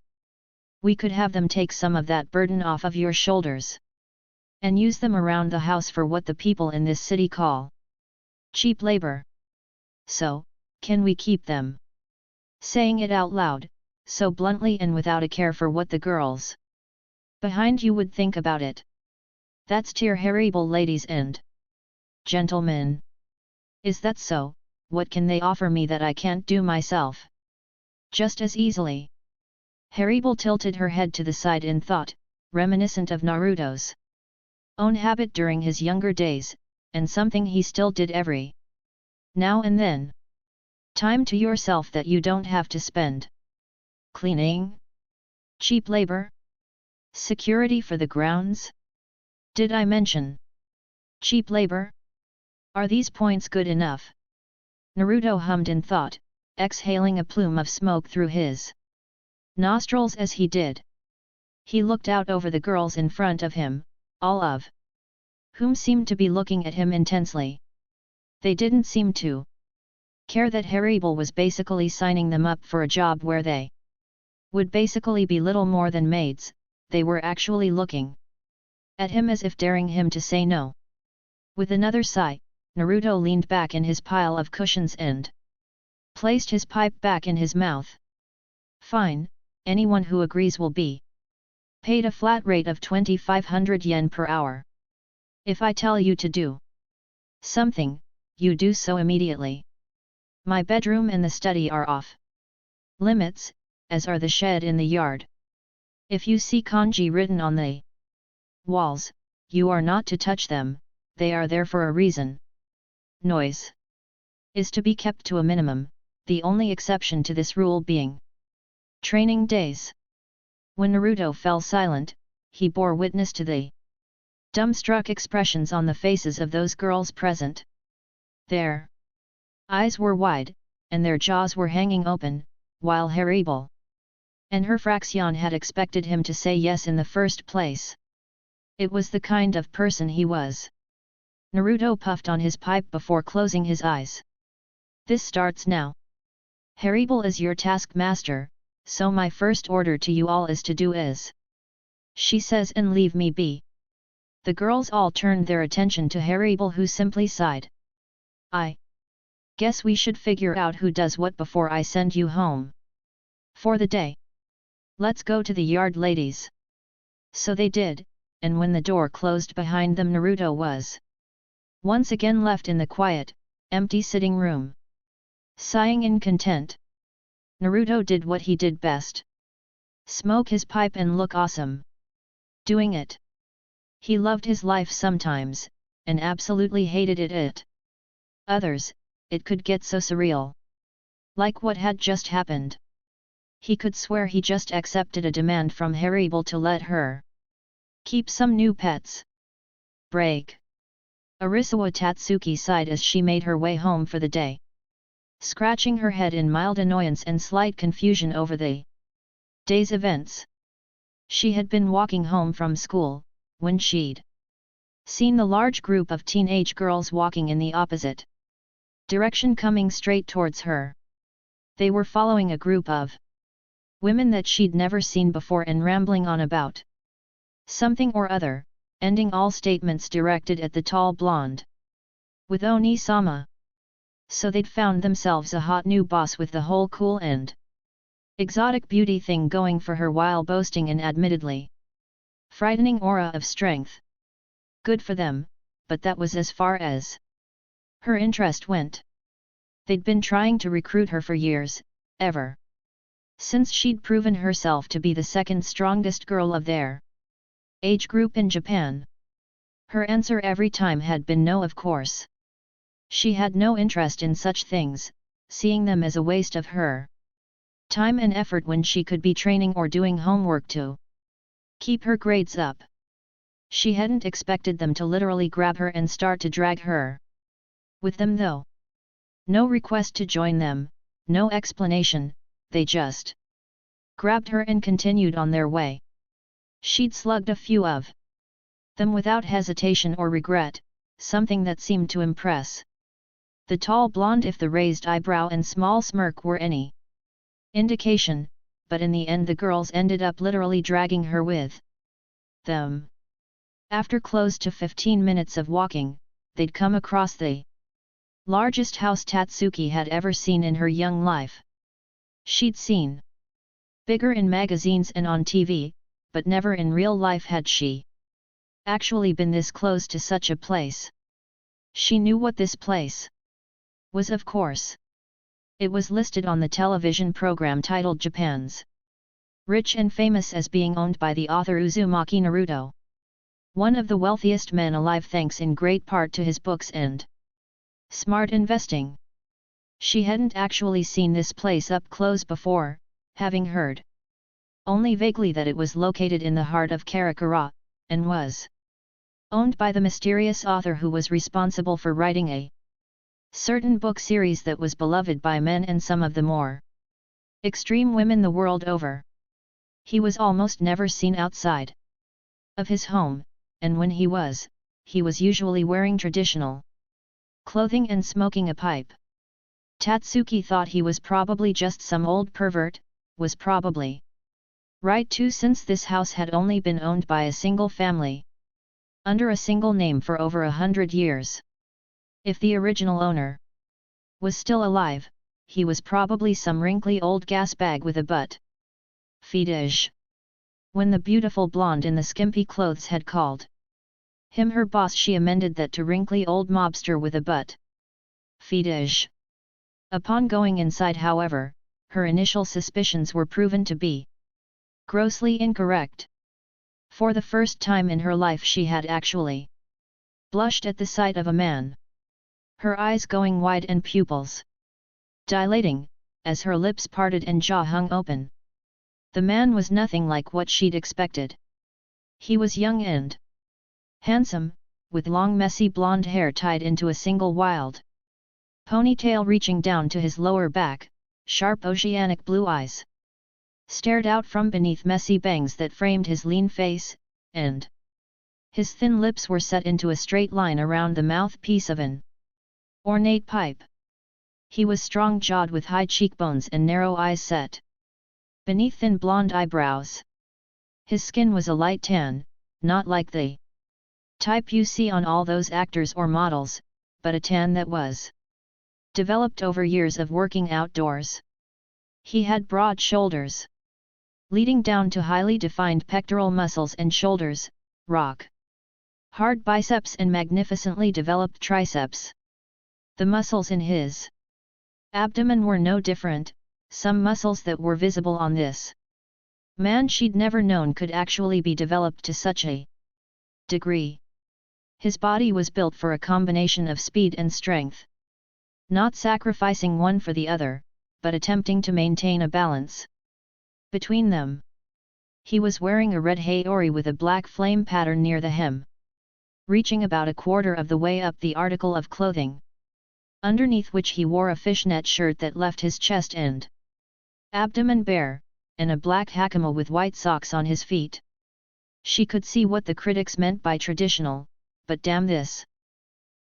we could have them take some of that burden off of your shoulders and use them around the house for what the people in this city call cheap labor. So, can we keep them? Saying it out loud, so bluntly and without a care for what the girls behind you would think about it. That's Tyr, horrible ladies and gentlemen. Is that so? What can they offer me that I can't do myself? Just as easily. Horrible tilted her head to the side in thought, reminiscent of Naruto's own habit during his younger days, and something he still did every now and then. Time to yourself that you don't have to spend cleaning? Cheap labor? Security for the grounds? Did I mention cheap labor? Are these points good enough? Naruto hummed in thought, exhaling a plume of smoke through his nostrils as he did. He looked out over the girls in front of him, all of whom seemed to be looking at him intensely. They didn't seem to care that Horrible was basically signing them up for a job where they would basically be little more than maids. They were actually looking at him as if daring him to say no. With another sigh, Naruto leaned back in his pile of cushions and placed his pipe back in his mouth. Fine, anyone who agrees will be paid a flat rate of 2,500 yen per hour. If I tell you to do something, you do so immediately. My bedroom and the study are off limits, as are the shed in the yard. If you see kanji written on the walls, you are not to touch them, they are there for a reason. Noise is to be kept to a minimum, the only exception to this rule being training days. When Naruto fell silent, he bore witness to the dumbstruck expressions on the faces of those girls present. Their eyes were wide, and their jaws were hanging open, while Horrible and her fraction had expected him to say yes in the first place. It was the kind of person he was. Naruto puffed on his pipe before closing his eyes. This starts now. Horrible is your taskmaster, so my first order to you all is to do as she says and leave me be. The girls all turned their attention to Horrible, who simply sighed. I guess we should figure out who does what before I send you home for the day. Let's go to the yard, ladies. So they did, and when the door closed behind them, Naruto was once again left in the quiet, empty sitting room. Sighing in content, Naruto did what he did best. Smoke his pipe and look awesome. doing it. He loved his life sometimes, and absolutely hated it. Others, it could get so surreal. Like what had just happened. He could swear he just accepted a demand from Hermit to let her keep some new pets. Break. Arisawa Tatsuki sighed as she made her way home for the day. Scratching her head in mild annoyance and slight confusion over the day's events. She had been walking home from school, when she'd seen the large group of teenage girls walking in the opposite direction coming straight towards her. They were following a group of women that she'd never seen before and rambling on about something or other, ending all statements directed at the tall blonde. With Oni-sama. So they'd found themselves a hot new boss with the whole cool and exotic beauty thing going for her while boasting an admittedly frightening aura of strength. Good for them, but that was as far as her interest went. They'd been trying to recruit her for years, ever since she'd proven herself to be the second strongest girl of their age group in Japan. Her answer every time had been no, of course. She had no interest in such things, seeing them as a waste of her time and effort when she could be training or doing homework to keep her grades up. She hadn't expected them to literally grab her and start to drag her with them though. No request to join them, no explanation, they just grabbed her and continued on their way. She'd slugged a few of them without hesitation or regret, something that seemed to impress the tall blonde if the raised eyebrow and small smirk were any indication, but in the end the girls ended up literally dragging her with them. After close to 15 minutes of walking, they'd come across the largest house Tatsuki had ever seen in her young life. She'd seen bigger in magazines and on TV, but never in real life had she actually been this close to such a place. She knew what this place was, of course. It was listed on the television program titled Japan's Rich and Famous as being owned by the author Uzumaki Naruto. One of the wealthiest men alive thanks in great part to his books and smart investing. She hadn't actually seen this place up close before, having heard only vaguely that it was located in the heart of Karakura, and was owned by the mysterious author who was responsible for writing a certain book series that was beloved by men and some of the more extreme women the world over. He was almost never seen outside of his home, and when he was usually wearing traditional clothing and smoking a pipe. Tatsuki thought he was probably just some old pervert, was probably right too, since this house had only been owned by a single family under a single name for over 100 years. If the original owner was still alive, he was probably some wrinkly old gasbag with a butt fetish. When the beautiful blonde in the skimpy clothes had called him her boss, she amended that to wrinkly old mobster with a butt fetish. Upon going inside, however, her initial suspicions were proven to be grossly incorrect. For the first time in her life she had actually blushed at the sight of a man. Her eyes going wide and pupils dilating, as her lips parted and jaw hung open. The man was nothing like what she'd expected. He was young and handsome, with long messy blonde hair tied into a single wild ponytail reaching down to his lower back. Sharp oceanic blue eyes stared out from beneath messy bangs that framed his lean face, and his thin lips were set into a straight line around the mouthpiece of an ornate pipe. He was strong-jawed with high cheekbones and narrow eyes set beneath thin blonde eyebrows. His skin was a light tan, not like the type you see on all those actors or models, but a tan that was developed over years of working outdoors. He had broad shoulders leading down to highly defined pectoral muscles and shoulders, rock hard biceps and magnificently developed triceps. The muscles in his abdomen were no different, some muscles that were visible on this Man she'd never known could actually be developed to such a degree. His body was built for a combination of speed and strength. Not sacrificing one for the other, but attempting to maintain a balance between them. He was wearing a red haori with a black flame pattern near the hem, reaching about a quarter of the way up the article of clothing, underneath which he wore a fishnet shirt that left his chest and abdomen bare, and a black hakama with white socks on his feet. She could see what the critics meant by traditional, but damn, this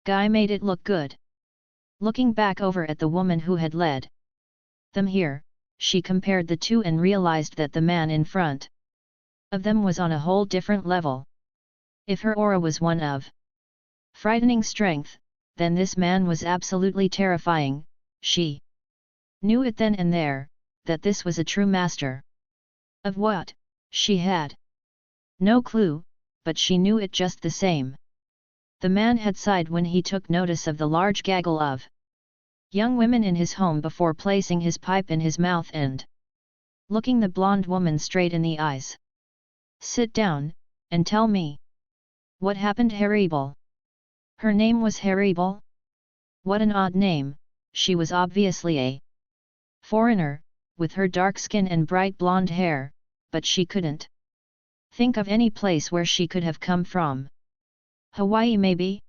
guy made it look good. Looking back over at the woman who had led them here, she compared the two and realized that the man in front of them was on a whole different level. If her aura was one of frightening strength, then this man was absolutely terrifying. She knew it then and there, that this was a true master. Of what? She had no clue, but she knew it just the same. The man had sighed when he took notice of the large gaggle of young women in his home before placing his pipe in his mouth and looking the blonde woman straight in the eyes. Sit down, and tell me. What happened, Haribal? Her name was Haribal? What an odd name. She was obviously a foreigner, with her dark skin and bright blonde hair, but she couldn't think of any place where she could have come from. Hawaii maybe?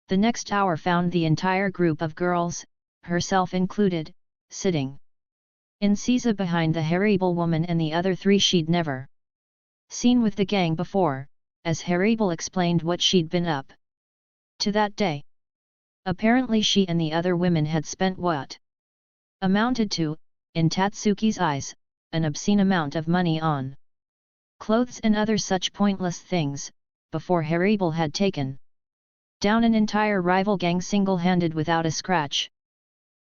The next hour found the entire group of girls, herself included, sitting in Caesar behind the Haribal woman and the other three she'd never seen with the gang before, as Haribal explained what she'd been up to that day. Apparently she and the other women had spent what amounted to, in Tatsuki's eyes, an obscene amount of money on clothes and other such pointless things, before Haribal had taken down an entire rival gang single-handed without a scratch.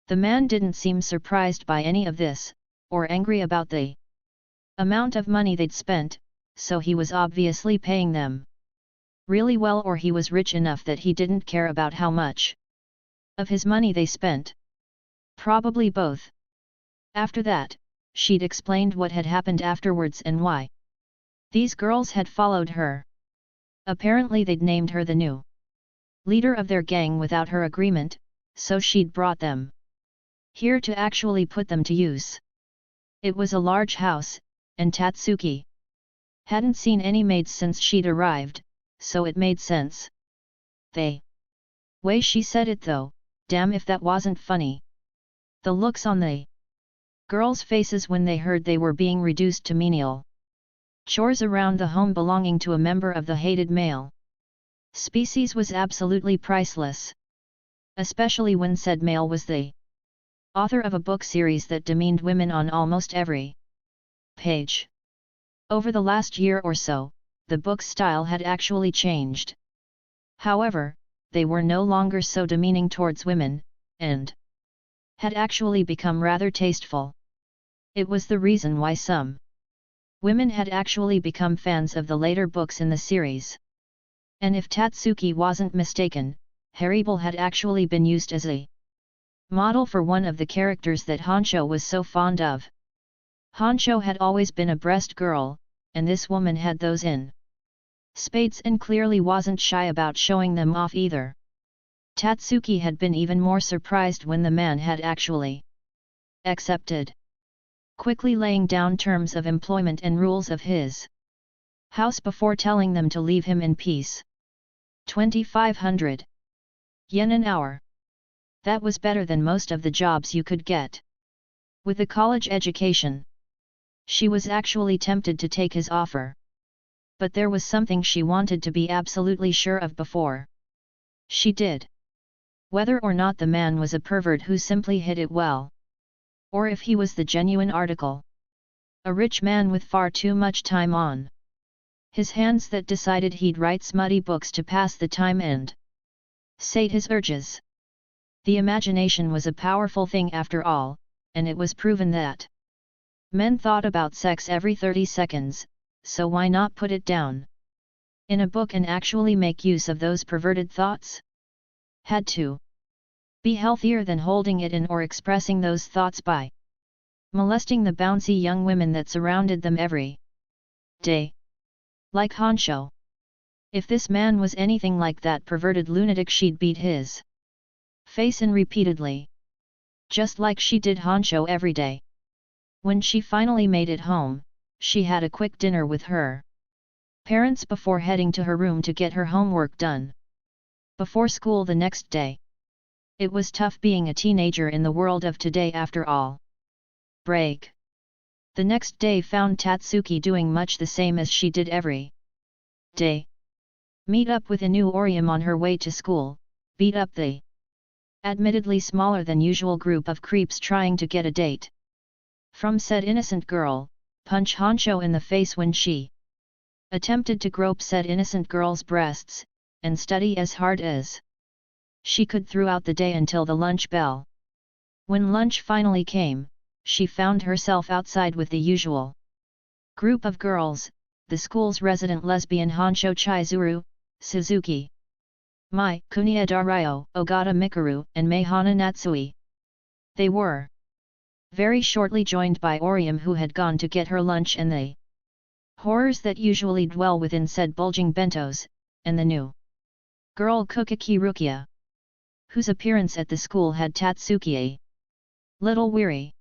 The man didn't seem surprised by any of this, or angry about the amount of money they'd spent, so he was obviously paying them really well, or he was rich enough that he didn't care about how much of his money they spent. Probably both. After that, she'd explained what had happened afterwards and why these girls had followed her. Apparently they'd named her the new leader of their gang without her agreement, so she'd brought them here to actually put them to use. It was a large house, and Tatsuki hadn't seen any maids since she'd arrived, so it made sense. The way she said it though, damn if that wasn't funny. The looks on the girls' faces when they heard they were being reduced to menial chores around the home belonging to a member of the hated male species was absolutely priceless. Especially when said male was the author of a book series that demeaned women on almost every page. Over the last year or so, the book's style had actually changed. However, they were no longer so demeaning towards women, and had actually become rather tasteful. It was the reason why some women had actually become fans of the later books in the series. And if Tatsuki wasn't mistaken, Haribal had actually been used as a model for one of the characters that Honcho was so fond of. Honcho had always been a breast girl, and this woman had those in spades and clearly wasn't shy about showing them off either. Tatsuki had been even more surprised when the man had actually accepted, quickly laying down terms of employment and rules of his house before telling them to leave him in peace. 2,500 yen an hour. That was better than most of the jobs you could get with a college education. She was actually tempted to take his offer. But there was something she wanted to be absolutely sure of before she did. Whether or not the man was a pervert who simply hid it well, or if he was the genuine article. A rich man with far too much time on his hands that decided he'd write smutty books to pass the time and sate his urges. The imagination was a powerful thing after all, and it was proven that men thought about sex every 30 seconds, so why not put it down in a book and actually make use of those perverted thoughts? Had to be healthier than holding it in or expressing those thoughts by molesting the bouncy young women that surrounded them every Day. Like Honsho. If this man was anything like that perverted lunatic, she'd beat his face in repeatedly. Just like she did Honsho every day. When she finally made it home, she had a quick dinner with her parents before heading to her room to get her homework done before school the next day. It was tough being a teenager in the world of today after all. Break. The next day found Tatsuki doing much the same as she did every day. Meet up with a new Orium on her way to school, beat up the admittedly smaller than usual group of creeps trying to get a date from said innocent girl, punch Honsho in the face when she attempted to grope said innocent girl's breasts, and study as hard as she could throughout the day until the lunch bell. When lunch finally came, she found herself outside with the usual group of girls, the school's resident lesbian Honsho Chizuru, Suzuki Mai, Kuniya Dario, Ogata Mikuru, and Meihana Natsui. They were very shortly joined by Orium, who had gone to get her lunch, and the horrors that usually dwell within said bulging bentos, and the new girl Kokaki Rukia, whose appearance at the school had Tatsuki a little weary.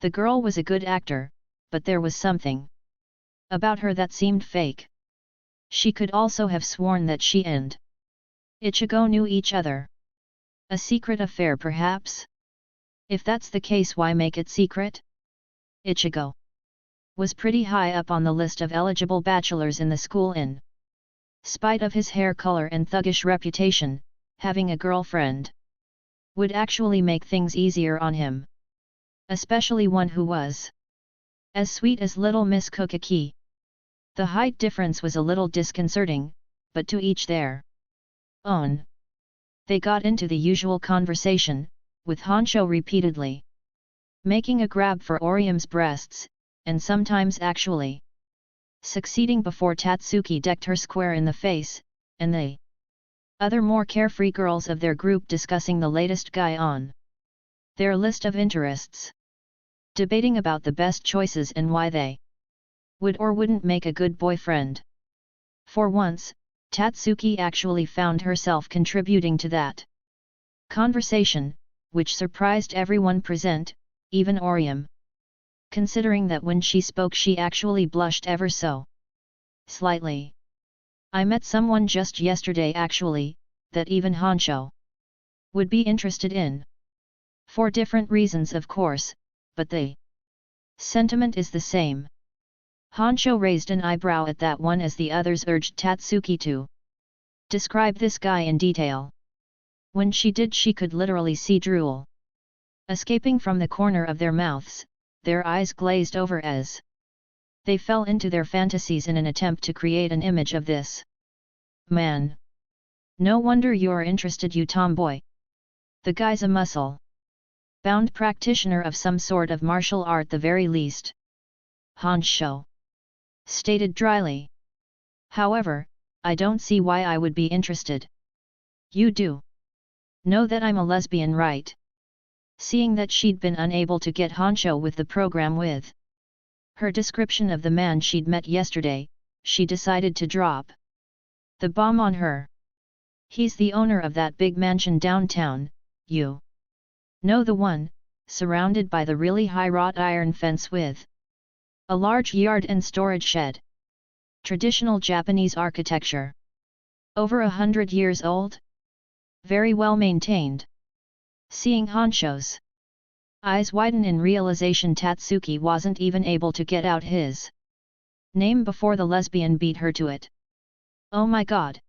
The girl was a good actor, but there was something about her that seemed fake. She could also have sworn that she and Ichigo knew each other. A secret affair perhaps? If that's the case, why make it secret? Ichigo was pretty high up on the list of eligible bachelors in the school. In spite of his hair color and thuggish reputation, having a girlfriend would actually make things easier on him. Especially one who was as sweet as little Miss Kokaki. The height difference was a little disconcerting, but to each their own. They got into the usual conversation, with Honsho repeatedly making a grab for Orium's breasts, and sometimes actually succeeding before Tatsuki decked her square in the face, and the other more carefree girls of their group discussing the latest guy on their list of interests, debating about the best choices and why they would or wouldn't make a good boyfriend. For once, Tatsuki actually found herself contributing to that conversation, which surprised everyone present, even Orium. Considering that when she spoke she actually blushed ever so slightly. I met someone just yesterday actually, that even Honsho would be interested in. For different reasons of course, but the sentiment is the same. Honsho raised an eyebrow at that one as the others urged Tatsuki to describe this guy in detail. When she did, she could literally see drool escaping from the corner of their mouths, their eyes glazed over as they fell into their fantasies in an attempt to create an image of this man. No wonder you're interested, you tomboy. The guy's a muscle-bound practitioner of some sort of martial art, the very least, Honsho stated dryly. However, I don't see why I would be interested. You do know that I'm a lesbian, right? Seeing that she'd been unable to get Honsho with the program with her description of the man she'd met yesterday, she decided to drop the bomb on her. He's the owner of that big mansion downtown, you know, the one, surrounded by the really high wrought iron fence with a large yard and storage shed. Traditional Japanese architecture. Over 100 years old? Very well maintained. Seeing Honsho's eyes widen in realization, Tatsuki wasn't even able to get out his name before the lesbian beat her to it. Oh my god!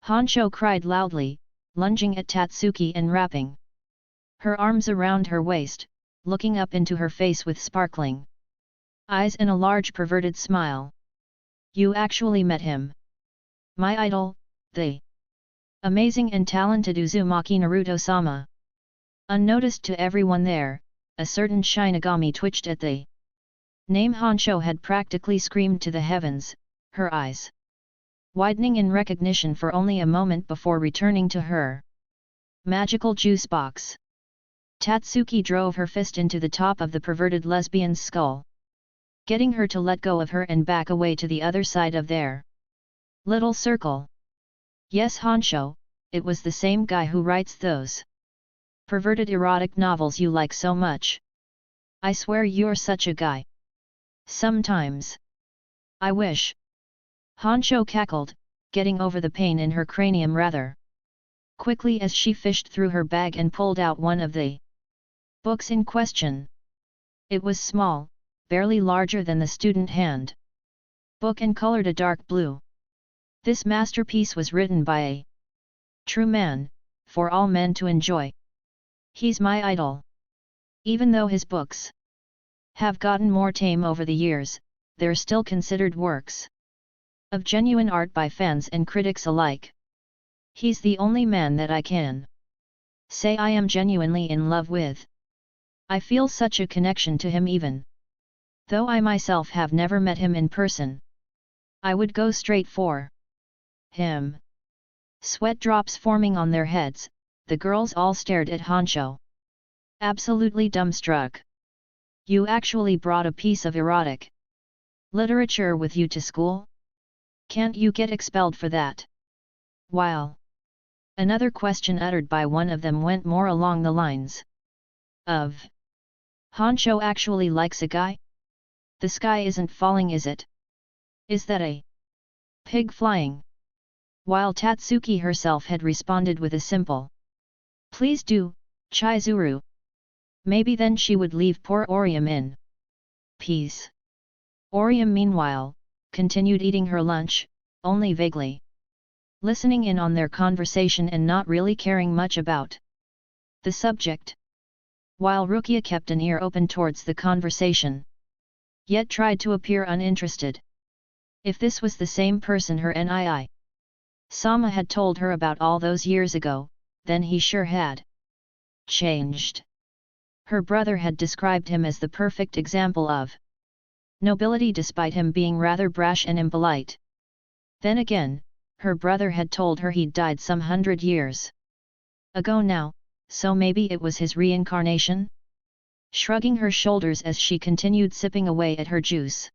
Honsho cried loudly, lunging at Tatsuki and wrapping her arms around her waist, looking up into her face with sparkling eyes and a large perverted smile. You actually met him? My idol, the amazing and talented Uzumaki Naruto-sama. Unnoticed to everyone there, a certain Shinigami twitched at the name. Honsho had practically screamed to the heavens, her eyes widening in recognition for only a moment before returning to her magical juice box. Tatsuki drove her fist into the top of the perverted lesbian's skull, getting her to let go of her and back away to the other side of their little circle. Yes, Honsho, it was the same guy who writes those perverted erotic novels you like so much. I swear you're such a guy. Sometimes. I wish. Honsho cackled, getting over the pain in her cranium rather quickly as she fished through her bag and pulled out one of the books in question. It was small, barely larger than the student hand book and colored a dark blue. This masterpiece was written by a true man, for all men to enjoy. He's my idol. Even though his books have gotten more tame over the years, they're still considered works of genuine art by fans and critics alike. He's the only man that I can say I am genuinely in love with. I feel such a connection to him even though I myself have never met him in person. I would go straight for him. Sweat drops forming on their heads, the girls all stared at Honsho, absolutely dumbstruck. You actually brought a piece of erotic literature with you to school? Can't you get expelled for that? While another question uttered by one of them went more along the lines of, Honsho actually likes a guy? The sky isn't falling, is it? Is that a pig flying? While Tatsuki herself had responded with a simple, please do, Chizuru. Maybe then she would leave poor Orium in peace. Orium meanwhile, continued eating her lunch, only vaguely listening in on their conversation and not really caring much about the subject. While Rukia kept an ear open towards the conversation, yet tried to appear uninterested. If this was the same person her nii Sama had told her about all those years ago, then he sure had changed. Her brother had described him as the perfect example of nobility despite him being rather brash and impolite. Then again, her brother had told her he'd died some 100 years ago now, so maybe it was his reincarnation? Shrugging her shoulders as she continued sipping away at her juice,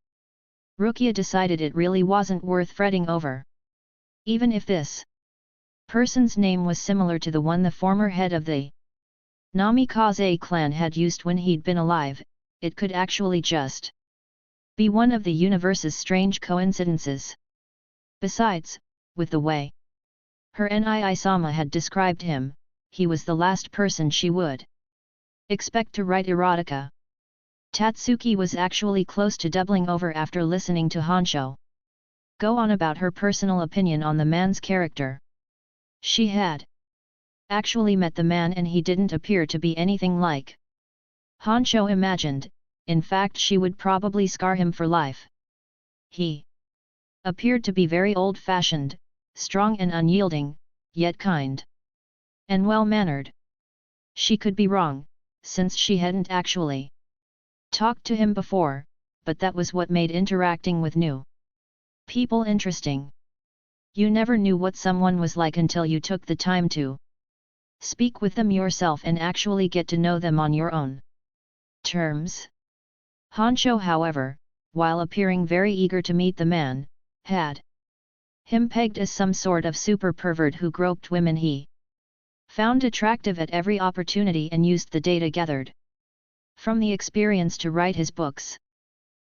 Rukia decided it really wasn't worth fretting over. Even if this person's name was similar to the one the former head of the Namikaze clan had used when he'd been alive, it could actually just be one of the universe's strange coincidences. Besides, with the way her nii Sama had described him, he was the last person she would expect to write erotica. Tatsuki was actually close to doubling over after listening to Honsho go on about her personal opinion on the man's character. She had actually met the man and he didn't appear to be anything like Honsho imagined. In fact, she would probably scar him for life. He appeared to be very old-fashioned, strong and unyielding, yet kind and well-mannered. She could be wrong, since she hadn't actually talked to him before, but that was what made interacting with new people interesting. You never knew what someone was like until you took the time to speak with them yourself and actually get to know them on your own terms. Honsho, however, while appearing very eager to meet the man, had him pegged as some sort of super pervert who groped women he found attractive at every opportunity and used the data gathered from the experience to write his books.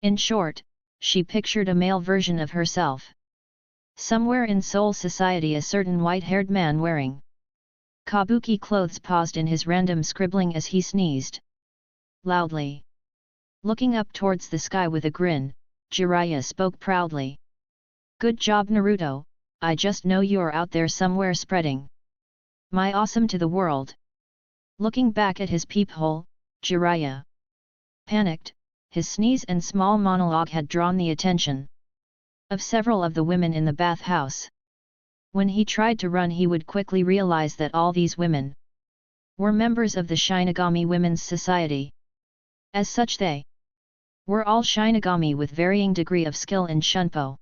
In short, she pictured a male version of herself. Somewhere in Seoul society, a certain white-haired man wearing kabuki clothes paused in his random scribbling as he sneezed loudly. Looking up towards the sky with a grin, Jiraiya spoke proudly. Good job, Naruto, I just know you're out there somewhere spreading my awesome to the world. Looking back at his peephole, Jiraiya panicked. His sneeze and small monologue had drawn the attention of several of the women in the bathhouse. When he tried to run, he would quickly realize that all these women were members of the Shinigami Women's Society. As such, they were all Shinigami with varying degree of skill in Shunpo.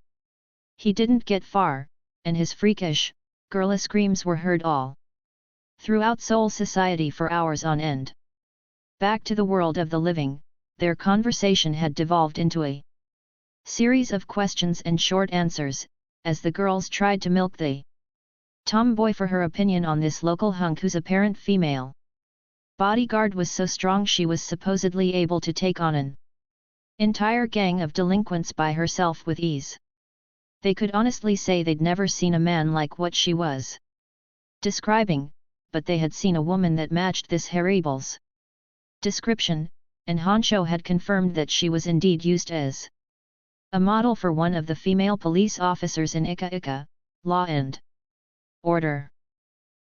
He didn't get far, and his freakish, girlish screams were heard all throughout Seoul society for hours on end. Back to the world of the living, their conversation had devolved into a series of questions and short answers, as the girls tried to milk the tomboy for her opinion on this local hunk whose apparent female bodyguard was so strong she was supposedly able to take on an entire gang of delinquents by herself with ease. They could honestly say they'd never seen a man like what she was describing, but they had seen a woman that matched this horrible's description, and Honcho had confirmed that she was indeed used as a model for one of the female police officers in Ika Ika, Law and Order.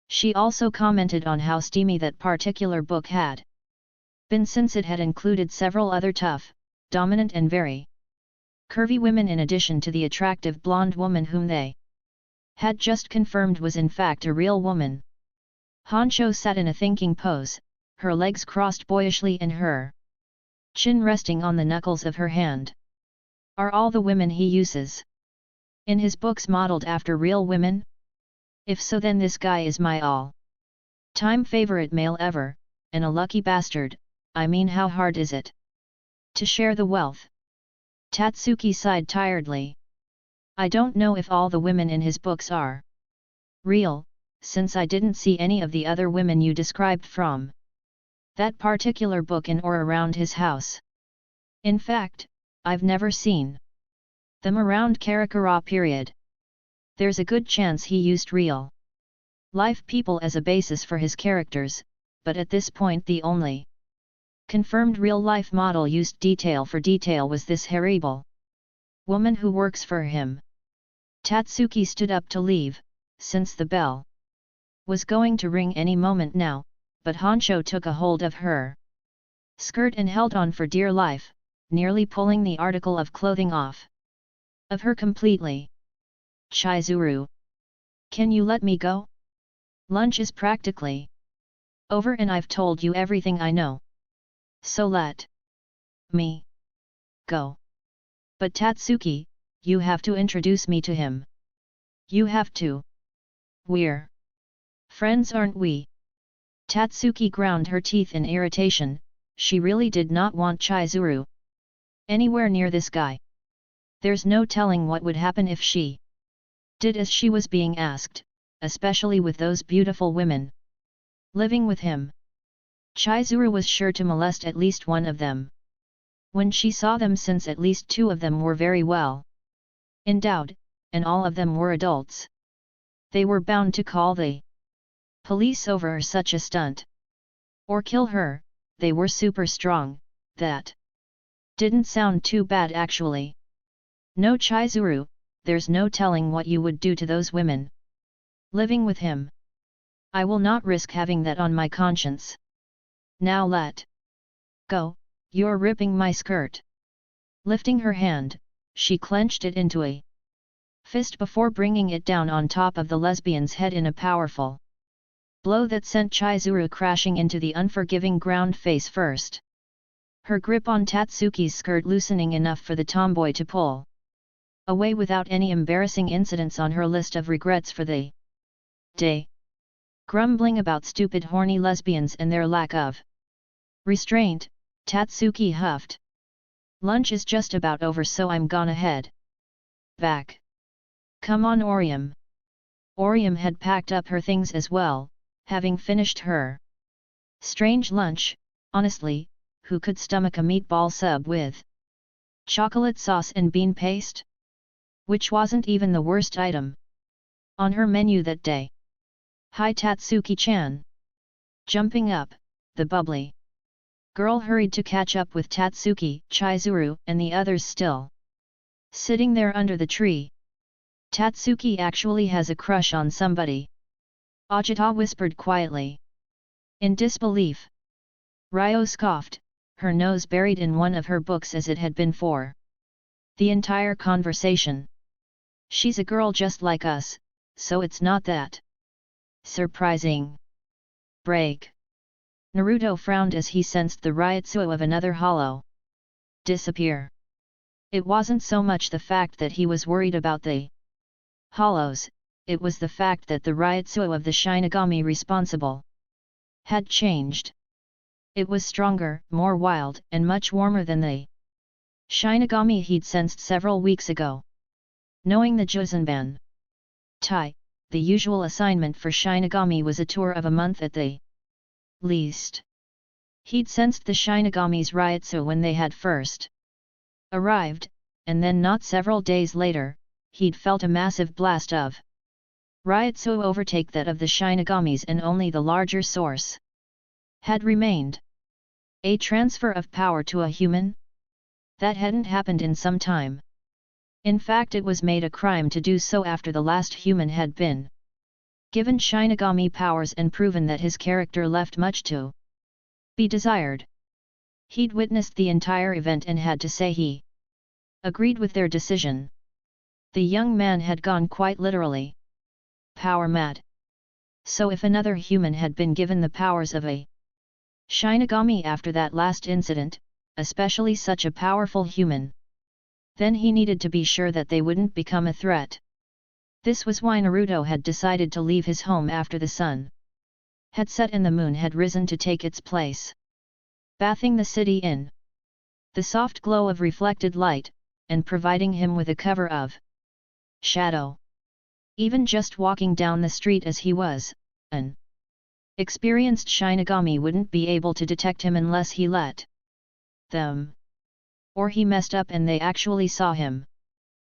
She also commented on how steamy that particular book had been since it had included several other tough, dominant and very curvy women in addition to the attractive blonde woman whom they had just confirmed was in fact a real woman. Honcho sat in a thinking pose, her legs crossed boyishly and her chin resting on the knuckles of her hand. Are all the women he uses in his books modeled after real women? If so, then this guy is my all-time favorite male ever, and a lucky bastard. I mean, how hard is it to share the wealth? Tatsuki sighed tiredly. I don't know if all the women in his books are real, since I didn't see any of the other women you described from that particular book in or around his house. In fact, I've never seen them around Karakura period. There's a good chance he used real life people as a basis for his characters, but at this point the only confirmed real-life model used detail for detail was this horrible woman who works for him. Tatsuki stood up to leave, since the bell was going to ring any moment now, but Honcho took a hold of her skirt and held on for dear life, nearly pulling the article of clothing off of her completely. Chizuru, can you let me go? Lunch is practically over and I've told you everything I know. So let me go. But Tatsuki, you have to introduce me to him. You have to. We're friends, aren't we? Tatsuki ground her teeth in irritation. She really did not want Chizuru anywhere near this guy. There's no telling what would happen if she did as she was being asked, especially with those beautiful women living with him. Chizuru was sure to molest at least one of them when she saw them, since at least two of them were very well endowed, and all of them were adults. They were bound to call the police over such a stunt. Or kill her. They were super strong. That didn't sound too bad actually. No, Chizuru, there's no telling what you would do to those women living with him. I will not risk having that on my conscience. Now let go, you're ripping my skirt. Lifting her hand, she clenched it into a fist before bringing it down on top of the lesbian's head in a powerful blow that sent Chizuru crashing into the unforgiving ground face first. Her grip on Tatsuki's skirt loosening enough for the tomboy to pull away without any embarrassing incidents on her list of regrets for the day. Grumbling about stupid horny lesbians and their lack of restraint, Tatsuki huffed. Lunch is just about over, so I'm gonna head back. Come on, Orium. Orium had packed up her things as well, having finished her strange lunch. Honestly, who could stomach a meatball sub with chocolate sauce and bean paste? Which wasn't even the worst item on her menu that day. Hi, Tatsuki-chan. Jumping up, the bubbly girl hurried to catch up with Tatsuki, Chizuru, and the others still sitting there under the tree. Tatsuki actually has a crush on somebody, Ajita whispered quietly. In disbelief, Ryo scoffed, her nose buried in one of her books as it had been for the entire conversation. She's a girl just like us, so it's not that surprising. Break. Naruto frowned as he sensed the ryotsuo of another hollow disappear. It wasn't so much the fact that he was worried about the hollows, it was the fact that the ryotsuo of the Shinigami responsible had changed. It was stronger, more wild, and much warmer than the Shinigami he'd sensed several weeks ago. Knowing the Juzenban Tai, the usual assignment for Shinigami was a tour of a month at the least. He'd sensed the Shinigami's Ryutsu when they had first arrived, and then not several days later, he'd felt a massive blast of Ryutsu overtake that of the Shinigamis, and only the larger source had remained. A transfer of power to a human? That hadn't happened in some time. In fact, it was made a crime to do so after the last human had been given Shinigami powers and proven that his character left much to be desired. He'd witnessed the entire event and had to say he agreed with their decision. The young man had gone quite literally power mad. So if another human had been given the powers of a Shinigami after that last incident, especially such a powerful human, then he needed to be sure that they wouldn't become a threat. This was why Naruto had decided to leave his home after the sun had set and the moon had risen to take its place, bathing the city in the soft glow of reflected light, and providing him with a cover of shadow. Even just walking down the street as he was, an experienced Shinigami wouldn't be able to detect him unless he let them. Or he messed up and they actually saw him.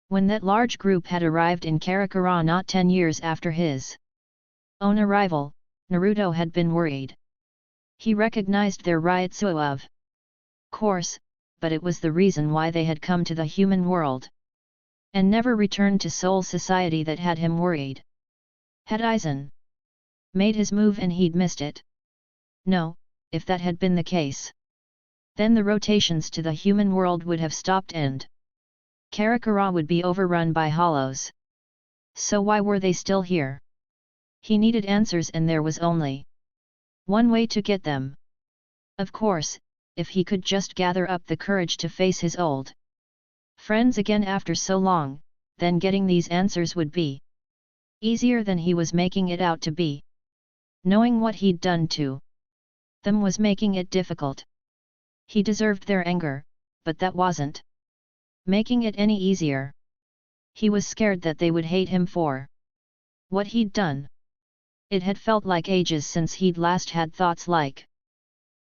When that large group had arrived in Karakura not 10 years after his own arrival, Naruto had been worried. He recognized their Ryutsu of course, but it was the reason why they had come to the human world and never returned to Soul Society that had him worried. Had Aizen made his move and he'd missed it? No, if that had been the case, then the rotations to the human world would have stopped and Karakura would be overrun by hollows. So why were they still here? He needed answers, and there was only one way to get them. Of course, if he could just gather up the courage to face his old friends again after so long, then getting these answers would be easier than he was making it out to be. Knowing what he'd done to them was making it difficult. He deserved their anger, but that wasn't making it any easier. He was scared that they would hate him for what he'd done. It had felt like ages since he'd last had thoughts like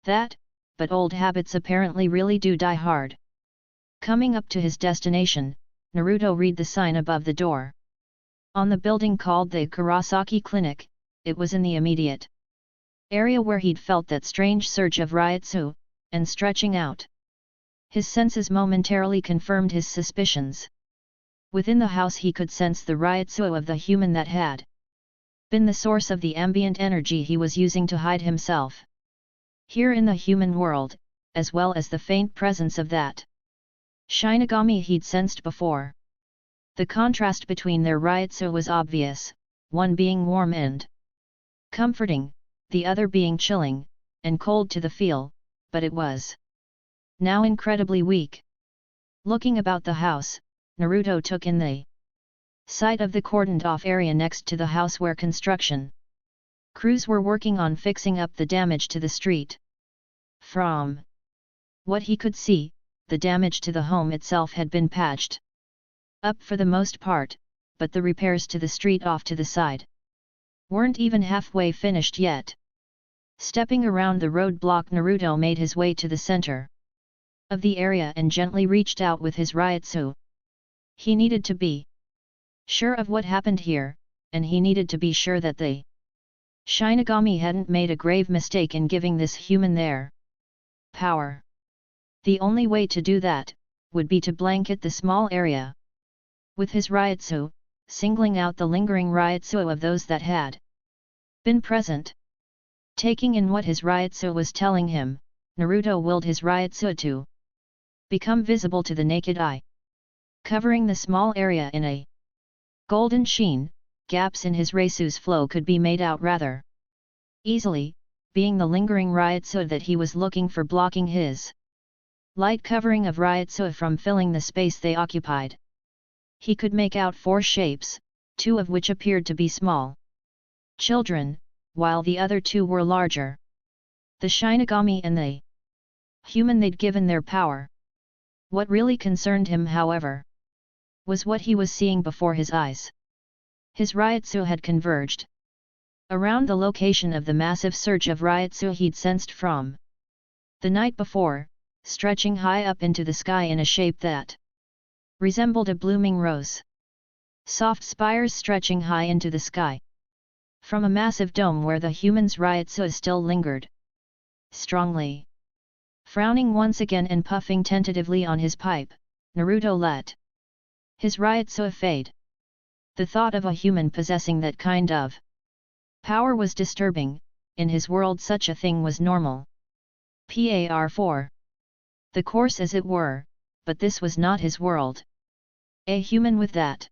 that, but old habits apparently really do die hard. Coming up to his destination, Naruto read the sign above the door. On the building called the Kurosaki Clinic, it was in the immediate area where he'd felt that strange surge of Ryutsu, and stretching out. His senses momentarily confirmed his suspicions. Within the house he could sense the Ryutsu of the human that had been the source of the ambient energy he was using to hide himself. Here in the human world, as well as the faint presence of that Shinigami he'd sensed before. The contrast between their Ryutsu was obvious, one being warm and comforting, the other being chilling and cold to the feel, but it was now incredibly weak. Looking about the house, Naruto took in the sight of the cordoned-off area next to the house where construction crews were working on fixing up the damage to the street. From what he could see, the damage to the home itself had been patched up for the most part, but the repairs to the street off to the side weren't even halfway finished yet. Stepping around the roadblock, Naruto made his way to the center of the area and gently reached out with his Ryutsu. He needed to be sure of what happened here, and he needed to be sure that the Shinigami hadn't made a grave mistake in giving this human their power. The only way to do that would be to blanket the small area with his Ryutsu, singling out the lingering Ryutsu of those that had been present. Taking in what his Ryutsu was telling him, Naruto willed his Ryutsu to become visible to the naked eye. Covering the small area in a golden sheen, gaps in his Ryutsu's flow could be made out rather easily, being the lingering Ryutsu that he was looking for blocking his light covering of Ryutsu from filling the space they occupied. He could make out 4 shapes, 2 of which appeared to be small children, while the other 2 were larger. The Shinigami and the human they'd given their power. What really concerned him, however, was what he was seeing before his eyes. His Ryutsu had converged around the location of the massive surge of Ryutsu he'd sensed from the night before, stretching high up into the sky in a shape that resembled a blooming rose. Soft spires stretching high into the sky from a massive dome where the human's Ryutsu still lingered. Strongly frowning once again and puffing tentatively on his pipe, Naruto let his Ryutsu fade. The thought of a human possessing that kind of power was disturbing. In his world such a thing was normal. Par 4. The course as it were, but this was not his world. A human with that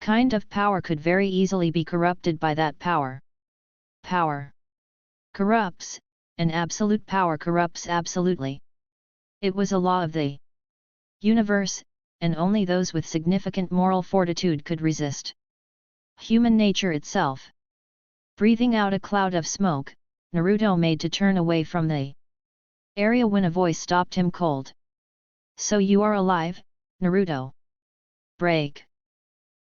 kind of power could very easily be corrupted by that power. Power corrupts, and absolute power corrupts absolutely. It was a law of the universe, and only those with significant moral fortitude could resist human nature itself. Breathing out a cloud of smoke, Naruto made to turn away from the area when a voice stopped him cold. "So you are alive, Naruto?" Break.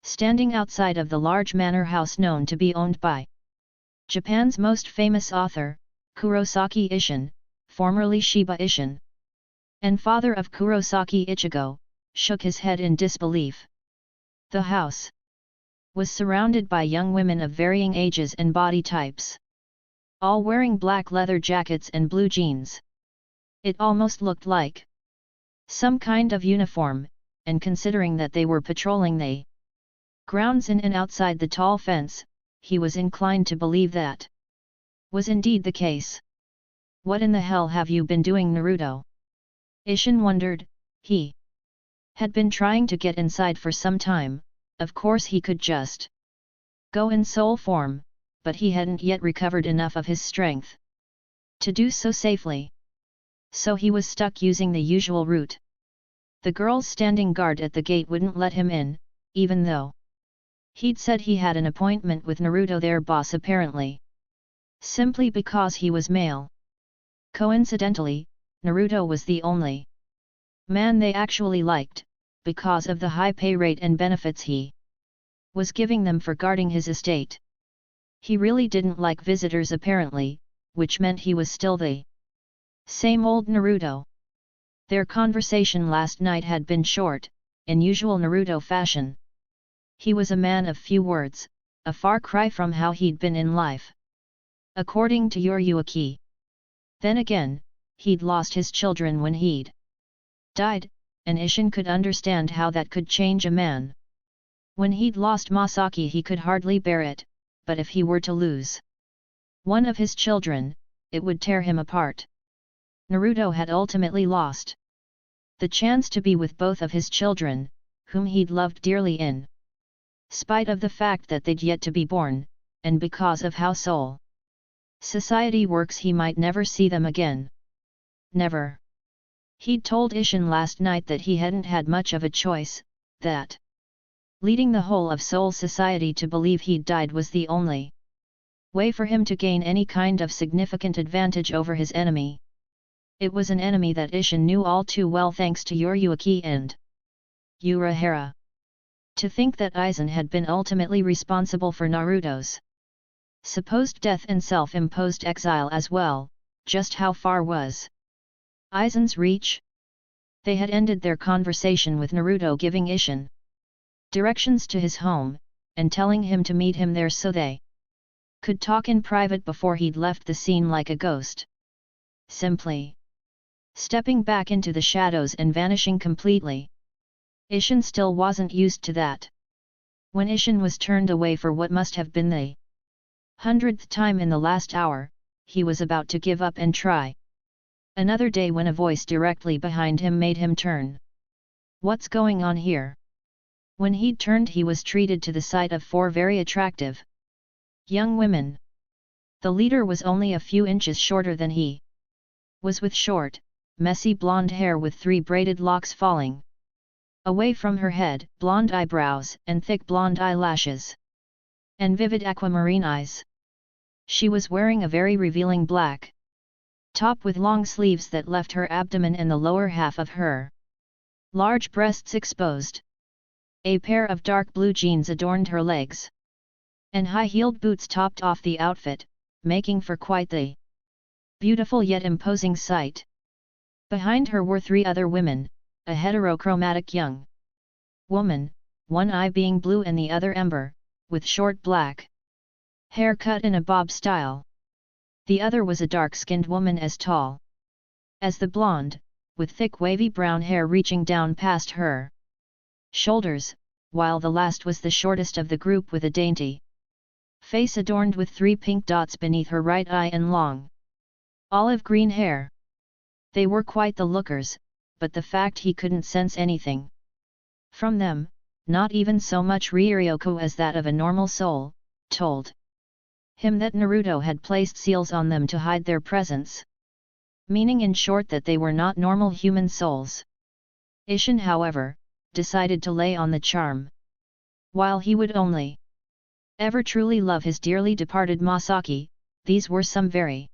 Standing outside of the large manor house known to be owned by Japan's most famous author, Kurosaki Isshin, formerly Shiba Isshin, and father of Kurosaki Ichigo, shook his head in disbelief. The house was surrounded by young women of varying ages and body types, all wearing black leather jackets and blue jeans. It almost looked like some kind of uniform, and considering that they were patrolling the grounds in and outside the tall fence, he was inclined to believe that was indeed the case. "What in the hell have you been doing, Naruto?" Isshin wondered. He had been trying to get inside for some time. Of course he could just go in soul form, but he hadn't yet recovered enough of his strength to do so safely. So he was stuck using the usual route. The girls standing guard at the gate wouldn't let him in, even though he'd said he had an appointment with Naruto, their boss apparently. Simply because he was male. Coincidentally, Naruto was the only man they actually liked, because of the high pay rate and benefits he was giving them for guarding his estate. He really didn't like visitors apparently, which meant he was still the same old Naruto. Their conversation last night had been short, in usual Naruto fashion. He was a man of few words, a far cry from how he'd been in life. According to Yoruichi. Then again, he'd lost his children when he'd died, and Isshin could understand how that could change a man. When he'd lost Masaki he could hardly bear it, but if he were to lose one of his children, it would tear him apart. Naruto had ultimately lost the chance to be with both of his children, whom he'd loved dearly in spite of the fact that they'd yet to be born, and because of how soul society works he might never see them again. Never. He'd told Isshin last night that he hadn't had much of a choice, that leading the whole of soul society to believe he'd died was the only way for him to gain any kind of significant advantage over his enemy. It was an enemy that Isshin knew all too well thanks to Yoruichi and Urahara. To think that Aizen had been ultimately responsible for Naruto's supposed death and self-imposed exile as well, just how far was Aizen's reach? They had ended their conversation with Naruto giving Isshin directions to his home, and telling him to meet him there so they could talk in private before he'd left the scene like a ghost. Simply stepping back into the shadows and vanishing completely. Isshin still wasn't used to that. When Isshin was turned away for what must have been the 100th time in the last hour, he was about to give up and try another day when a voice directly behind him made him turn. "What's going on here?" When he'd turned he was treated to the sight of 4 very attractive young women. The leader was only a few inches shorter than he was, with short, messy blonde hair with 3 braided locks falling away from her head, blonde eyebrows and thick blonde eyelashes, and vivid aquamarine eyes. She was wearing a very revealing black top with long sleeves that left her abdomen and the lower half of her large breasts exposed. A pair of dark blue jeans adorned her legs, and high-heeled boots topped off the outfit, making for quite the beautiful yet imposing sight. Behind her were three other women, a heterochromatic young woman, one eye being blue and the other ember, with short black hair cut in a bob style. The other was a dark-skinned woman as tall as the blonde, with thick wavy brown hair reaching down past her shoulders, while the last was the shortest of the group with a dainty face adorned with three pink dots beneath her right eye and long olive green hair. They were quite the lookers, but the fact he couldn't sense anything from them, not even so much Ryoko as that of a normal soul, told him that Naruto had placed seals on them to hide their presence. Meaning in short that they were not normal human souls. Isshin, however, decided to lay on the charm. While he would only ever truly love his dearly departed Masaki, these were some very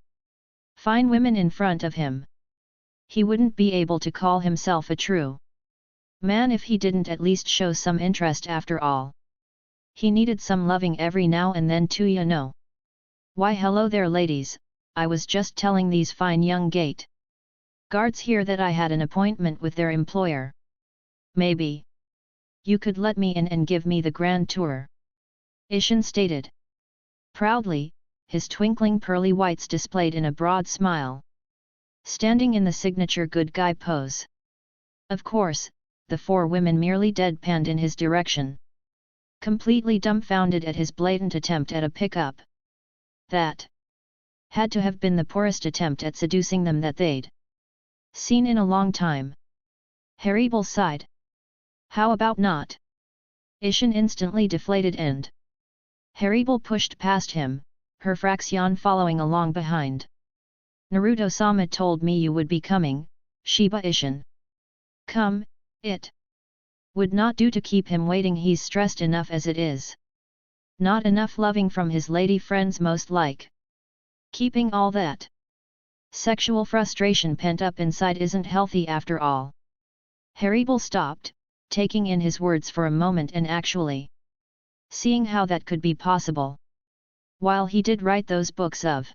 fine women in front of him. He wouldn't be able to call himself a true man if he didn't at least show some interest after all. He needed some loving every now and then too, you know. Why hello there ladies, I was just telling these fine young gate guards here that I had an appointment with their employer. Maybe you could let me in and give me the grand tour, Isshin stated proudly, his twinkling pearly whites displayed in a broad smile. Standing in the signature good guy pose. Of course, the four women merely deadpanned in his direction, completely dumbfounded at his blatant attempt at a pickup. That had to have been the poorest attempt at seducing them that they'd seen in a long time. Hermit sighed. How about not? Isshin instantly deflated and Hermit pushed past him, her fraction following along behind. Naruto-sama told me you would be coming, Shiba Isshin. Come, it would not do to keep him waiting, he's stressed enough as it is. Not enough loving from his lady friends most like. Keeping all that sexual frustration pent up inside isn't healthy after all. Hermit stopped, taking in his words for a moment and actually seeing how that could be possible. While he did write those books of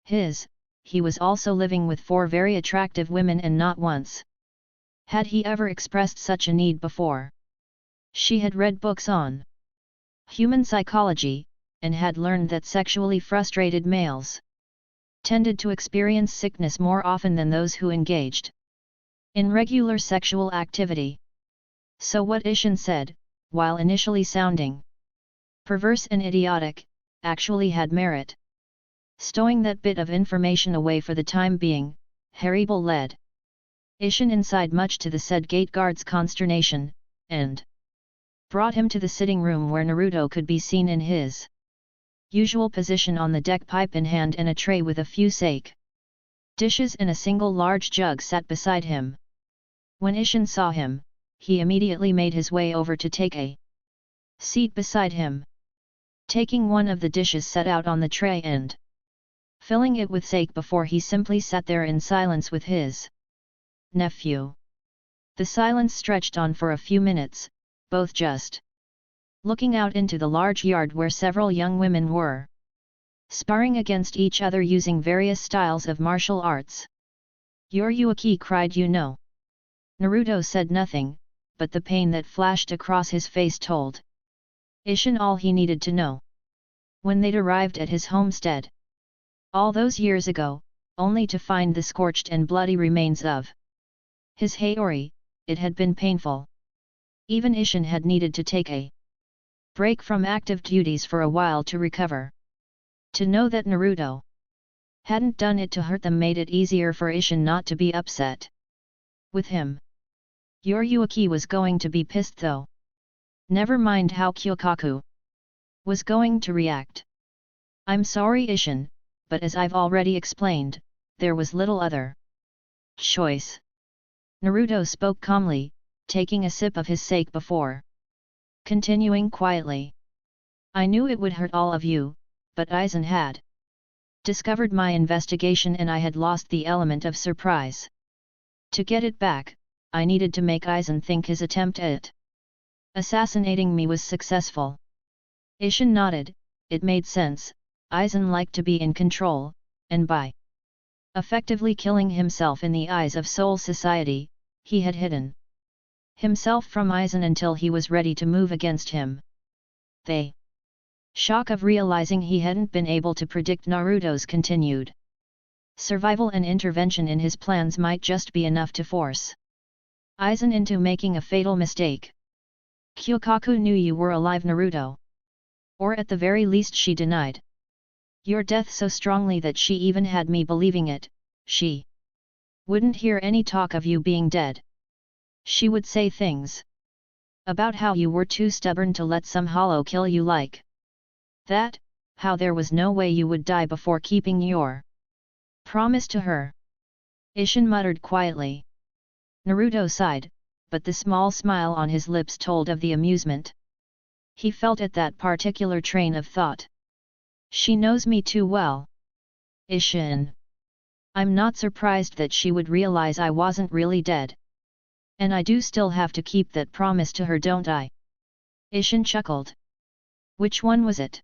his, he was also living with four very attractive women and not once had he ever expressed such a need before. She had read books on human psychology, and had learned that sexually frustrated males tended to experience sickness more often than those who engaged in regular sexual activity. So what Isshin said, while initially sounding perverse and idiotic, actually had merit. Stowing that bit of information away for the time being, Hermit led Isshin inside much to the said gate guard's consternation, and brought him to the sitting room where Naruto could be seen in his usual position on the deck, pipe in hand and a tray with a few sake dishes and a single large jug sat beside him. When Isshin saw him, he immediately made his way over to take a seat beside him. Taking one of the dishes set out on the tray and filling it with sake before he simply sat there in silence with his nephew. The silence stretched on for a few minutes, both just looking out into the large yard where several young women were sparring against each other using various styles of martial arts. Yoruichi cried, you know. Naruto said nothing, but the pain that flashed across his face told Isshin all he needed to know. When they'd arrived at his homestead all those years ago, only to find the scorched and bloody remains of his Haori, it had been painful. Even Isshin had needed to take a break from active duties for a while to recover. To know that Naruto hadn't done it to hurt them made it easier for Isshin not to be upset with him. Yoruichi was going to be pissed though. Never mind how Kyokaku was going to react. I'm sorry Isshin, but as I've already explained, there was little other choice. Naruto spoke calmly, taking a sip of his sake before continuing quietly. I knew it would hurt all of you, but Aizen had discovered my investigation and I had lost the element of surprise. To get it back, I needed to make Aizen think his attempt at assassinating me was successful. Ishin nodded, it made sense, Aizen liked to be in control, and by effectively killing himself in the eyes of Soul Society, he had hidden himself from Aizen until he was ready to move against him. The shock of realizing he hadn't been able to predict Naruto's continued survival and intervention in his plans might just be enough to force Aizen into making a fatal mistake. Kyokaku knew you were alive, Naruto. Or at the very least she denied your death so strongly that she even had me believing it. She wouldn't hear any talk of you being dead. She would say things about how you were too stubborn to let some hollow kill you like that, how there was no way you would die before keeping your promise to her. Ishin muttered quietly. Naruto sighed, but the small smile on his lips told of the amusement he felt at that particular train of thought. She knows me too well. Ishin. I'm not surprised that she would realize I wasn't really dead. And I do still have to keep that promise to her, don't I? Ishin chuckled. Which one was it?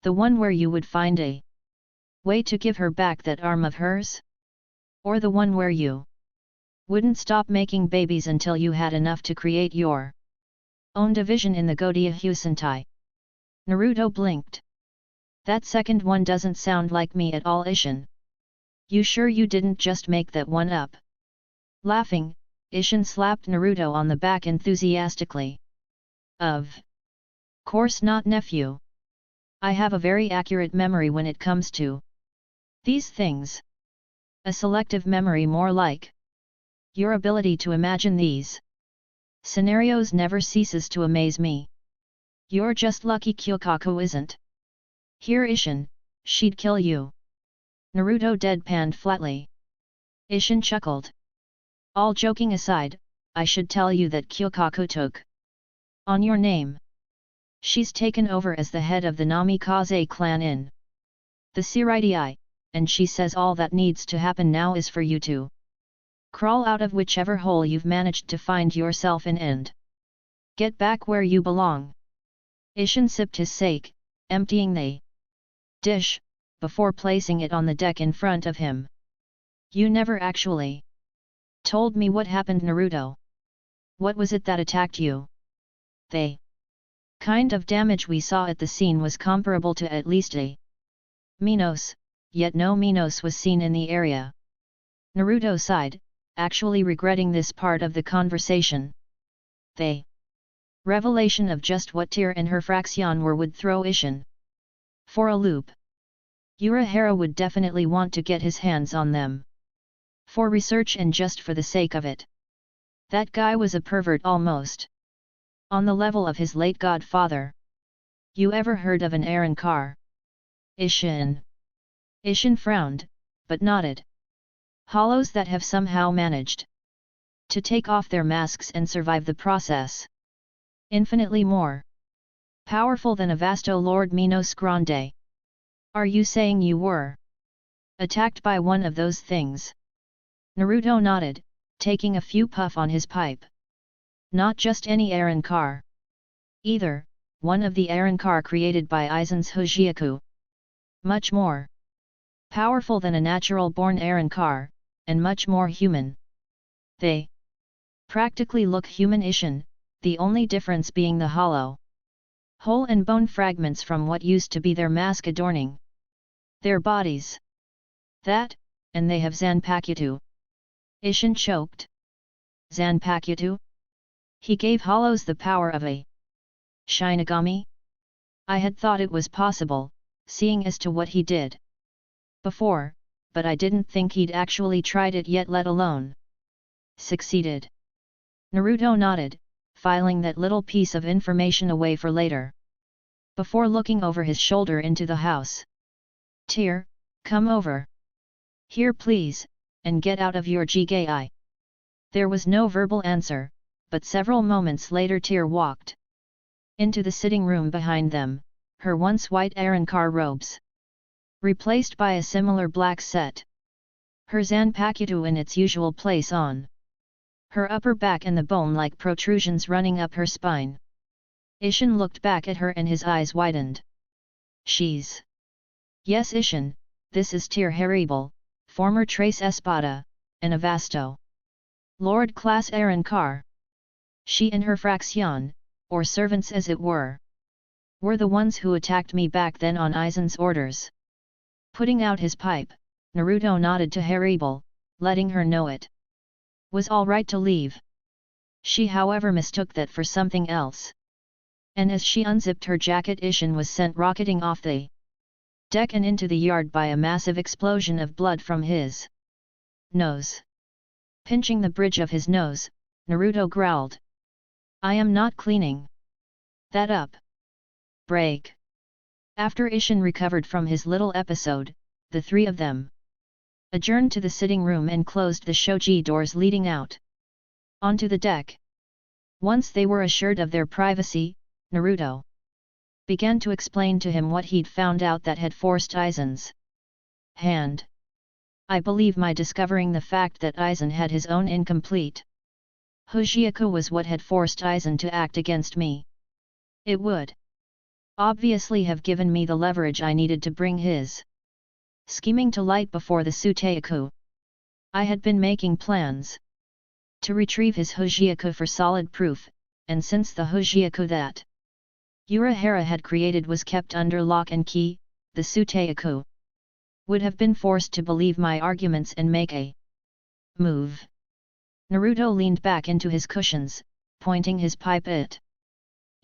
The one where you would find a way to give her back that arm of hers? Or the one where you wouldn't stop making babies until you had enough to create your own division in the Godiya Husentai? Naruto blinked. That second one doesn't sound like me at all, Ishin. You sure you didn't just make that one up? Laughing, Ishin slapped Naruto on the back enthusiastically. Of course not, nephew. I have a very accurate memory when it comes to these things. A selective memory, more like. Your ability to imagine these scenarios never ceases to amaze me. You're just lucky Kyokaku isn't here, Ishin. She'd kill you. Naruto deadpanned flatly. Ishin chuckled. All joking aside, I should tell you that Kyokaku took on your name. She's taken over as the head of the Namikaze clan in the Seireitei, and she says all that needs to happen now is for you to crawl out of whichever hole you've managed to find yourself in and get back where you belong. Ishin sipped his sake, emptying the dish, before placing it on the deck in front of him. You never actually told me what happened, Naruto. What was it that attacked you? The kind of damage we saw at the scene was comparable to at least a Minos, yet no Minos was seen in the area. Naruto sighed, actually regretting this part of the conversation. The revelation of just what Tear and her fraction were would throw Ishin for a loop. Urahara would definitely want to get his hands on them for research and just for the sake of it. That guy was a pervert almost on the level of his late godfather. You ever heard of an Arankar? Ishin frowned, but nodded. Hollows that have somehow managed to take off their masks and survive the process. Infinitely more powerful than a Vasto Lord Minos Grande. Are you saying you were attacked by one of those things? Naruto nodded, taking a few puff on his pipe. Not just any Arankar. Either, one of the Arankar created by Aizen's Hojiaku. Much more powerful than a natural-born Arankar, and much more human. They practically look human, Ishin, the only difference being the hollow hole and bone fragments from what used to be their mask adorning their bodies. That, and they have Zanpakuto. Ishin choked. Zanpakuto? He gave hollows the power of a Shinigami? I had thought it was possible, seeing as to what he did before, but I didn't think he'd actually tried it yet, let alone succeeded. Naruto nodded, filing that little piece of information away for later. Before looking over his shoulder into the house. Tear, come over here please, and get out of your Jigai. There was no verbal answer, but several moments later Tear walked into the sitting room behind them, her once white Arankar robes replaced by a similar black set. Her zanpakuto in its usual place on her upper back and the bone-like protrusions running up her spine. Ishin looked back at her and his eyes widened. She's... Yes Ishin, this is Tir Haribal, former Trace Espada, and Avasto. Lord Class Arankar. She and her fraction, or servants as it were the ones who attacked me back then on Aizen's orders. Putting out his pipe, Naruto nodded to Haribal, letting her know it was all right to leave. She however mistook that for something else. And as she unzipped her jacket, Ishin was sent rocketing off the deck and into the yard by a massive explosion of blood from his nose. Pinching the bridge of his nose, Naruto growled. I am not cleaning that up. Break. After Ishin recovered from his little episode, the three of them adjourned to the sitting room and closed the shoji doors leading out onto the deck. Once they were assured of their privacy, Naruto began to explain to him what he'd found out that had forced Aizen's hand. I believe my discovering the fact that Aizen had his own incomplete Hojiaku was what had forced Aizen to act against me. It would obviously have given me the leverage I needed to bring his scheming to light before the Suteaku. I had been making plans to retrieve his Hojiaku for solid proof, and since the Hojiaku that Urahara had created was kept under lock and key, the Suteaku would have been forced to believe my arguments and make a move. Naruto leaned back into his cushions, pointing his pipe at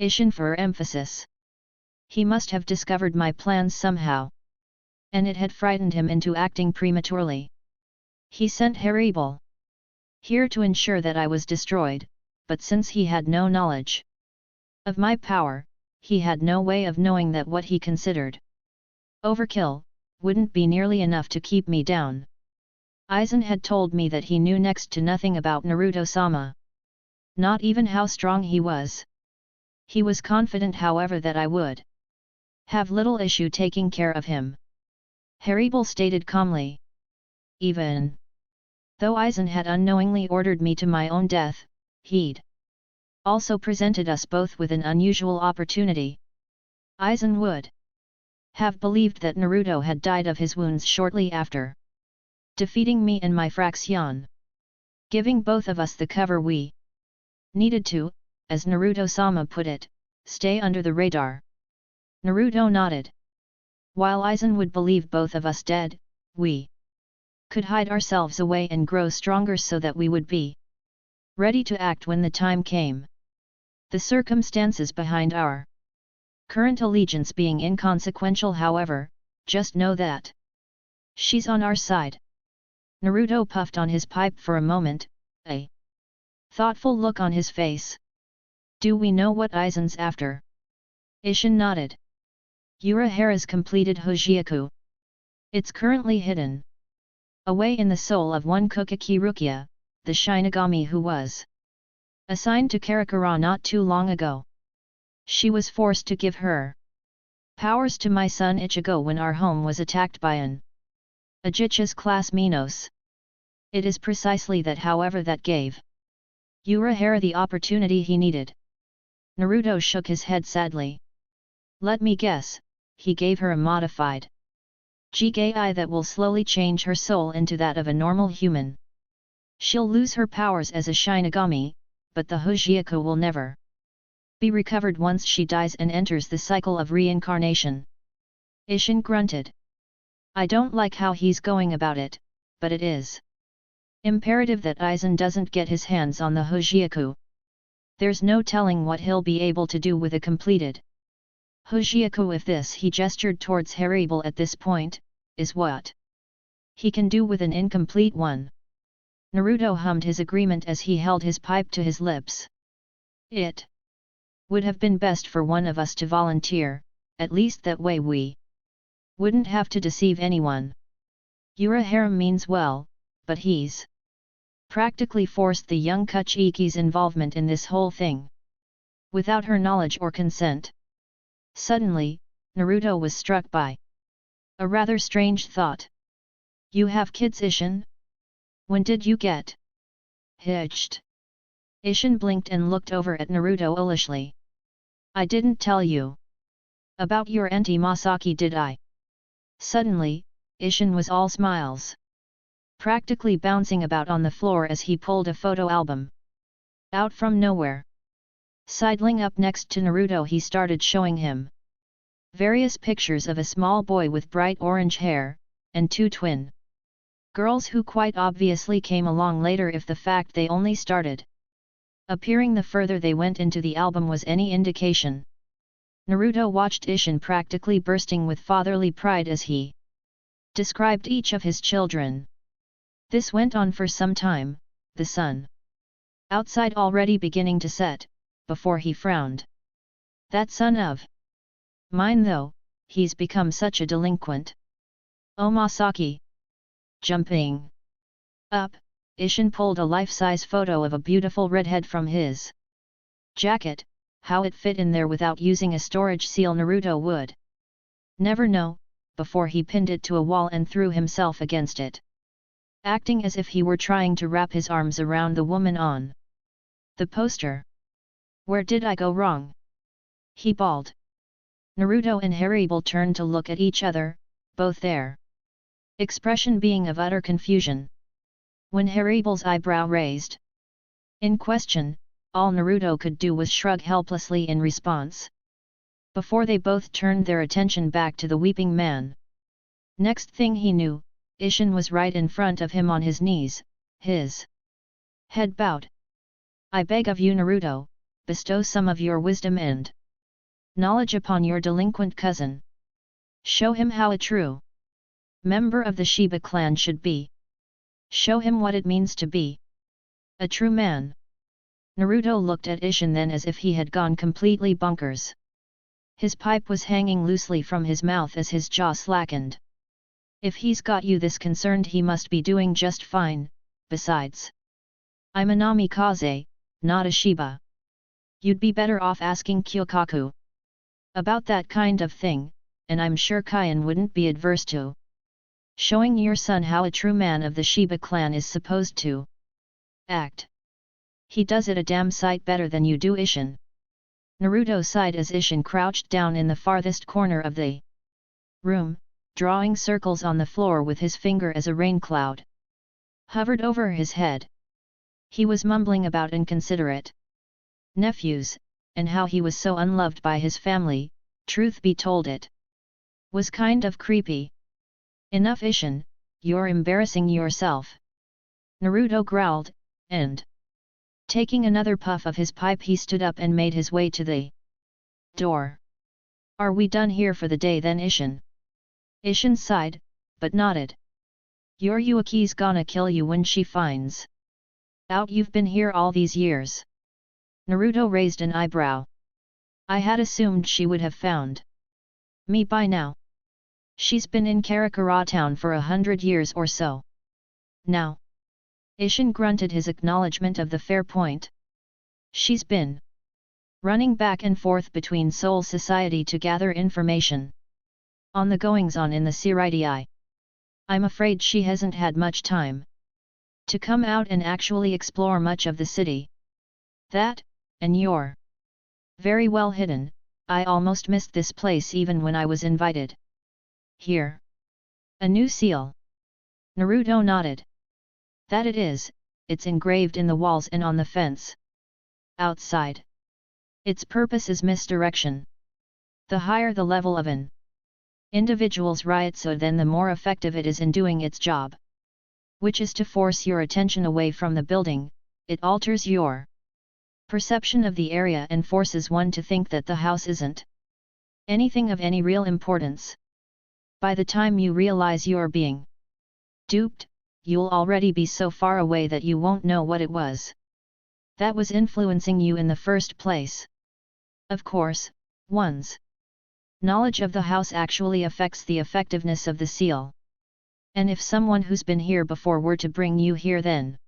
Ishin for emphasis. He must have discovered my plans somehow, and it had frightened him into acting prematurely. He sent Haribal here to ensure that I was destroyed, but since he had no knowledge of my power, he had no way of knowing that what he considered overkill wouldn't be nearly enough to keep me down. Aizen had told me that he knew next to nothing about Naruto-sama. Not even how strong he was. He was confident however that I would have little issue taking care of him. Haribal stated calmly. Even though Aizen had unknowingly ordered me to my own death, he'd also presented us both with an unusual opportunity. Aizen would have believed that Naruto had died of his wounds shortly after defeating me and my fraction, giving both of us the cover we needed to, as Naruto-sama put it, stay under the radar. Naruto nodded. While Aizen would believe both of us dead, we could hide ourselves away and grow stronger so that we would be ready to act when the time came. The circumstances behind our current allegiance being inconsequential however, just know that she's on our side. Naruto puffed on his pipe for a moment, a thoughtful look on his face. Do we know what Aizen's after? Ishin nodded. Urahara's completed Hojiaku. It's currently hidden away in the soul of one Kokaki Rukia, the Shinigami who was assigned to Karakura not too long ago. She was forced to give her powers to my son Ichigo when our home was attacked by an Ajicha's class Minos. It is precisely that however that gave Urahara the opportunity he needed. Naruto shook his head sadly. Let me guess, he gave her a modified Jigai that will slowly change her soul into that of a normal human. She'll lose her powers as a Shinigami, but the Hojiaku will never be recovered once she dies and enters the cycle of reincarnation. Ishin grunted. I don't like how he's going about it, but it is imperative that Aizen doesn't get his hands on the Hojiaku. There's no telling what he'll be able to do with a completed Hojiaku if this he gestured towards Haribal at this point, is what he can do with an incomplete one. Naruto hummed his agreement as he held his pipe to his lips. It would have been best for one of us to volunteer, at least that way we wouldn't have to deceive anyone. Urahara means well, but he's practically forced the young Kuchiki's involvement in this whole thing without her knowledge or consent. Suddenly, Naruto was struck by A rather strange thought. You have kids, Ishin? When did you get hitched? Ishin blinked and looked over at Naruto owlishly. I didn't tell you about your auntie Masaki, did I? Suddenly, Ishin was all smiles, practically bouncing about on the floor as he pulled a photo album out from nowhere. Sidling up next to Naruto, he started showing him various pictures of a small boy with bright orange hair, and two twin girls who quite obviously came along later if the fact they only started appearing the further they went into the album was any indication. Naruto watched Ishin practically bursting with fatherly pride as he described each of his children. This went on for some time, the sun outside already beginning to set, before he frowned. That son of mine though, he's become such a delinquent. Oh Masaki! Jumping up, Ishin pulled a life-size photo of a beautiful redhead from his jacket. How it fit in there without using a storage seal Naruto would never know, before he pinned it to a wall and threw himself against it, acting as if he were trying to wrap his arms around the woman on the poster. Where did I go wrong? He bawled. Naruto and Hermit turned to look at each other, both their expression being of utter confusion. When Hermit's eyebrow raised in question, all Naruto could do was shrug helplessly in response. Before they both turned their attention back to the weeping man. Next thing he knew, Ishin was right in front of him on his knees, his head bowed. I beg of you Naruto, bestow some of your wisdom and knowledge upon your delinquent cousin. Show him how a true member of the Shiba clan should be. Show him what it means to be a true man. Naruto looked at Ishin then as if he had gone completely bonkers. His pipe was hanging loosely from his mouth as his jaw slackened. If he's got you this concerned, he must be doing just fine. Besides, I'm a Namikaze, not a Shiba. You'd be better off asking Kyokaku about that kind of thing, and I'm sure Kaian wouldn't be adverse to showing your son how a true man of the Shiba clan is supposed to act. He does it a damn sight better than you do, Ishin. Naruto sighed as Ishin crouched down in the farthest corner of the room, drawing circles on the floor with his finger as a rain cloud hovered over his head. He was mumbling about inconsiderate nephews, and how he was so unloved by his family. Truth be told, it was kind of creepy. Enough Ishin, you're embarrassing yourself. Naruto growled, and taking another puff of his pipe he stood up and made his way to the door. Are we done here for the day then, Ishin? Ishin sighed, but nodded. Your Yuiki's gonna kill you when she finds out you've been here all these years. Naruto raised an eyebrow. I had assumed she would have found me by now. She's been in Karakura town for 100 years or so now. Ishin grunted his acknowledgement of the fair point. She's been running back and forth between Soul Society to gather information on the goings-on in the Siritii. I'm afraid she hasn't had much time to come out and actually explore much of the city. That, and you're very well hidden. I almost missed this place even when I was invited here. A new seal. Naruto nodded. That it is, it's engraved in the walls and on the fence outside. Its purpose is misdirection. The higher the level of an individual's Ryutsu, then the more effective it is in doing its job, which is to force your attention away from the building. It alters your perception of the area and forces one to think that the house isn't anything of any real importance. By the time you realize you're being duped, you'll already be so far away that you won't know what it was that was influencing you in the first place. Of course, one's knowledge of the house actually affects the effectiveness of the seal. And if someone who's been here before were to bring you here, then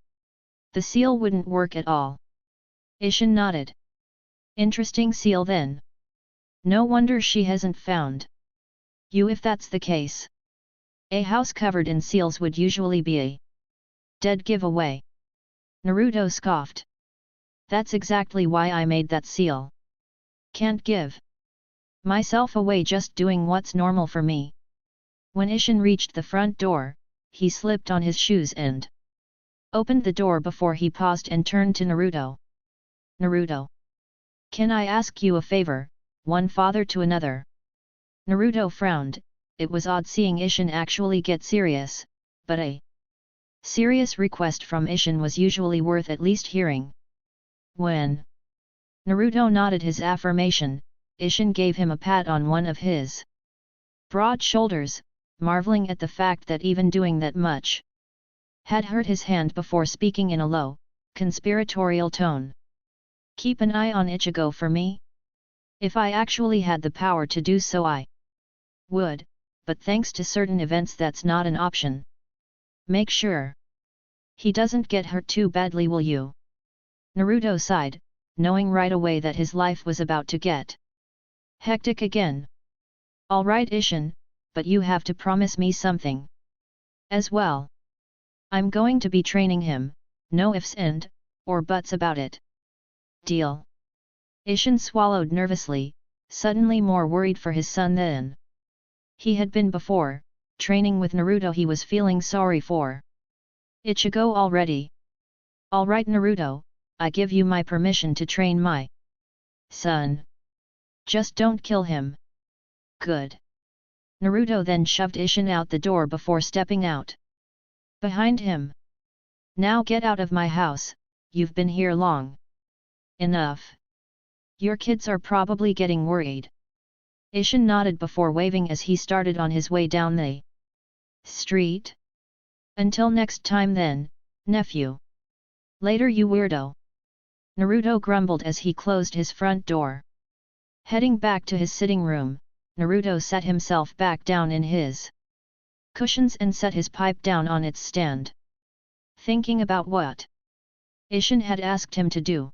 the seal wouldn't work at all. Ishin nodded. Interesting seal then. No wonder she hasn't found you if that's the case. A house covered in seals would usually be a dead giveaway. Naruto scoffed. That's exactly why I made that seal. Can't give myself away just doing what's normal for me. When Ishin reached the front door, he slipped on his shoes and opened the door before he paused and turned to Naruto. Naruto. Can I ask you a favor, one father to another? Naruto frowned. It was odd seeing Ishin actually get serious, but a serious request from Ishin was usually worth at least hearing. When Naruto nodded his affirmation, Ishin gave him a pat on one of his broad shoulders, marveling at the fact that even doing that much had hurt his hand before speaking in a low, conspiratorial tone. Keep an eye on Ichigo for me? If I actually had the power to do so I would, but thanks to certain events that's not an option. Make sure he doesn't get hurt too badly, will you? Naruto sighed, knowing right away that his life was about to get hectic again. Alright Ishin, but you have to promise me something as well. I'm going to be training him, no ifs and or buts about it. Deal. Ishin swallowed nervously, suddenly more worried for his son than he had been before. Training with Naruto he was feeling sorry for Ichigo already. Alright Naruto, I give you my permission to train my son. Just don't kill him. Good. Naruto then shoved Ishin out the door before stepping out behind him. Now get out of my house, you've been here long enough. Your kids are probably getting worried. Ishin nodded before waving as he started on his way down the street. Until next time then, nephew. Later you weirdo. Naruto grumbled as he closed his front door. Heading back to his sitting room, Naruto sat himself back down in his cushions and set his pipe down on its stand. Thinking about what Ishin had asked him to do.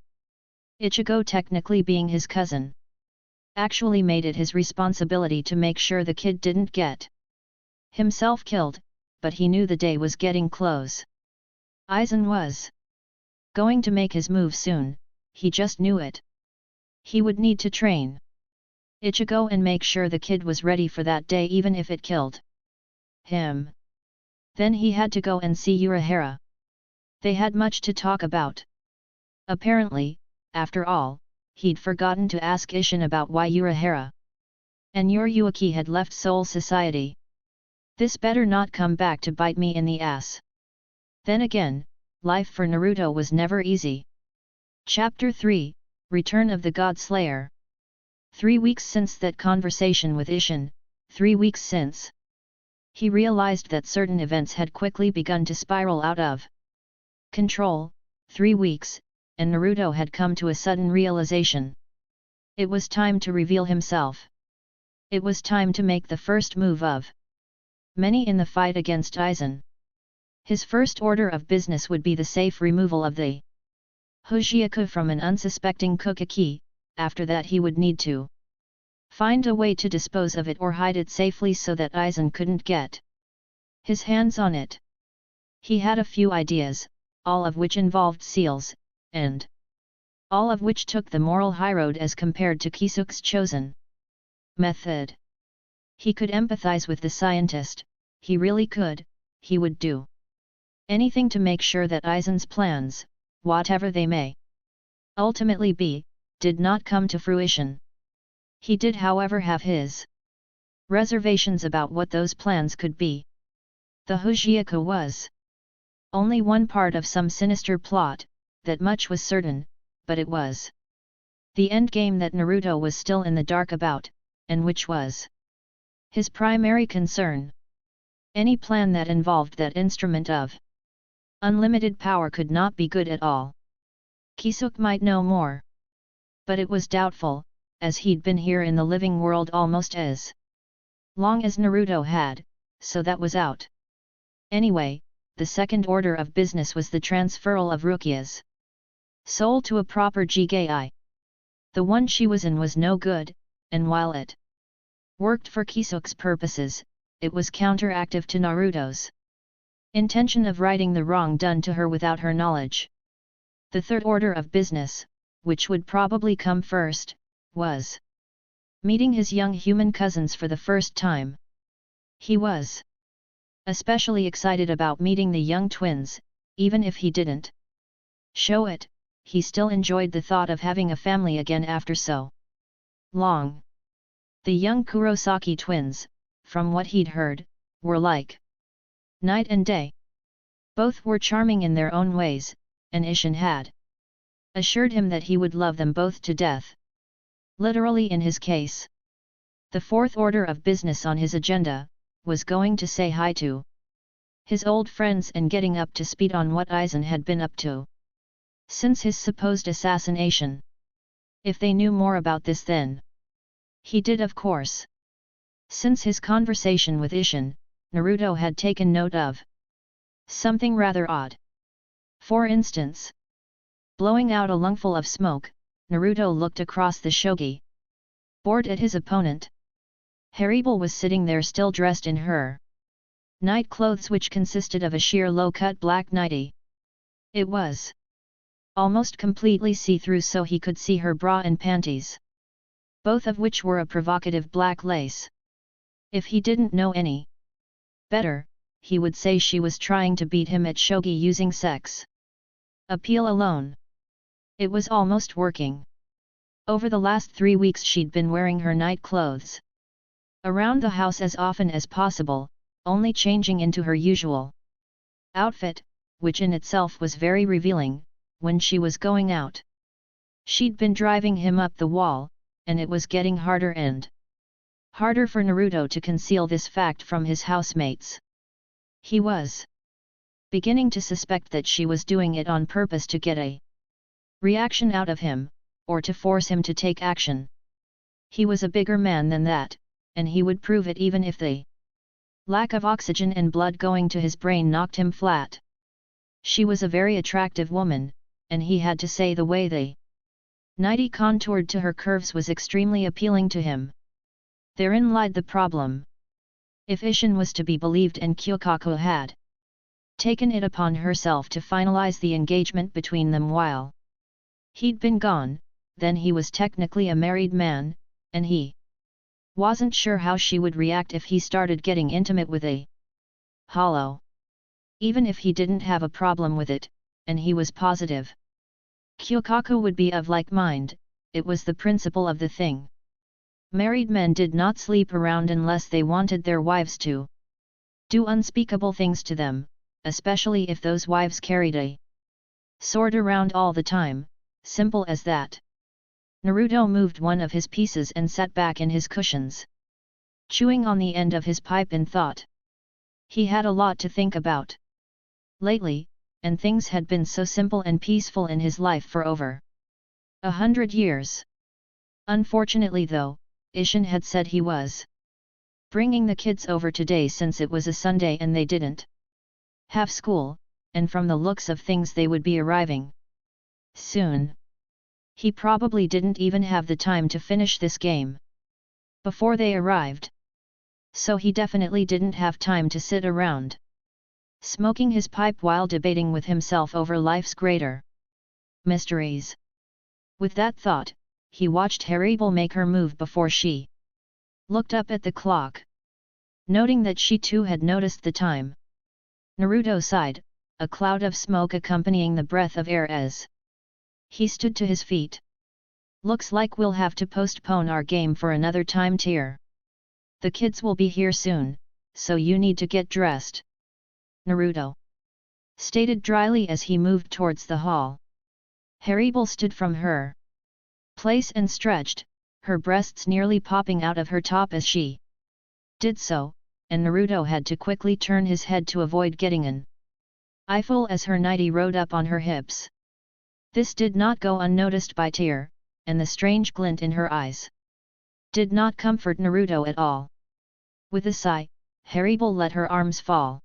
Ichigo, technically being his cousin, actually made it his responsibility to make sure the kid didn't get himself killed, but he knew the day was getting close. Aizen was going to make his move soon, he just knew it. He would need to train Ichigo and make sure the kid was ready for that day even if it killed him. Then he had to go and see Urahara. They had much to talk about. Apparently, after all, he'd forgotten to ask Ishin about why Urahara and Yoruichi had left Soul Society. This better not come back to bite me in the ass. Then again, life for Naruto was never easy. Chapter 3, Return of the God Slayer. 3 weeks since that conversation with Ishin, 3 weeks since he realized that certain events had quickly begun to spiral out of control. 3 weeks, and Naruto had come to a sudden realization. It was time to reveal himself. It was time to make the first move of many in the fight against Aizen. His first order of business would be the safe removal of the Hojiaku from an unsuspecting Kokaki. After that he would need to find a way to dispose of it or hide it safely so that Aizen couldn't get his hands on it. He had a few ideas, all of which involved seals, and all of which took the moral high road as compared to Kisuk's chosen method. He could empathize with the scientist, he really could. He would do anything to make sure that Aizen's plans, whatever they may ultimately be, did not come to fruition. He did however have his reservations about what those plans could be. The Hojiaku was only one part of some sinister plot, that much was certain, but it was the endgame that Naruto was still in the dark about, and which was his primary concern. Any plan that involved that instrument of unlimited power could not be good at all. Kisuk might know more, but it was doubtful, as he'd been here in the living world almost as long as Naruto had, so that was out. Anyway, the second order of business was the transferal of Rukia's soul to a proper Jigai. The one she was in was no good, and while it worked for Kisuk's purposes, it was counteractive to Naruto's intention of righting the wrong done to her without her knowledge. The third order of business, which would probably come first, was meeting his young human cousins for the first time. He was especially excited about meeting the young twins, even if he didn't show it, he still enjoyed the thought of having a family again after so long. The young Kurosaki twins, from what he'd heard, were like night and day. Both were charming in their own ways, and Isshin had assured him that he would love them both to death. Literally in his case. The fourth order of business on his agenda was going to say hi to his old friends and getting up to speed on what Aizen had been up to since his supposed assassination. If they knew more about this then. He did, of course. Since his conversation with Isshin, Naruto had taken note of something rather odd. For instance, blowing out a lungful of smoke, Naruto looked across the shogi board at his opponent. Hermit was sitting there still dressed in her night clothes, which consisted of a sheer low-cut black nightie. It was almost completely see-through, so he could see her bra and panties, both of which were a provocative black lace. If he didn't know any better, he would say she was trying to beat him at shogi using sex appeal alone. It was almost working. Over the last 3 weeks she'd been wearing her night clothes around the house as often as possible, only changing into her usual outfit, which in itself was very revealing, when she was going out. She'd been driving him up the wall, and it was getting harder and harder for Naruto to conceal this fact from his housemates. He was beginning to suspect that she was doing it on purpose to get a reaction out of him, or to force him to take action. He was a bigger man than that, and he would prove it even if the lack of oxygen and blood going to his brain knocked him flat. She was a very attractive woman, and he had to say the way the nightie contoured to her curves was extremely appealing to him. Therein lied the problem. If Isshin was to be believed and Kyokaku had taken it upon herself to finalize the engagement between them while he'd been gone, then he was technically a married man, and he wasn't sure how she would react if he started getting intimate with a hollow. Even if he didn't have a problem with it, and he was positive Kyokaku would be of like mind, it was the principle of the thing. Married men did not sleep around unless they wanted their wives to do unspeakable things to them, especially if those wives carried a sword around all the time, simple as that. Naruto moved one of his pieces and sat back in his cushions, chewing on the end of his pipe in thought. He had a lot to think about lately, and things had been so simple and peaceful in his life for over 100 years. Unfortunately though, Isshin had said he was bringing the kids over today since it was a Sunday and they didn't have school, and from the looks of things they would be arriving soon. He probably didn't even have the time to finish this game before they arrived. So he definitely didn't have time to sit around smoking his pipe while debating with himself over life's greater mysteries. With that thought, he watched Hermit make her move before she looked up at the clock. Noting that she too had noticed the time, Naruto sighed, a cloud of smoke accompanying the breath of air as he stood to his feet. Looks like we'll have to postpone our game for another time, dear. The kids will be here soon, so you need to get dressed, Naruto stated dryly as he moved towards the hall. Hermit stood from her place and stretched, her breasts nearly popping out of her top as she did so, and Naruto had to quickly turn his head to avoid getting an eyeful as her nightie rode up on her hips. This did not go unnoticed by Tyr, and the strange glint in her eyes did not comfort Naruto at all. With a sigh, Hermit let her arms fall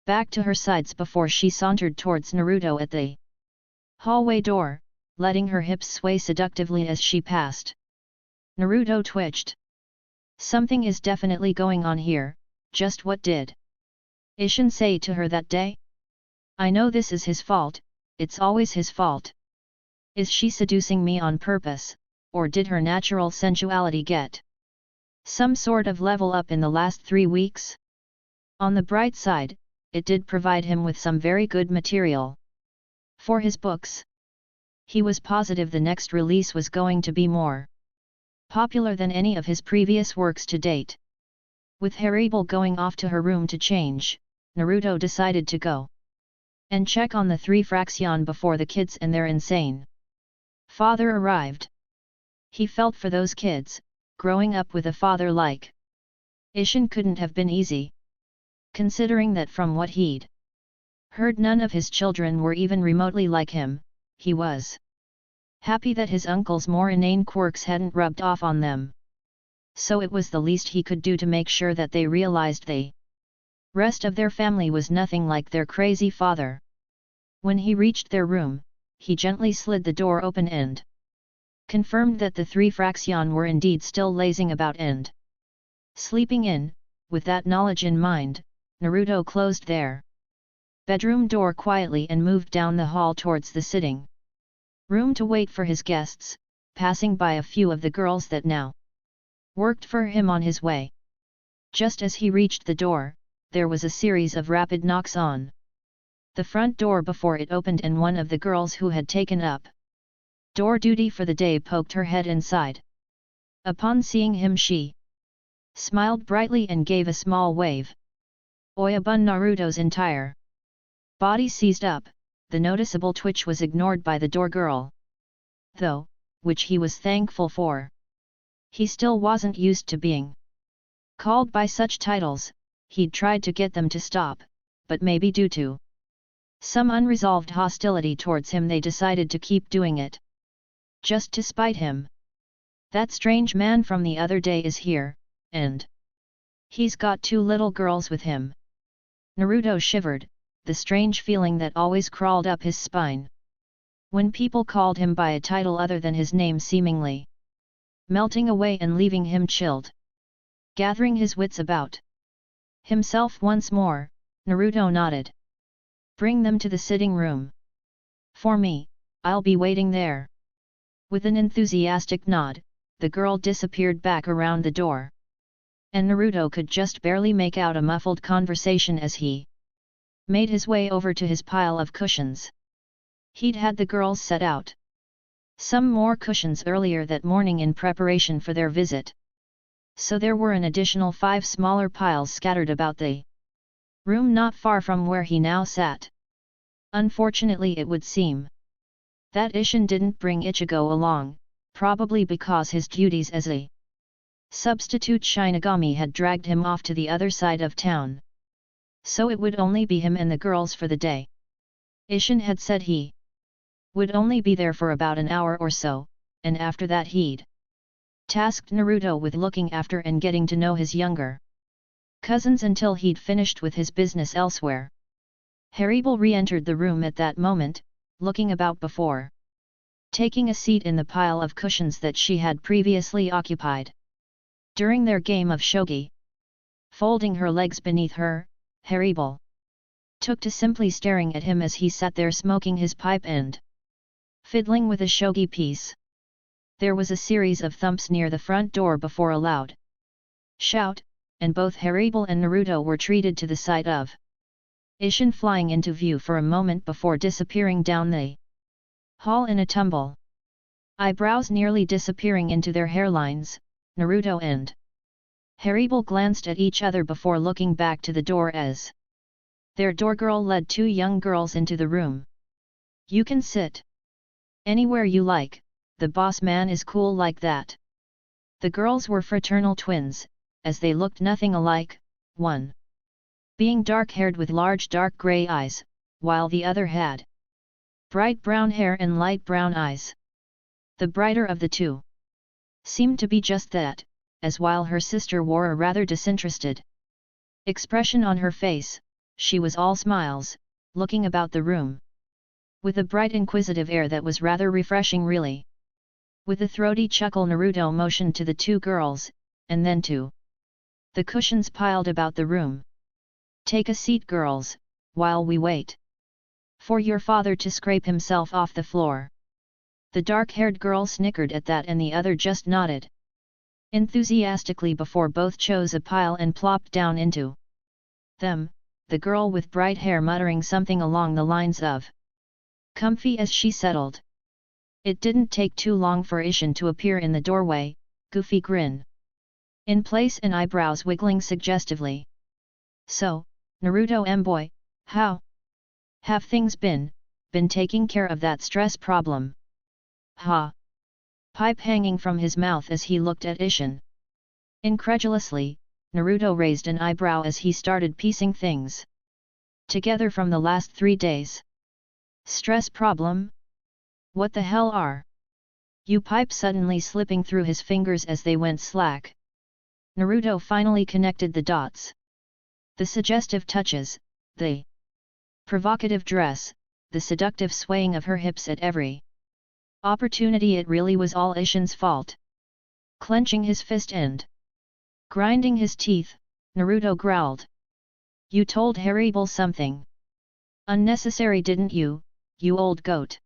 back to her sides before she sauntered towards Naruto at the hallway door, letting her hips sway seductively as she passed. Naruto twitched. Something is definitely going on here, Just what did Ishin say to her that day? I know this is his fault, it's always his fault. Is she seducing me on purpose, or did her natural sensuality get some sort of level up in the last 3 weeks? On the bright side, it did provide him with some very good material for his books. He was positive the next release was going to be more popular than any of his previous works to date. With Hermit going off to her room to change, Naruto decided to go and check on the 3 fraction before the kids and their insane father arrived. He felt for those kids, growing up with a father like Ishin couldn't have been easy. Considering that from what he'd heard none of his children were even remotely like him, he was happy that his uncle's more inane quirks hadn't rubbed off on them. So it was the least he could do to make sure that they realized the rest of their family was nothing like their crazy father. When he reached their room, he gently slid the door open and confirmed that the 3 fraction were indeed still lazing about and sleeping in. With that knowledge in mind, Naruto closed their bedroom door quietly and moved down the hall towards the sitting room to wait for his guests, passing by a few of the girls that now worked for him on his way. Just as he reached the door, there was a series of rapid knocks on the front door before it opened, and one of the girls who had taken up door duty for the day poked her head inside. Upon seeing him, she smiled brightly and gave a small wave. Oyabun Naruto's entire body seized up. The noticeable twitch was ignored by the door girl, though, which he was thankful for. He still wasn't used to being called by such titles. He'd tried to get them to stop, but maybe due to some unresolved hostility towards him they decided to keep doing it. Just to spite him. That strange man from the other day is here, and he's got 2 little girls with him. Naruto shivered, the strange feeling that always crawled up his spine when people called him by a title other than his name seemingly melting away and leaving him chilled. Gathering his wits about himself once more, Naruto nodded. Bring them to the sitting room. For me, I'll be waiting there. With an enthusiastic nod, the girl disappeared back around the door. And Naruto could just barely make out a muffled conversation as he made his way over to his pile of cushions. He'd had the girls set out some more cushions earlier that morning in preparation for their visit. So there were an additional 5 smaller piles scattered about the room not far from where he now sat. Unfortunately, it would seem that Ishin didn't bring Ichigo along, probably because his duties as a substitute Shinigami had dragged him off to the other side of town. So it would only be him and the girls for the day. Ishin had said he would only be there for about an hour or so, and after that he'd tasked Naruto with looking after and getting to know his younger cousins until he'd finished with his business elsewhere. Hermit re-entered the room at that moment, looking about before taking a seat in the pile of cushions that she had previously occupied during their game of shogi. Folding her legs beneath her, Hermit took to simply staring at him as he sat there smoking his pipe and fiddling with a shogi piece. There was a series of thumps near the front door before a loud shout, and both Hermit and Naruto were treated to the sight of Ishin flying into view for a moment before disappearing down the hall in a tumble. Eyebrows nearly disappearing into their hairlines, Naruto and Hermit glanced at each other before looking back to the door as their doorgirl led 2 young girls into the room. You can sit anywhere you like, the boss man is cool like that. The girls were fraternal twins, as they looked nothing alike, one being dark-haired with large dark grey eyes, while the other had bright brown hair and light brown eyes. The brighter of the 2 seemed to be just that, as while her sister wore a rather disinterested expression on her face, she was all smiles, looking about the room with a bright inquisitive air that was rather refreshing really. With a throaty chuckle, Naruto motioned to the 2 girls, and then to The cushions piled about the room. Take a seat, girls, while we wait for your father to scrape himself off the floor. The dark-haired girl snickered at that and the other just nodded enthusiastically before both chose a pile and plopped down into them, the girl with bright hair muttering something along the lines of comfy as she settled. It didn't take too long for Ishin to appear in the doorway, goofy grin in place and eyebrows wiggling suggestively. So, Naruto M-boy, how have things been taking care of that stress problem? Ha! Pipe hanging from his mouth as he looked at Ishin. Incredulously, Naruto raised an eyebrow as he started piecing things together from the last 3 days. Stress problem? What the hell are you? Pipe suddenly slipping through his fingers as they went slack. Naruto finally connected the dots. The suggestive touches, the provocative dress, the seductive swaying of her hips at every opportunity. It really was all Ishin's fault. Clenching his fist and grinding his teeth, Naruto growled. You told Hermit something unnecessary, didn't you, you old goat?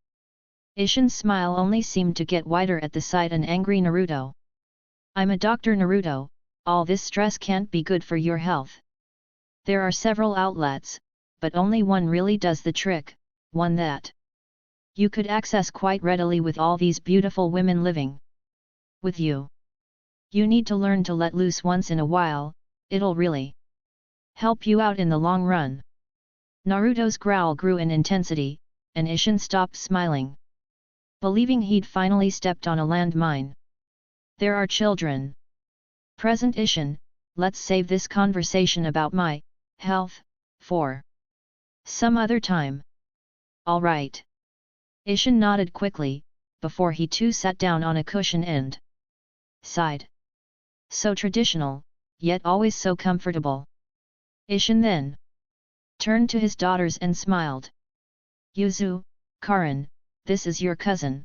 Ishin's smile only seemed to get wider at the sight an angry Naruto. I'm a doctor, Naruto, all this stress can't be good for your health. There are several outlets, but only one really does the trick, one that you could access quite readily with all these beautiful women living with you. You need to learn to let loose once in a while, it'll really help you out in the long run. Naruto's growl grew in intensity, and Ishin stopped smiling, believing he'd finally stepped on a landmine. There are children present, Ishin, let's save this conversation about my health for some other time. All right. Ishin nodded quickly, before he too sat down on a cushion and sighed. So traditional, yet always so comfortable. Ishin then turned to his daughters and smiled. Yuzu, Karin, this is your cousin.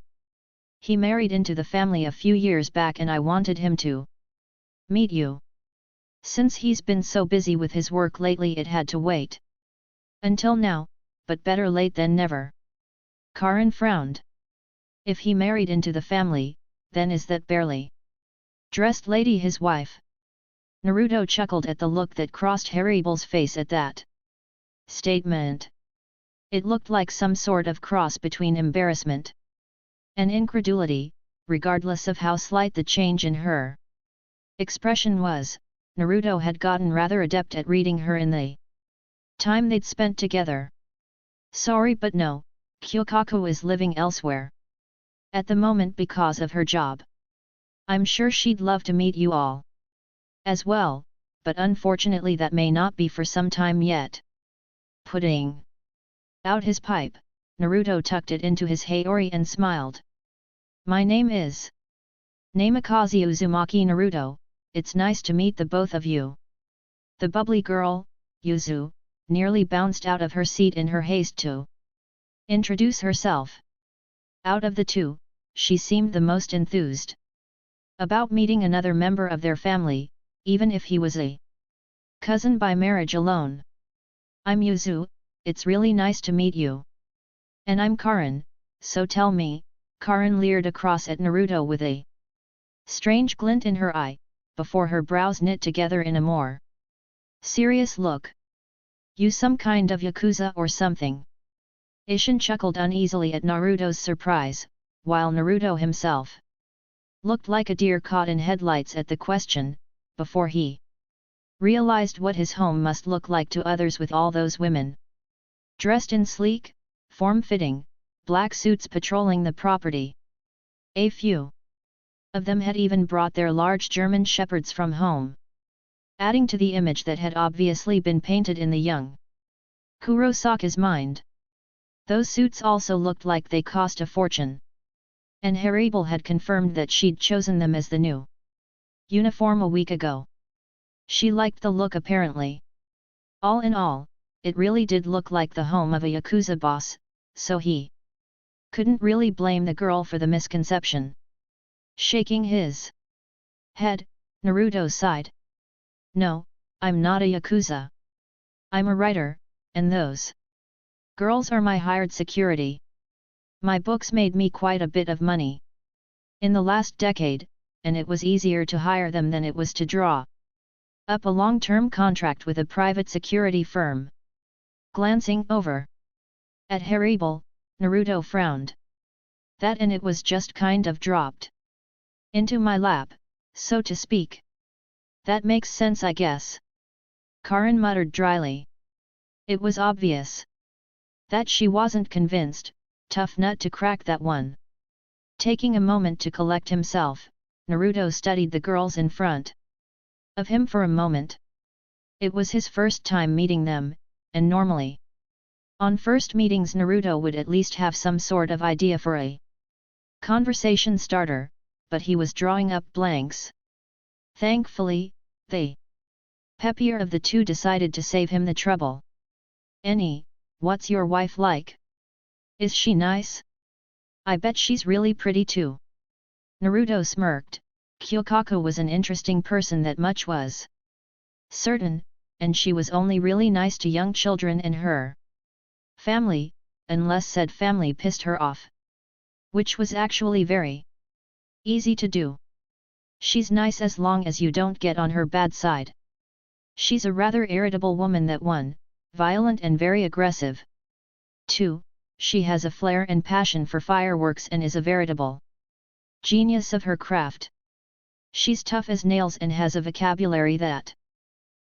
He married into the family a few years back and I wanted him to meet you. Since he's been so busy with his work lately it had to wait until now, but better late than never. Karin frowned. If he married into the family, then is that barely dressed lady his wife? Naruto chuckled at the look that crossed Hermit's face at that statement. It looked like some sort of cross between embarrassment and incredulity, regardless of how slight the change in her expression was. Naruto had gotten rather adept at reading her in the time they'd spent together. Sorry but no, Kyokaku is living elsewhere at the moment because of her job. I'm sure she'd love to meet you all as well, but unfortunately that may not be for some time yet. Putting out his pipe, Naruto tucked it into his haori and smiled. My name is Namikaze Uzumaki Naruto, it's nice to meet the both of you. The bubbly girl, Yuzu, nearly bounced out of her seat in her haste to introduce herself. Out of the two, she seemed the most enthused about meeting another member of their family, even if he was a cousin by marriage alone. I'm Yuzu, it's really nice to meet you. And I'm Karin, so tell me, Karin leered across at Naruto with a strange glint in her eye, before her brows knit together in a more serious look. You some kind of yakuza or something? Ishin chuckled uneasily at Naruto's surprise, while Naruto himself looked like a deer caught in headlights at the question, before he realized what his home must look like to others with all those women dressed in sleek, form-fitting, black suits patrolling the property. A few of them had even brought their large German shepherds from home, adding to the image that had obviously been painted in the young Kurosaka's mind. Those suits also looked like they cost a fortune, and Hermit had confirmed that she'd chosen them as the new uniform a week ago. She liked the look apparently. All in all, it really did look like the home of a yakuza boss, so he couldn't really blame the girl for the misconception. Shaking his head, Naruto sighed. No, I'm not a yakuza. I'm a writer, and those girls are my hired security. My books made me quite a bit of money in the last decade, and it was easier to hire them than it was to draw up a long-term contract with a private security firm. Glancing over at Hermit, Naruto frowned. That and it was just kind of dropped into my lap, so to speak. That makes sense, I guess. Karin muttered dryly. It was obvious that she wasn't convinced, tough nut to crack that one. Taking a moment to collect himself, Naruto studied the girls in front of him for a moment. It was his first time meeting them, and normally, on first meetings Naruto would at least have some sort of idea for a conversation starter, but he was drawing up blanks. Thankfully, the peppier of the two decided to save him the trouble. Annie, what's your wife like? Is she nice? I bet she's really pretty too. Naruto smirked. Kyokaku was an interesting person, that much was certain, and she was only really nice to young children and her family, unless said family pissed her off. Which was actually very easy to do. She's nice as long as you don't get on her bad side. She's a rather irritable woman, that one, violent and very aggressive. 2. She has a flair and passion for fireworks and is a veritable genius of her craft. She's tough as nails and has a vocabulary that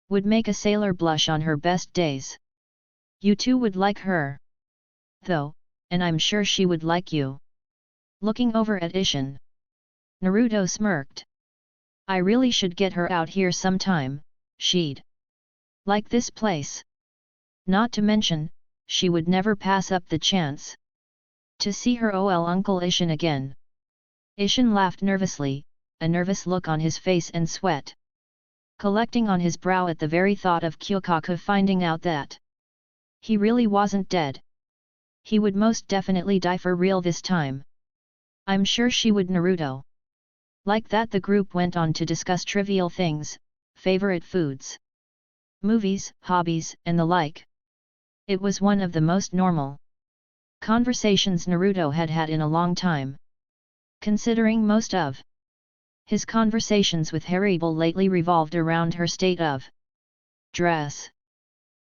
would make a sailor blush on her best days. You two would like her, though, and I'm sure she would like you. Looking over at Ishin, Naruto smirked. I really should get her out here sometime. She'd like this place. Not to mention, she would never pass up the chance to see her Uncle Ishin again. Ishin laughed nervously, a nervous look on his face and sweat collecting on his brow at the very thought of Kyokaku finding out that he really wasn't dead. He would most definitely die for real this time. I'm sure she would. Naruto. Like that, the group went on to discuss trivial things, favorite foods, movies, hobbies, and the like. It was one of the most normal conversations Naruto had had in a long time. Considering most of his conversations with Hermit lately revolved around her state of dress,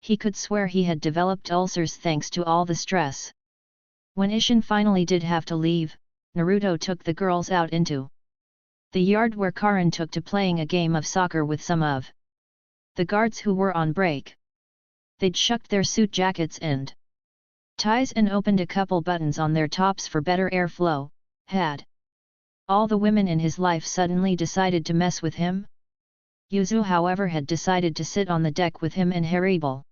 he could swear he had developed ulcers thanks to all the stress. When Ishin finally did have to leave, Naruto took the girls out into the yard where Karin took to playing a game of soccer with some of the guards who were on break. They'd shucked their suit jackets and ties and opened a couple buttons on their tops for better airflow. Had all the women in his life suddenly decided to mess with him? Yuzu, however, had decided to sit on the deck with him and Hermit.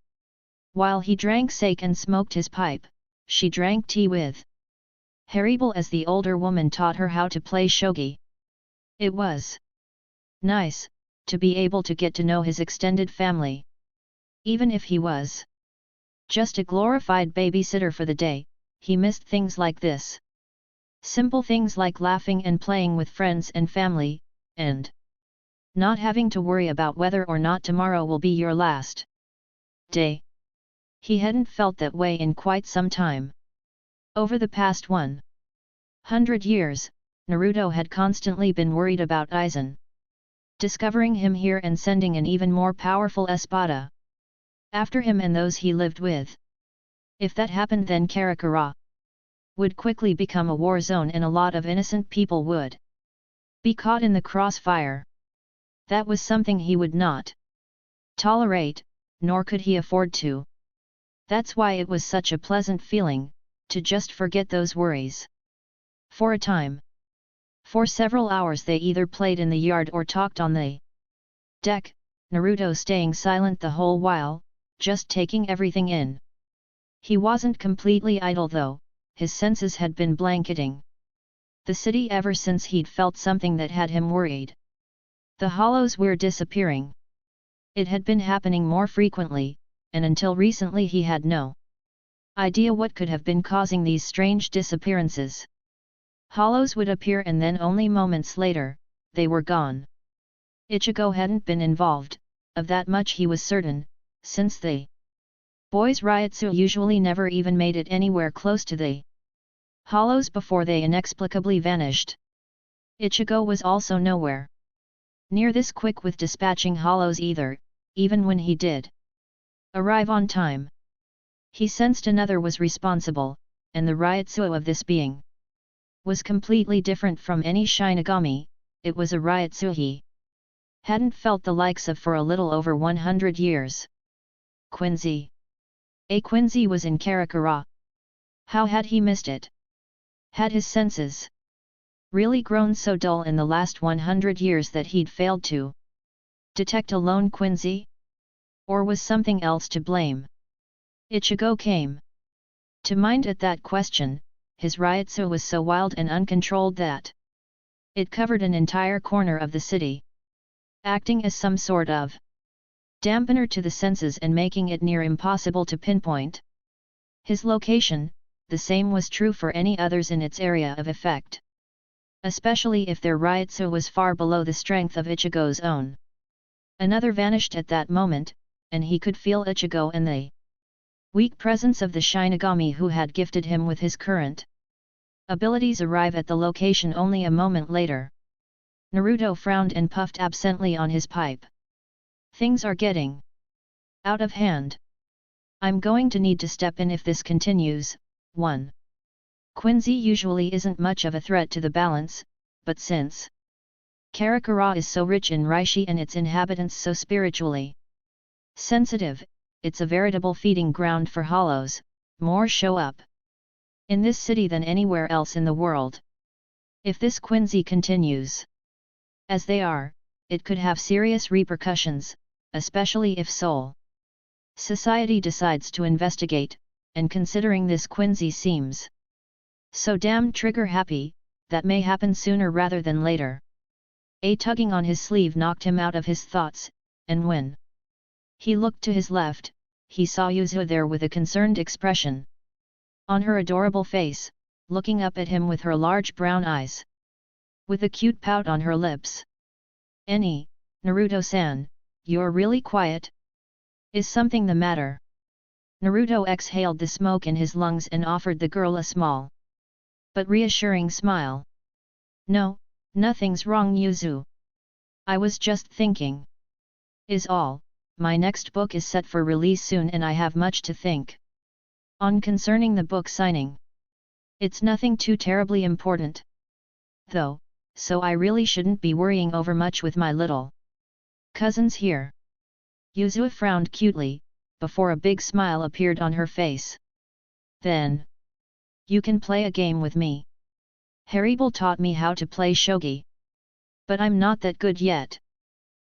While he drank sake and smoked his pipe, she drank tea with Hermit as the older woman taught her how to play shogi. It was nice to be able to get to know his extended family. Even if he was just a glorified babysitter for the day, he missed things like this. Simple things like laughing and playing with friends and family, and not having to worry about whether or not tomorrow will be your last day. He hadn't felt that way in quite some time. Over the past 100 years, Naruto had constantly been worried about Aizen discovering him here and sending an even more powerful espada after him and those he lived with. If that happened, then Karakura would quickly become a war zone and a lot of innocent people would be caught in the crossfire. That was something he would not tolerate, nor could he afford to. That's why it was such a pleasant feeling to just forget those worries. For a time. For several hours they either played in the yard or talked on the deck, Naruto staying silent the whole while, just taking everything in. He wasn't completely idle though, his senses had been blanketing the city ever since he'd felt something that had him worried. The hollows were disappearing. It had been happening more frequently, and until recently he had no idea what could have been causing these strange disappearances. Hollows would appear and then only moments later, they were gone. Ichigo hadn't been involved, of that much he was certain, since the boys' Ryutsu usually never even made it anywhere close to the hollows before they inexplicably vanished. Ichigo was also nowhere near this quick with dispatching hollows either, even when he did arrive on time. He sensed another was responsible, and the Ryutsu of this being was completely different from any Shinigami. It was a Ryutsu he hadn't felt the likes of for a little over 100 years. Quincy. A Quincy was in Karakura. How had he missed it? Had his senses really grown so dull in the last 100 years that he'd failed to detect a lone Quincy? Or was something else to blame? Ichigo came to mind at that question. His Ryutsu was so wild and uncontrolled that it covered an entire corner of the city, acting as some sort of dampener to the senses and making it near impossible to pinpoint his location. The same was true for any others in its area of effect, especially if their Ryutsu was far below the strength of Ichigo's own. Another vanished at that moment, and he could feel Ichigo and the weak presence of the Shinigami who had gifted him with his current abilities arrive at the location only a moment later. Naruto frowned and puffed absently on his pipe. Things are getting out of hand. I'm going to need to step in if this continues. 1. Quincy usually isn't much of a threat to the balance, but since Karakura is so rich in reishi and its inhabitants so spiritually sensitive, it's a veritable feeding ground for hollows. More show up in this city than anywhere else in the world. If this Quincy continues as they are, it could have serious repercussions, especially if Seoul society decides to investigate, and considering this Quincy seems so damn trigger happy, that may happen sooner rather than later. A tugging on his sleeve knocked him out of his thoughts, and when he looked to his left, he saw Yuzu there with a concerned expression on her adorable face, looking up at him with her large brown eyes, with a cute pout on her lips. Naruto-san, you're really quiet? Is something the matter? Naruto exhaled the smoke in his lungs and offered the girl a small but reassuring smile. No, nothing's wrong, Yuzu. I was just thinking. Is all. My next book is set for release soon and I have much to think on concerning the book signing. It's nothing too terribly important, though, so I really shouldn't be worrying over much with my little cousins here. Yuzu frowned cutely, before a big smile appeared on her face. Then you can play a game with me. Haribo taught me how to play shogi, but I'm not that good yet.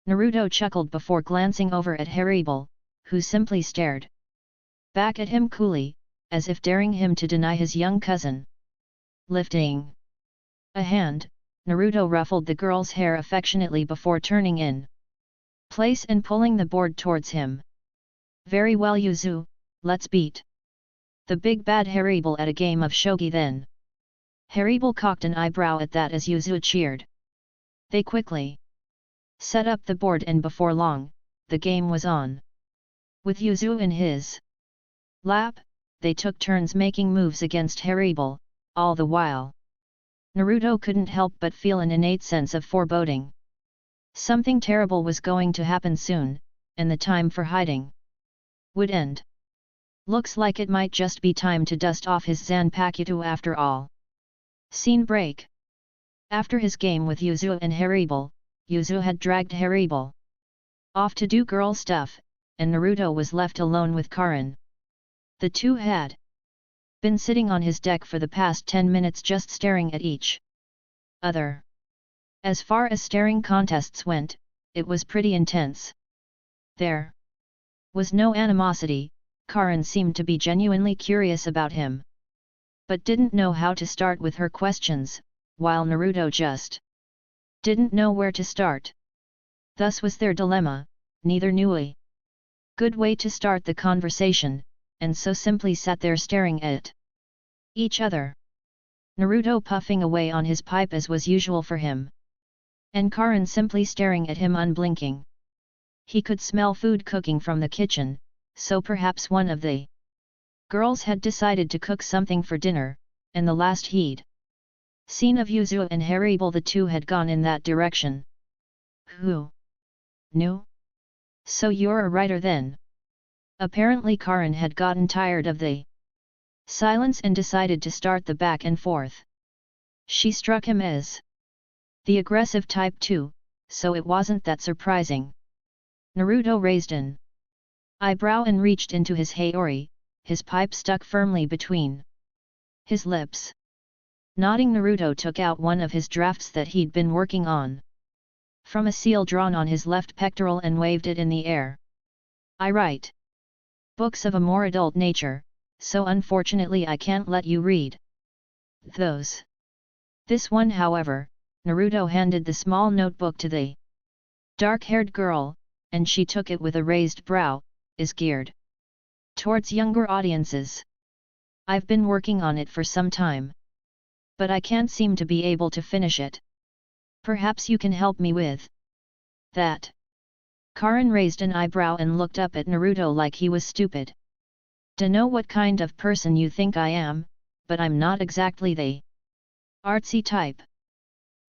Naruto chuckled before glancing over at Haribo, who simply stared back at him coolly, as if daring him to deny his young cousin. Lifting a hand, Naruto ruffled the girl's hair affectionately before turning in place and pulling the board towards him. Very well, Yuzu, let's beat the big bad Haribo at a game of shogi then. Haribo cocked an eyebrow at that as Yuzu cheered. They quickly set up the board and before long, the game was on. With Yuzu in his lap, they took turns making moves against Haribo. All the while, Naruto couldn't help but feel an innate sense of foreboding. Something terrible was going to happen soon, and the time for hiding would end. Looks like it might just be time to dust off his Zanpakuto after all. Scene break. After his game with Yuzu and Haribo, Yuzu had dragged Haribo off to do girl stuff, and Naruto was left alone with Karin. The two had been sitting on his deck for the past 10 minutes just staring at each other. As far as staring contests went, it was pretty intense. There was no animosity. Karin seemed to be genuinely curious about him, but didn't know how to start with her questions, while Naruto just didn't know where to start. Thus was their dilemma, neither knew a good way to start the conversation, and so simply sat there staring at each other. Naruto puffing away on his pipe as was usual for him, and Karin simply staring at him unblinking. He could smell food cooking from the kitchen, so perhaps one of the girls had decided to cook something for dinner, and the last he'd seen of Yuzu and Haribel, the two had gone in that direction. Who knew? So you're a writer then? Apparently Karin had gotten tired of the silence and decided to start the back and forth. She struck him as the aggressive type too, so it wasn't that surprising. Naruto raised an eyebrow and reached into his haori, his pipe stuck firmly between his lips. Nodding, Naruto took out one of his drafts that he'd been working on from a seal drawn on his left pectoral and waved it in the air. I write books of a more adult nature, so unfortunately I can't let you read those. This one, however, Naruto handed the small notebook to the dark-haired girl, and she took it with a raised brow, is geared towards younger audiences. I've been working on it for some time, but I can't seem to be able to finish it. Perhaps you can help me with that. Karin raised an eyebrow and looked up at Naruto like he was stupid. Dunno what kind of person you think I am, but I'm not exactly the artsy type.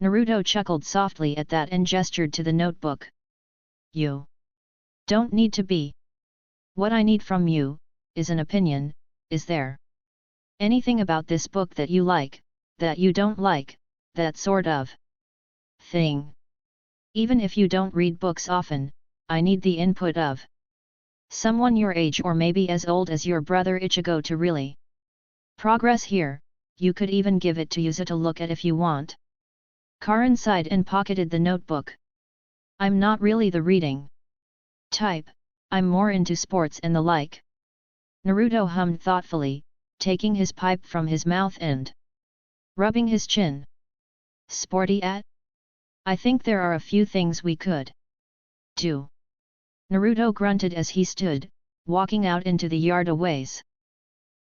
Naruto chuckled softly at that and gestured to the notebook. You don't need to be. What I need from you is an opinion. Is there anything about this book that you like, that you don't like, that sort of thing? Even if you don't read books often, I need the input of someone your age or maybe as old as your brother Ichigo to really progress here. You could even give it to Yuzu to look at if you want. Karin sighed and pocketed the notebook. I'm not really the reading type, I'm more into sports and the like. Naruto hummed thoughtfully, taking his pipe from his mouth and rubbing his chin. Sporty at? I think there are a few things we could do. Naruto grunted as he stood, walking out into the yard a ways,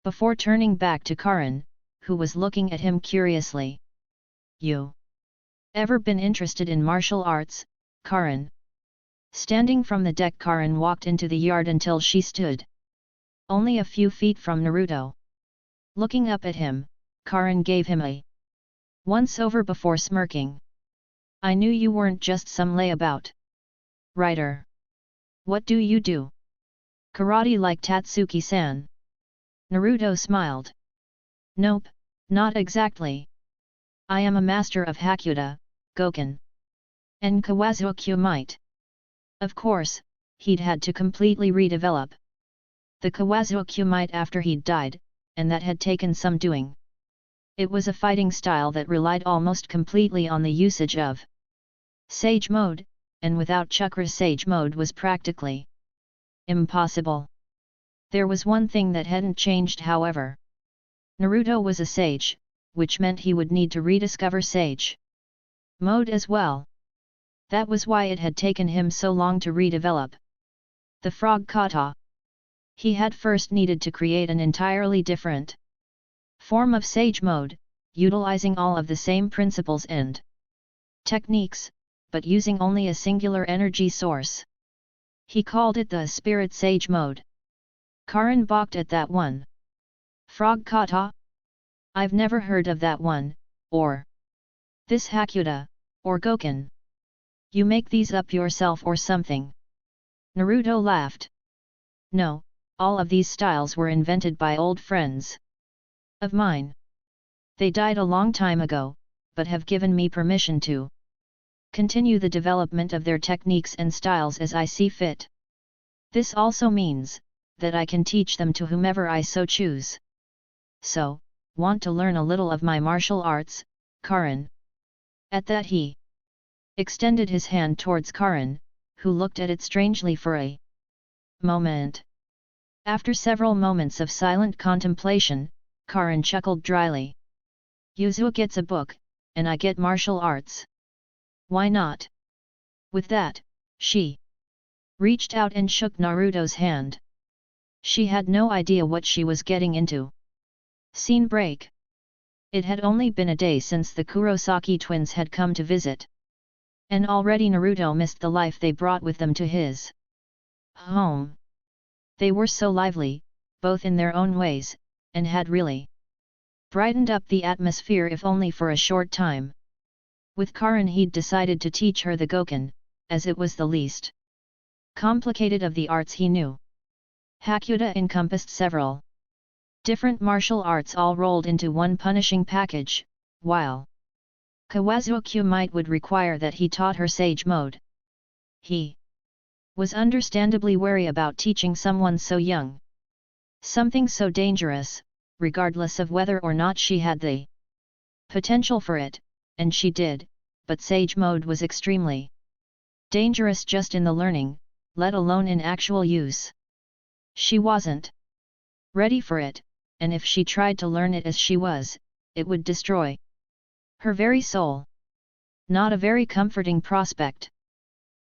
before turning back to Karin, who was looking at him curiously. You ever been interested in martial arts, Karin? Standing from the deck, Karin walked into the yard until she stood only a few feet from Naruto. Looking up at him, Karin gave him a once-over before smirking. I knew you weren't just some layabout writer. What do you do? Karate like Tatsuki-san? Naruto smiled. Nope, not exactly. I am a master of Hakuda, Goken, and Kawazu might. Of course, he'd had to completely redevelop the Kawazu might after he'd died, and that had taken some doing. It was a fighting style that relied almost completely on the usage of Sage Mode, and without Chakra Sage Mode was practically impossible. There was one thing that hadn't changed, however. Naruto was a sage, which meant he would need to rediscover Sage Mode as well. That was why it had taken him so long to redevelop the frog kata. He had first needed to create an entirely different form of Sage Mode, utilizing all of the same principles and techniques, but using only a singular energy source. He called it the Spirit Sage Mode. Karin balked at that one. Frog kata? I've never heard of that one, or this Hakuda, or Goken. You make these up yourself or something? Naruto laughed. No, all of these styles were invented by old friends of mine. They died a long time ago, but have given me permission to continue the development of their techniques and styles as I see fit. This also means that I can teach them to whomever I so choose. So, want to learn a little of my martial arts, Karin? At that he extended his hand towards Karin, who looked at it strangely for a moment. After several moments of silent contemplation, Karin chuckled dryly. Yuzu gets a book, and I get martial arts. Why not? With that, she reached out and shook Naruto's hand. She had no idea what she was getting into. Scene break. It had only been a day since the Kurosaki twins had come to visit, and already Naruto missed the life they brought with them to his home. They were so lively, both in their own ways, and had really brightened up the atmosphere if only for a short time. With Karin he'd decided to teach her the Goken, as it was the least complicated of the arts he knew. Hakuda encompassed several different martial arts all rolled into one punishing package, while Kawazuokyu might would require that he taught her Sage Mode. He was understandably wary about teaching someone so young something so dangerous, regardless of whether or not she had the potential for it, and she did, but Sage Mode was extremely dangerous just in the learning, let alone in actual use. She wasn't ready for it, and if she tried to learn it as she was, it would destroy her very soul. Not a very comforting prospect.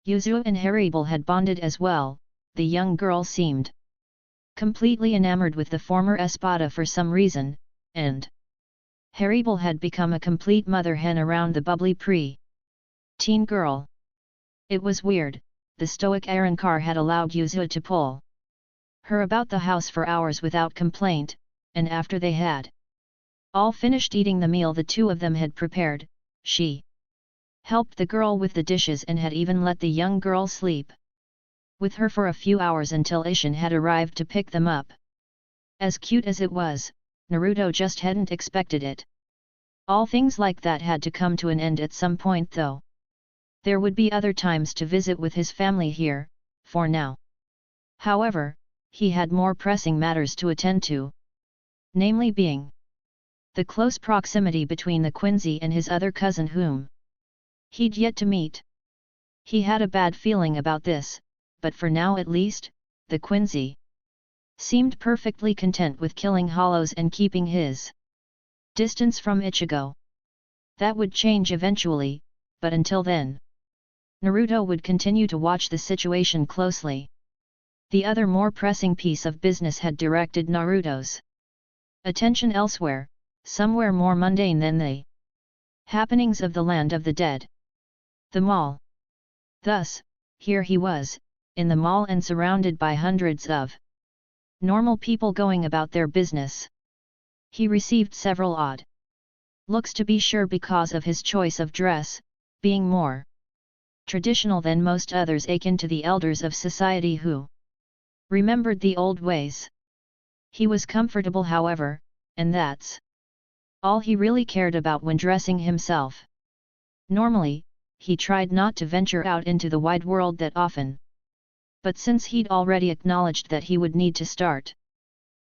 Yuzu and Haribel had bonded as well. The young girl seemed completely enamored with the former espada for some reason, and Haribel had become a complete mother hen around the bubbly pre-teen girl. It was weird, the stoic Arankar had allowed Yuzu to pull her about the house for hours without complaint, and after they had all finished eating the meal the two of them had prepared, she helped the girl with the dishes and had even let the young girl sleep with her for a few hours until Ishin had arrived to pick them up. As cute as it was, Naruto just hadn't expected it. All things like that had to come to an end at some point though. There would be other times to visit with his family here, for now. However, he had more pressing matters to attend to. Namely being the close proximity between the Quincy and his other cousin whom he'd yet to meet. He had a bad feeling about this, but for now at least, the Quincy seemed perfectly content with killing hollows and keeping his distance from Ichigo. That would change eventually, but until then, Naruto would continue to watch the situation closely. The other more pressing piece of business had directed Naruto's attention elsewhere, somewhere more mundane than the happenings of the land of the dead. The mall. Thus, here he was, in the mall and surrounded by hundreds of normal people going about their business. He received several odd looks to be sure because of his choice of dress, being more traditional than most others akin to the elders of society who remembered the old ways. He was comfortable however, and that's all he really cared about when dressing himself. Normally, he tried not to venture out into the wide world that often. But since he'd already acknowledged that he would need to start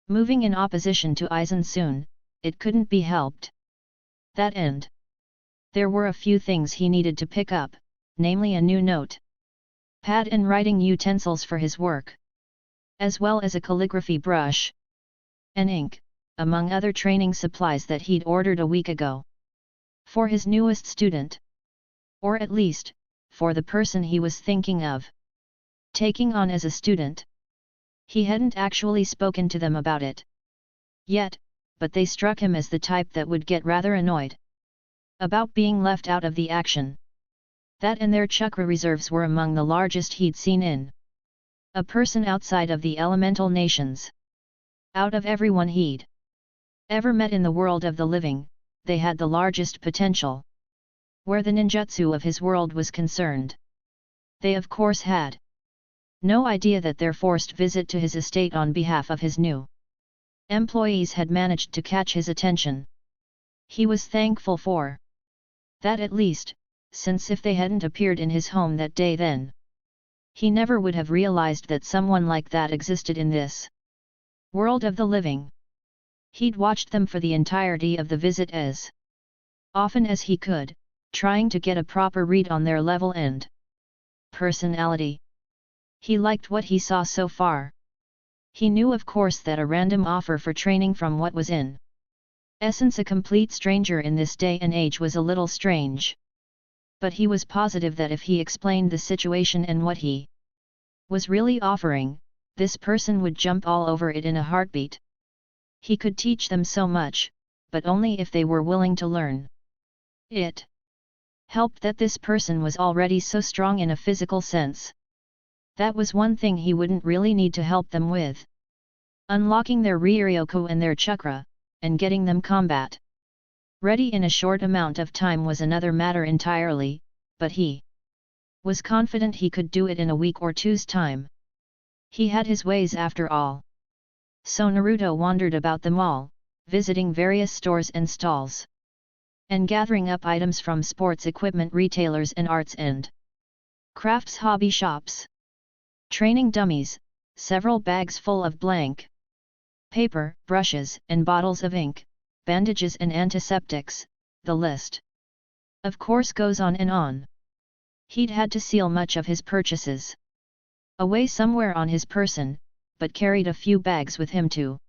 moving in opposition to Aizen soon, it couldn't be helped. That end. There were a few things he needed to pick up, namely a new note pad and writing utensils for his work, as well as a calligraphy brush and ink, among other training supplies that he'd ordered a week ago. For his newest student. Or at least, for the person he was thinking of taking on as a student. He hadn't actually spoken to them about it yet, but they struck him as the type that would get rather annoyed about being left out of the action. That and their chakra reserves were among the largest he'd seen in a person outside of the elemental nations. Out of everyone he'd ever met in the world of the living, they had the largest potential. Where the ninjutsu of his world was concerned, they of course had no idea that their forced visit to his estate on behalf of his new employees had managed to catch his attention. He was thankful for that at least, since if they hadn't appeared in his home that day then he never would have realized that someone like that existed in this world of the living. He'd watched them for the entirety of the visit as often as he could, trying to get a proper read on their level and personality. He liked what he saw so far. He knew of course that a random offer for training from what was in essence a complete stranger in this day and age was a little strange. But he was positive that if he explained the situation and what he was really offering, this person would jump all over it in a heartbeat. He could teach them so much, but only if they were willing to learn. It helped that this person was already so strong in a physical sense. That was one thing he wouldn't really need to help them with. Unlocking their Ryuryoku and their chakra, and getting them combat ready in a short amount of time was another matter entirely, but he was confident he could do it in a week or two's time. He had his ways after all. So Naruto wandered about the mall, visiting various stores and stalls, and gathering up items from sports equipment retailers and arts and crafts hobby shops. Training dummies, several bags full of blank paper, brushes and bottles of ink, bandages and antiseptics, the list of course goes on and on. He'd had to seal much of his purchases away somewhere on his person, but carried a few bags with him to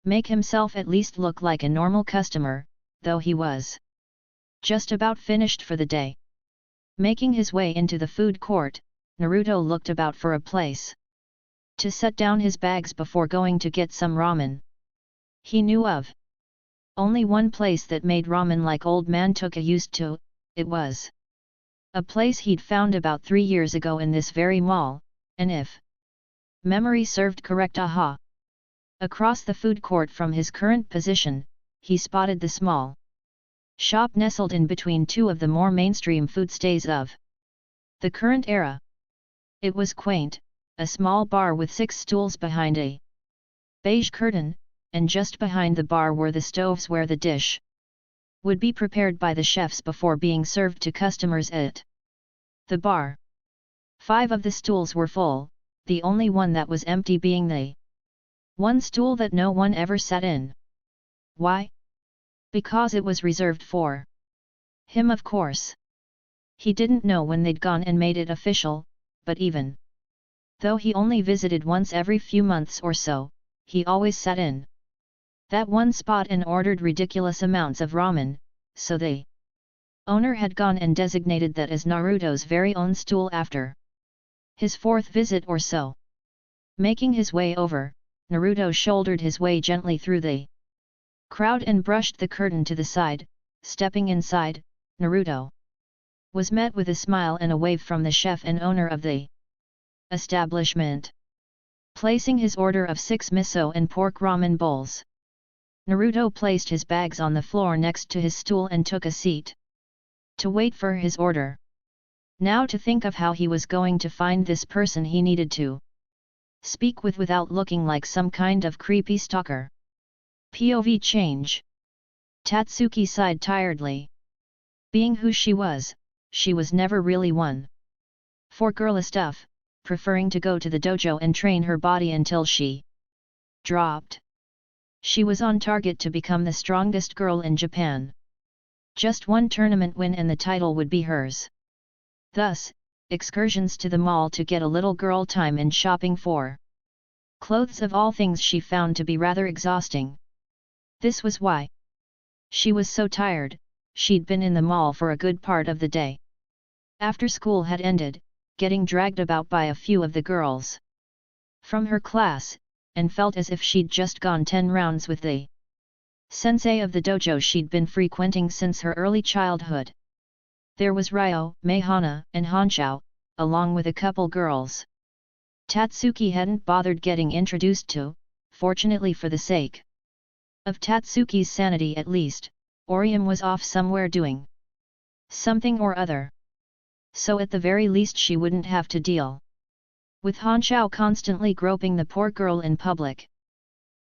make himself at least look like a normal customer, though he was just about finished for the day. Making his way into the food court, Naruto looked about for a place to set down his bags before going to get some ramen. He knew of only one place that made ramen like old man Toka used to. It was a place he'd found about 3 years ago in this very mall, and if memory served correct, across the food court from his current position, he spotted the small shop nestled in between two of the more mainstream foodstays of the current era. It was quaint, a small bar with 6 stools behind a beige curtain, and just behind the bar were the stoves where the dish would be prepared by the chefs before being served to customers at the bar. 5 of the stools were full, the only one that was empty being the one stool that no one ever sat in. Why? Because it was reserved for him, of course. He didn't know when they'd gone and made it official, but even though he only visited once every few months or so, he always sat in that one spot and ordered ridiculous amounts of ramen, so the owner had gone and designated that as Naruto's very own stool after his 4th visit or so. Making his way over, Naruto shouldered his way gently through the crowd and brushed the curtain to the side. Stepping inside, Naruto was met with a smile and a wave from the chef and owner of the establishment. Placing his order of 6 miso and pork ramen bowls, Naruto placed his bags on the floor next to his stool and took a seat to wait for his order. Now to think of how he was going to find this person he needed to speak with without looking like some kind of creepy stalker. POV change. Tatsuki sighed tiredly. Being who she was never really one for girly stuff, preferring to go to the dojo and train her body until she dropped. She was on target to become the strongest girl in Japan. Just one tournament win and the title would be hers. Thus, excursions to the mall to get a little girl time and shopping for clothes of all things she found to be rather exhausting. This was why she was so tired. She'd been in the mall for a good part of the day. After school had ended, getting dragged about by a few of the girls from her class, and felt as if she'd just gone 10 rounds with the sensei of the dojo she'd been frequenting since her early childhood. There was Ryo, Meihana, and Honchou, along with a couple girls Tatsuki hadn't bothered getting introduced to. Fortunately for the sake of Tatsuki's sanity at least, Orium was off somewhere doing something or other. So at the very least she wouldn't have to deal with Honchou constantly groping the poor girl in public.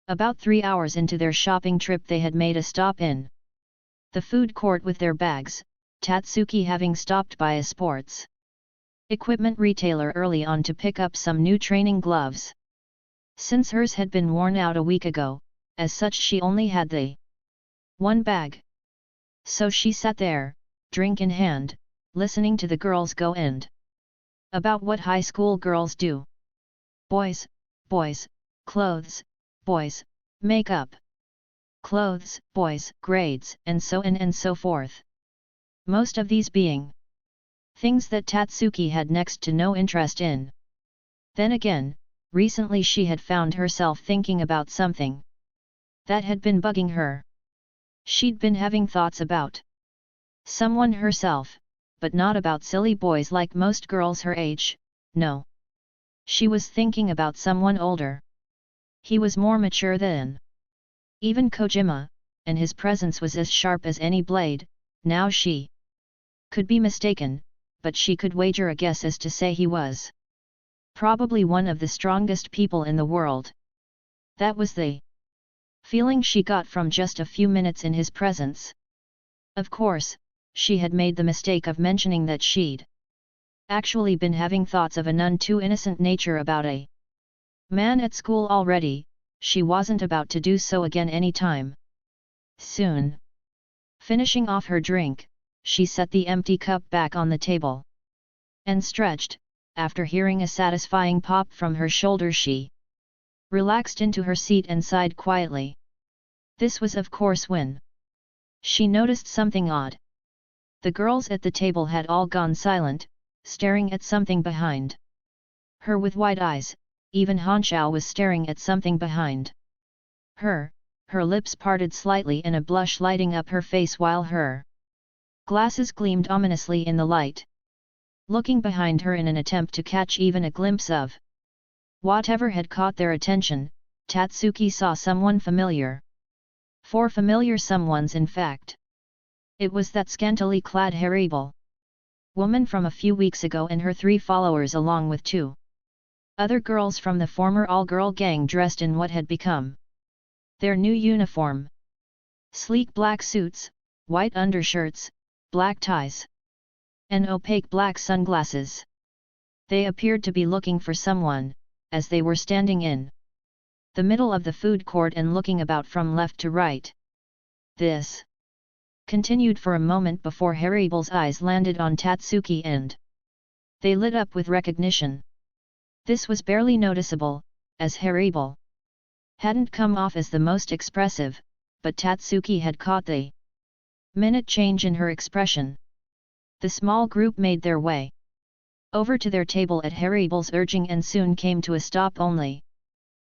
About 3 hours into their shopping trip they had made a stop in the food court with their bags, Tatsuki having stopped by a sports equipment retailer early on to pick up some new training gloves. Since hers had been worn out a week ago, as such she only had the one bag. So she sat there, drink in hand, listening to the girls go and about what high school girls do. Boys, boys, clothes, boys, makeup, clothes, boys, grades, and so on and so forth. Most of these being things that Tatsuki had next to no interest in. Then again, recently she had found herself thinking about something that had been bugging her. She'd been having thoughts about someone herself, but not about silly boys like most girls her age. No. She was thinking about someone older. He was more mature than even Kojima, and his presence was as sharp as any blade. Now she could be mistaken, but she could wager a guess as to say he was probably one of the strongest people in the world. That was the feeling she got from just a few minutes in his presence. Of course, she had made the mistake of mentioning that she'd actually been having thoughts of a none too innocent nature about a man at school already. She wasn't about to do so again any time soon. Finishing off her drink, she set the empty cup back on the table and stretched. After hearing a satisfying pop from her shoulder, she relaxed into her seat and sighed quietly. This was of course when she noticed something odd. The girls at the table had all gone silent, staring at something behind her with wide eyes. Even Hanshao was staring at something behind her, her lips parted slightly and a blush lighting up her face while her glasses gleamed ominously in the light. Looking behind her in an attempt to catch even a glimpse of whatever had caught their attention, Tatsuki saw someone familiar. 4 familiar someones in fact. It was that scantily clad Hermit woman from a few weeks ago and her 3 followers along with 2 other girls from the former all-girl gang dressed in what had become their new uniform. Sleek black suits, white undershirts, black ties, and opaque black sunglasses. They appeared to be looking for someone, as they were standing in the middle of the food court and looking about from left to right. This continued for a moment before Hermit's eyes landed on Tatsuki and they lit up with recognition. This was barely noticeable, as Hermit hadn't come off as the most expressive, but Tatsuki had caught the minute change in her expression. The small group made their way over to their table at Hermit's urging and soon came to a stop only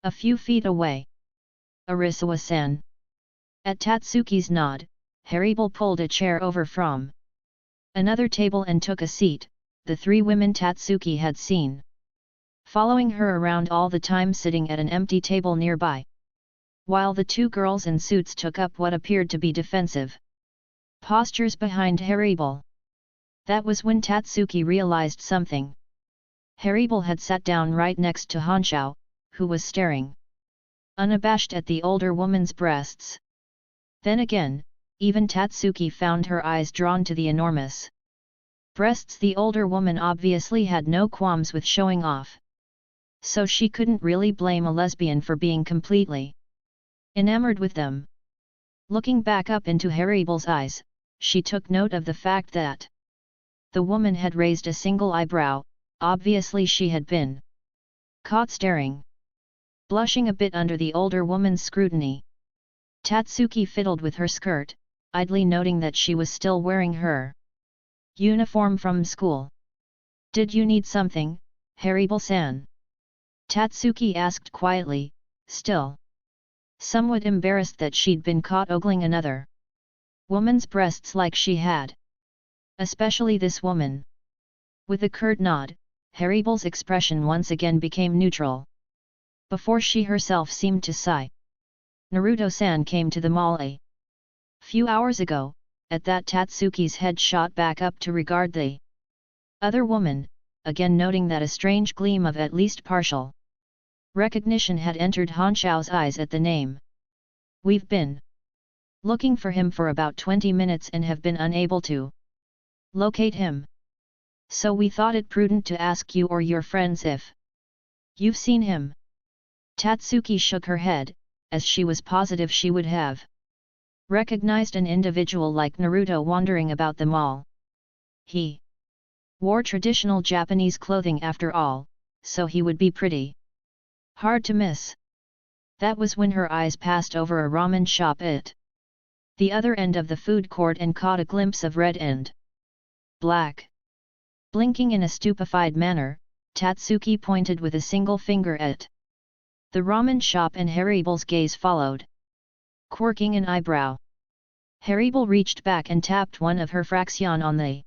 a few feet away. Arisawa-san. At Tatsuki's nod, Hermit pulled a chair over from another table and took a seat. The 3 women Tatsuki had seen following her around all the time sitting at an empty table nearby, while the 2 girls in suits took up what appeared to be defensive postures behind Hermit. That was when Tatsuki realized something. Hermit had sat down right next to Hanshao, who was staring unabashed at the older woman's breasts. Then again, even Tatsuki found her eyes drawn to the enormous breasts the older woman obviously had no qualms with showing off. So she couldn't really blame a lesbian for being completely enamored with them. Looking back up into Hermit's eyes, she took note of the fact that the woman had raised a single eyebrow. Obviously she had been caught staring. Blushing a bit under the older woman's scrutiny, Tatsuki fiddled with her skirt, idly noting that she was still wearing her uniform from school. "Did you need something, Hermit-san?" Tatsuki asked quietly, still somewhat embarrassed that she'd been caught ogling another woman's breasts like she had. Especially this woman. With a curt nod, Hermit's expression once again became neutral. Before she herself seemed to sigh. "Naruto-san came to the mall a few hours ago." At that Tatsuki's head shot back up to regard the other woman, again noting that a strange gleam of at least partial recognition had entered Hanshao's eyes at the name. "We've been looking for him for about 20 minutes and have been unable to locate him. So we thought it prudent to ask you or your friends if you've seen him." Tatsuki shook her head, as she was positive she would have recognized an individual like Naruto wandering about the mall. He wore traditional Japanese clothing after all, so he would be pretty hard to miss. That was when her eyes passed over a ramen shop at the other end of the food court and caught a glimpse of red and black. Blinking in a stupefied manner, Tatsuki pointed with a single finger at the ramen shop and Hermit's gaze followed. Quirking an eyebrow, Hermit reached back and tapped one of her fraction on the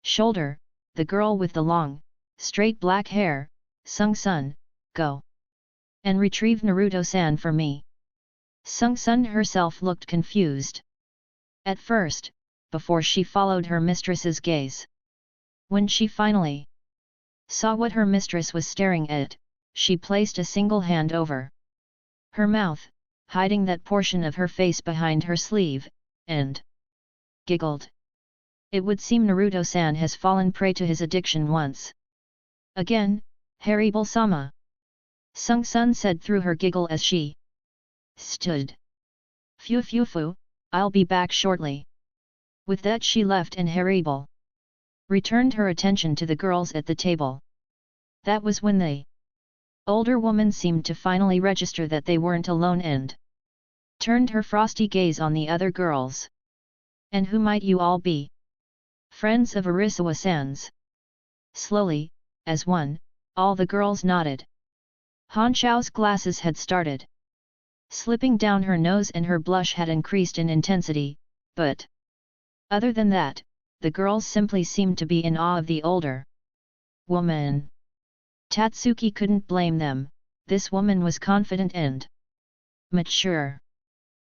shoulder. The girl with the long, straight black hair, Sung-sun, go and retrieve Naruto-san for me. Sung-sun herself looked confused. At first, before she followed her mistress's gaze. When she finally saw what her mistress was staring at, she placed a single hand over her mouth, hiding that portion of her face behind her sleeve, and giggled. It would seem Naruto-san has fallen prey to his addiction once again, Haribal-sama. Sung-sun said through her giggle as she stood. Phew phew phew, I'll be back shortly. With that she left and Haribal returned her attention to the girls at the table. That was when the older woman seemed to finally register that they weren't alone and turned her frosty gaze on the other girls. And who might you all be? Friends of Arisawa-san's. Slowly, as one, all the girls nodded. Hanchao's glasses had started slipping down her nose and her blush had increased in intensity, but other than that, the girls simply seemed to be in awe of the older woman. Tatsuki couldn't blame them, this woman was confident and mature.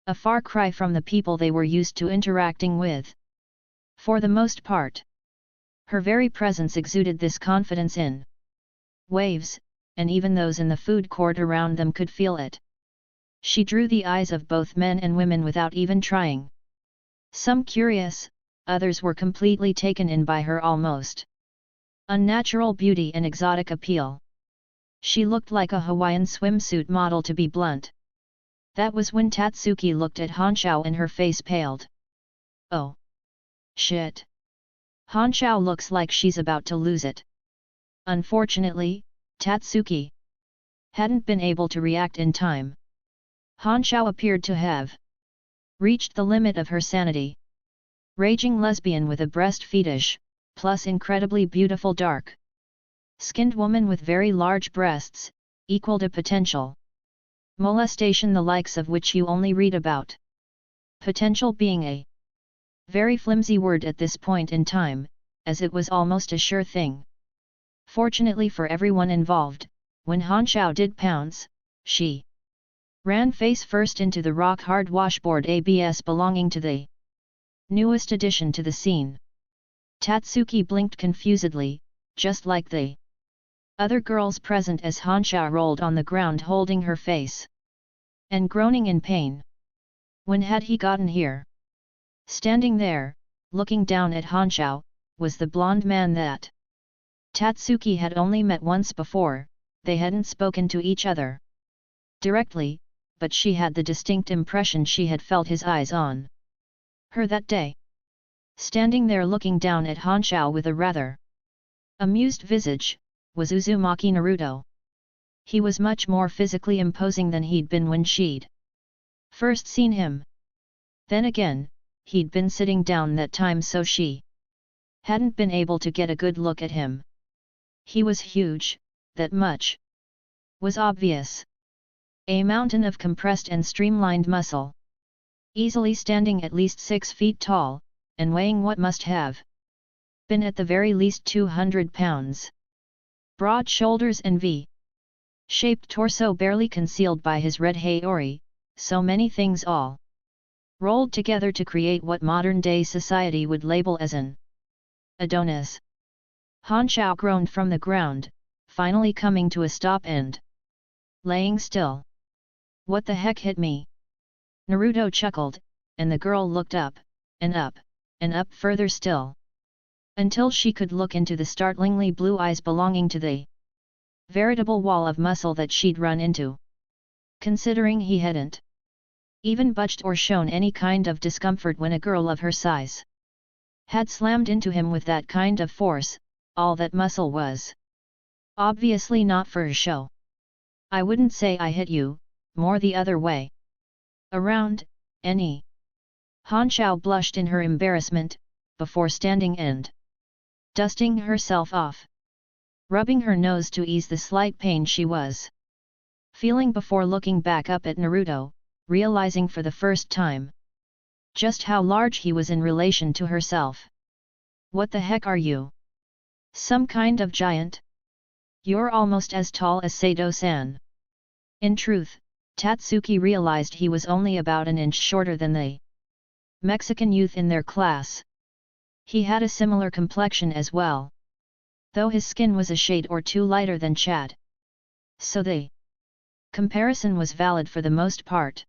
A far cry from the people they were used to interacting with. For the most part, her very presence exuded this confidence in waves, and even those in the food court around them could feel it. She drew the eyes of both men and women without even trying. Some curious, others were completely taken in by her almost unnatural beauty and exotic appeal. She looked like a Hawaiian swimsuit model, to be blunt. That was when Tatsuki looked at Hanchao and her face paled. Oh! Shit! Hanchao looks like she's about to lose it. Unfortunately, Tatsuki hadn't been able to react in time. Hanchao appeared to have reached the limit of her sanity. Raging lesbian with a breast fetish, plus incredibly beautiful dark-skinned woman with very large breasts, equaled a potential molestation the likes of which you only read about. Potential being a very flimsy word at this point in time, as it was almost a sure thing. Fortunately for everyone involved, when Hanchao did pounce, she ran face first into the rock-hard washboard ABS belonging to the newest addition to the scene. Tatsuki blinked confusedly, just like the other girls present as Hanchao rolled on the ground holding her face and groaning in pain. When had he gotten here? Standing there, looking down at Hanchao, was the blonde man that Tatsuki had only met once before. They hadn't spoken to each other directly, but she had the distinct impression she had felt his eyes on her that day. Standing there looking down at Hanchao with a rather amused visage, was Uzumaki Naruto. He was much more physically imposing than he'd been when she'd first seen him. Then again, he'd been sitting down that time, so she hadn't been able to get a good look at him. He was huge, that much was obvious. A mountain of compressed and streamlined muscle. Easily standing at least 6 feet tall, and weighing what must have been at the very least 200 pounds. Broad shoulders and V-shaped torso barely concealed by his red haori, so many things all rolled together to create what modern-day society would label as an Adonis. Hanchao groaned from the ground, finally coming to a stop and laying still. What the heck hit me? Naruto chuckled, and the girl looked up, and up, and up further still. Until she could look into the startlingly blue eyes belonging to the veritable wall of muscle that she'd run into. Considering he hadn't even budged or shown any kind of discomfort when a girl of her size had slammed into him with that kind of force, all that muscle was obviously not for a show. I wouldn't say I hit you, more the other way around, any. Hanchao blushed in her embarrassment, before standing and dusting herself off, rubbing her nose to ease the slight pain she was feeling before looking back up at Naruto, realizing for the first time just how large he was in relation to herself. What the heck are you? Some kind of giant? You're almost as tall as Sato-san. In truth, Tatsuki realized he was only about an inch shorter than the Mexican youth in their class. He had a similar complexion as well, though his skin was a shade or two lighter than Chad. So the comparison was valid for the most part.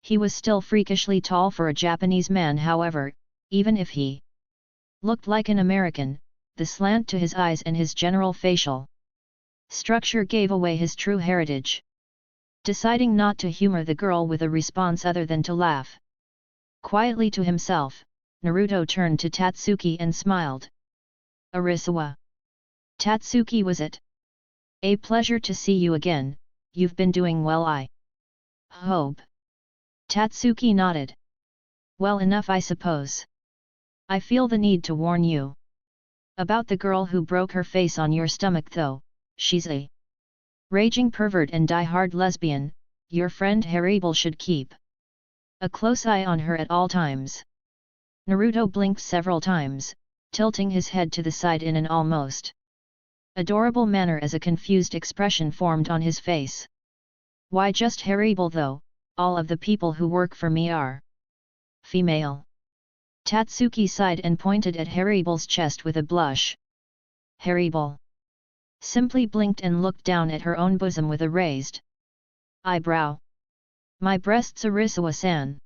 He was still freakishly tall for a Japanese man, however, even if he looked like an American, the slant to his eyes and his general facial structure gave away his true heritage. Deciding not to humor the girl with a response other than to laugh quietly to himself, Naruto turned to Tatsuki and smiled. Arisawa. Tatsuki was it? A pleasure to see you again, you've been doing well, I hope. Tatsuki nodded. Well enough, I suppose. I feel the need to warn you about the girl who broke her face on your stomach, though. She's a raging pervert and die-hard lesbian. Your friend Hermit should keep a close eye on her at all times. Naruto blinked several times, tilting his head to the side in an almost adorable manner as a confused expression formed on his face. Why just Hermit though? All of the people who work for me are female. Tatsuki sighed and pointed at Hermit's chest with a blush. Hermit simply blinked and looked down at her own bosom with a raised eyebrow. My breasts, Arisawa-san.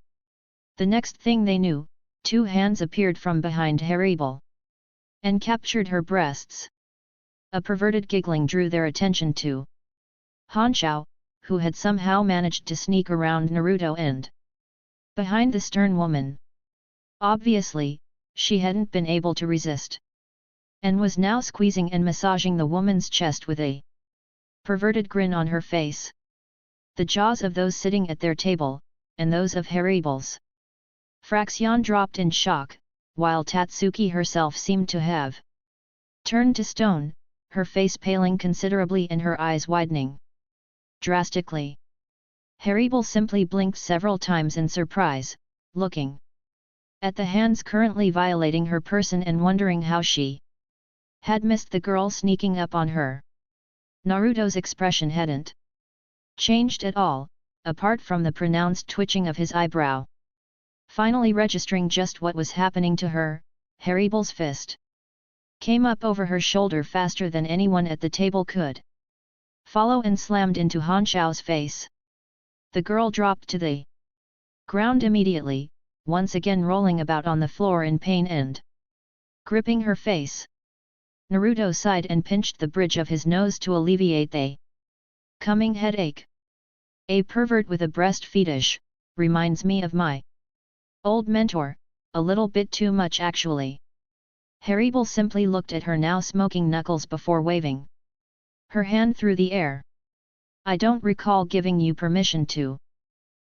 The next thing they knew, two hands appeared from behind Hermit and captured her breasts. A perverted giggling drew their attention to Hanshao, who had somehow managed to sneak around Naruto and behind the stern woman. Obviously, she hadn't been able to resist, and was now squeezing and massaging the woman's chest with a perverted grin on her face. The jaws of those sitting at their table, and those of Hermit's fraction dropped in shock, while Tatsuki herself seemed to have turned to stone, her face paling considerably and her eyes widening drastically. Hermit simply blinked several times in surprise, looking at the hands currently violating her person and wondering how she had missed the girl sneaking up on her. Naruto's expression hadn't changed at all, apart from the pronounced twitching of his eyebrow. Finally registering just what was happening to her, Hermit's fist came up over her shoulder faster than anyone at the table could follow and slammed into Hanshao's face. The girl dropped to the ground immediately, once again rolling about on the floor in pain and gripping her face. Naruto sighed and pinched the bridge of his nose to alleviate the coming headache. A pervert with a breast fetish reminds me of my old mentor, a little bit too much actually. Hermit simply looked at her now smoking knuckles before waving her hand through the air. I don't recall giving you permission to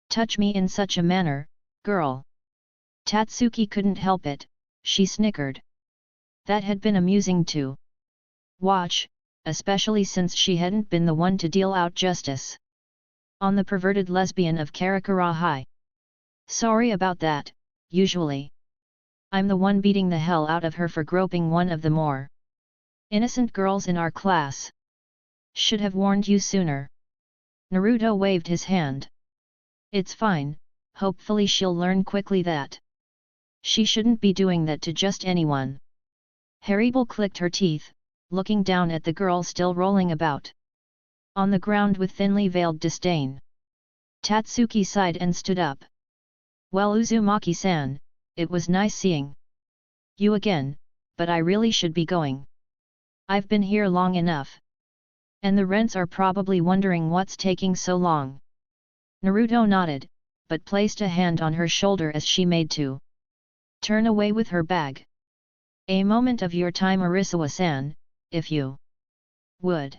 touch me in such a manner, girl. Tatsuki couldn't help it, she snickered. That had been amusing to watch, especially since she hadn't been the one to deal out justice on the perverted lesbian of Karakura High. Sorry about that, usually I'm the one beating the hell out of her for groping one of the more innocent girls in our class. Should have warned you sooner. Naruto waved his hand. It's fine, hopefully she'll learn quickly that she shouldn't be doing that to just anyone. Hermit clicked her teeth, looking down at the girl still rolling about on the ground with thinly veiled disdain. Tatsuki sighed and stood up. Well, Uzumaki-san, it was nice seeing you again, but I really should be going. I've been here long enough. And the rents are probably wondering what's taking so long. Naruto nodded, but placed a hand on her shoulder as she made to turn away with her bag. A moment of your time, Arisawa-san, if you would.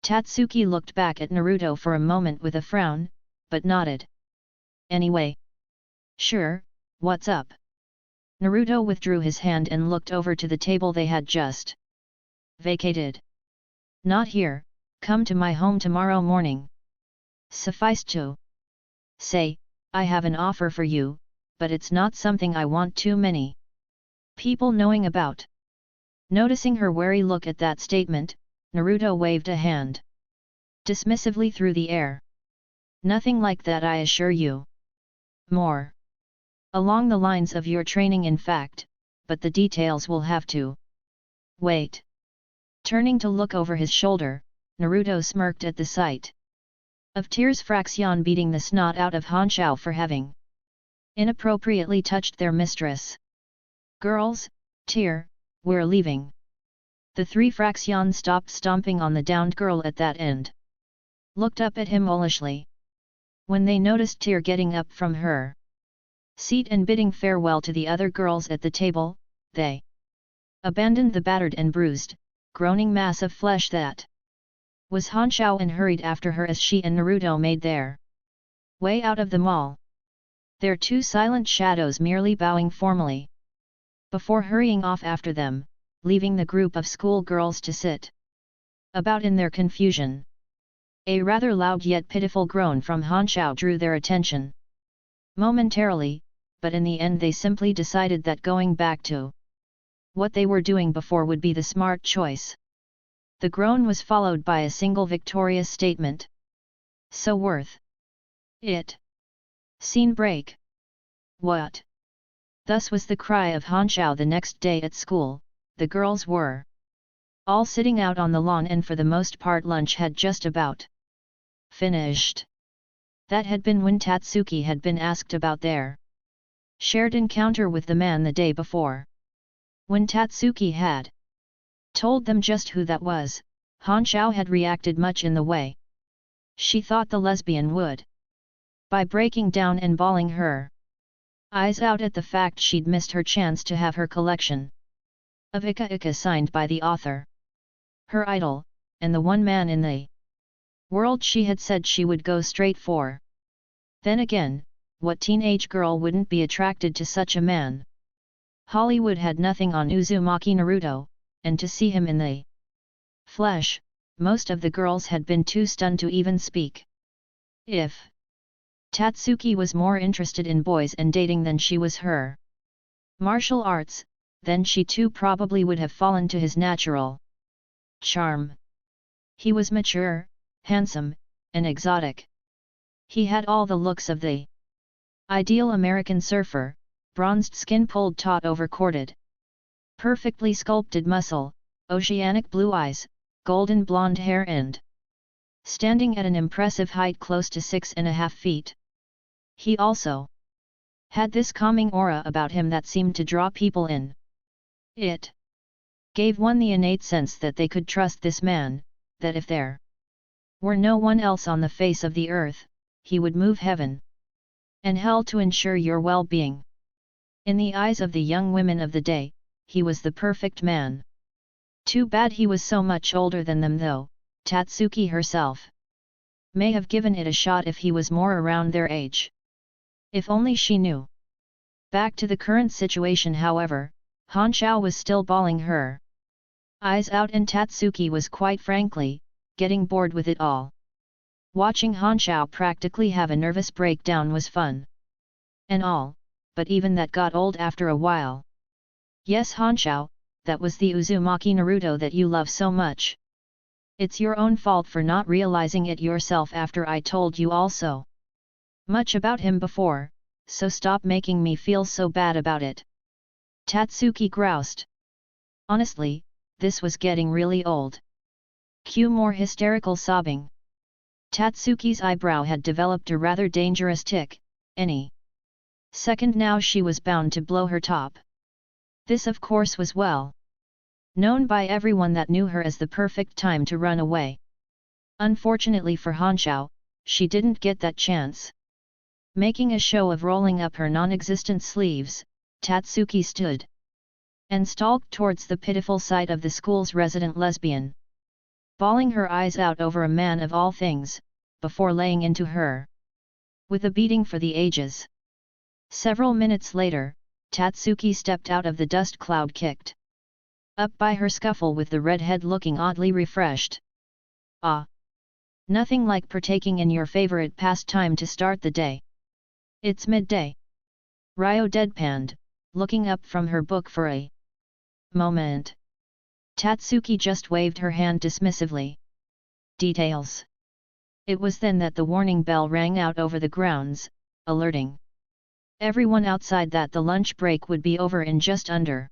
Tatsuki looked back at Naruto for a moment with a frown, but nodded. Anyway. Sure, what's up? Naruto withdrew his hand and looked over to the table they had just vacated. Not here, come to my home tomorrow morning. Suffice to say, I have an offer for you, but it's not something I want too many people knowing about. Noticing her wary look at that statement, Naruto waved a hand dismissively through the air. Nothing like that, I assure you. More along the lines of your training, in fact, but the details will have to wait. Turning to look over his shoulder, Naruto smirked at the sight of Tears Fraxion beating the snot out of Hanshao for having inappropriately touched their mistress. Girls, Tear, we're leaving. The three Fraxions stopped stomping on the downed girl at that end. Looked up at him owlishly. When they noticed Tear getting up from her seat and bidding farewell to the other girls at the table, they abandoned the battered and bruised, groaning mass of flesh that was Hanshao and hurried after her as she and Naruto made their way out of the mall. Their two silent shadows merely bowing formally before hurrying off after them, leaving the group of school girls to sit about in their confusion. A rather loud yet pitiful groan from Hanshao drew their attention momentarily, but in the end they simply decided that going back to what they were doing before would be the smart choice. The groan was followed by a single victorious statement. So worth it. Scene break. What? Thus was the cry of Hanshao the next day at school. The girls were all sitting out on the lawn, and for the most part lunch had just about finished. That had been when Tatsuki had been asked about their shared encounter with the man the day before. When Tatsuki had told them just who that was, Hanshao had reacted much in the way she thought the lesbian would, by breaking down and bawling her eyes out at the fact she'd missed her chance to have her collection of Ika Ika signed by the author, her idol, and the one man in the world she had said she would go straight for. Then again, what teenage girl wouldn't be attracted to such a man? Hollywood had nothing on Uzumaki Naruto, and to see him in the flesh, most of the girls had been too stunned to even speak. If Tatsuki was more interested in boys and dating than she was her martial arts, then she too probably would have fallen to his natural charm. He was mature, handsome, and exotic. He had all the looks of the ideal American surfer, bronzed skin pulled taut over corded, perfectly sculpted muscle, oceanic blue eyes, golden blonde hair, and standing at an impressive height close to 6.5 feet. He also had this calming aura about him that seemed to draw people in. It gave one the innate sense that they could trust this man, that if there were no one else on the face of the earth, he would move heaven and hell to ensure your well-being. In the eyes of the young women of the day, he was the perfect man. Too bad he was so much older than them though. Tatsuki herself may have given it a shot if he was more around their age. If only she knew. Back to the current situation, however, Hanshao was still bawling her eyes out, and Tatsuki was quite frankly getting bored with it all. Watching Hanshao practically have a nervous breakdown was fun and all, but even that got old after a while. Yes, Hanshao, that was the Uzumaki Naruto that you love so much. It's your own fault for not realizing it yourself after I told you all so much about him before, so stop making me feel so bad about it. Tatsuki groused. Honestly, this was getting really old. Cue more hysterical sobbing. Tatsuki's eyebrow had developed a rather dangerous tic. Any second now she was bound to blow her top. This of course was well known by everyone that knew her as the perfect time to run away. Unfortunately for Hanshao, she didn't get that chance. Making a show of rolling up her non-existent sleeves, Tatsuki stood and stalked towards the pitiful sight of the school's resident lesbian, bawling her eyes out over a man of all things, before laying into her with a beating for the ages. Several minutes later, Tatsuki stepped out of the dust cloud, kicked up by her scuffle with the redhead looking oddly refreshed. Ah! Nothing like partaking in your favorite pastime to start the day. It's midday. Ryo deadpanned, looking up from her book for a moment. Tatsuki just waved her hand dismissively. Details. It was then that the warning bell rang out over the grounds, alerting everyone outside that the lunch break would be over in just under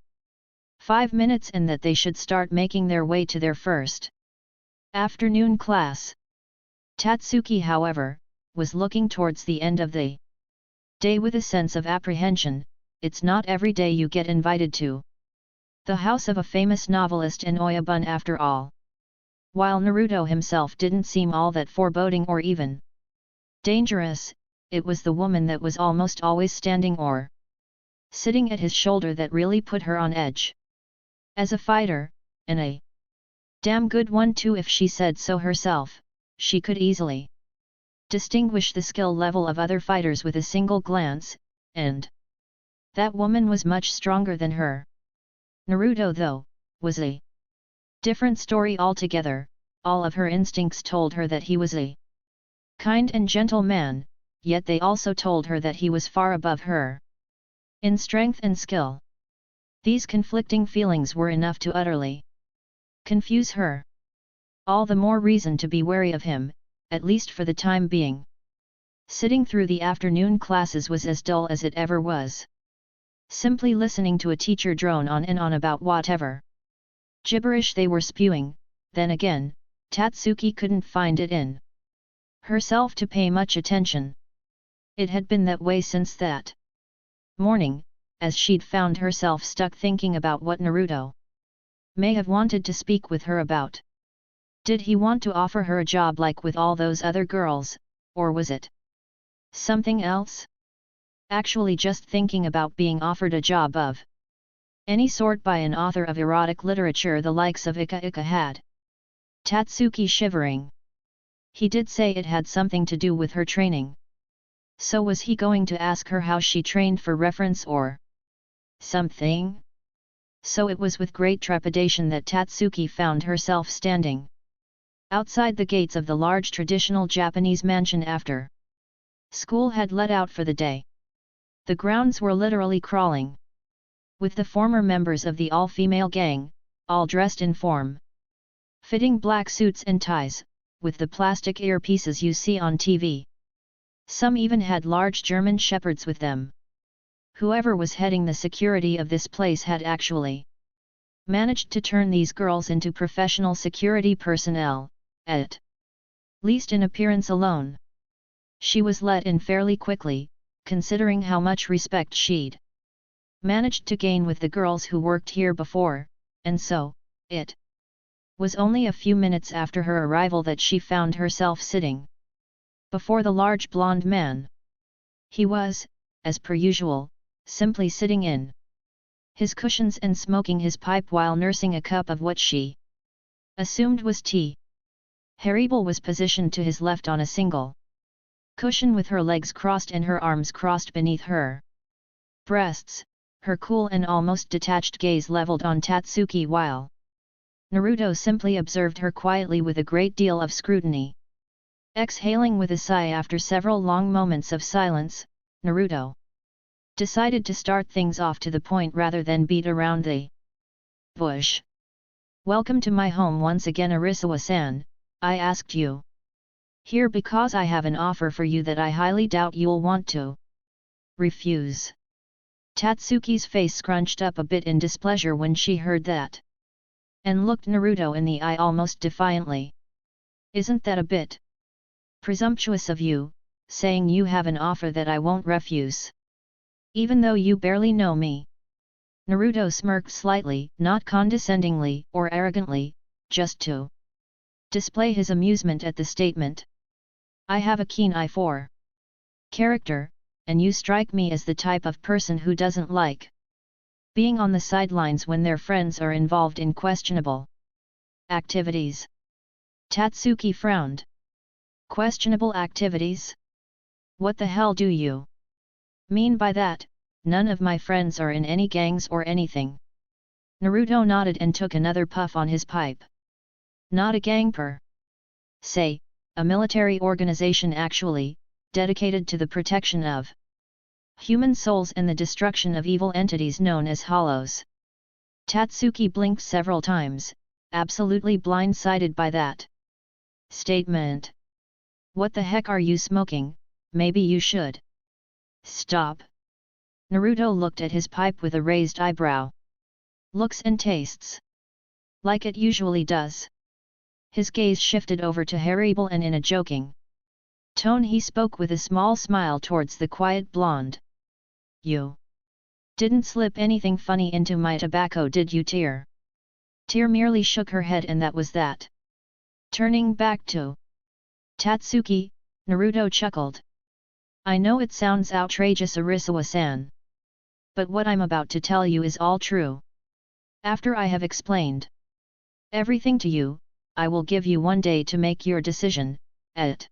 5 minutes and that they should start making their way to their first afternoon class. Tatsuki, however, was looking towards the end of the day with a sense of apprehension. It's not every day you get invited to the house of a famous novelist in Oyabun after all. While Naruto himself didn't seem all that foreboding or even dangerous, it was the woman that was almost always standing or sitting at his shoulder that really put her on edge. As a fighter, and a damn good one too if she said so herself, she could easily distinguish the skill level of other fighters with a single glance, and that woman was much stronger than her. Naruto, though, was a different story altogether. All of her instincts told her that he was a kind and gentle man, yet they also told her that he was far above her in strength and skill. These conflicting feelings were enough to utterly confuse her. All the more reason to be wary of him, at least for the time being. Sitting through the afternoon classes was as dull as it ever was. Simply listening to a teacher drone on and on about whatever gibberish they were spewing. Then again, Tatsuki couldn't find it in herself to pay much attention. It had been that way since that morning, as she'd found herself stuck thinking about what Naruto may have wanted to speak with her about. Did he want to offer her a job like with all those other girls, or was it something else? Actually just thinking about being offered a job of any sort by an author of erotic literature the likes of Ika Ika had Tatsuki shivering. He did say it had something to do with her training. So was he going to ask her how she trained for reference or something? So it was with great trepidation that Tatsuki found herself standing outside the gates of the large traditional Japanese mansion after school had let out for the day. The grounds were literally crawling with the former members of the all-female gang, all dressed in form-fitting black suits and ties, with the plastic earpieces you see on TV. Some even had large German shepherds with them. Whoever was heading the security of this place had actually managed to turn these girls into professional security personnel, at least in appearance alone. She was let in fairly quickly, considering how much respect she'd managed to gain with the girls who worked here before, and so, it was only a few minutes after her arrival that she found herself sitting before the large blonde man. He was, as per usual, simply sitting in his cushions and smoking his pipe while nursing a cup of what she assumed was tea. Haribel was positioned to his left on a single cushion with her legs crossed and her arms crossed beneath her breasts, her cool and almost detached gaze leveled on Tatsuki while Naruto simply observed her quietly with a great deal of scrutiny. Exhaling with a sigh after several long moments of silence, Naruto decided to start things off to the point rather than beat around the bush. "Welcome to my home once again, Arisawa-san. I asked you here because I have an offer for you that I highly doubt you'll want to refuse." Tatsuki's face scrunched up a bit in displeasure when she heard that, and looked Naruto in the eye almost defiantly. "Isn't that a bit presumptuous of you, saying you have an offer that I won't refuse? Even though you barely know me?" Naruto smirked slightly, not condescendingly or arrogantly, just to display his amusement at the statement. "I have a keen eye for character, and you strike me as the type of person who doesn't like being on the sidelines when their friends are involved in questionable activities." Tatsuki frowned. "Questionable activities? What the hell do you mean by that? None of my friends are in any gangs or anything." Naruto nodded and took another puff on his pipe. "Not a gang per se, a military organization actually, dedicated to the protection of human souls and the destruction of evil entities known as hollows." Tatsuki blinked several times, absolutely blindsided by that statement. What the heck are you smoking? Maybe you should stop. Naruto looked at his pipe with a raised eyebrow. Looks and tastes like it usually does. His gaze shifted over to Hermit and in a joking tone he spoke with a small smile towards the quiet blonde. You didn't slip anything funny into my tobacco, did you, Tear? Tear merely shook her head and that was that. Turning back to Tatsuki, Naruto chuckled. I know it sounds outrageous, Arisawa-san. But what I'm about to tell you is all true. After I have explained everything to you, I will give you 1 day to make your decision. At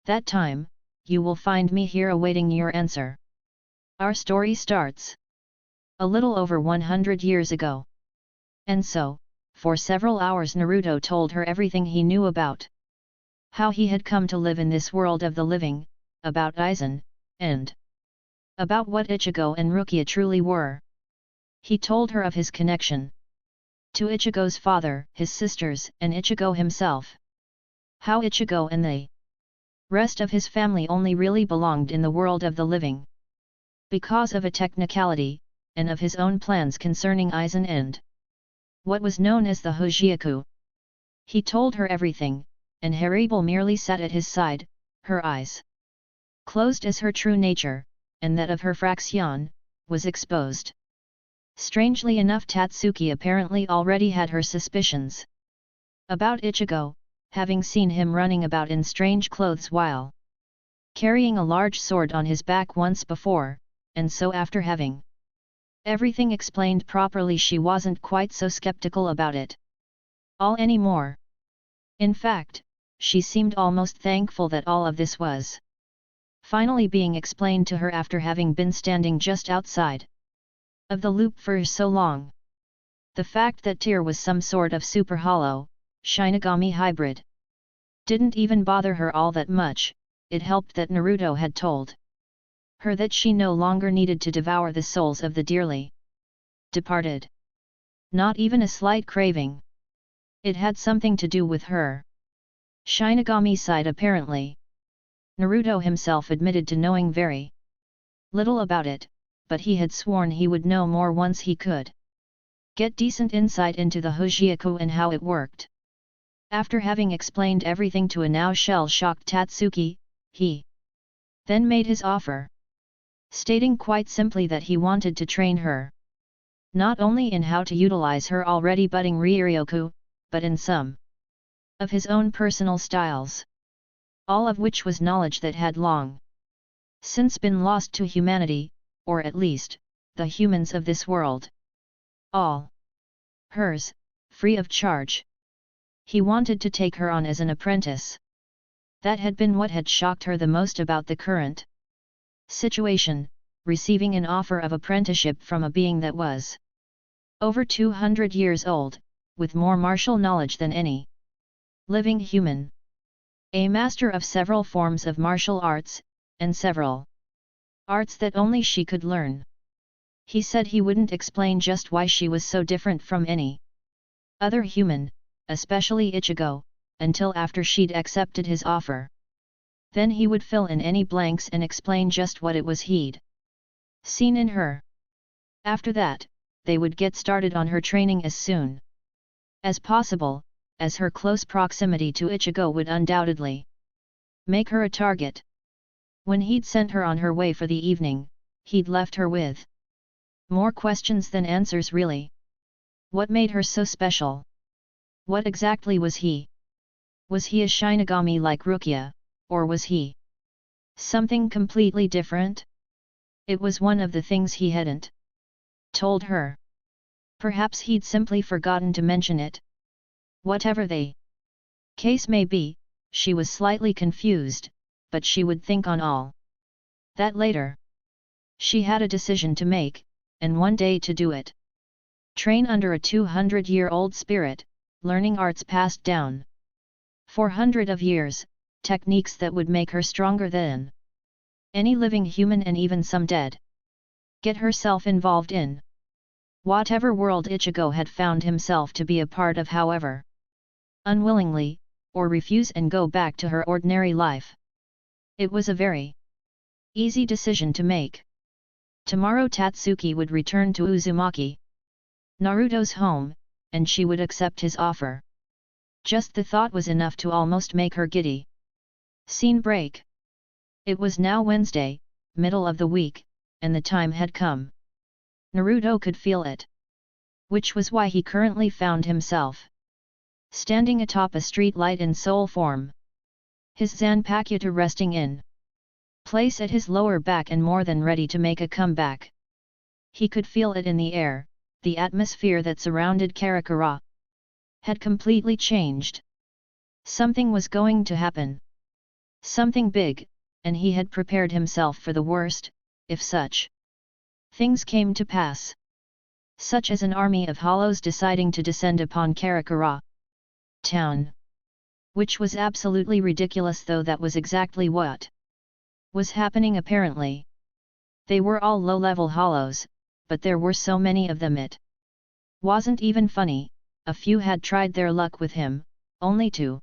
that time, you will find me here awaiting your answer. Our story starts a little over 100 years ago. And so, for several hours Naruto told her everything he knew about how he had come to live in this world of the living, about Aizen, and about what Ichigo and Rukia truly were. He told her of his connection to Ichigo's father, his sisters, and Ichigo himself. How Ichigo and the rest of his family only really belonged in the world of the living because of a technicality, and of his own plans concerning Aizen and what was known as the Hojiaku. He told her everything, and Hermit merely sat at his side, her eyes closed as her true nature, and that of her fraction, was exposed. Strangely enough, Tatsuki apparently already had her suspicions about Ichigo, having seen him running about in strange clothes while carrying a large sword on his back once before, and so after having everything explained properly she wasn't quite so skeptical about it all anymore. In fact, she seemed almost thankful that all of this was finally being explained to her after having been standing just outside of the loop for so long. The fact that Tear was some sort of super hollow, Shinigami hybrid didn't even bother her all that much. It helped that Naruto had told her that she no longer needed to devour the souls of the dearly departed. Not even a slight craving. It had something to do with her Shinigami side apparently. Naruto himself admitted to knowing very little about it, but he had sworn he would know more once he could get decent insight into the Hojiaku and how it worked. After having explained everything to a now shell-shocked Tatsuki, he then made his offer, stating quite simply that he wanted to train her not only in how to utilize her already budding Ryoryoku, but in some of his own personal styles, all of which was knowledge that had long since been lost to humanity, or at least, the humans of this world. All hers, free of charge. He wanted to take her on as an apprentice. That had been what had shocked her the most about the current situation, receiving an offer of apprenticeship from a being that was over 200 years old, with more martial knowledge than any living human. A master of several forms of martial arts, and several arts that only she could learn. He said he wouldn't explain just why she was so different from any other human, especially Ichigo, until after she'd accepted his offer. Then he would fill in any blanks and explain just what it was he'd seen in her. After that, they would get started on her training as soon as possible, as her close proximity to Ichigo would undoubtedly make her a target. When he'd sent her on her way for the evening, he'd left her with more questions than answers really. What made her so special? What exactly was he? Was he a Shinigami like Rukia, or was he something completely different? It was one of the things he hadn't told her. Perhaps he'd simply forgotten to mention it. Whatever the case may be, she was slightly confused, but she would think on all that later. She had a decision to make, and 1 day to do it. Train under a 200-year-old spirit, learning arts passed down 400 of years, techniques that would make her stronger than any living human and even some dead. Get herself involved in Whatever world Ichigo had found himself to be a part of, however, unwillingly, or refuse and go back to her ordinary life. It was a very easy decision to make. Tomorrow Tatsuki would return to Uzumaki, Naruto's home, and she would accept his offer. Just the thought was enough to almost make her giddy. Scene break. It was now Wednesday, middle of the week, and the time had come. Naruto could feel it. Which was why he currently found himself standing atop a street light in soul form. His Zanpakuto resting in place at his lower back and more than ready to make a comeback. He could feel it in the air, the atmosphere that surrounded Karakura had completely changed. Something was going to happen. Something big, and he had prepared himself for the worst, if such things came to pass. Such as an army of hollows deciding to descend upon Karakura town. Which was absolutely ridiculous, though that was exactly what was happening apparently. They were all low-level hollows, but there were so many of them it wasn't even funny. A few had tried their luck with him, only to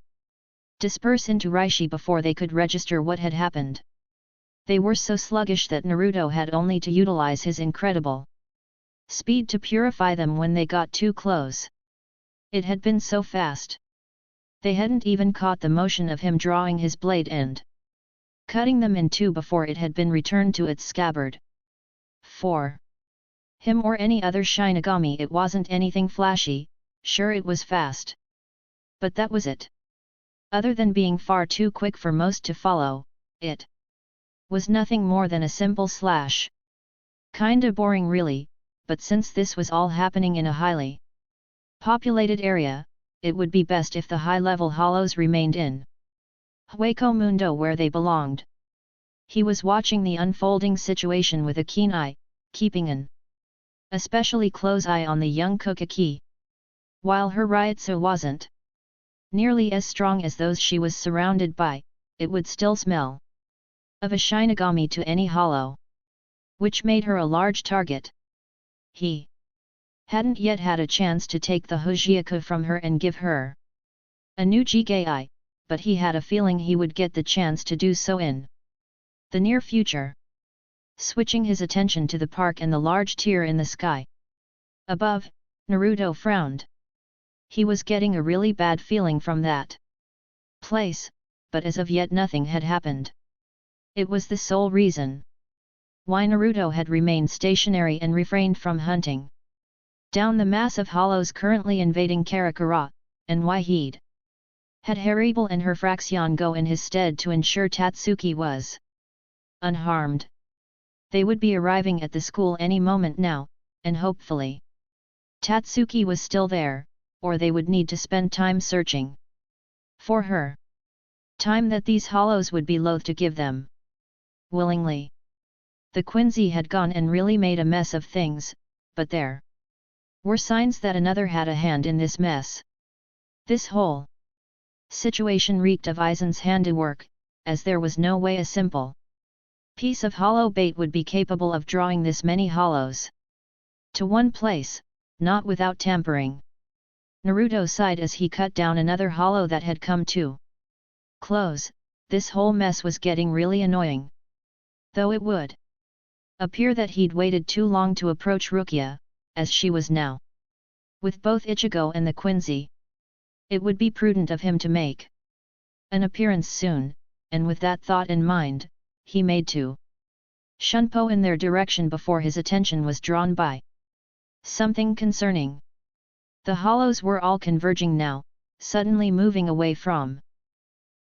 disperse into Reishi before they could register what had happened. They were so sluggish that Naruto had only to utilize his incredible speed to purify them when they got too close. It had been so fast. They hadn't even caught the motion of him drawing his blade and cutting them in two before it had been returned to its scabbard. For him or any other Shinigami, it wasn't anything flashy. Sure, it was fast. But that was it. Other than being far too quick for most to follow, it was nothing more than a simple slash. Kinda boring really, but since this was all happening in a highly populated area, it would be best if the high-level hollows remained in Hueco Mundo where they belonged. He was watching the unfolding situation with a keen eye, keeping an especially close eye on the young Kokaki. While her Ryutsu wasn't nearly as strong as those she was surrounded by, it would still smell of a Shinigami to any hollow, which made her a large target. He hadn't yet had a chance to take the Hojiaku from her and give her a new Jigai, but he had a feeling he would get the chance to do so in the near future. Switching his attention to the park and the large tear in the sky above, Naruto frowned. He was getting a really bad feeling from that place, but as of yet nothing had happened. It was the sole reason why Naruto had remained stationary and refrained from hunting down the mass of hollows currently invading Karakura, and why he'd had Haribel and her Fraxion go in his stead to ensure Tatsuki was unharmed. They would be arriving at the school any moment now, and hopefully Tatsuki was still there, or they would need to spend time searching for her. Time that these hollows would be loath to give them willingly. The Quincy had gone and really made a mess of things, but there were signs that another had a hand in this mess. This whole situation reeked of Aizen's handiwork, as there was no way a simple piece of hollow bait would be capable of drawing this many hollows to one place, not without tampering. Naruto sighed as he cut down another hollow that had come too close. This whole mess was getting really annoying. Though it would appear that he'd waited too long to approach Rukia, as she was now with both Ichigo and the Quincy. It would be prudent of him to make an appearance soon, and with that thought in mind, he made two shunpo in their direction before his attention was drawn by something concerning. The hollows were all converging now, suddenly moving away from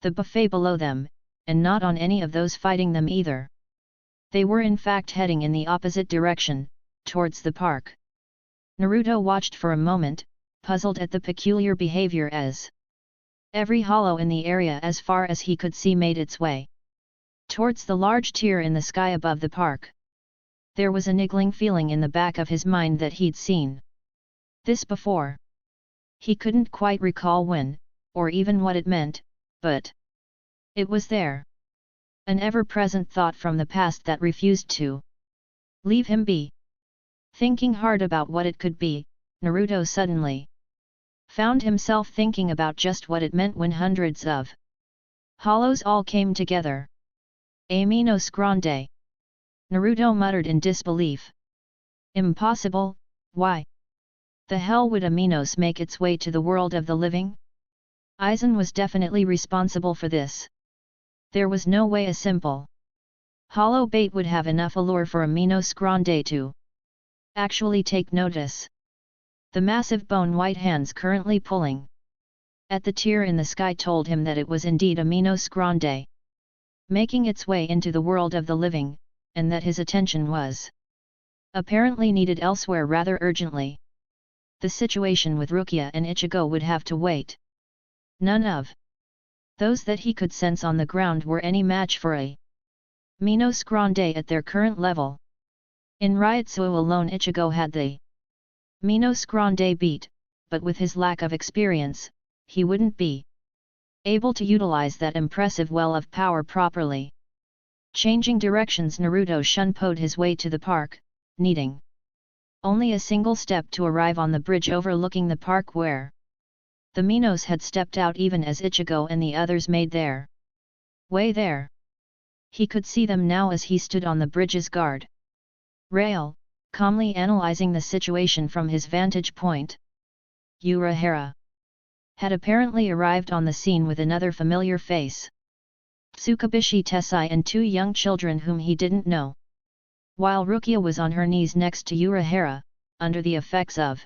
the buffet below them, and not on any of those fighting them either. They were in fact heading in the opposite direction, towards the park. Naruto watched for a moment, puzzled at the peculiar behavior as every hollow in the area as far as he could see made its way towards the large tear in the sky above the park. There was a niggling feeling in the back of his mind that he'd seen this before. He couldn't quite recall when, or even what it meant, but it was there. An ever-present thought from the past that refused to leave him be. Thinking hard about what it could be, Naruto suddenly found himself thinking about just what it meant when hundreds of hollows all came together. Aminos Grande. Naruto muttered in disbelief. Impossible, why? The hell would Aminos make its way to the world of the living? Aizen was definitely responsible for this. There was no way a simple hollow bait would have enough allure for Aminos Grande to actually take notice. The massive bone-white hands currently pulling at the tear in the sky told him that it was indeed Aminos Grande making its way into the world of the living, and that his attention was apparently needed elsewhere rather urgently. The situation with Rukia and Ichigo would have to wait. None of those that he could sense on the ground were any match for a Minos Grande at their current level. In Ryutsu alone Ichigo had the Minos Grande beat, but with his lack of experience, he wouldn't be able to utilize that impressive well of power properly. Changing directions, Naruto shunpoed his way to the park, needing only a single step to arrive on the bridge overlooking the park where the Minos had stepped out even as Ichigo and the others made their way there. He could see them now as he stood on the bridge's guard rail, calmly analyzing the situation from his vantage point. Urahara had apparently arrived on the scene with another familiar face. Tsukubishi Tessai and two young children whom he didn't know. While Rukia was on her knees next to Urahara, under the effects of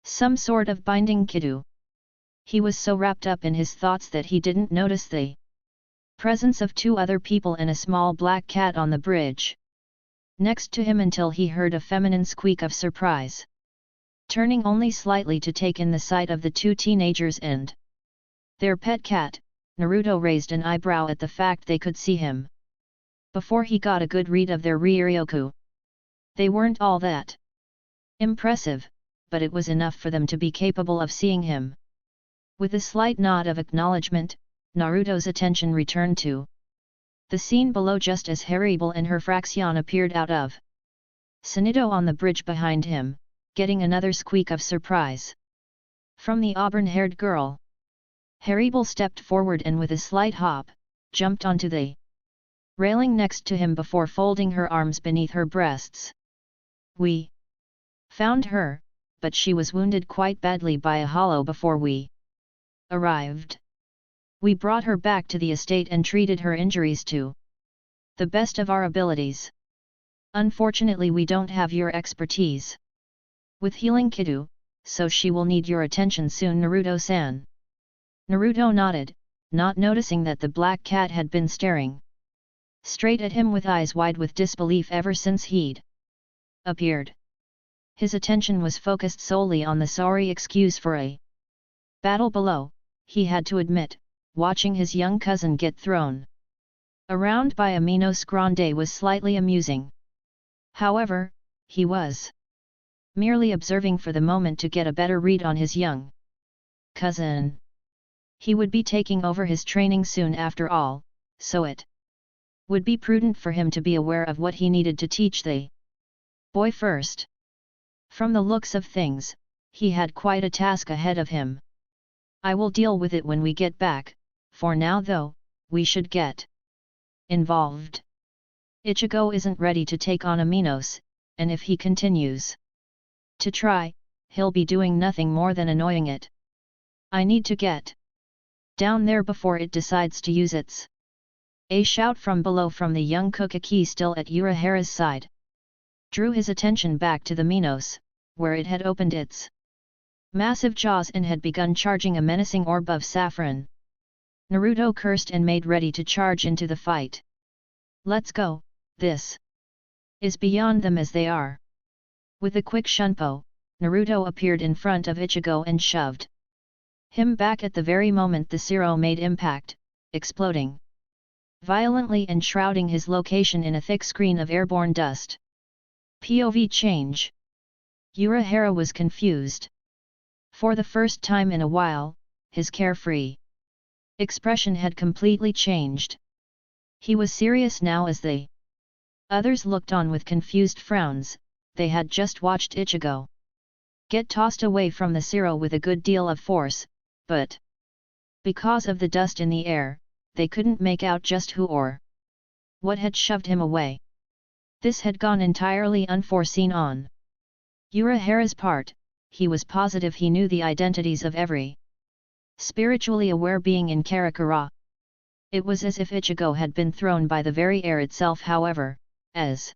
some sort of binding kiddu. He was so wrapped up in his thoughts that he didn't notice the presence of two other people and a small black cat on the bridge next to him until he heard a feminine squeak of surprise. Turning only slightly to take in the sight of the two teenagers and their pet cat, Naruto raised an eyebrow at the fact they could see him. Before he got a good read of their Ryoryoku, they weren't all that impressive, but it was enough for them to be capable of seeing him. With a slight nod of acknowledgement, Naruto's attention returned to the scene below just as Heribel and her Fraxion appeared out of Sanido on the bridge behind him, getting another squeak of surprise from the auburn-haired girl. Heribel stepped forward and with a slight hop, jumped onto the railing next to him before folding her arms beneath her breasts. We found her, but she was wounded quite badly by a hollow before we arrived. We brought her back to the estate and treated her injuries to the best of our abilities. Unfortunately we don't have your expertise with healing kiddu, so she will need your attention soon, Naruto-san. Naruto nodded, not noticing that the black cat had been staring straight at him with eyes wide with disbelief ever since he'd appeared. His attention was focused solely on the sorry excuse for a battle below, he had to admit. Watching his young cousin get thrown around by a Minos Grande was slightly amusing. However, he was merely observing for the moment to get a better read on his young cousin. He would be taking over his training soon after all, so it would be prudent for him to be aware of what he needed to teach the boy first. From the looks of things, he had quite a task ahead of him. I will deal with it when we get back. For now though, we should get involved. Ichigo isn't ready to take on Aminos, and if he continues to try, he'll be doing nothing more than annoying it. I need to get down there before it decides to use its. A shout from below from the young Kokaki still at Urahara's side drew his attention back to the Minos, where it had opened its massive jaws and had begun charging a menacing orb of saffron. Naruto cursed and made ready to charge into the fight. Let's go, this is beyond them as they are. With a quick shunpo, Naruto appeared in front of Ichigo and shoved him back at the very moment the Zero made impact, exploding violently and shrouding his location in a thick screen of airborne dust. POV change. Urahara was confused. For the first time in a while, his carefree expression had completely changed. He was serious now as the others looked on with confused frowns, they had just watched Ichigo get tossed away from the zero with a good deal of force, but because of the dust in the air, they couldn't make out just who or what had shoved him away. This had gone entirely unforeseen on Urahara's part. He was positive he knew the identities of every spiritually aware being in Karakura. It was as if Ichigo had been thrown by the very air itself. However, as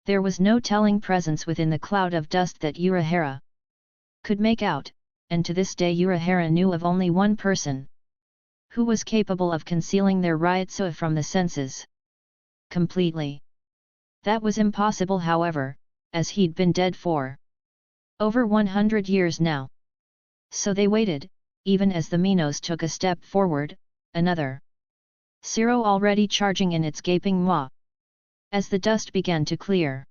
there was no telling presence within the cloud of dust that Urahara could make out, and to this day Urahara knew of only one person who was capable of concealing their Ryutsu from the senses completely. That was impossible, however, as he'd been dead for over 100 years now. So they waited, even as the Minos took a step forward, another zero already charging in its gaping maw. As the dust began to clear,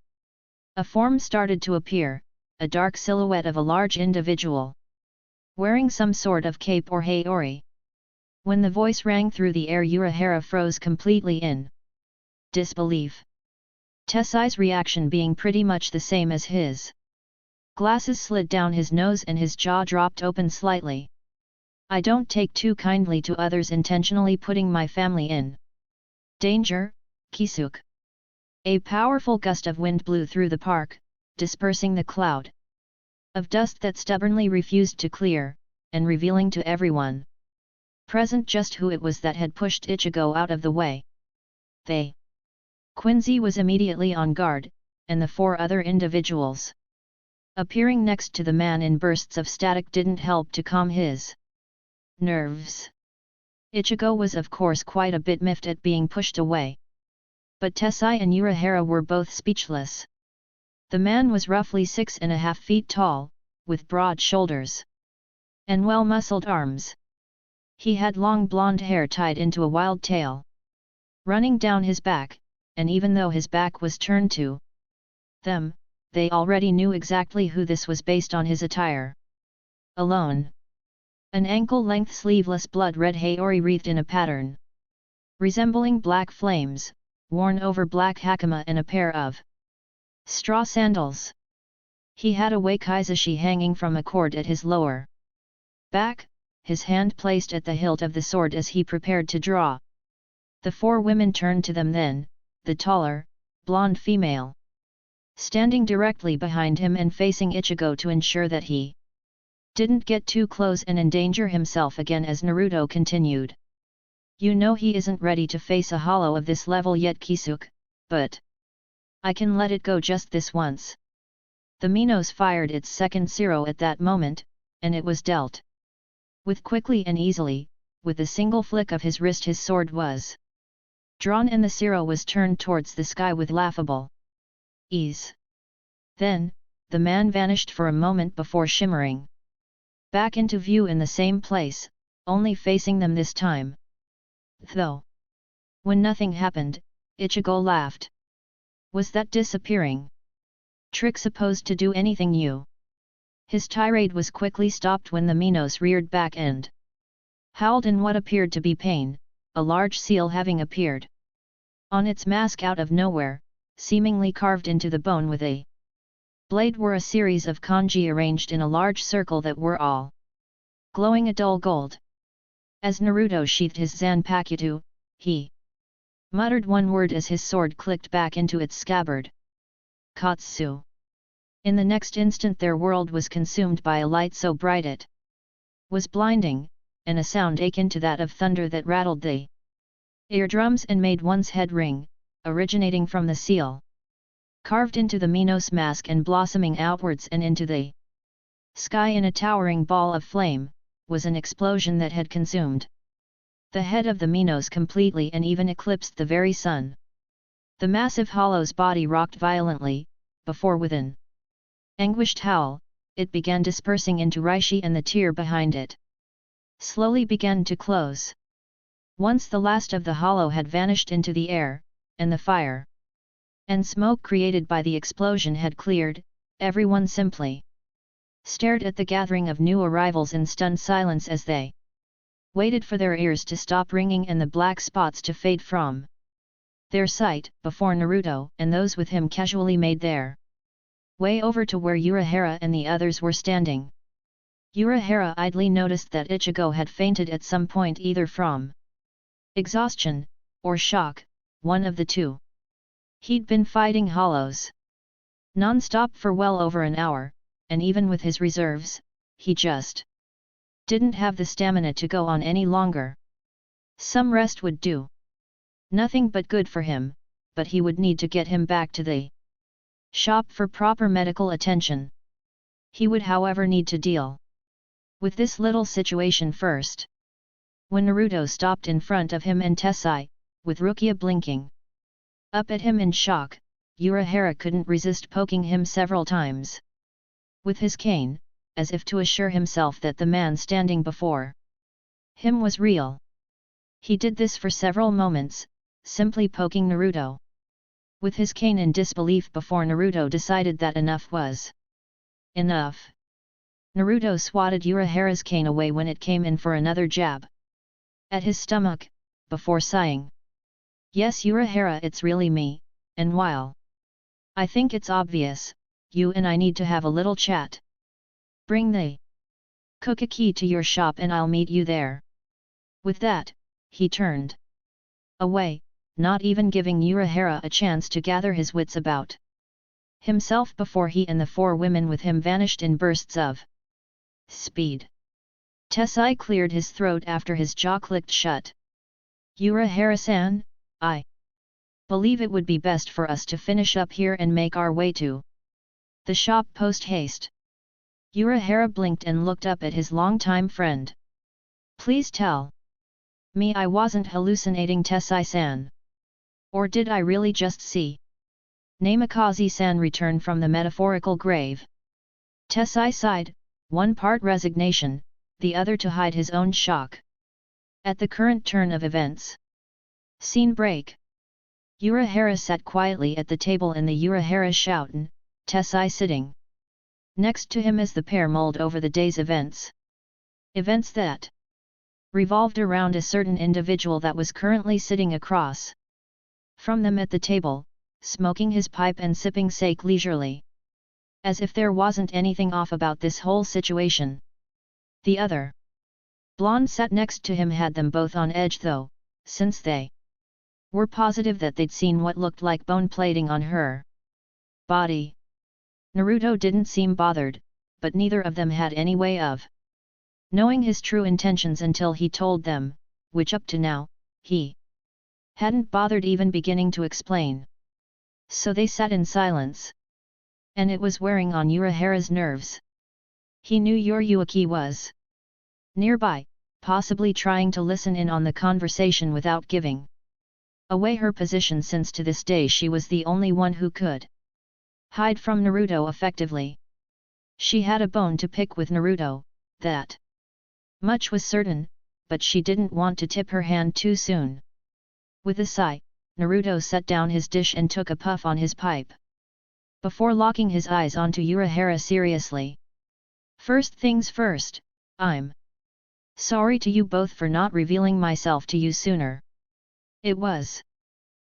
a form started to appear, a dark silhouette of a large individual wearing some sort of cape or haori. When the voice rang through the air, Urahara froze completely in disbelief. Tessai's reaction being pretty much the same as his. Glasses slid down his nose and his jaw dropped open slightly. I don't take too kindly to others intentionally putting my family in danger, Kisuke. A powerful gust of wind blew through the park, dispersing the cloud of dust that stubbornly refused to clear, and revealing to everyone present just who it was that had pushed Ichigo out of the way. They. Quincy was immediately on guard, and the four other individuals appearing next to the man in bursts of static didn't help to calm his nerves. Ichigo was of course quite a bit miffed at being pushed away. But Tessai and Urahara were both speechless. The man was roughly 6.5 feet tall, with broad shoulders and well-muscled arms. He had long blonde hair tied into a wild tail running down his back, and even though his back was turned to them, they already knew exactly who this was based on his attire alone. An ankle-length sleeveless blood-red haori wreathed in a pattern resembling black flames, worn over black hakama, and a pair of straw sandals. He had a wakaizashi hanging from a cord at his lower back, his hand placed at the hilt of the sword as he prepared to draw. The four women turned to them then, the taller, blonde female standing directly behind him and facing Ichigo to ensure that he didn't get too close and endanger himself again, as Naruto continued. You know he isn't ready to face a hollow of this level yet, Kisuke, but I can let it go just this once. The Minos fired its second zero at that moment, and it was dealt with quickly and easily. With a single flick of his wrist his sword was drawn and the zero was turned towards the sky with laughable ease. Then, the man vanished for a moment before shimmering back into view in the same place, only facing them this time. Though, when nothing happened, Ichigo laughed. Was that disappearing trick supposed to do anything new? His tirade was quickly stopped when the Minos reared back and howled in what appeared to be pain, a large seal having appeared on its mask out of nowhere, seemingly carved into the bone with a blade were a series of kanji arranged in a large circle that were all glowing a dull gold. As Naruto sheathed his Zanpakuto, he muttered one word as his sword clicked back into its scabbard. Katsu. In the next instant their world was consumed by a light so bright it was blinding, and a sound akin to that of thunder that rattled the eardrums and made one's head ring, originating from the seal carved into the Minos mask and blossoming outwards and into the sky in a towering ball of flame, was an explosion that had consumed the head of the Minos completely and even eclipsed the very sun. The massive hollow's body rocked violently, before with an anguished howl, it began dispersing into Rishi, and the tear behind it slowly began to close. Once the last of the hollow had vanished into the air, and the fire and smoke created by the explosion had cleared, everyone simply stared at the gathering of new arrivals in stunned silence as they waited for their ears to stop ringing and the black spots to fade from their sight, before Naruto and those with him casually made their way over to where Urahara and the others were standing. Urahara idly noticed that Ichigo had fainted at some point, either from exhaustion or shock, one of the two. He'd been fighting hollows non-stop for well over an hour, and even with his reserves, he just didn't have the stamina to go on any longer. Some rest would do. Nothing but good for him, but he would need to get him back to the shop for proper medical attention. He would, however, need to deal with this little situation first. When Naruto stopped in front of him and Tessai, with Rukia blinking up at him in shock, Urahara couldn't resist poking him several times with his cane, as if to assure himself that the man standing before him was real. He did this for several moments, simply poking Naruto with his cane in disbelief before Naruto decided that enough was enough. Naruto swatted Urahara's cane away when it came in for another jab at his stomach, before sighing. "Yes, Urahara, it's really me, and while I think it's obvious, you and I need to have a little chat. Bring the Kuka key to your shop and I'll meet you there." With that, he turned away, not even giving Urahara a chance to gather his wits about himself before he and the four women with him vanished in bursts of speed. Tessai cleared his throat after his jaw clicked shut. "Urahara-san, I believe it would be best for us to finish up here and make our way to the shop post-haste." Urahara blinked and looked up at his longtime friend. "Please tell me I wasn't hallucinating, Tessai-san. Or did I really just see Namikaze-san return from the metaphorical grave?" Tessai sighed, one part resignation, the other to hide his own shock at the current turn of events. Scene break. Urahara sat quietly at the table in the Urahara Shouten, Tessai sitting next to him as the pair mulled over the day's events. Events that revolved around a certain individual that was currently sitting across from them at the table, smoking his pipe and sipping sake leisurely. As if there wasn't anything off about this whole situation. The other blonde sat next to him had them both on edge though, since they were positive that they'd seen what looked like bone plating on her body. Naruto didn't seem bothered, but neither of them had any way of knowing his true intentions until he told them, which up to now, he hadn't bothered even beginning to explain. So they sat in silence. And it was wearing on Urahara's nerves. He knew Yoruichi was nearby, possibly trying to listen in on the conversation without giving away her position, since to this day she was the only one who could hide from Naruto effectively. She had a bone to pick with Naruto, that much was certain, but she didn't want to tip her hand too soon. With a sigh, Naruto set down his dish and took a puff on his pipe, before locking his eyes onto Urahara seriously. "First things first, I'm sorry to you both for not revealing myself to you sooner. It was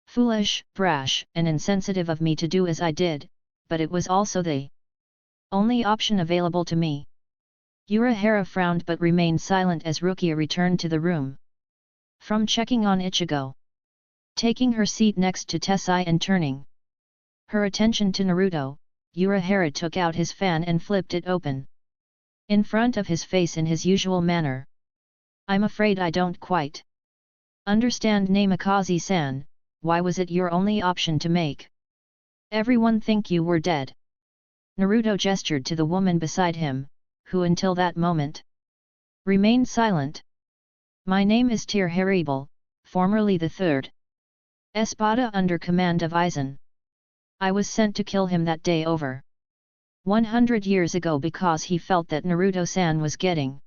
foolish, brash, and insensitive of me to do as I did, but it was also the only option available to me." Urahara frowned but remained silent as Rukia returned to the room from checking on Ichigo. Taking her seat next to Tessai and turning her attention to Naruto, Urahara took out his fan and flipped it open in front of his face in his usual manner. "I'm afraid I don't quite understand, Namikaze-san, why was it your only option to make everyone think you were dead?" Naruto gestured to the woman beside him, who until that moment remained silent. "My name is Tir Haribal, formerly the third Espada under command of Aizen. I was sent to kill him that day over 100 years ago because he felt that Naruto-san was getting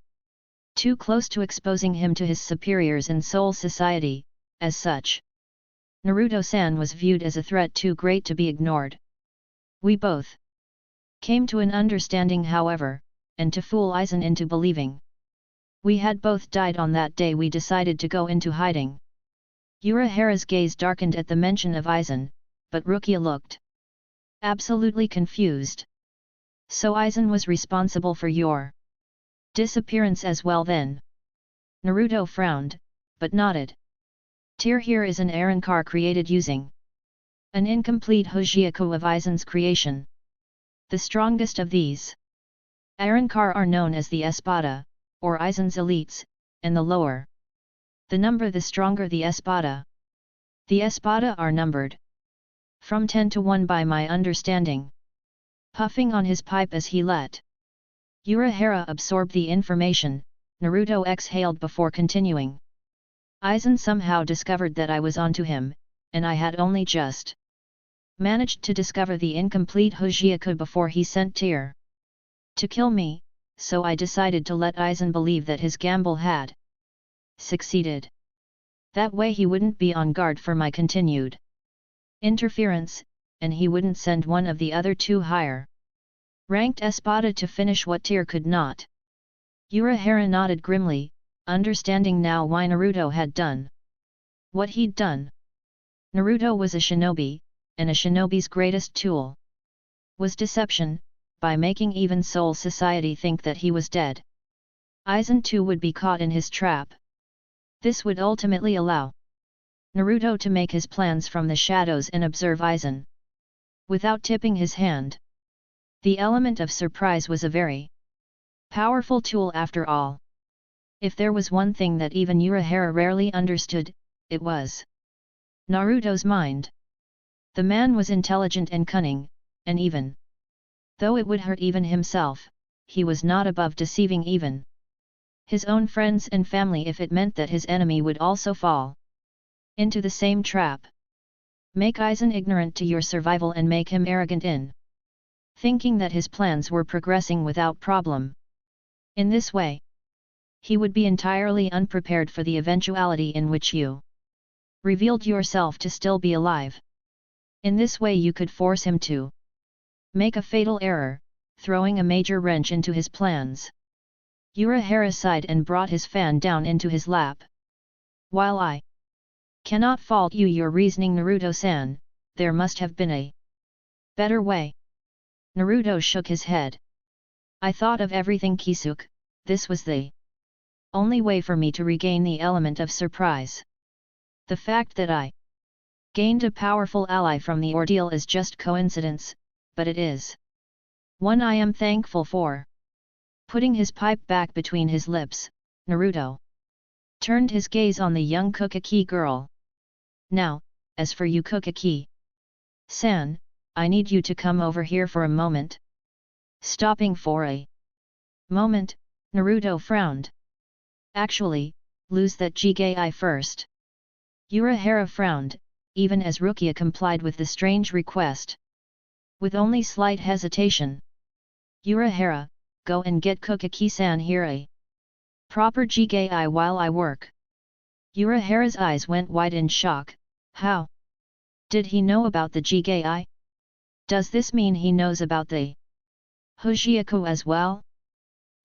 too close to exposing him to his superiors in Soul Society. As such, Naruto-san was viewed as a threat too great to be ignored. We both came to an understanding, however, and to fool Aizen into believing we had both died on that day, we decided to go into hiding." Urahara's gaze darkened at the mention of Aizen, but Rukia looked Absolutely confused. So Aizen was responsible for your disappearance as well then? Naruto frowned, but nodded. Tear here is an Arankar created using an incomplete Hojiaku of Aizen's creation. The strongest of these Arankar are known as the Espada, or Aizen's elites, and the lower the number the stronger the Espada. The Espada are numbered from 10 to 1 by my understanding. Puffing on his pipe as he let Urahara absorb the information, Naruto exhaled before continuing. Aizen somehow discovered that I was onto him, and I had only just managed to discover the incomplete Hojiaku before he sent Tear to kill me, so I decided to let Aizen believe that his gamble had succeeded. That way he wouldn't be on guard for my continued interference, and he wouldn't send one of the other two higher ranked Espada to finish what Tear could not. Urahara nodded grimly, understanding now why Naruto had done what he'd done. Naruto was a shinobi, and a shinobi's greatest tool was deception, by making even Soul Society think that he was dead. Aizen too would be caught in his trap. This would ultimately allow Naruto to make his plans from the shadows and observe Aizen without tipping his hand. The element of surprise was a very powerful tool after all. If there was one thing that even Urahara rarely understood, it was Naruto's mind. The man was intelligent and cunning, and even though it would hurt even himself, he was not above deceiving even his own friends and family if it meant that his enemy would also fall into the same trap. Make Aizen ignorant to your survival and make him arrogant in thinking that his plans were progressing without problem. In this way, he would be entirely unprepared for the eventuality in which you revealed yourself to still be alive. In this way you could force him to make a fatal error, throwing a major wrench into his plans. Urahara sighed and brought his fan down into his lap. While I cannot fault you your reasoning Naruto-san, there must have been a better way. Naruto shook his head. I thought of everything Kisuke, this was the only way for me to regain the element of surprise. The fact that I gained a powerful ally from the ordeal is just coincidence, but it is one I am thankful for. Putting his pipe back between his lips, Naruto turned his gaze on the young Kokaki girl. Now, as for you Kokaki-san, I need you to come over here for a moment. Stopping for a moment, Naruto frowned. Actually, lose that Jigai first. Urahara frowned, even as Rukia complied with the strange request. With only slight hesitation. Urahara, go and get Kokaki-san here a proper Jigai while I work. Urahara's eyes went wide in shock. How did he know about the Jigai? Does this mean he knows about the Hojiaku as well?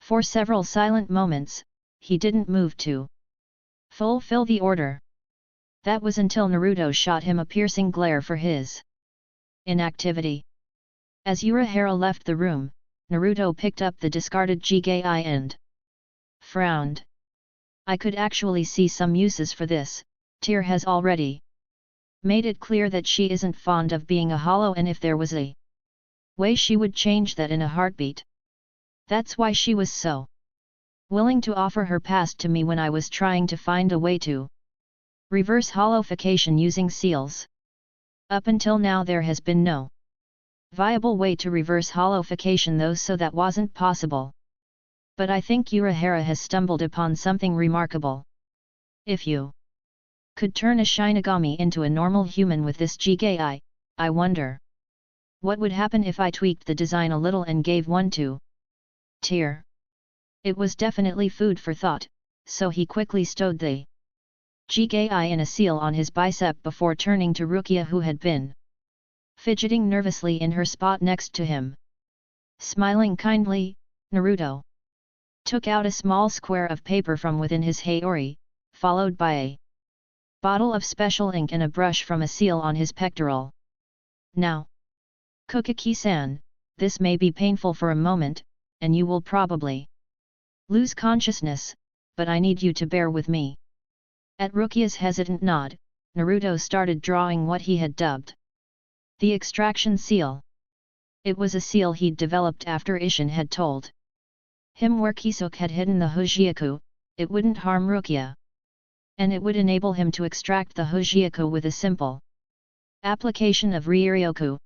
For several silent moments, he didn't move to fulfill the order. That was until Naruto shot him a piercing glare for his inactivity. As Urahara left the room, Naruto picked up the discarded Jigai and frowned. I could actually see some uses for this. Tear has already made it clear that she isn't fond of being a hollow, and if there was a way she would change that in a heartbeat. That's why she was so willing to offer her past to me when I was trying to find a way to reverse hollowification using seals. Up until now there has been no viable way to reverse hollowification though, so that wasn't possible. But I think Urahara has stumbled upon something remarkable. If you could turn a Shinigami into a normal human with this Jigai, I wonder what would happen if I tweaked the design a little and gave one to Tear. It was definitely food for thought, so he quickly stowed the Jigai in a seal on his bicep before turning to Rukia, who had been fidgeting nervously in her spot next to him. Smiling kindly, Naruto took out a small square of paper from within his haori, followed by a bottle of special ink and a brush from a seal on his pectoral. Now, Kokaki-san, this may be painful for a moment, and you will probably lose consciousness, but I need you to bear with me. At Rukia's hesitant nod, Naruto started drawing what he had dubbed the extraction seal. It was a seal he'd developed after Ishin had told him where Kisuk had hidden the Hojiaku. It wouldn't harm Rukia, and it would enable him to extract the Hojiaku with a simple application of Ryuryoku.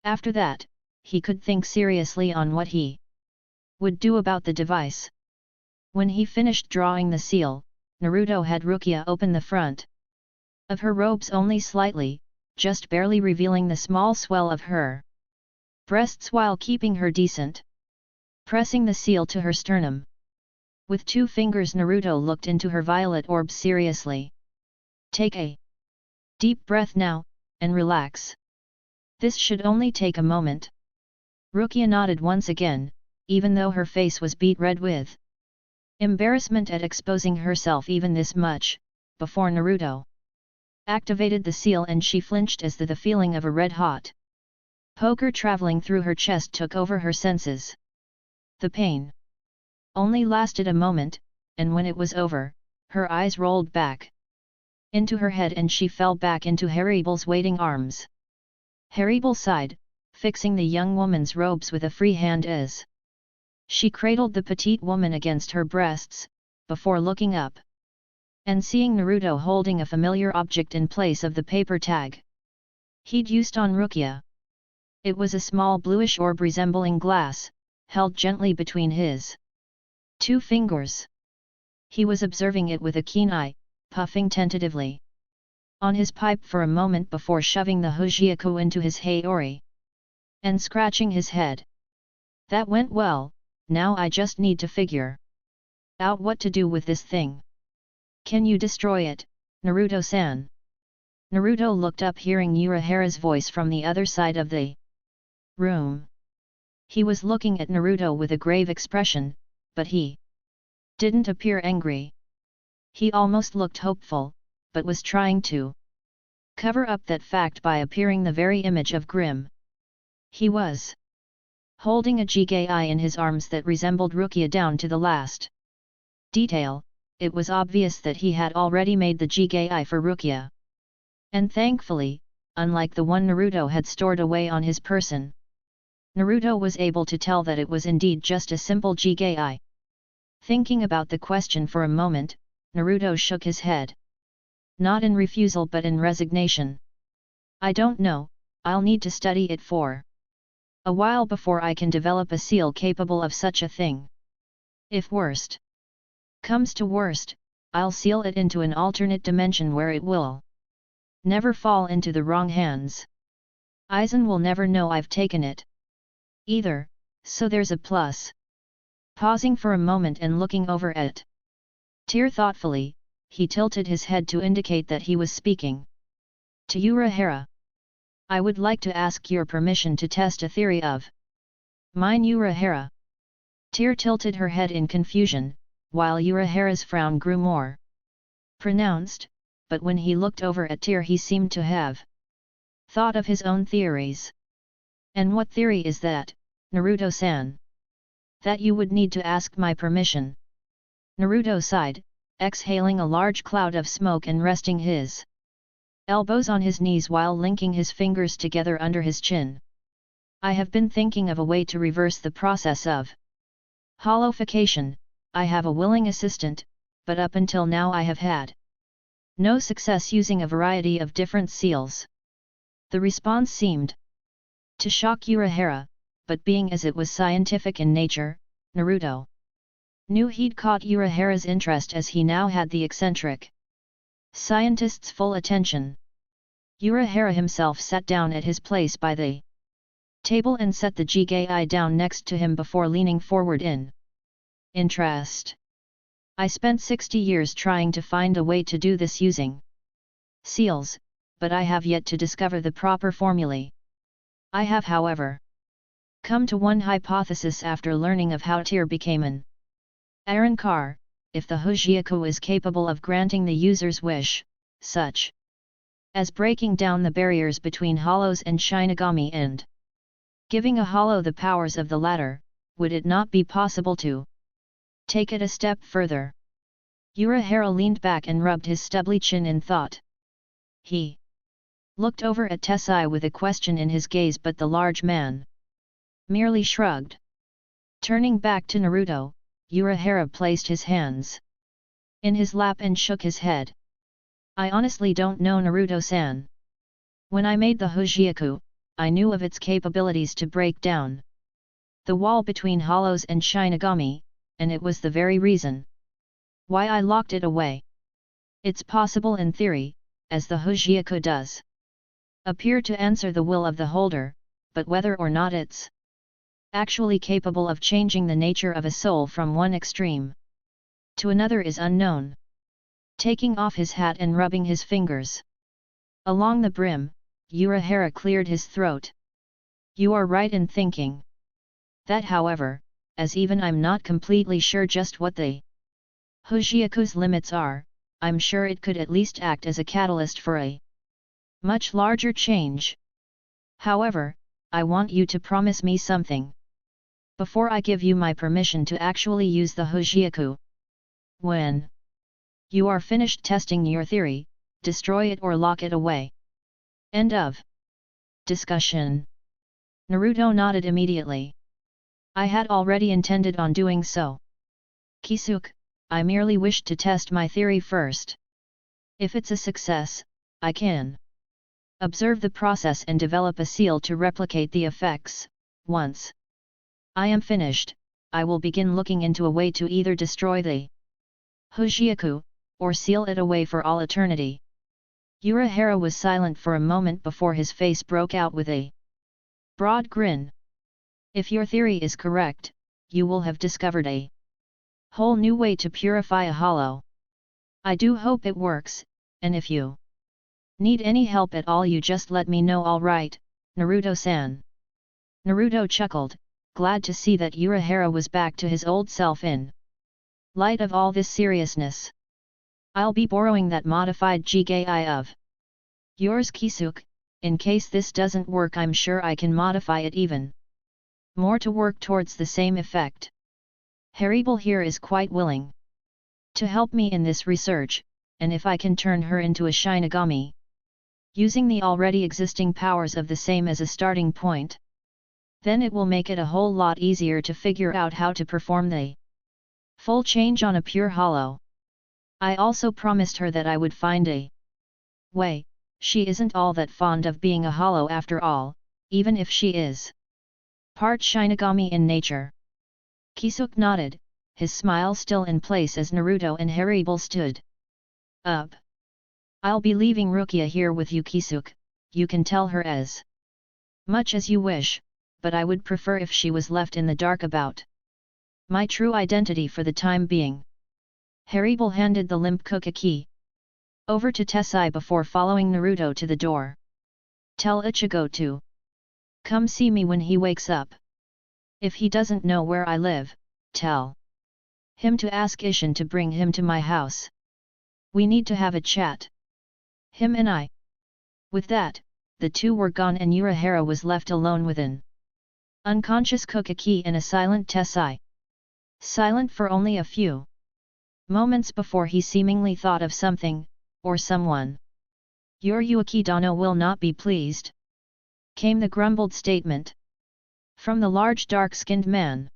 After that, he could think seriously on what he would do about the device. When he finished drawing the seal, Naruto had Rukia open the front of her robes only slightly, just barely revealing the small swell of her breasts while keeping her decent, pressing the seal to her sternum. With 2 fingers Naruto looked into her violet orbs seriously. Take a deep breath now, and relax. This should only take a moment. Rukia nodded once again, even though her face was beet red with embarrassment at exposing herself even this much, before Naruto activated the seal, and she flinched as the feeling of a red-hot poker traveling through her chest took over her senses. The pain only lasted a moment, and when it was over, her eyes rolled back into her head and she fell back into Haribel's waiting arms. Haribel sighed, fixing the young woman's robes with a free hand as she cradled the petite woman against her breasts, before looking up and seeing Naruto holding a familiar object in place of the paper tag he'd used on Rukia. It was a small bluish orb resembling glass, held gently between his 2 fingers. He was observing it with a keen eye, puffing tentatively on his pipe for a moment before shoving the Hojiaku into his Hayori and scratching his head. That went well. Now I just need to figure out what to do with this thing. Can you destroy it, Naruto-san? Naruto looked up, hearing Urahara's voice from the other side of the room. He was looking at Naruto with a grave expression, but he didn't appear angry. He almost looked hopeful, but was trying to cover up that fact by appearing the very image of grim. He was holding a Jigai in his arms that resembled Rukia down to the last detail. It was obvious that he had already made the Jigai for Rukia. And thankfully, unlike the one Naruto had stored away on his person, Naruto was able to tell that it was indeed just a simple Jigai. Thinking about the question for a moment, Naruto shook his head. Not in refusal but in resignation. I don't know, I'll need to study it for a while before I can develop a seal capable of such a thing. If worst comes to worst, I'll seal it into an alternate dimension where it will never fall into the wrong hands. Aizen will never know I've taken it either, so there's a plus. Pausing for a moment and looking over at Tyr thoughtfully, he tilted his head to indicate that he was speaking to Urahara. I would like to ask your permission to test a theory of mine, Urahara. Tyr tilted her head in confusion, while Urahara's frown grew more pronounced, but when he looked over at Tyr he seemed to have thought of his own theories. And what theory is that, Naruto-san? That you would need to ask my permission. Naruto sighed, exhaling a large cloud of smoke and resting his elbows on his knees while linking his fingers together under his chin. I have been thinking of a way to reverse the process of hollowification. I have a willing assistant, but up until now I have had no success using a variety of different seals. The response seemed to shock Urahara, but being as it was scientific in nature, Naruto knew he'd caught Urahara's interest as he now had the eccentric scientist's full attention. Urahara himself sat down at his place by the table and set the Jigai down next to him before leaning forward in interest. I spent 60 years trying to find a way to do this using seals, but I have yet to discover the proper formulae. I have, however, come to one hypothesis after learning of how Tyr became an Arankar. If the Hojiaku is capable of granting the user's wish, such as breaking down the barriers between hollows and Shinigami and Giving a hollow the powers of the latter, would it not be possible to take it a step further? Urahara leaned back and rubbed his stubbly chin in thought. He looked over at Tessai with a question in his gaze, but the large man merely shrugged. Turning back to Naruto, Urahara placed his hands in his lap and shook his head. I honestly don't know, Naruto-san. When I made the Hojiaku, I knew of its capabilities to break down the wall between hollows and Shinigami, and it was the very reason why I locked it away. It's possible in theory, as the Hojiaku does appear to answer the will of the holder, but whether or not it's actually capable of changing the nature of a soul from one extreme to another is unknown. Taking off his hat and rubbing his fingers along the brim, Urahara cleared his throat. You are right in thinking that, however, as even I'm not completely sure just what the Hojiaku's limits are, I'm sure it could at least act as a catalyst for a much larger change. However, I want you to promise me something before I give you my permission to actually use the Hojiaku. When you are finished testing your theory, destroy it or lock it away. End of discussion. Naruto nodded immediately. I had already intended on doing so. Kisuke, I merely wished to test my theory first. If it's a success, I can observe the process and develop a seal to replicate the effects. Once I am finished, I will begin looking into a way to either destroy the Hojiaku, or seal it away for all eternity. Urahara was silent for a moment before his face broke out with a broad grin. If your theory is correct, you will have discovered a whole new way to purify a hollow. I do hope it works, and if you need any help at all, you just let me know. All right, Naruto-san. Naruto chuckled, glad to see that Urahara was back to his old self in light of all this seriousness. I'll be borrowing that modified Jigai of yours, Kisuke. In case this doesn't work, I'm sure I can modify it even more to work towards the same effect. Hermit here is quite willing to help me in this research, and if I can turn her into a Shinigami, using the already existing powers of the same as a starting point, then it will make it a whole lot easier to figure out how to perform the full change on a pure hollow. I also promised her that I would find a way. She isn't all that fond of being a hollow after all, even if she is part Shinigami in nature. Kisuke nodded, his smile still in place as Naruto and Hermit stood up. I'll be leaving Rukia here with you, Kisuke. You can tell her as much as you wish, but I would prefer if she was left in the dark about my true identity for the time being. Hermit handed the limp Kukaki over to Tessai before following Naruto to the door. Tell Ichigo to come see me when he wakes up. If he doesn't know where I live, tell him to ask Ishin to bring him to my house. We need to have a chat. Him and I. With that, the two were gone and Urahara was left alone with an unconscious Kukaki and a silent Tessai. Silent for only a few moments before he seemingly thought of something, or someone. Your Yuki-dono will not be pleased, came the grumbled statement from the large dark-skinned man.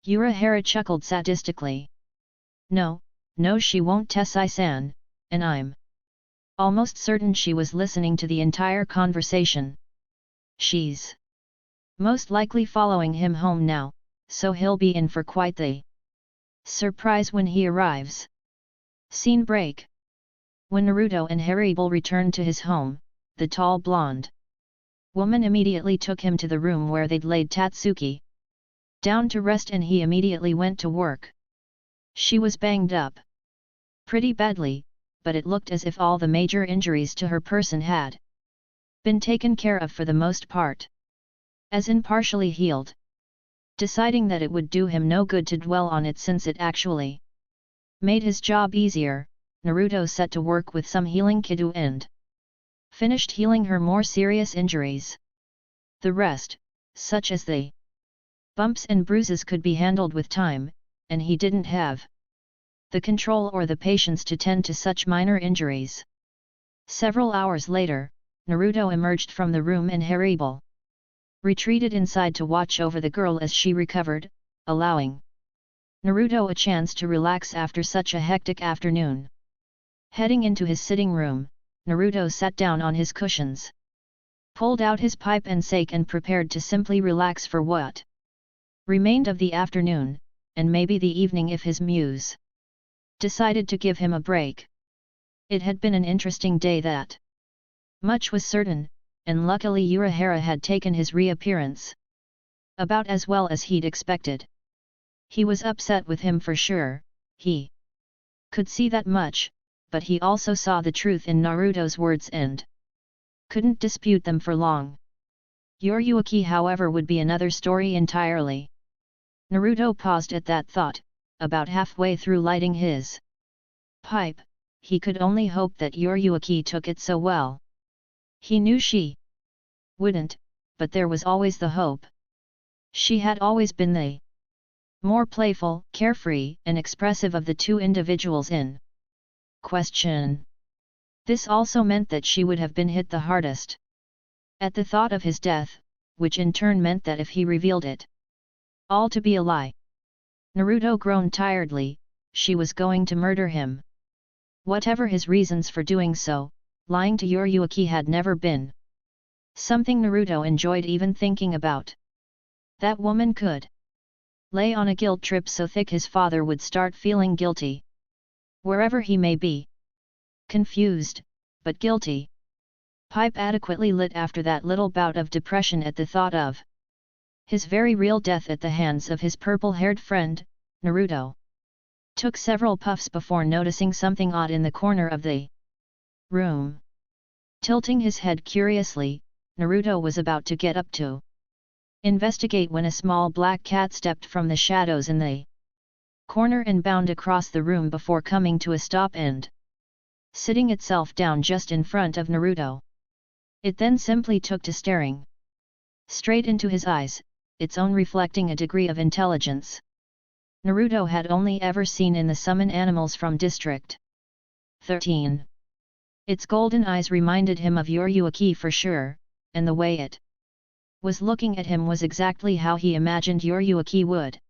Urahara chuckled sadistically. No, she won't, Tessai-san, and I'm almost certain she was listening to the entire conversation. She's most likely following him home now, so he'll be in for quite the surprise when he arrives. Scene break. When Naruto and Hermit returned to his home, the tall blonde woman immediately took him to the room where they'd laid Tatsuki down to rest, and he immediately went to work. She was banged up pretty badly, but it looked as if all the major injuries to her person had been taken care of for the most part, as in partially healed. Deciding that it would do him no good to dwell on it since it actually made his job easier, Naruto set to work with some healing Kidu and finished healing her more serious injuries. The rest, such as the bumps and bruises could be handled with time, and he didn't have the control or the patience to tend to such minor injuries. Several hours later, Naruto emerged from the room and Haribal retreated inside to watch over the girl as she recovered, allowing Naruto a chance to relax after such a hectic afternoon. Heading into his sitting room, Naruto sat down on his cushions, pulled out his pipe and sake and prepared to simply relax for what remained of the afternoon, and maybe the evening if his muse decided to give him a break. It had been an interesting day, that much was certain, and luckily Urahara had taken his reappearance about as well as he'd expected. He was upset with him for sure, he could see that much, but he also saw the truth in Naruto's words and couldn't dispute them for long. Yoruichi, however, would be another story entirely. Naruto paused at that thought, about halfway through lighting his pipe. He could only hope that Yoruichi took it so well. He knew she wouldn't, but there was always the hope. She had always been the more playful, carefree, and expressive of the two individuals in question. This also meant that she would have been hit the hardest at the thought of his death, which in turn meant that if he revealed it all to be a lie, Naruto groaned tiredly, she was going to murder him. Whatever his reasons for doing so, lying to Yoruichi had never been something Naruto enjoyed even thinking about. That woman could lay on a guilt trip so thick his father would start feeling guilty. Wherever he may be. Confused, but guilty. Pipe adequately lit after that little bout of depression at the thought of his very real death at the hands of his purple-haired friend, Naruto took several puffs before noticing something odd in the corner of the room. Tilting his head curiously, Naruto was about to get up to investigate when a small black cat stepped from the shadows in the corner and bounded across the room before coming to a stop and sitting itself down just in front of Naruto. It then simply took to staring straight into his eyes, its own reflecting a degree of intelligence Naruto had only ever seen in the summon animals from District 13. Its golden eyes reminded him of Yoruichi for sure, and the way it was looking at him was exactly how he imagined Yoruichi would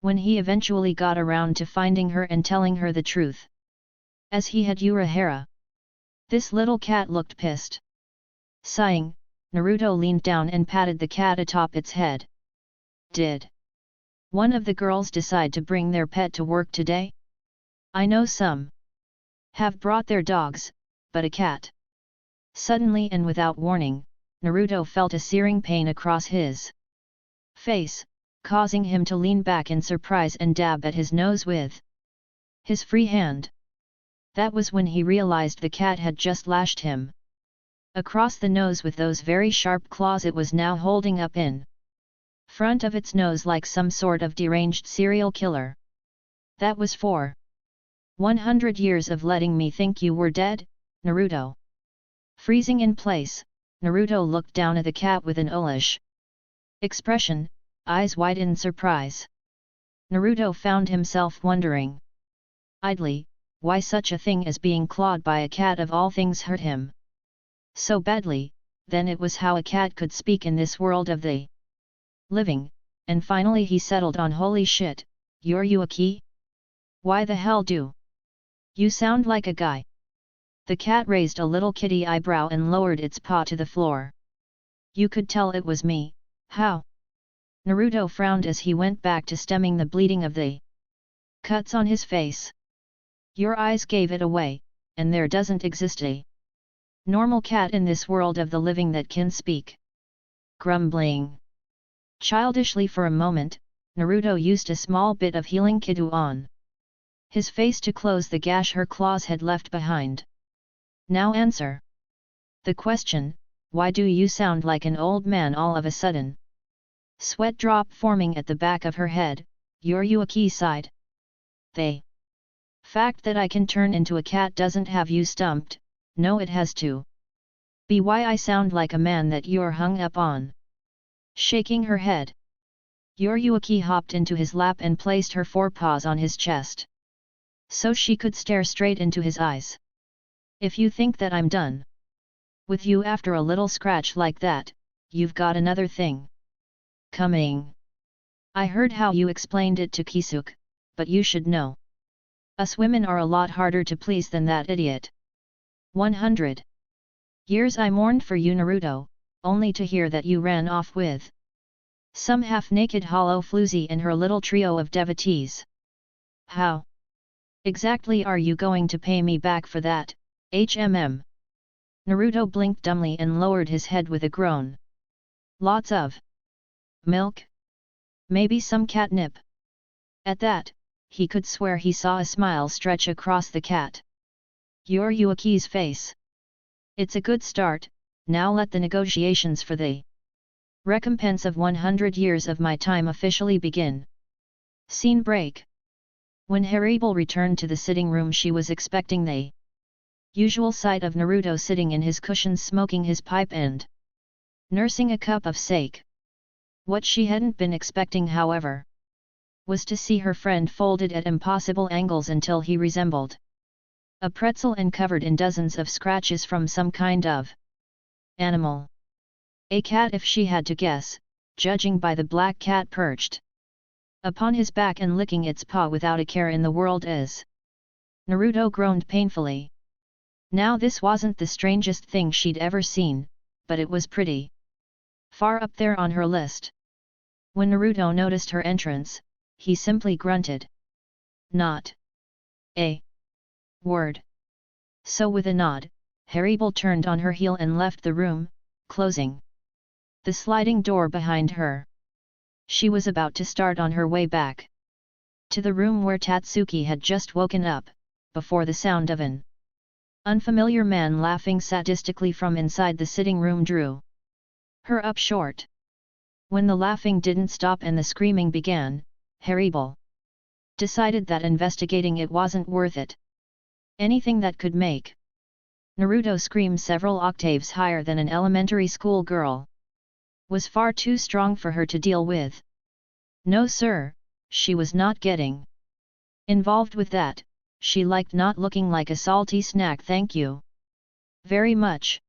when he eventually got around to finding her and telling her the truth. As he had Urahara. This little cat looked pissed. Sighing, Naruto leaned down and patted the cat atop its head. Did one of the girls decide to bring their pet to work today? I know some have brought their dogs, but a cat. Suddenly and without warning, Naruto felt a searing pain across his face, causing him to lean back in surprise and dab at his nose with his free hand. That was when he realized the cat had just lashed him across the nose with those very sharp claws it was now holding up in front of its nose like some sort of deranged serial killer. That was for 100 years of letting me think you were dead, Naruto. Freezing in place, Naruto looked down at the cat with an owlish expression, eyes wide in surprise. Naruto found himself wondering idly, why such a thing as being clawed by a cat of all things hurt him so badly. Then it was how a cat could speak in this world of the living, and finally he settled on holy shit, Yoruichi? Why the hell do you sound like a guy? The cat raised a little kitty eyebrow and lowered its paw to the floor. You could tell it was me, how? Naruto frowned as he went back to stemming the bleeding of the cuts on his face. Your eyes gave it away, and there doesn't exist a normal cat in this world of the living that can speak. Grumbling childishly for a moment, Naruto used a small bit of healing Kidu on his face to close the gash her claws had left behind. Now answer the question, why do you sound like an old man all of a sudden? Sweat drop forming at the back of her head, Yoruichi sighed. The fact that I can turn into a cat doesn't have you stumped, no it has to be why I sound like a man that you're hung up on. Shaking her head, Yoruichi hopped into his lap and placed her forepaws on his chest, so she could stare straight into his eyes. If you think that I'm done with you after a little scratch like that, you've got another thing coming. I heard how you explained it to Kisuke, but you should know. Us women are a lot harder to please than that idiot. 100 years I mourned for you, Naruto, only to hear that you ran off with some half-naked hollow floozy and her little trio of devotees. How exactly are you going to pay me back for that, HMM? Naruto blinked dumbly and lowered his head with a groan. Lots of milk? Maybe some catnip? At that, he could swear he saw a smile stretch across the cat Yoruichi's face. It's a good start, now let the negotiations for the recompense of 100 years of my time officially begin. Scene break. When Hermit returned to the sitting room, she was expecting the usual sight of Naruto sitting in his cushions smoking his pipe and nursing a cup of sake. What she hadn't been expecting, however, was to see her friend folded at impossible angles until he resembled a pretzel and covered in dozens of scratches from some kind of animal. A cat, if she had to guess, judging by the black cat perched upon his back and licking its paw without a care in the world as Naruto groaned painfully. Now this wasn't the strangest thing she'd ever seen, but it was pretty far up there on her list. When Naruto noticed her entrance, he simply grunted. Not a word. So with a nod, Hermit turned on her heel and left the room, closing the sliding door behind her. She was about to start on her way back to the room where Tatsuki had just woken up, before the sound of an unfamiliar man laughing sadistically from inside the sitting room drew her up short. When the laughing didn't stop and the screaming began, Hermit decided that investigating it wasn't worth it. Anything that could make Naruto scream several octaves higher than an elementary school girl was far too strong for her to deal with. No sir, she was not getting involved with that. She liked not looking like a salty snack, thank you very much.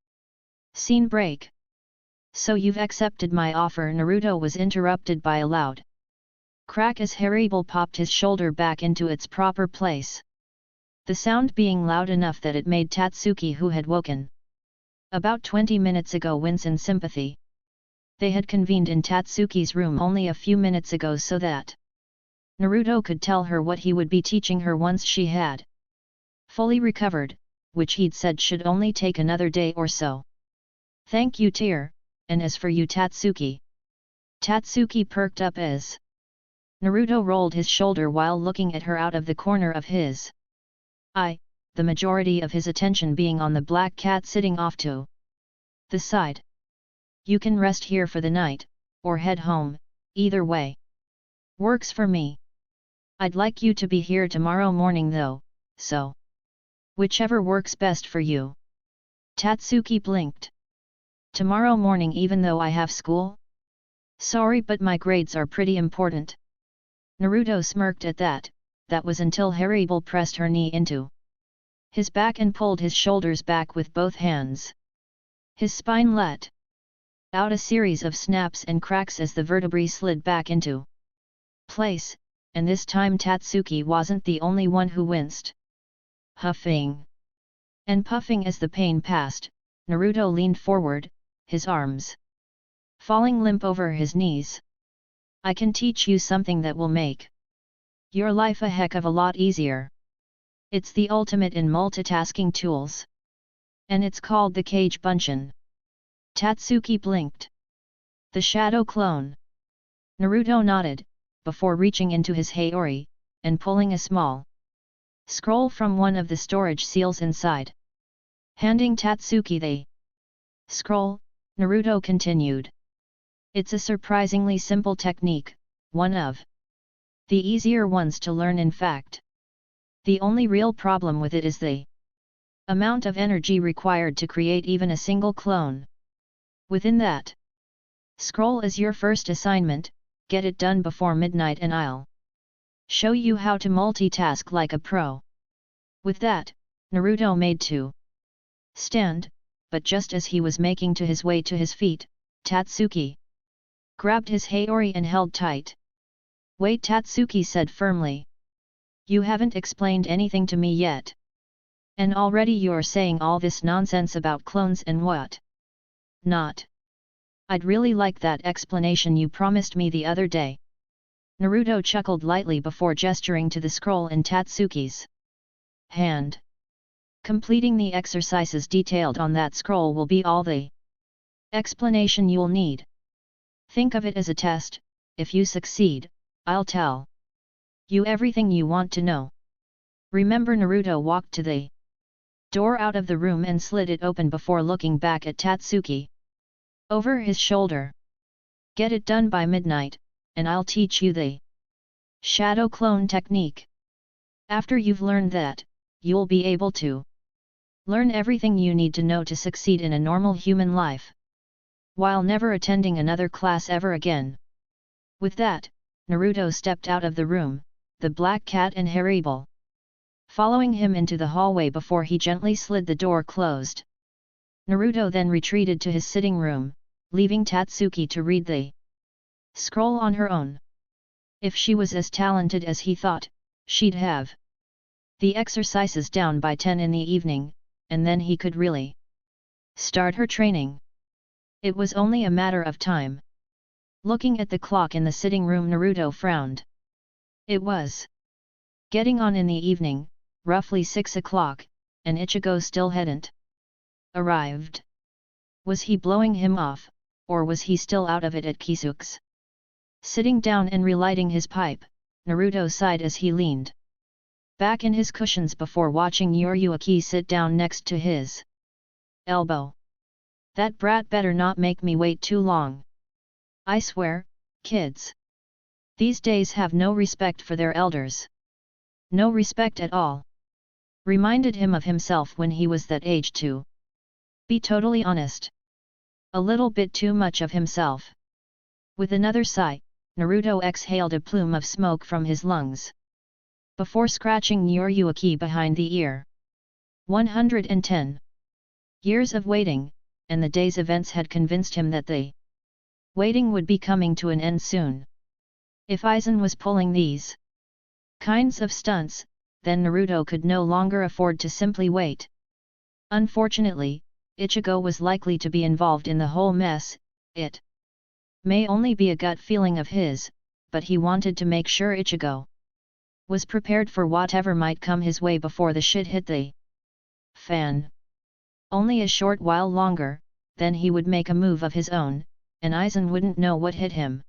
Scene break. So you've accepted my offer? Naruto was interrupted by a loud crack as Hermit popped his shoulder back into its proper place, the sound being loud enough that it made Tatsuki, who had woken about 20 minutes ago, wince in sympathy. They had convened in Tatsuki's room only a few minutes ago so that Naruto could tell her what he would be teaching her once she had fully recovered, which he'd said should only take another day or so. Thank you, dear, and as for you, Tatsuki. Tatsuki perked up as Naruto rolled his shoulder while looking at her out of the corner of his eye, the majority of his attention being on the black cat sitting off to the side. You can rest here for the night, or head home, either way works for me. I'd like you to be here tomorrow morning though, so whichever works best for you. Tatsuki blinked. Tomorrow morning, even though I have school? Sorry, but my grades are pretty important. Naruto smirked at that. That was until Hermit pressed her knee into his back and pulled his shoulders back with both hands. His spine let out a series of snaps and cracks as the vertebrae slid back into place, and this time Tatsuki wasn't the only one who winced. Huffing and puffing as the pain passed, Naruto leaned forward, his arms falling limp over his knees. I can teach you something that will make your life a heck of a lot easier. It's the ultimate in multitasking tools. And it's called the Kage Bunshin. Tatsuki blinked. The shadow clone. Naruto nodded, before reaching into his Hayori, and pulling a small scroll from one of the storage seals inside. Handing Tatsuki the scroll, Naruto continued. It's a surprisingly simple technique, one of the easier ones to learn in fact. The only real problem with it is the amount of energy required to create even a single clone. Within that Scroll is your first assignment, get it done before midnight and I'll show you how to multitask like a pro. With that, Naruto made to stand, but just as he was making to his way to his feet, Tatsuki grabbed his Haori and held tight. Wait, Tatsuki said firmly. You haven't explained anything to me yet. And already you're saying all this nonsense about clones and what not. I'd really like that explanation you promised me the other day. Naruto chuckled lightly before gesturing to the scroll in Tatsuki's hand. Completing the exercises detailed on that scroll will be all the explanation you'll need. Think of it as a test. If you succeed, I'll tell you everything you want to know. Remember, Naruto walked to the door out of the room and slid it open before looking back at Tatsuki over his shoulder. Get it done by midnight, and I'll teach you the shadow clone technique. After you've learned that, you'll be able to learn everything you need to know to succeed in a normal human life, while never attending another class ever again. With that, Naruto stepped out of the room, the black cat and Haribo following him into the hallway before he gently slid the door closed. Naruto then retreated to his sitting room, leaving Tatsuki to read the scroll on her own. If she was as talented as he thought, she'd have the exercises down by 10 in the evening, and then he could really start her training. It was only a matter of time. Looking at the clock in the sitting room, Naruto frowned. It was getting on in the evening, roughly 6 o'clock, and Ichigo still hadn't arrived. Was he blowing him off, or was he still out of it at Kisuke's? Sitting down and relighting his pipe, Naruto sighed as he leaned back in his cushions before watching Yoruichi sit down next to his elbow. That brat better not make me wait too long. I swear, kids these days have no respect for their elders. No respect at all. Reminded him of himself when he was that age to be totally honest. A little bit too much of himself. With another sigh, Naruto exhaled a plume of smoke from his lungs before scratching Yoruichi behind the ear. 110 years of waiting, and the day's events had convinced him that the waiting would be coming to an end soon. If Aizen was pulling these kinds of stunts, then Naruto could no longer afford to simply wait. Unfortunately, Ichigo was likely to be involved in the whole mess. It may only be a gut feeling of his, but he wanted to make sure Ichigo was prepared for whatever might come his way before the shit hit the fan. Only a short while longer, then he would make a move of his own, and Aizen wouldn't know what hit him.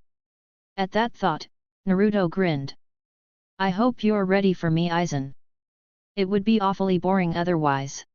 At that thought, Naruto grinned. I hope you're ready for me, Aizen. It would be awfully boring otherwise.